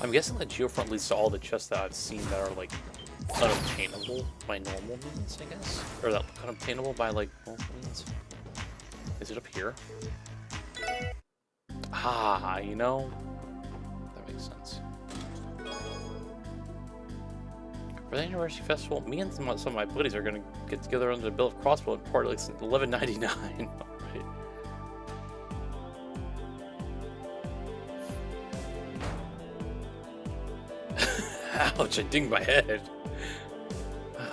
I'm guessing the geofront leads to all the chests that I've seen that are, like, unobtainable by normal means, I guess? Or that unobtainable by, like, normal means? Is it up here? Ah, you know? That makes sense. For the Anniversary Festival, me and some of my buddies are gonna get together under the Bill of Crossbow and party like it's $11.99. Alright. Ouch, I dinged my head.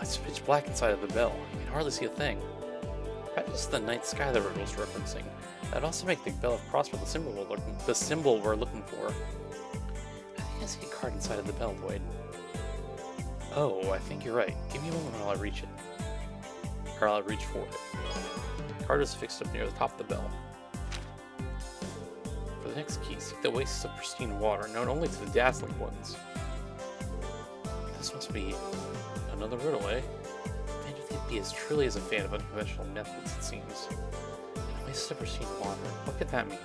It's pitch black inside of the bell. I can hardly see a thing. Perhaps it's the night sky that Riddle's referencing. That'd also make the Bell of Prosper the symbol we're looking for. I think I see a card inside of the bell, Lloyd. Oh, I think you're right. Give me a moment while I reach it. Or I'll reach for it. The card is fixed up near the top of the bell. For the next key, seek the oasis of pristine water, known only to the dazzling ones. This must be another riddle, eh? Phantom Thief B is truly as a fan of unconventional methods, it seems. An oasis of pristine water. What could that mean?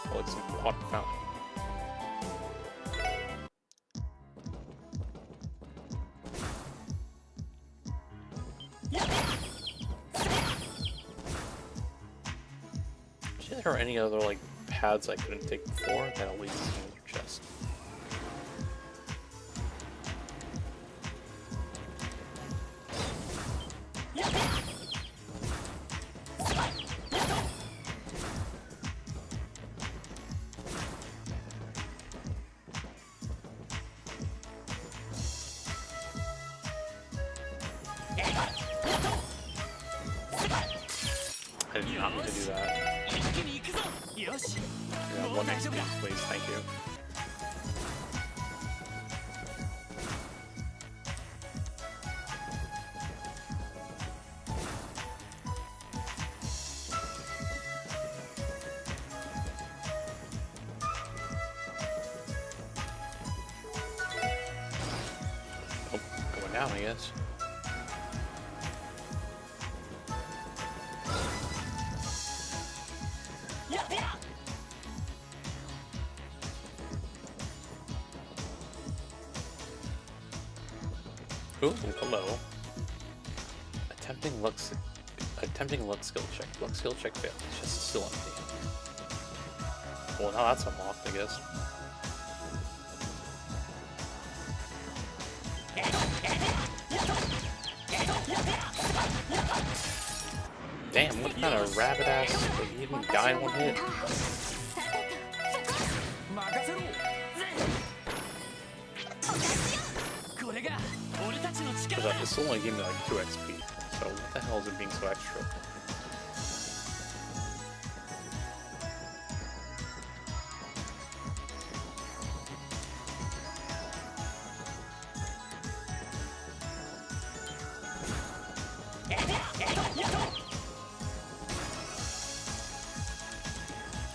Well, like some water fountain. Is there any other, like, paths I couldn't take before that'll lead to another chest? I did not mean to do that. Yeah, one XP, please, thank you. Oh, going down, I guess. Ooh, hello. Attempting luck skill check. Luck skill check failed. It's just still empty. Well, now that's unlocked, I guess. Damn, what kind of rabbit ass? He didn't die in one hit. Because this only gave me like 2 XP, so what the hell is it being so extra?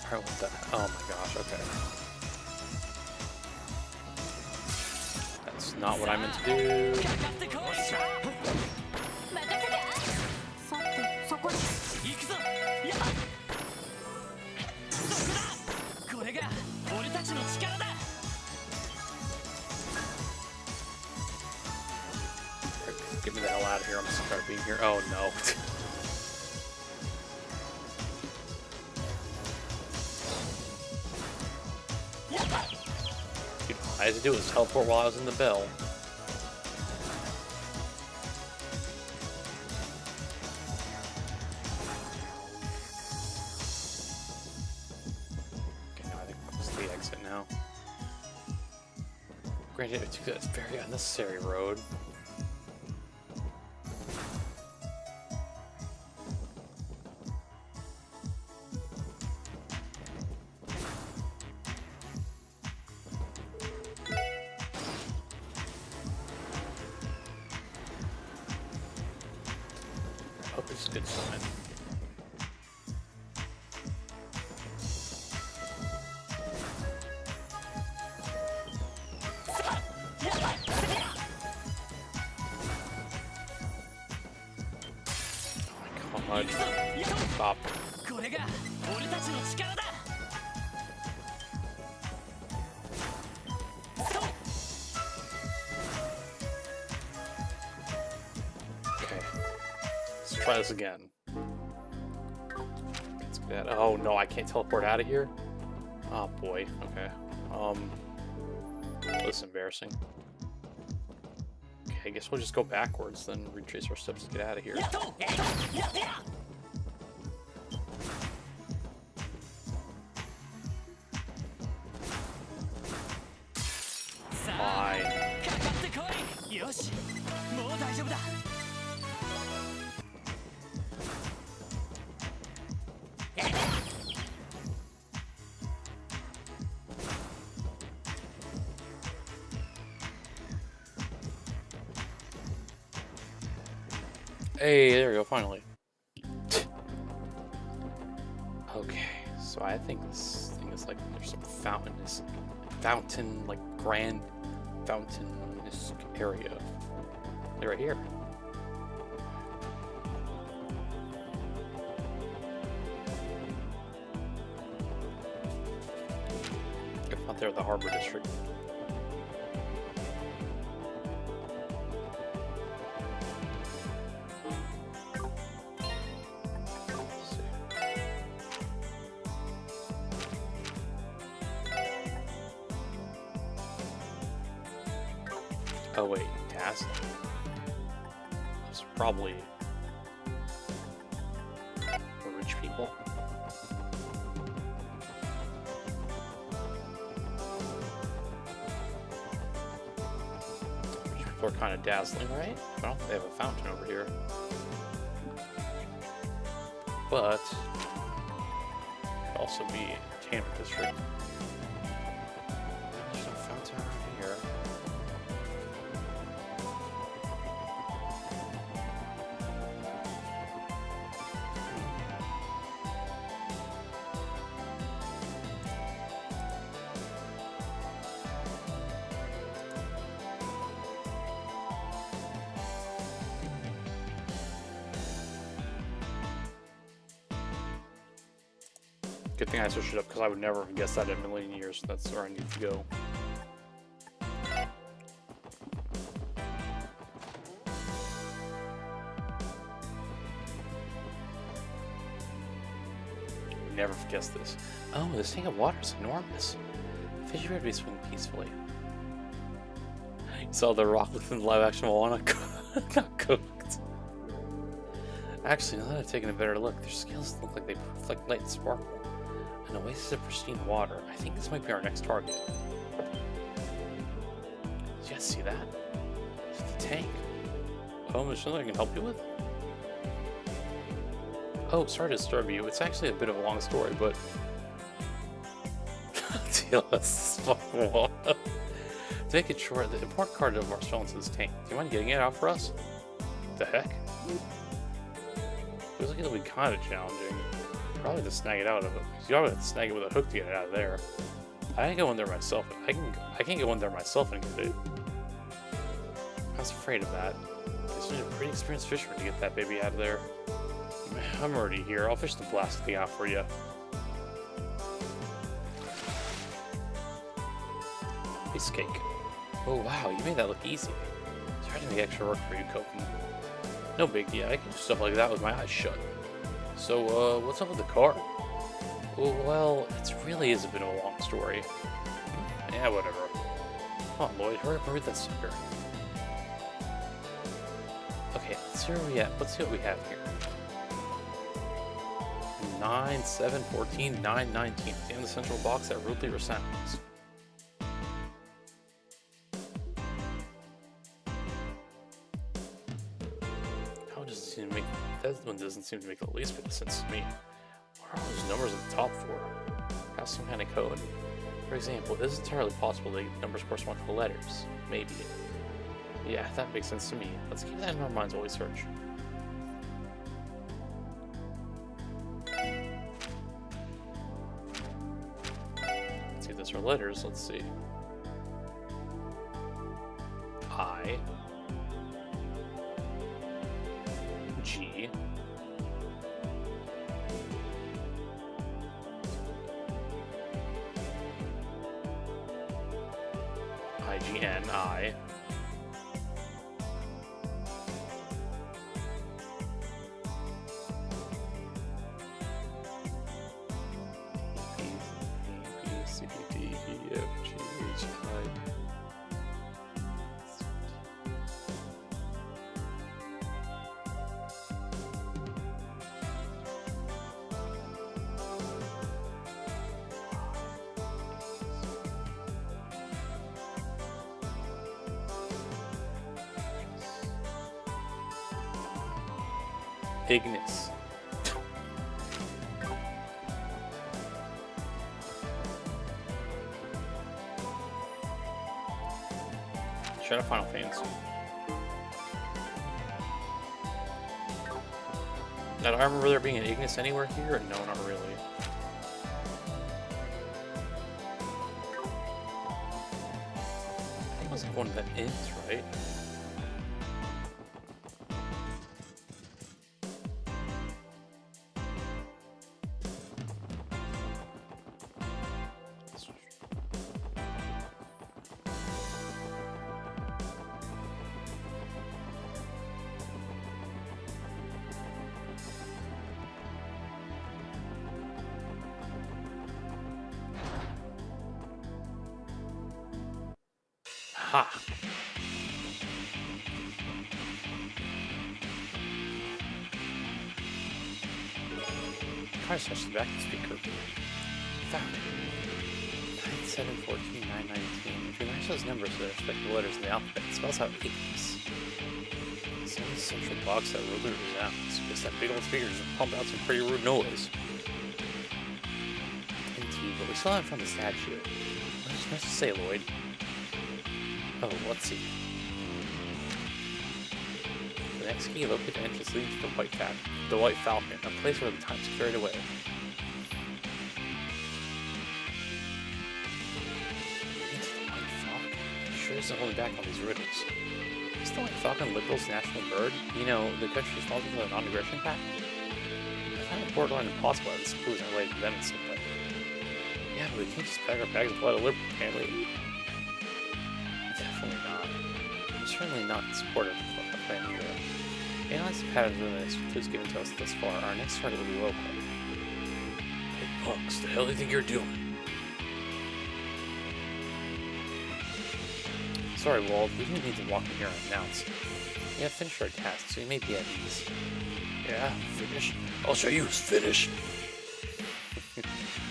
Alright, what the hell? Oh my gosh, okay. That's not what I meant to do. Get me the hell out of here, I'm tired of being here. Oh no. Dude, all I had to do was teleport while I was in the bell. Okay, no, I think it's the exit now. Granted, it took a very unnecessary road. I hope it's a good sign. Oh my god. Stop. Okay. Let's try this again. Let's get that. Oh no, I can't teleport out of here? Oh boy, okay. That's embarrassing. Okay, I guess we'll just go backwards, then retrace our steps to get out of here. Fine. Hey, there we go, finally. Okay, so I think this thing is like, there's some fountain, like grand fountain-esque area. They're right here. If not, they're the Harbor District. Oh wait, dazzling. It's probably for rich people. Rich people are kind of dazzling, right? Well, they have a fountain over here. But it could also be entertainment district. There's a fountain over here. Good thing I switched it up because I would never have guessed that in a million years. That's where I need to go. never guess this. Oh, this tank of water is enormous. Fish appear to be swimming peacefully. You saw the rock within the live action Moana not cooked. Actually, now that I've taken a better look, their scales look like they reflect light and sparkle. An oasis of pristine water. I think this might be our next target. Did you guys see that? It's the tank. Oh, there's something I can help you with? Oh, sorry to disturb you. It's actually a bit of a long story, but... TLS fucking wall. To make it short, the important card of ours fell into this tank. Do you mind getting it out for us? What the heck? Feels like it'll be kind of challenging. Probably to snag it out of it. You probably have to snag it with a hook to get it out of there. I can go in there myself. I can't go in there myself and get it. I was afraid of that. It's a pretty experienced fisherman to get that baby out of there. I'm already here. I'll fish the blast thing out for you. Piece of cake. Oh wow, you made that look easy. Sorry to make extra work for you, Copeland. No biggie, I can do stuff like that with my eyes shut. So, what's up with the car? Well, it really is a bit of a long story. Yeah, whatever. Come on, Lloyd, hurry up and read that sucker. Okay, let's see where we at. Let's see what we have here. 9, 7, 14, 9, 19. In the central box that rudely resounds. That one doesn't seem to make the least bit of sense to me. What are those numbers at the top for? Have some kind of code. For example, it is entirely possible the numbers correspond to the letters. Maybe. Yeah, that makes sense to me. Let's keep that in our minds while we search. Let's see if those are letters. Let's see. I. G. IGNI. Ignis. Shut up, Final Fantasy. Now, do I remember there being an Ignis anywhere here? No, not really. I think it wasn't one that is, right? Ha! Try to touch the back of the speaker. Found it. 9, 7, 14, 9, 19. If you match those numbers to the respective letters in the alphabet, it spells out Ignis. It's in the central box that rudely resounds, because that big old speaker just pumped out some pretty rude noise. Indeed, but we still haven't found the statue. What is supposed to say, Lloyd? Oh, let's see. The next key, locate the entrance leading to the White Falcon, a place where the time's carried away. Yes, the White Falcon. It sure isn't holding back on these riddles. Is the White Falcon Liberal's national bird? You know, the country responsible for the non-aggression pact? I find it borderline impossible that this clue isn't related to them in some way. Yeah, but we can't just pack our bags and fly to Liberal, can we? Definitely not. I'm certainly not supportive of the plan either. Analyze the patterns of the clues given to us thus far. Our next target will be local. Punks, the hell do you think you're doing? Sorry, Walt, we didn't need to walk in here and announce. We have finished our task, so you may be at ease. Yeah, finished? I'll show you who's finished.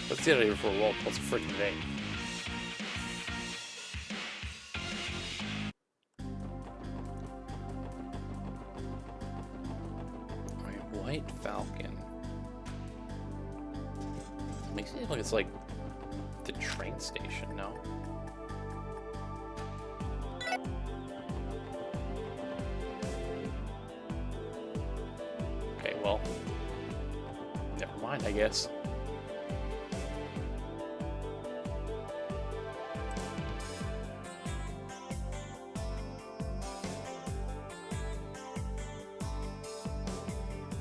Let's get out of here before Walt pulls a freaking vein. White Falcon. Makes it seem like it's like the train station, no? Okay, well, never mind, I guess.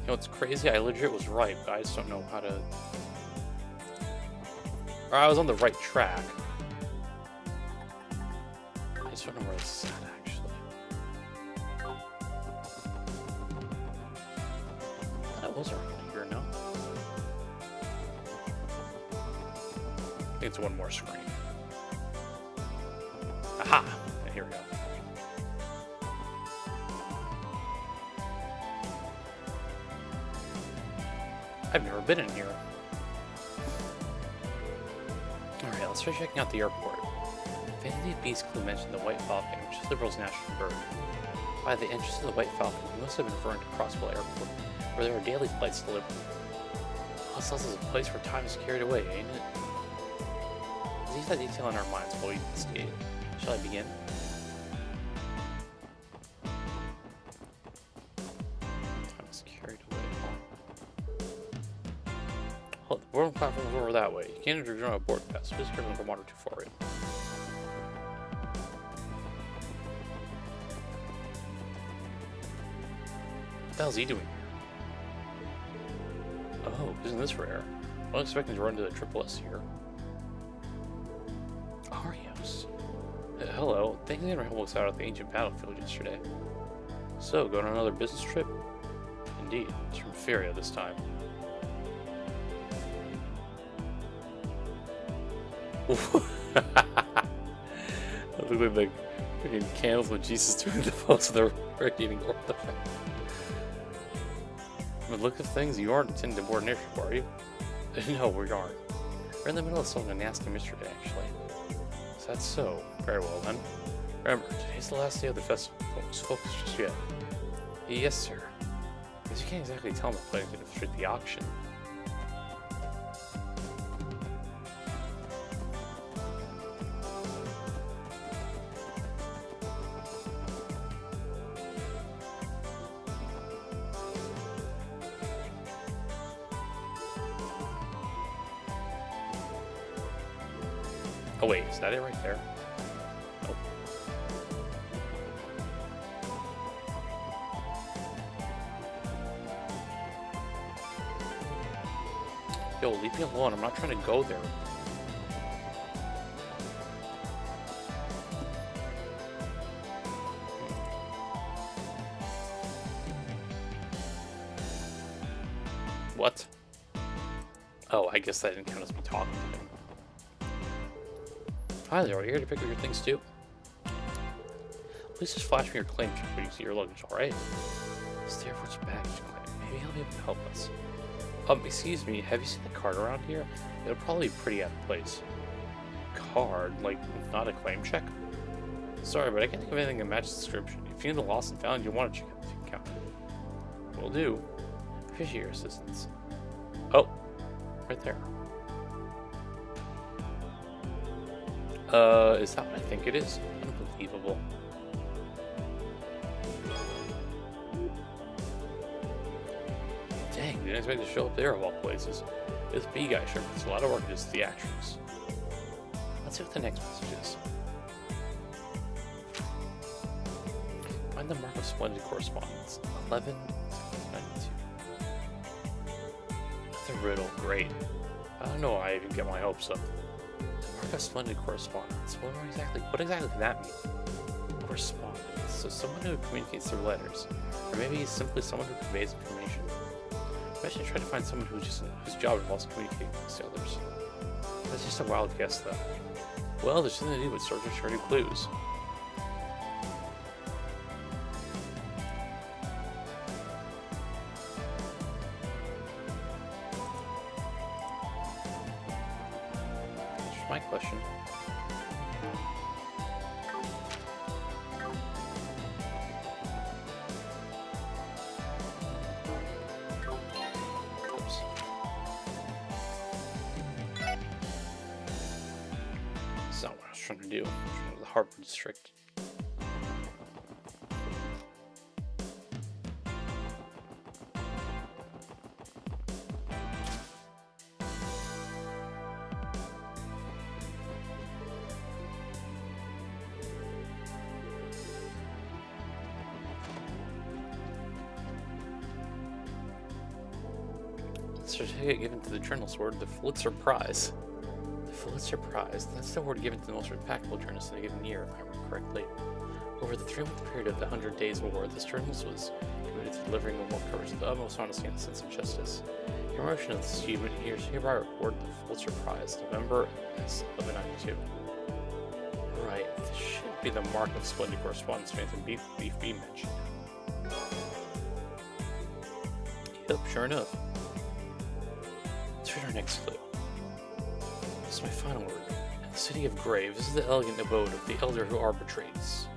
You know, it's crazy. I legit was right, but I just don't know how to. Or I was on the right track. I just don't know where it's at, actually. That was around here, no? I think it's one more screen. Aha! Here we go. I've never been in here. Alright, let's try checking out the airport. Vanity Beast Clue mentioned the White Falcon, which is Liberal's national bird. By the entrance to the White Falcon, we must have been referring to Crossville Airport, where there are daily flights to Liberal. This house is a place where time is carried away, ain't it? Let's use that detail in our minds while we investigate. Shall I begin? Time is carried away. Hold the boarding platform is over that way. You can't enter a board pass. Just careful from water too far in. What the hell's he doing here? Oh, isn't this rare? I wasn't expecting to run into the Triple S here. Arios. Hello. Thanks again for helping us out at the ancient battlefield yesterday. So, going on another business trip? Indeed. It's from Feria this time. I look like the freaking candles with Jesus doing the pose of the freaking ortho. From the look of things, you aren't intending to board an airship, are you? No, we aren't. We're in the middle of solving a nasty mystery, actually. Is that so? Very well, then. Remember, today's the last day of the festival. Don't focus just yet. Yes, sir. Because you can't exactly tell me planning to infiltrate the auction. Oh wait, is that it right there? Nope. Yo, leave me alone. I'm not trying to go there. What? Oh, I guess that didn't count as me talking to him. Hi there, are you here to pick up your things too? Please just flash me your claim check when you see your luggage, alright? It's the airport's baggage claim. Maybe he'll be able to help us. Excuse me, have you seen the card around here? It'll probably be pretty out of place. Card? Like, not a claim check? Sorry, but I can't think of anything that matches the description. If you need a lost and found, you'll want to check out the account. Will do. Appreciate your assistance. Oh, right there. Is that what I think it is? Unbelievable. Dang, didn't expect to show up there of all places. This B guy sure puts a lot of work into his theatrics. Let's see what the next message is. Find the mark of splendid correspondence. 1192. Another riddle, great. I don't know why I even get my hopes up. Mark of splendid correspondence. What exactly can that mean? Correspondence. So someone who communicates through letters. Or maybe he's simply someone who conveys information. Imagine trying to find someone whose job involves communicating with others. That's just a wild guess, though. Well, there's something to do with searching for new clues. That's my question. Trying to do the Harbor District. Certificate given to the journalist word the Pulitzer Prize. Pulitzer Prize. That's the award given to the most impactful journalist in a given year, if I remember correctly. Over the 3-month period of the 100 Days War, this journalist was committed to delivering the war coverage with the utmost honesty and sense of justice. In promotion of this achievement, he is hereby awarded the Pulitzer Prize, November 1192. Right, this should be the mark of splendid correspondence fans and Beef B mentioned. Yep, sure enough. Let's read our next clip. This is my final word. In the city of Graves, this is the elegant abode of the elder who arbitrates.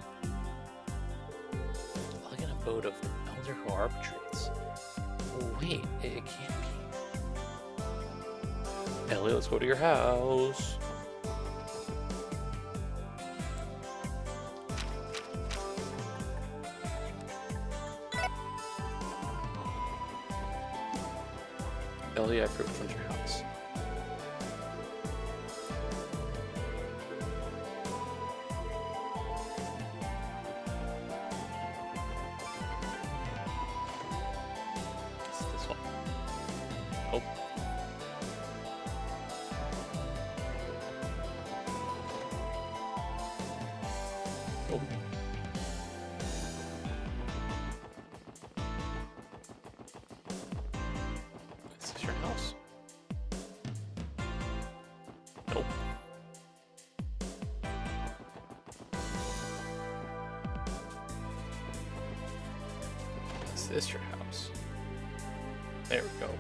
Elegant abode of the elder who arbitrates. Wait, it can't be. Ellie, let's go to your house. Ellie, I forgot which one's your house. Is this your house? There we go.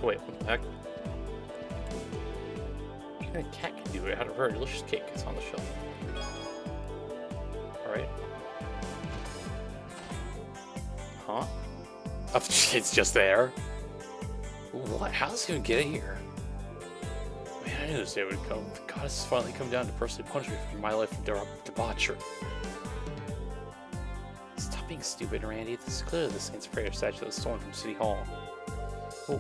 Wait, what the heck? Even a cat can do it. I had a very delicious cake. It's on the shelf. Alright. Huh? Oh, it's just there. What? How does it even get it here? Man, I knew this day would come. The goddess has finally come down to personally punish me for my life of debauchery. Stop being stupid, Randy. This is clearly the Saint's Prayer statue that was stolen from City Hall. Well,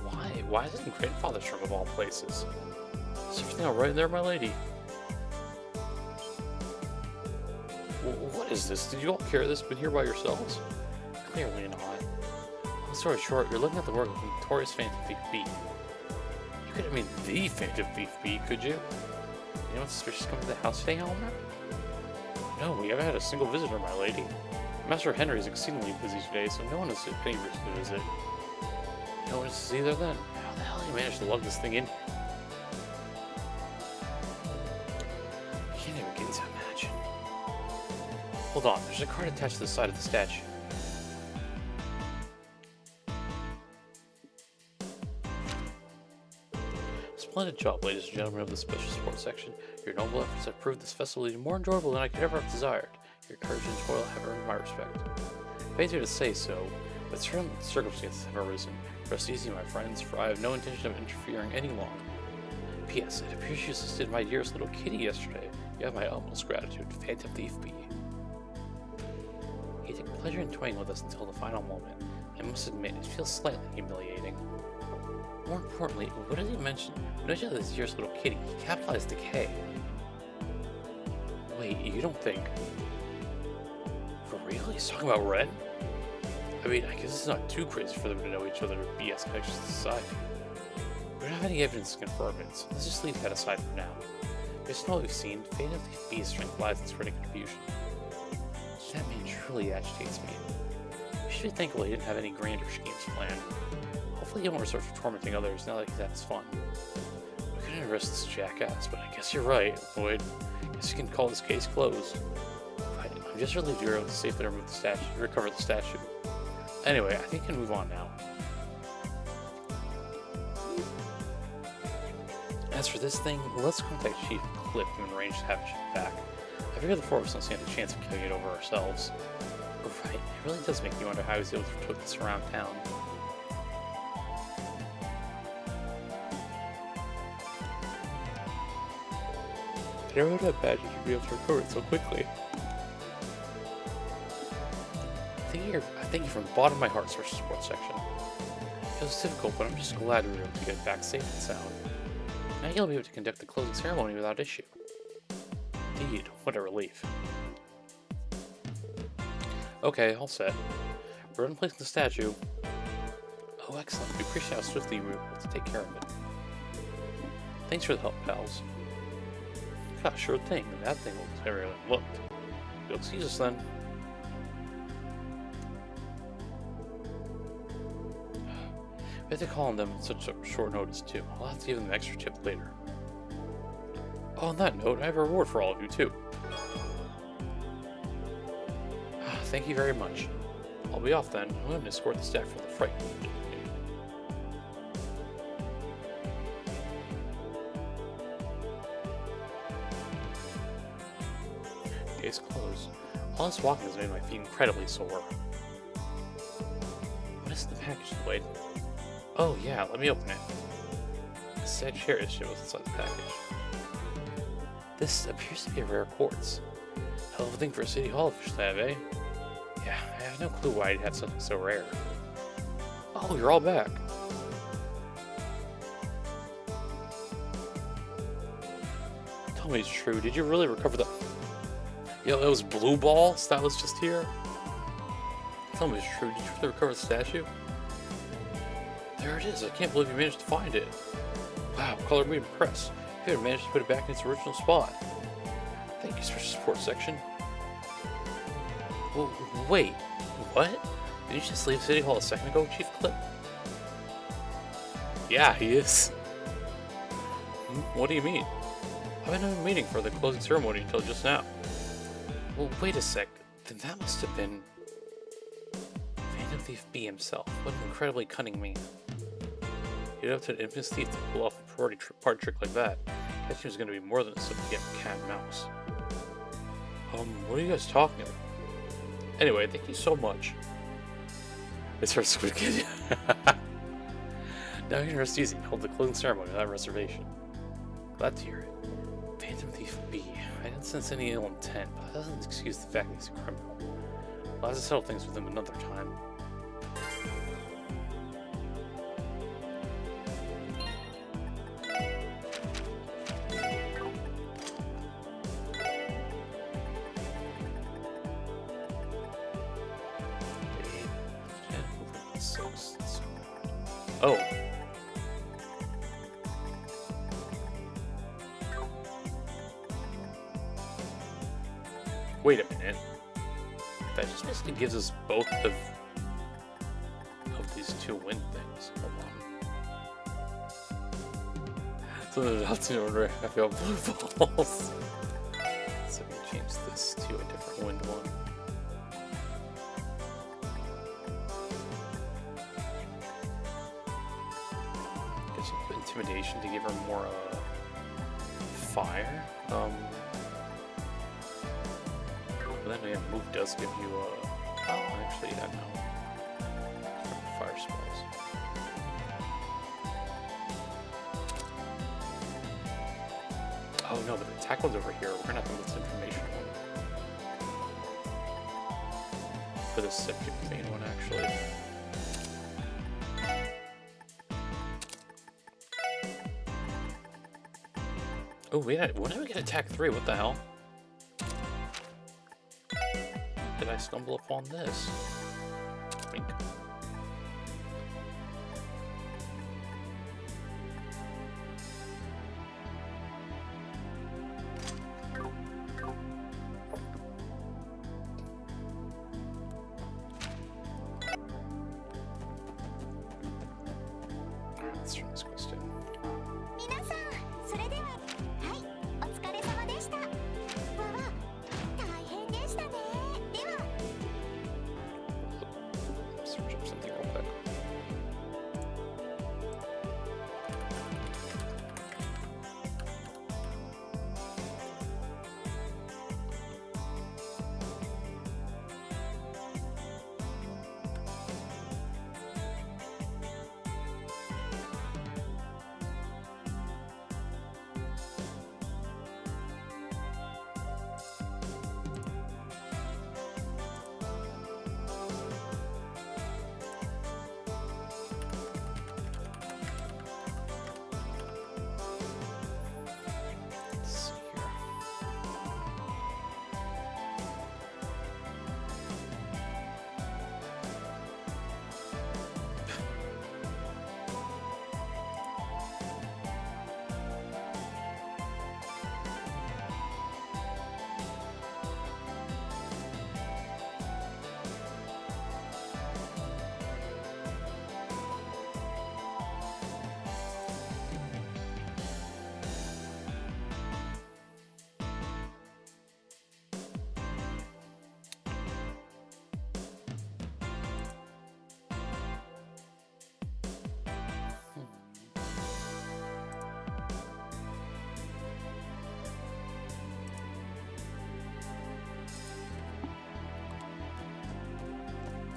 why? Why is it in Grandfather's room of all places? Is everything alright there, my lady? What is this? Did you all carry this been here by yourselves? Clearly not. Long story short, you're looking at the work of the notorious Phantom Thief B. You couldn't mean the Phantom Thief B, could you? Anyone suspicious come to the house today, Elmer? No, we haven't had a single visitor, my lady. Master Henry is exceedingly busy today, so no one has any reason to visit. No one is either then. How the hell did you manage to lug this thing in? I can't even begin to imagine. Hold on, there's a card attached to the side of the statue. Splendid job, ladies and gentlemen of the Special Sports Section. Your noble efforts have proved this festival even more enjoyable than I could ever have desired. Your courage and toil have earned my respect. It pains me to say so, but certain circumstances have arisen. Rest easy, my friends, for I have no intention of interfering any longer. P.S. It appears you assisted my dearest little kitty yesterday. You have my utmost gratitude, Phantom Thief B. You take pleasure in toying with us until the final moment. I must admit, it feels slightly humiliating. More importantly, what did he mention? When I this dearest little kitty, he capitalized decay. Wait, you don't think... For Really? He's talking about Red? I mean, I guess it's not too crazy for them to know each other's BS connections to society. We don't have any evidence to confirm it, so let's just leave that aside for now. Based on what we've seen, Fate of the B's strength lies in spreading confusion. That man truly agitates me. We should be thankful he didn't have any grander schemes planned. Hopefully he won't resort to tormenting others now that he's had his fun. We couldn't arrest this jackass, but I guess you're right, Lloyd. Guess you can call this case closed. But I'm just relieved you were able to safely remove the statue, recover the statue. Anyway, I think we can move on now. As for this thing, let's contact Chief Clip and arrange to have it shipped back. I figure the four of us don't stand a chance of killing it over ourselves. Right, it really does make me wonder how he was able to took this around town. I never would have imagined you'd be able to recover it so quickly. I thank you from the bottom of my heart, Search Sports Section. It was difficult, but I'm just glad we were able to get it back safe and sound. Now you'll be able to conduct the closing ceremony without issue. Indeed, what a relief. Okay, all set. We're unplacing the statue. Oh, excellent. We appreciate how swiftly we were able to take care of it. Thanks for the help, pals. Gosh, sure thing. That thing looks heavier than it looked. You'll excuse us then. We have to call on them at such short notice, too. I'll have to give them an extra tip later. Oh, on that note, I have a reward for all of you, too. Thank you very much. I'll be off then. I'm going to escort the staff for the freight. Case closed. All this walking has made my feet incredibly sore. What is the package, Lloyd? Oh yeah, let me open it. A sad cherish shit was inside the package. This appears to be a rare quartz. Hell of a thing for a city hall official to have, eh? Yeah, I have no clue why I'd have something so rare. Oh, you're all back. Tell me it's true. Did you really recover the... Yo, it was Blue Balls that was just here? Tell me it's true. Did you really recover the statue? There it is. I can't believe you managed to find it. Wow, color me impressed. You had managed to put it back in its original spot. Thank you, Special Support Section. Well, wait, what? Did you just leave City Hall a second ago, Chief Clip? Yeah, he is. What do you mean? I've been having a meeting for the closing ceremony until just now. Well, wait a sec. Then that must have been... Phantom Thief B himself. What an incredibly cunning man. You'd have to an infamous thief to pull off a party trick like that. Catching was going to be more than a simple game of cat and mouse. What are you guys talking about? Anyway, thank you so much. It's our Squid Kid. Now you can rest easy and hold the closing ceremony without reservation. Glad to hear it. Phantom Thief B. I didn't sense any ill intent, but that doesn't excuse the fact that he's a criminal. I'll have to settle things with him another time. Oh. Wait a minute. That just basically gives us both of these two win things. Hold on. So there's out to order I feel blue balls. So we change this to a different wind one. Intimidation to give her more fire. But then again, move does give you oh, actually, I don't know. Fire spells. Oh no, but the attack one's over here. We're gonna have to move this information one. For the septic main one, actually. Oh, when did we get attack 3? What the hell? Did I I stumble upon this? Wink. Let's turn this question. 皆さん、それでは、はい、お疲れ様でした。わわ、大変でしたね。では。 Search up something real quick. Let's see here.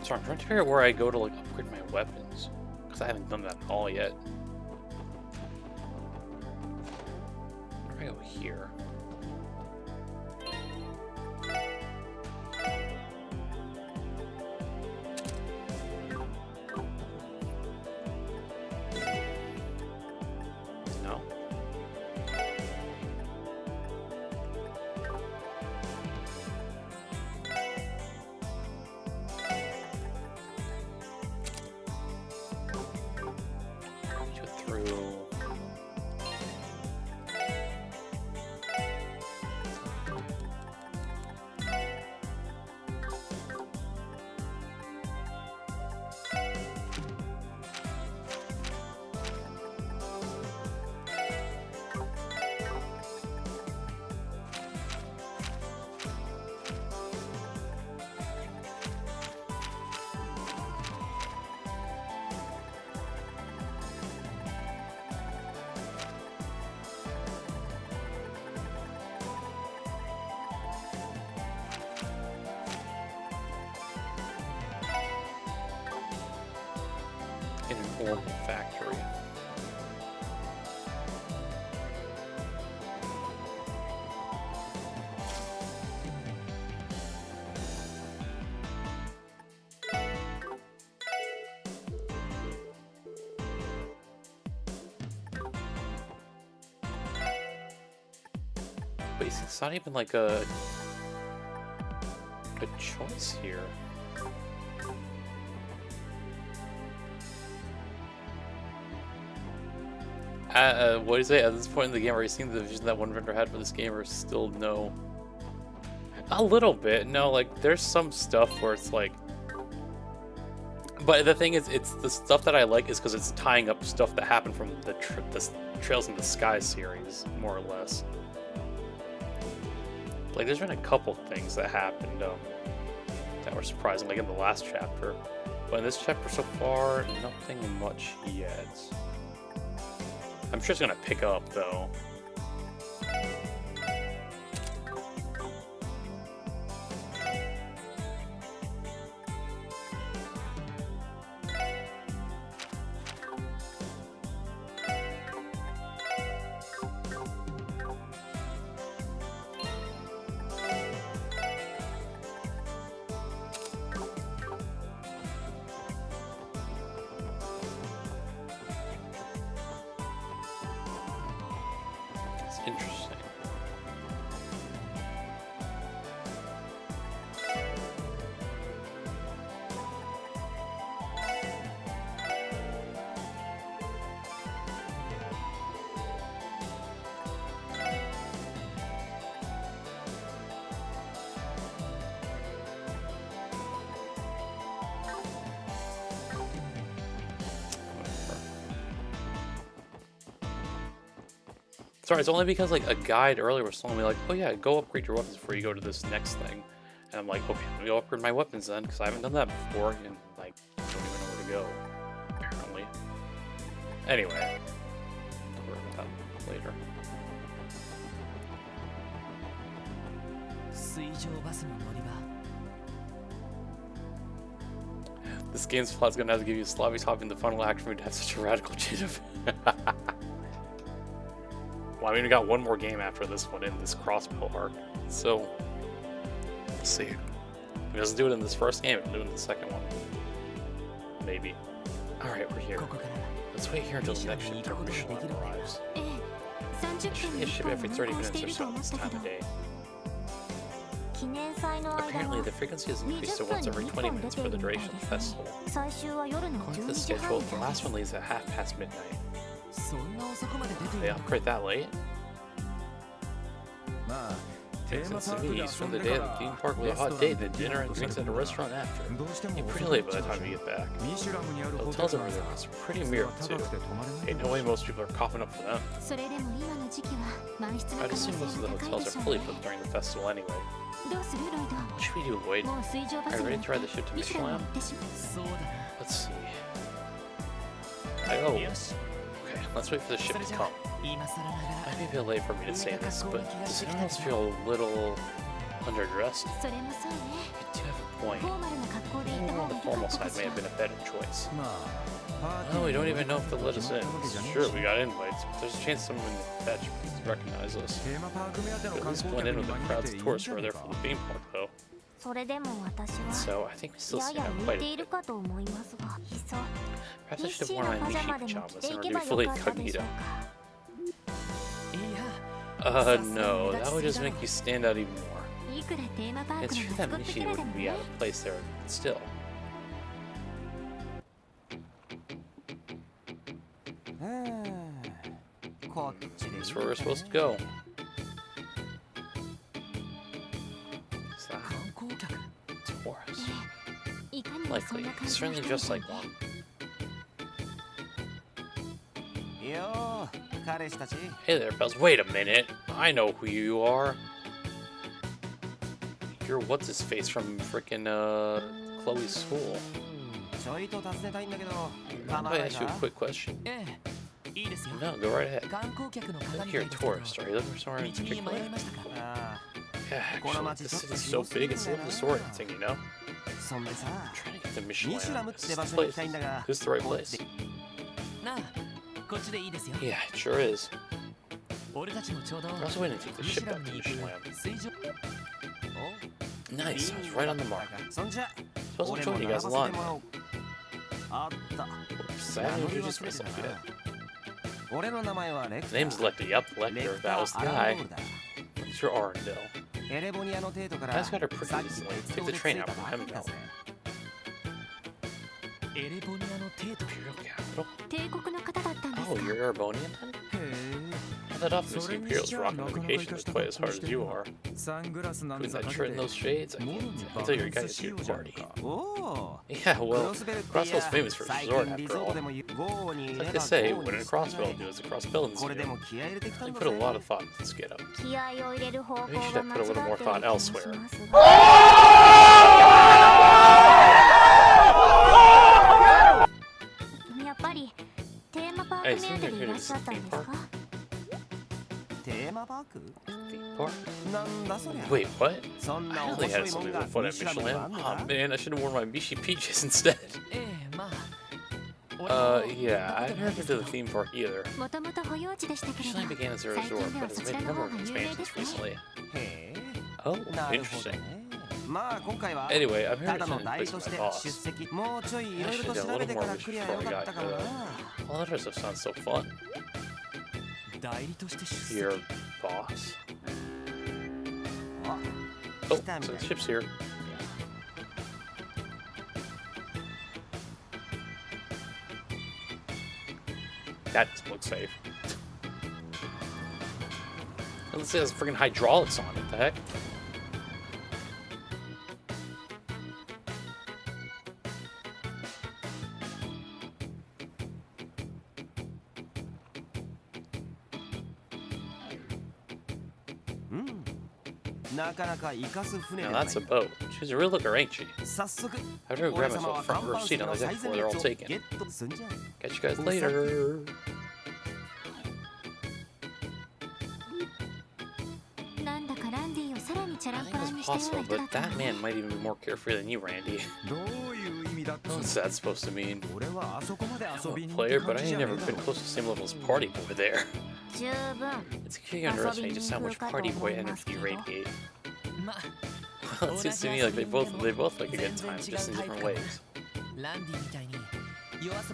Sorry, I'm trying to figure out where I go to like upgrade my weapons, because I haven't done that at all yet. Where do I go here? No. Go through. In an orbital factory. But it's not even like a choice here. What is it? At this point in the game, are you seeing the vision that one vendor had for this game, or still no? A little bit. No, like, there's some stuff where it's like... But the thing is, it's the stuff that I like is because it's tying up stuff that happened from the Trails in the Sky series, more or less. Like, there's been a couple things that happened that were surprising, like in the last chapter. But in this chapter so far, nothing much yet. I'm sure it's gonna pick up, though. Interesting. Sorry, it's only because like a guide earlier was telling me like, oh yeah, go upgrade your weapons before you go to this next thing. And I'm like, okay, let me go upgrade my weapons then, because I haven't done that before, and like, don't even know where to go, apparently. Anyway, I'll worry about that later. This game's plot's gonna have to give you a sloppy top in the final act for me to have such a radical change of. Well, I mean, we got one more game after this one in this crossbow arc, so we'll see. If he doesn't do it in this first game, he'll do it in the second one. Maybe. Alright, we're here. Let's wait here until the next ship from Michelin arrives. There should be a ship every 30 minutes or so this time of day. Apparently, the frequency has increased to once every 20 minutes for the duration of the festival. According to the schedule, the last one leaves at midnight. They operate that late? Makes sense to me. You spend the day at the theme park with a hot date, then dinner and drinks at a restaurant after. You're pretty late by the time you get back. The hotels over there is pretty mirrored too. Ain't no way most people are coughing up for them. I'd assume most of the hotels are fully booked during the festival anyway. What should we do, Lloyd? Are you ready to ride the ship to Michelin? Let's see. Okay, let's wait for the ship to come. Might be a bit late for me to say this, but does anyone else feel a little underdressed? You do have a point. Maybe on the formal side may have been a better choice. Oh, we don't even know if they'll let us in. Sure, we got invites, but there's a chance someone in the fetch will recognize us. We'll at least blend in with the crowds of tourists who are there for the theme park, though. So, I think we still see out quite a bit. Perhaps I should have worn my Mishi pajamas in order to be fully incognito. No, that would just make you stand out even more. It's true that Mishi wouldn't be out of place there, but still. That's where we're supposed to go. What's that? Taurus. Likely. Certainly just like one. Hey there, pals. Wait a minute. I know who you are. You're what's-his-face from frickin' Chloe's school. Mind if I ask you a quick question? No, go right ahead. Look, you're a tourist. Are you looking for somewhere in particular? Yeah, actually, this city's so big, it's a little disorienting, you know? I'm trying to get to Michelin. Is this the place? Is this the right place? Yeah, it sure is. We're also waiting to take the ship back to Michelin. Nice, I was right on the mark. Suppose I'll join you guys a lot. Oops, I haven't introduced myself yet. The name's Lecter. Yep, Lecter. That was the guy. What's your Arendelle? Guys got her pretty easily. Take the train out from Hemdell. Imperial capital? Oh, you're Erebonian then? I thought often see Imperials rocking on vacation as quite as hard as you are. Between that shirt and those shades, I can tell you're a guy who's here to party. Yeah, well, Crossbell's famous for its resort after all. Like I say, when a Crossbell do is a Crossbellans do. They put a lot of thought into this get up. Maybe you should have put a little more thought elsewhere. I assume you're here to visit the theme park? Theme park? Wait, what? I really had something to foot at Michelin. Oh man, I should have worn my Mishi PJs instead. Yeah, I've never been to the theme park either. Michelin began as a resort, but has made a number of expansions recently. Oh, interesting. Anyway, I'm here to send a place with my boss. I should have done a little more research before we got here. All that other stuff sounds so fun. Your boss? Oh, so the ship's here. That doesn't look safe. Let's say it has freaking hydraulics on it, the heck? Now that's a boat. She's a real looker, ain't she? I've never grabbed myself a front row seat on the deck before they're all taken. Catch you guys later. なんだかランディをさらにチャラ I ン think ポラ it's ンにしたよう possible, な人だ but った that のね man might even be more carefree than you, Randy. What's that supposed to mean? I'm a player, but I ain't never been close to the same level as Party Boy there. 十分 It's actually underestimating just how much Party Boy energy you radiate. Well, it seems to me like they both like a good time, just in different ways. Rather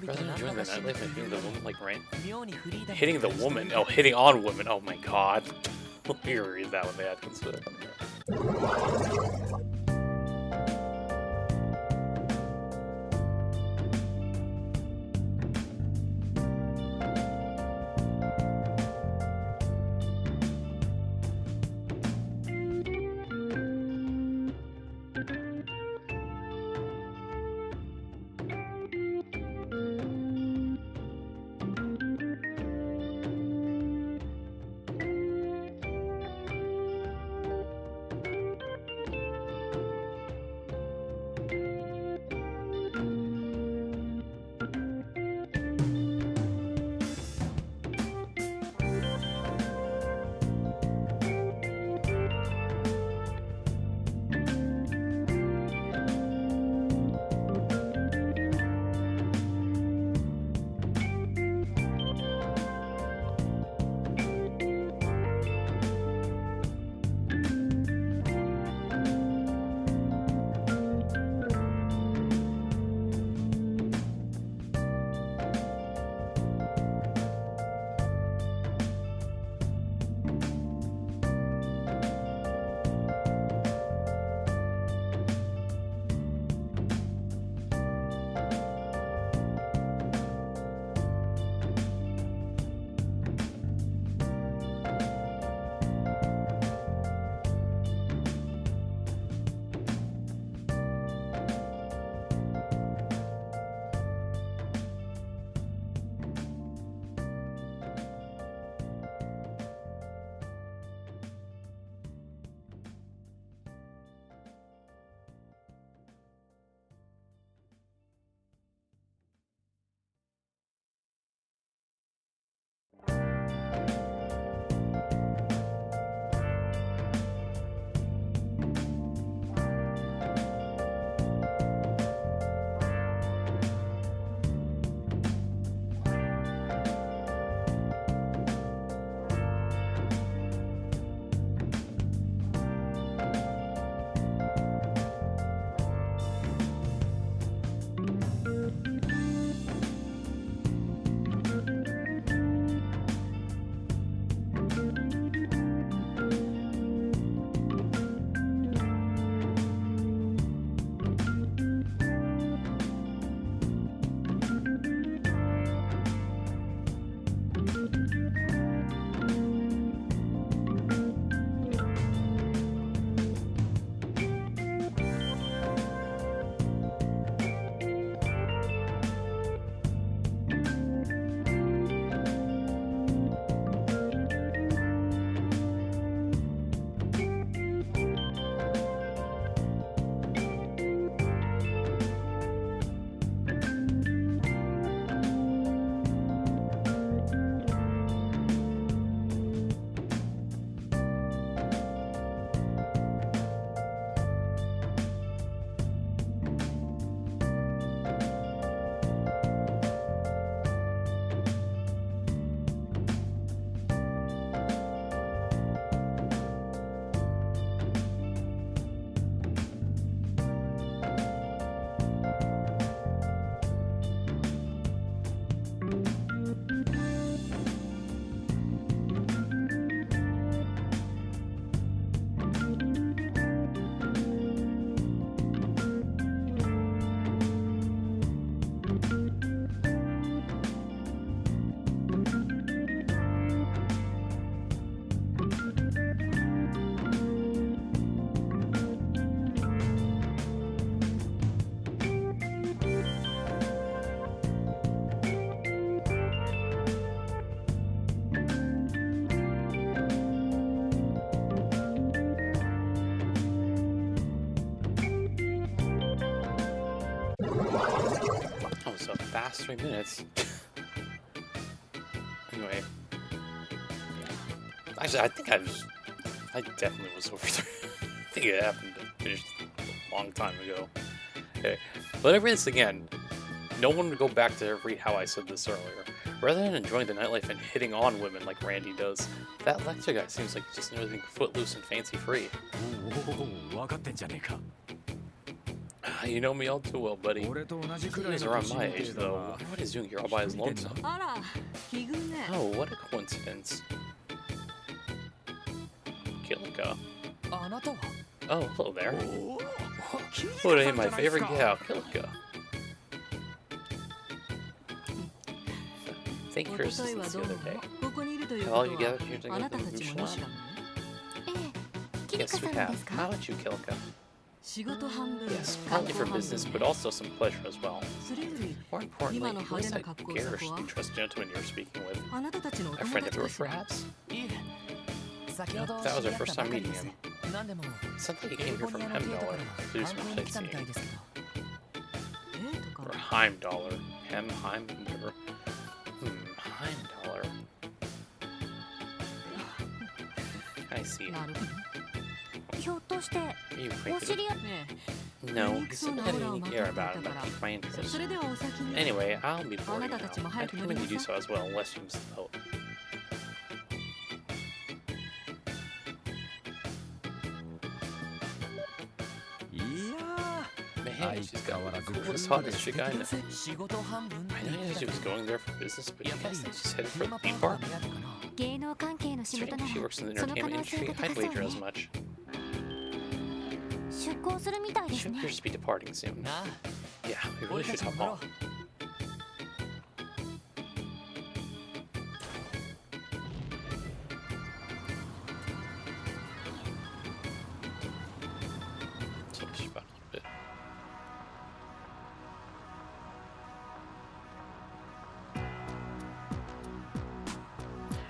than enjoying the nightlife and hitting the woman like hitting the woman? Oh, hitting on women. Oh my god. Let me read that one they had considered. was a fast 3 minutes. Anyway. Actually, I definitely was over there. I think it happened finished a long time ago. Okay, let me read this again. No one would go back to read how I said this earlier. Rather than enjoying the nightlife and hitting on women like Randy does, that lector guy seems like just everything footloose and fancy-free. You know me all too well, buddy. He's around my age, though. I wonder what he's doing here all by his lonesome. Oh, what a coincidence. Kilika. Oh, hello there. Oh, hey, my favorite gal, Kilika. Thank you for assistance the other day. Have all you gathered here to get the Mushan? Yes, we have. How about you, Kilika? Yes, partly for business, but also some pleasure as well. More importantly, who is that garish, interesting gentleman you're speaking with? A friend of yours, perhaps? No, that was our first time meeting him. It sounds like he came here from Hemdollar to do some sightseeing. Or Heimdollar. Heim, whatever. Heimdollar. I see. Are you acquainted? No, he simply had a unique air about him that piqued my interest. Anyway, I'll be boarding now. I'd recommend you do so as well, unless you miss the boat. Man, she's got one of the coolest, hottest chick I know. I know she was going there for business, but you guys think she's headed for the theme park? Strange, she works in the entertainment industry. I'd wager as much. She appears to be departing soon. Yeah, we really should hop on.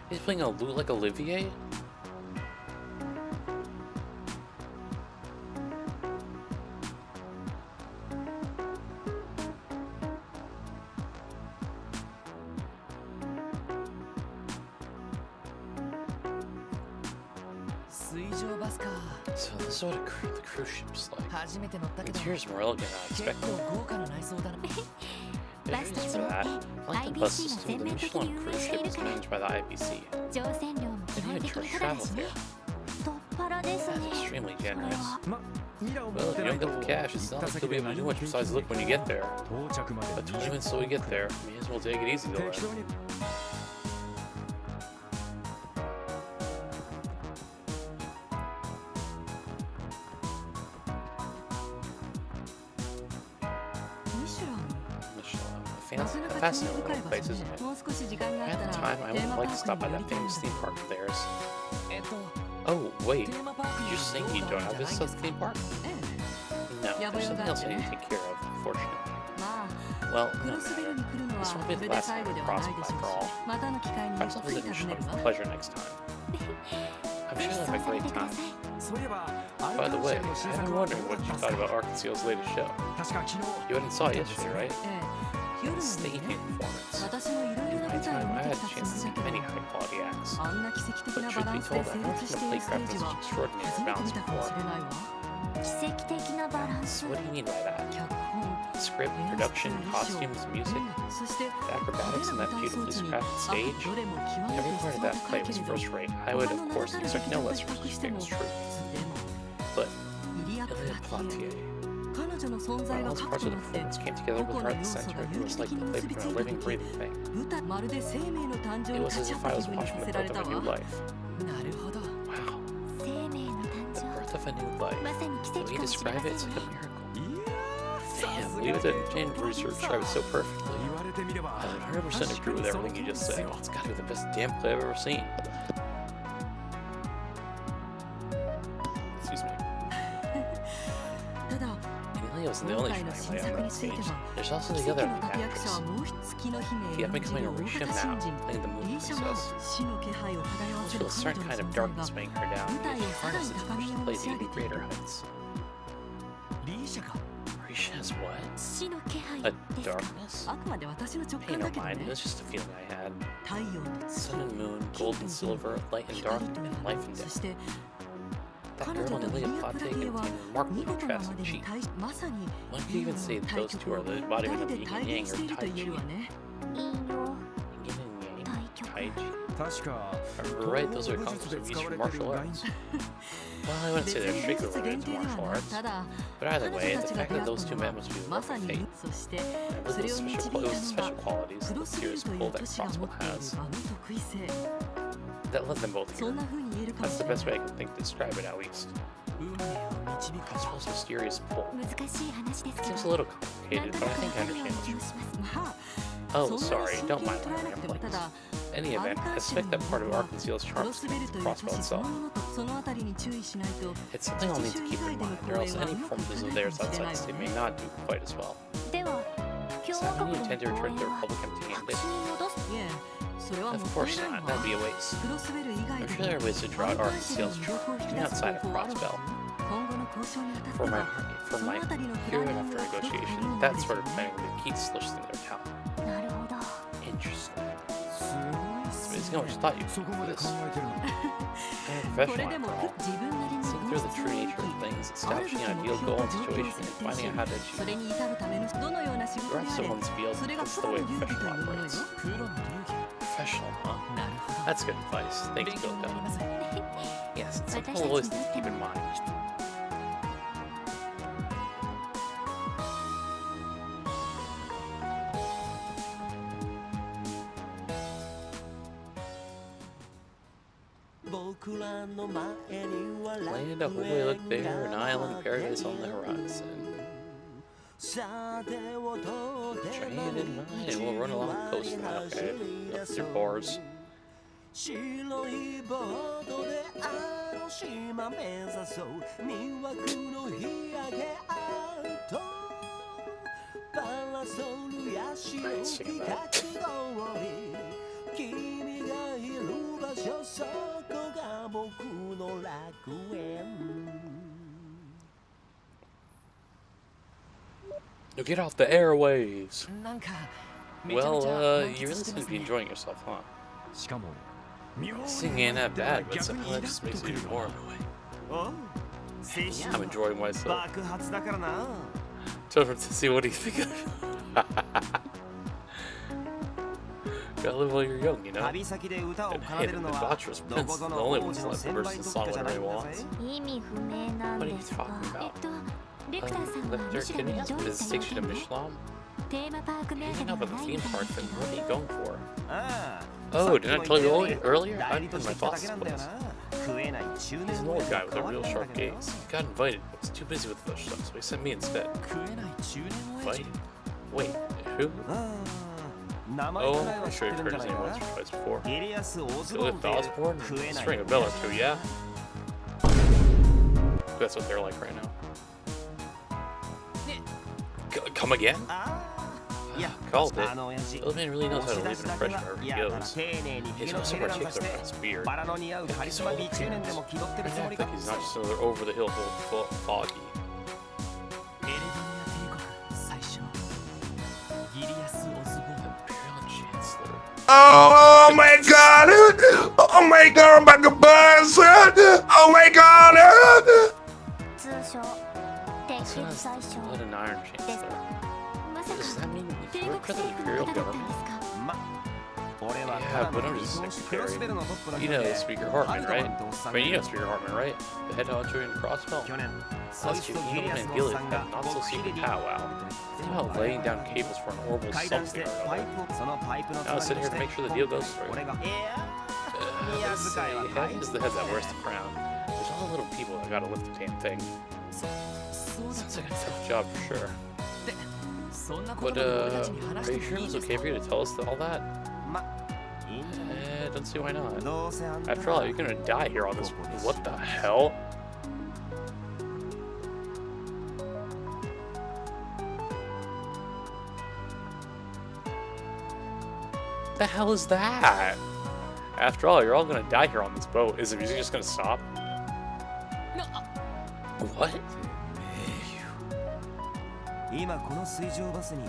He's playing a lute like Olivier? So this is what the cruise ship's like. Interior's more elegant than I expected. There's reasons for that. Like the bus system, the Michelin cruise ship is managed by the IBC. They don't even charge travel fare. That's extremely generous. Well, if you don't get the cash, it's not like you'll be able to do much besides look when you get there. But 20 minutes till we get there, may as well take it easy though. Fascinating little place, isn't it? At the time, I would like to stop by that famous theme park of theirs. Oh, wait. You're saying you don't have this theme park? No, there's something else I need to take care of, unfortunately. Well, no matter. This won't be the last time we cross paths after all. Perhaps I'll visit Michelin with pleasure next time. I'm sure you'll have a great time. By the way, I've been wondering what you thought about Arkansas's latest show. You hadn't saw it yesterday, right? It's a staging performance. In my time, I had a chance to see many high-quality acts. But truth be told, I've never seen a playcraft with such extraordinary balance before. So what do you mean by that? Script, production, costumes, music, the acrobatics on that beautifully crafted stage? Every part of that play was first-rate. I would, of course, expect no less from such famous troupe. But, Ilya Platier. While all parts of the performance came together with her at the center, it was like the play became a living, breathing thing. It was as if I was watching the birth of a new life. Wow. The birth of a new life. The way you describe it, it's like a miracle. Damn, leave it that Jane Brewster described it so perfectly. I 100% agree with everything you just said. It's gotta be the best damn play I've ever seen. Excuse me. Amelia wasn't the only Shine lay on that stage. There's also the other lead actress. The up-and-coming Orisha now, playing the Moon Princess. I feel a certain kind of darkness weighing her down, and she harnesses the push to play to even greater heights. Orisha She has what? 死の気配 A ですか darkness? あくまで私の直 Pay 感 no だけど mind. ね It's just a feeling I had. 太陽と Sun and moon, gold and silver, light and dark, and life and そ death. して That 彼 girl 女 in と the リ Lily ア of プ Plate ラディエ contain は remarkably 見事な contrasted までに cheek. まさに One could even say that 対 those 極 two を are the 二 embodiment 人 of で yin 体 and yang 現して or いると tai 言える chi. わね 陰陽 Yin and yang, 対極 tai chi. 確か Remember right? Those are concepts of Eastern martial arts. Well, I wouldn't say 別 they're に strictly 現実 related 限 to 定では martial な arts. ただ But either 彼 way, 女た the ちが fact 出会 that った those two の men は must be the ま work さ of に fate. そして And そ with れ those を導い special, たの those が special qualities ク that ロスベル Sirius という pulled 都 that 市が持 crossbow っている has, あの得意性 that led them both そ here. んな風に言えるかも That's し the れない best way I can think to describe it, at least. 運命を導く I suppose mysterious pull. 難しい話ですけ Seems a ど little complicated, but I think I わかるよう understand な what 気 you もします まあ Oh, そんな sorry, に真 don't 剣に mind 捉え my なくても ramblings. ただ Any アル event, カ I ンシル suspect の that part 魅 of 力は Arkansas's ク charm ロ is スベル the という crossbow 都市そ itself. のものとそのあたりに注意しないと It's something I'll need to keep in mind, or else any performances of theirs outside the state may not do quite as well. では Does 共和 that 国 mean の you intend to 防 return to 衛 the は Republic empty 白 handed? 紙に戻すいえそれはも Of ったい course ない not, that'd be a わ waste. クロスベル以外 I'm で sure there are ways to ア draw ルカン Arkansas's シルの魅 charm, 力を引き even 出す outside 方 of 法はある Crossbell. 今後の交渉にあたって For は for そ my のあたりのプラ period ンニング after が一つ鍵 negotiation, になる that でしょ sort う of ね planning would be key to solution their account. なるほど Interesting. すごい It's no one just thought you そ could こ do まで考 this. えてるの I'm a これ professional でも after all. 自分なりに Seeing 本 through the 質 true を描 nature of き things, あるべ establishing き an 目 ideal 標 goal と and 状況を situation, 設 and 定し finding out how to そ achieve れ it. に至るためのどのような仕事 The で rest あ of れ one's field, それが that's プ the ロ way の a 流儀という professional ものよ operates. プロの流儀 Professional, huh? なるほど That's good advice. 勉 Thanks, 強になり Gilda. ます Yes, it's 私 something た I'll ち always にとっ keep て in も mind. Land a holy look there, an island paradise on the horizon. Train in mind, and we'll run along the coast now, okay? Up through bars. 白いボードであの島目指そう魅惑の日上げアウトパラソルや潮吹かき氷君がいる場所そこが僕の楽園 Now get off the airwaves! なんかめちゃめ Well, ちゃ you 満喫 really して seem ま to す be ね enjoying yourself, huh? しかも Singing ain't that bad, but somehow that just makes it even more annoying. おう青 I'm 春 enjoying myself. 爆発だからな Tell them to see what do you think of Gotta live while you're young, you know? 旅先で歌を And 奏 hey, でる the のは debaucherous ど prince こ is ぞ the の only 王 one 子 to の let the 専 person 売 song 特許じゃ whatever ない he んだぜ wants. 意味不明なん What are you ですが talking about? ビクターさんは Victor, ミシュラ can ン you に ask 上 what 位 this したよ takes う you で to ね Michelin? テーマパーク名 You で know は about the ない theme みたい park, ですけ then ど what are you going for? ああ Oh, didn't I tell you さっきも言ったように earlier? 代 I'm 理と in し my て来ただ boss's けなんだよ place. な食えない中 He's 年 an の old 俺 guy が with 代 a わり real なん sharp だけどな gaze. He got invited, but was too busy with other stuff, so he sent me instead. 食えない中年親父 Invited? Wait, who? ああ名前 Oh, くらい I'm は知っ sure て you've るん heard じゃ his ない name か once or twice before. エリアス・オズボーン Philip って Osborne? 食えない Let's ring a bell or two, yeah? That's what they're like right now. Come again? ああいや Called it. あの親父 The old man really knows how 押し to 出 leave し an だけ impression は wherever he 嫌だから goes. 丁寧に He's 髭の also 手入れなんかし particular て about his beard. バラの似合うカリスマ美中年でも気取ってるつもり I か think he's not just another over-the-hill foggy. エレバニア帝国最初ギリアス・オズボーン Imperial Chancellor. Oh my god! Oh my god, I'm about to buzz! Oh my god! 通称鉄 So 血 that's 最初 what an Iron Chancellor. まさ Does か that mean 帝 you 国 work for 政 the 府の Imperial 方だったん government? ですかま俺は Yeah, ただ but の I'm 見 just 通しクロスベルのトップだけ You で know Speaker ハ Hartman, ルトマ right? ンっておっさん I が mean, い you る know Speaker Hartman, right? The head honcho in Crossbell. 去年そい Let's つ you とギリ Needle アス and のおっ Gillis さんが have not so 極秘 secret 裏に powwow. Somehow laying down cables for an orbital 階段して something or パイ another. プをそのパイプの Now つ sit な here ぎ to と make して sure the deal goes through. 俺がいや They say head is the head that wears the crown. There's all the little people that gotta lift the damn thing. そうなん Sounds like a tough job for sure. でそんなこと But でも俺たちに話 are し you て sure もいい it ん was です okay か for you to tell us all that? まいいんじゃない Don't see why not. どうせあんた After all, you're gonna die here on this. What the hell? The hell is that? After all, you're all gonna die here on this boat. Is the music just gonna stop? What? 今この水上バスに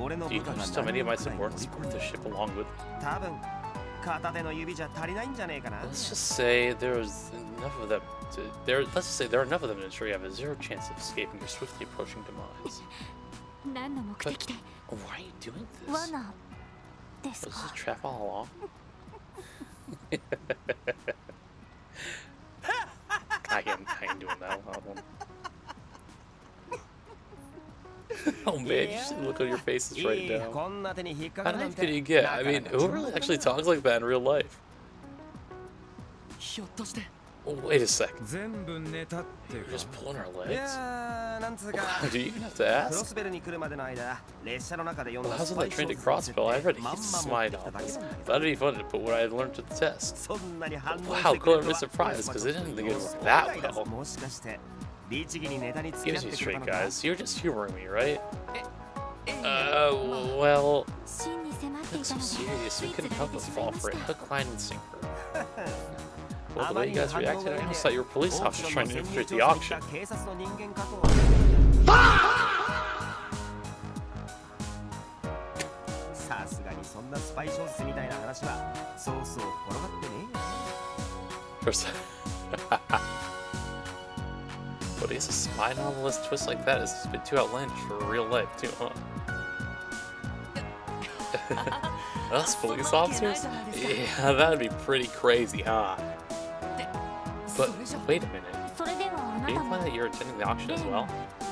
俺の Do you 部下 know が just how many of my 何人くらい乗 subordinates り込 board んで the る ship along with me? 多分片手の指じゃ足りないんじゃねえかな Let's just say there's enough of them let's just say there are enough of them to ensure you have a zero chance of escaping your swiftly approaching demise. 何の目的で Why are you doing this? 罠です Was か this a trap all along? I ain't doing that one. Oh man, you should look on your faces right いい now. こんな手に引っか How かるなん deep could て you get? な I かな mean, か who really actually talks like that in real life? ひょっとして Oh, wait a second. 全部寝たっていう You're か just pulling our い legs? やーなんつうか Do you even have to クロ ask? スベルに来るまでの間列車の中で読ん Well, だ how's ス it パ that イ trained 小 at 説 Crossville? I read まん He's ま持っ Smite てきただけ novels. なんだけど That'd be fun to put what I learned to the test. そんなに反応 Wow, してくれ clearly るとは surprised, because it didn't think it worked that well. もしかして律儀にネタにつけ Give なっ me てくれ straight, たのか guys. You're just humoring me, right? ええ Well, 真に迫ってい that's た so ので serious. つ We いつ couldn't られ help て but しまい fall まし for it. た Hook, line, and sinker. Well, the way you guys reacted, I almost thought you were police officers trying to infiltrate the auction. 警察の人間かとさすがにそんなスパイ小説みたいな話はそうそう転がってね First, but is a spy novelist twist like that is a bit too outlandish for real life, too, huh? Us police officers? Yeah, that'd be pretty crazy, huh? But wait a minute. それではあな Do you たも find that you're attending the auction as well?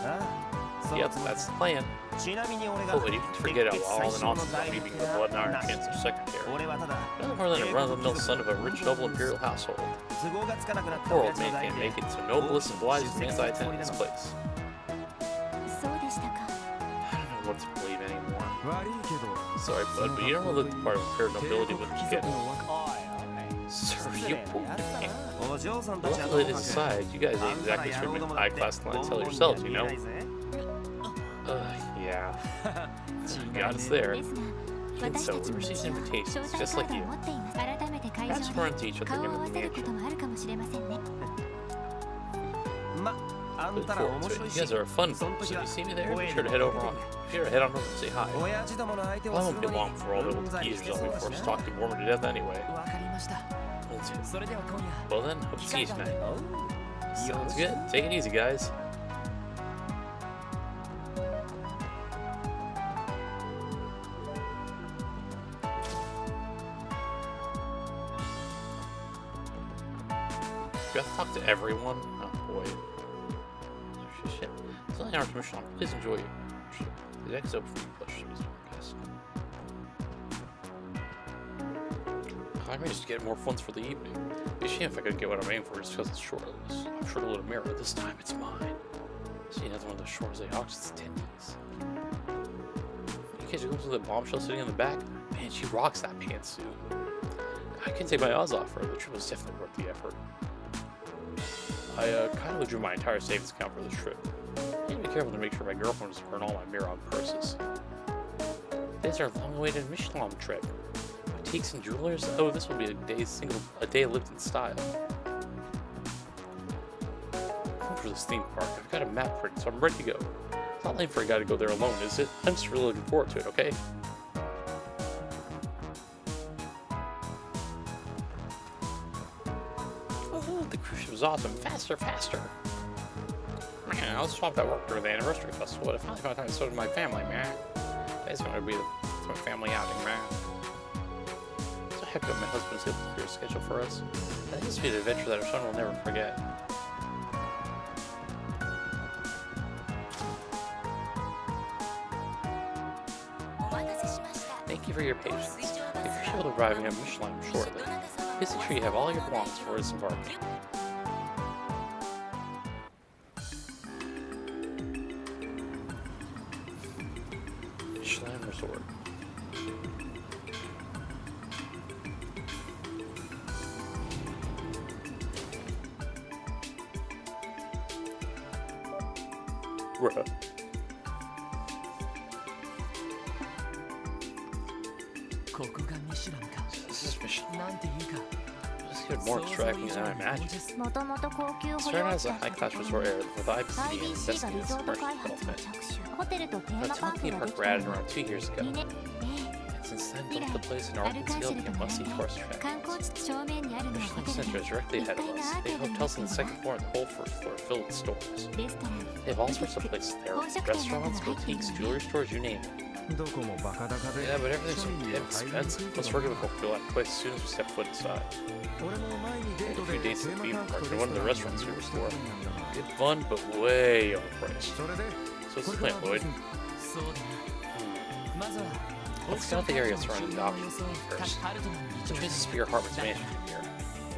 ああ Yep, that's the plan. ちなみに俺が Oh, but you can forget all the nonsense about me being the blood and iron chancellor secretary. 俺はただ Nothing more than a run-of-the-mill son of a rich noble imperial household. 都合がつかなくなった Poor 親 old 父の man 代 can't で make it, so noblest and wisest man's I attend this place. そうでしたか I don't know what to believe anymore. 悪いけど Sorry, bud, but you don't look the part of imperial nobility when you 貴 get 族の若 Sir, 失 you 礼 poor なやつだ man. なお嬢さんたちは Well, とも it かく aside, you guys あ ain't んたら exactly 野郎 screaming どもだっ high-class て clientele ボンボンに yourselves, は you 見え know? ないぜ Yeah. 違 You い got ね us there. ですが And 私 so たち we も received 一応 invitations, 招待 just カ like ード you. を持っています改めて会 Perhaps 場 run into で each other 顔を again 合わ in せ the ること mansion. もあるかもしれませんねまあん Look たら forward 面 to 白 it. い You し guys are a fun その bunch, 時 so if は you see me there, 声 be で sure to head over か on. け Be て sure to head on over and say hi. 親父どもの相手 Well, を I す won't る be の long に for all the うん little ざりし geezers て on そう me だし forced to な talk to warm to death anyway. わかりました Well, too. それでは今夜 Well then, hope to see you tonight. おう Sounds good. Take it easy, guys. You have to talk to everyone? Oh boy. Shit. It's only an hour to mission. Please enjoy it. The deck is open for you. Push. I may just get more funds for the evening. It'd be a shame if I couldn't get what I'm aiming for just because it's short. I'm sure to let a mirror. This time it's mine. See, another one of those short as they auctions attendees. In case you go to the bombshell sitting in the back, man, she rocks that pantsuit. I couldn't take my eyes off her. The trip was definitely worth the effort. I kind of withdrew my entire savings account for this trip. I need to be careful to make sure my girlfriend doesn't burn all my mirror purses. This is our long-awaited Michelin trip. Boutiques and jewelers? Oh, this will be a day lived in style. I'm for this theme park. I've got a map ready, so I'm ready to go. It's not lame for a guy to go there alone, is it? I'm just really looking forward to it, okay? Oh, the cruise ship is awesome. Faster, faster. Man, I'll swap that work during the anniversary festival. I finally found time to show to my family, man. It's going to be my family outing, man. So happy that my husband is able to clear a schedule for us. I think this will be an adventure that our son will never forget. Thank you for your patience. If you're sure arriving at Michelin shortly, please make sure you have all your belongings for disembarking. Michelin Resort. Bruh. This is Michelin. なんていうか This is even more distracting than I imagined. もともと高級保 Started 養 as 地 a だった high-class とこ resort ろ area with IBC and IBC がリ investigated ゾート commercial 開発の development. 着手ホテルとテー The マパー Tonka ク theme がで park き were た added のは around 2 years ago. 2年 And since then, 以来 built the place in ア Oregon ルカン Field シェル became と a 並 must-see んで tourist 観 attraction. 光地正面にあるの The はホ shopping テル center is directly 1 ahead 階 of が us. アーケ They ー have ドにな hotels って on い the る second floor and the whole first floor filled with stores. レストラン They have all sorts of places there. 宝飾店などが Restaurants, 入っている boutiques, の jewelry ね stores, you name it. どこもバカ高で Yeah, but everything's 庶 so 民に damn は入りにくい expensive. こ Let's と forget も about the place as soon as we step foot inside. 俺も前にデー Had ト a few で dates テ at ー the マ theme パー park クと and レ one ス of ト the ラン restaurants に we 利 were 用して for. るんだが Good fun, but way overpriced. それで So こ let's れ plan, からどう Lloyd. すんそうだなまずは Let's scout the area surrounding the auction 予想 first. ハルトマン議 The 長 traces of your apartments management here.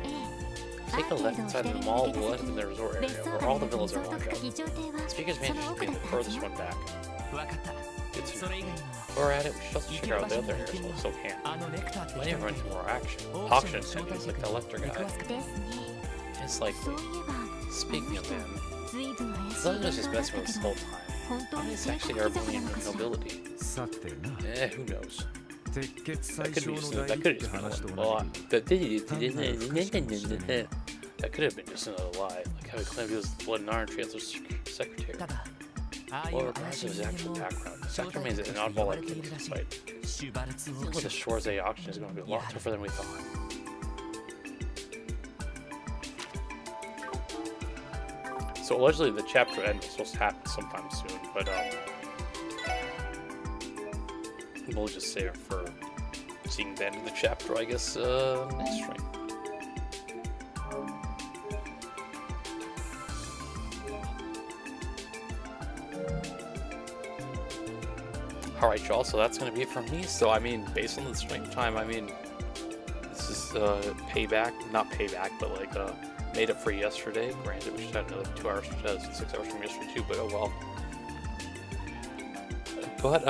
ええ Take a left inside the mall, we'll enter the resort 別 area 荘 where 街 all の the リ villas ゾ are ート lined 区 up. 議長邸は Speakers その managed to 奥 be だ the ったはず furthest よ one back. 分かった Good to そ know. れ以外にも While we're at it, we should also 行 check ける out 場 the 所 other に areas 行 while we still can. あのネクターって Plenty 人 of が room for more action. オー Auction クションの招 attendees 待 like the electric 出く guy. わすかですね It's like, そういえば speaking of him, 随分怪 I し thought い he was 現 just 象だっ messing た with け us the ど whole time. 本当 Maybe に it's 帝 actually 国 our 貴族な brilliant のかしら nobility. さてな Who knows? 鉄血最 That could 小 be の just 大 that っ could have て just been 話と one 同 lie. じ That could have been just another lie, like how he claimed he was the blood and iron chancellor's secretary. ただああい Well, う怪 regardless しい of his 人 actual 間も background, the 招 sector 待 remains 客と an して呼 oddball ば like れてい him るらしい despite シュバルツオー Dealing ク with シ the ョン Shores A auction is going to be a lot tougher than we thought. So allegedly the chapter end was supposed to happen sometime soon, but we'll just save it for seeing the end of the chapter, I guess, next stream. Alright, y'all, so that's going to be it from me. So, I mean, based on the stream time, I mean, this is payback, not payback, but like made up for yesterday. Granted, we should have another 2 hours, 6 hours from yesterday too, but oh well. But,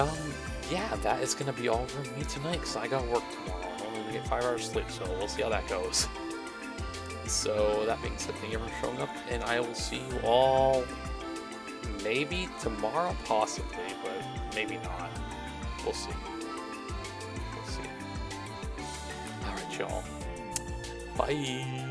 yeah, that is going to be all for me tonight, because I got work tomorrow. I'm only going to get 5 hours sleep, so we'll see how that goes. So, that being said, thank you for showing up, and I will see you all maybe tomorrow, possibly, but maybe not. We'll see. We'll see. Alright, y'all. Bye.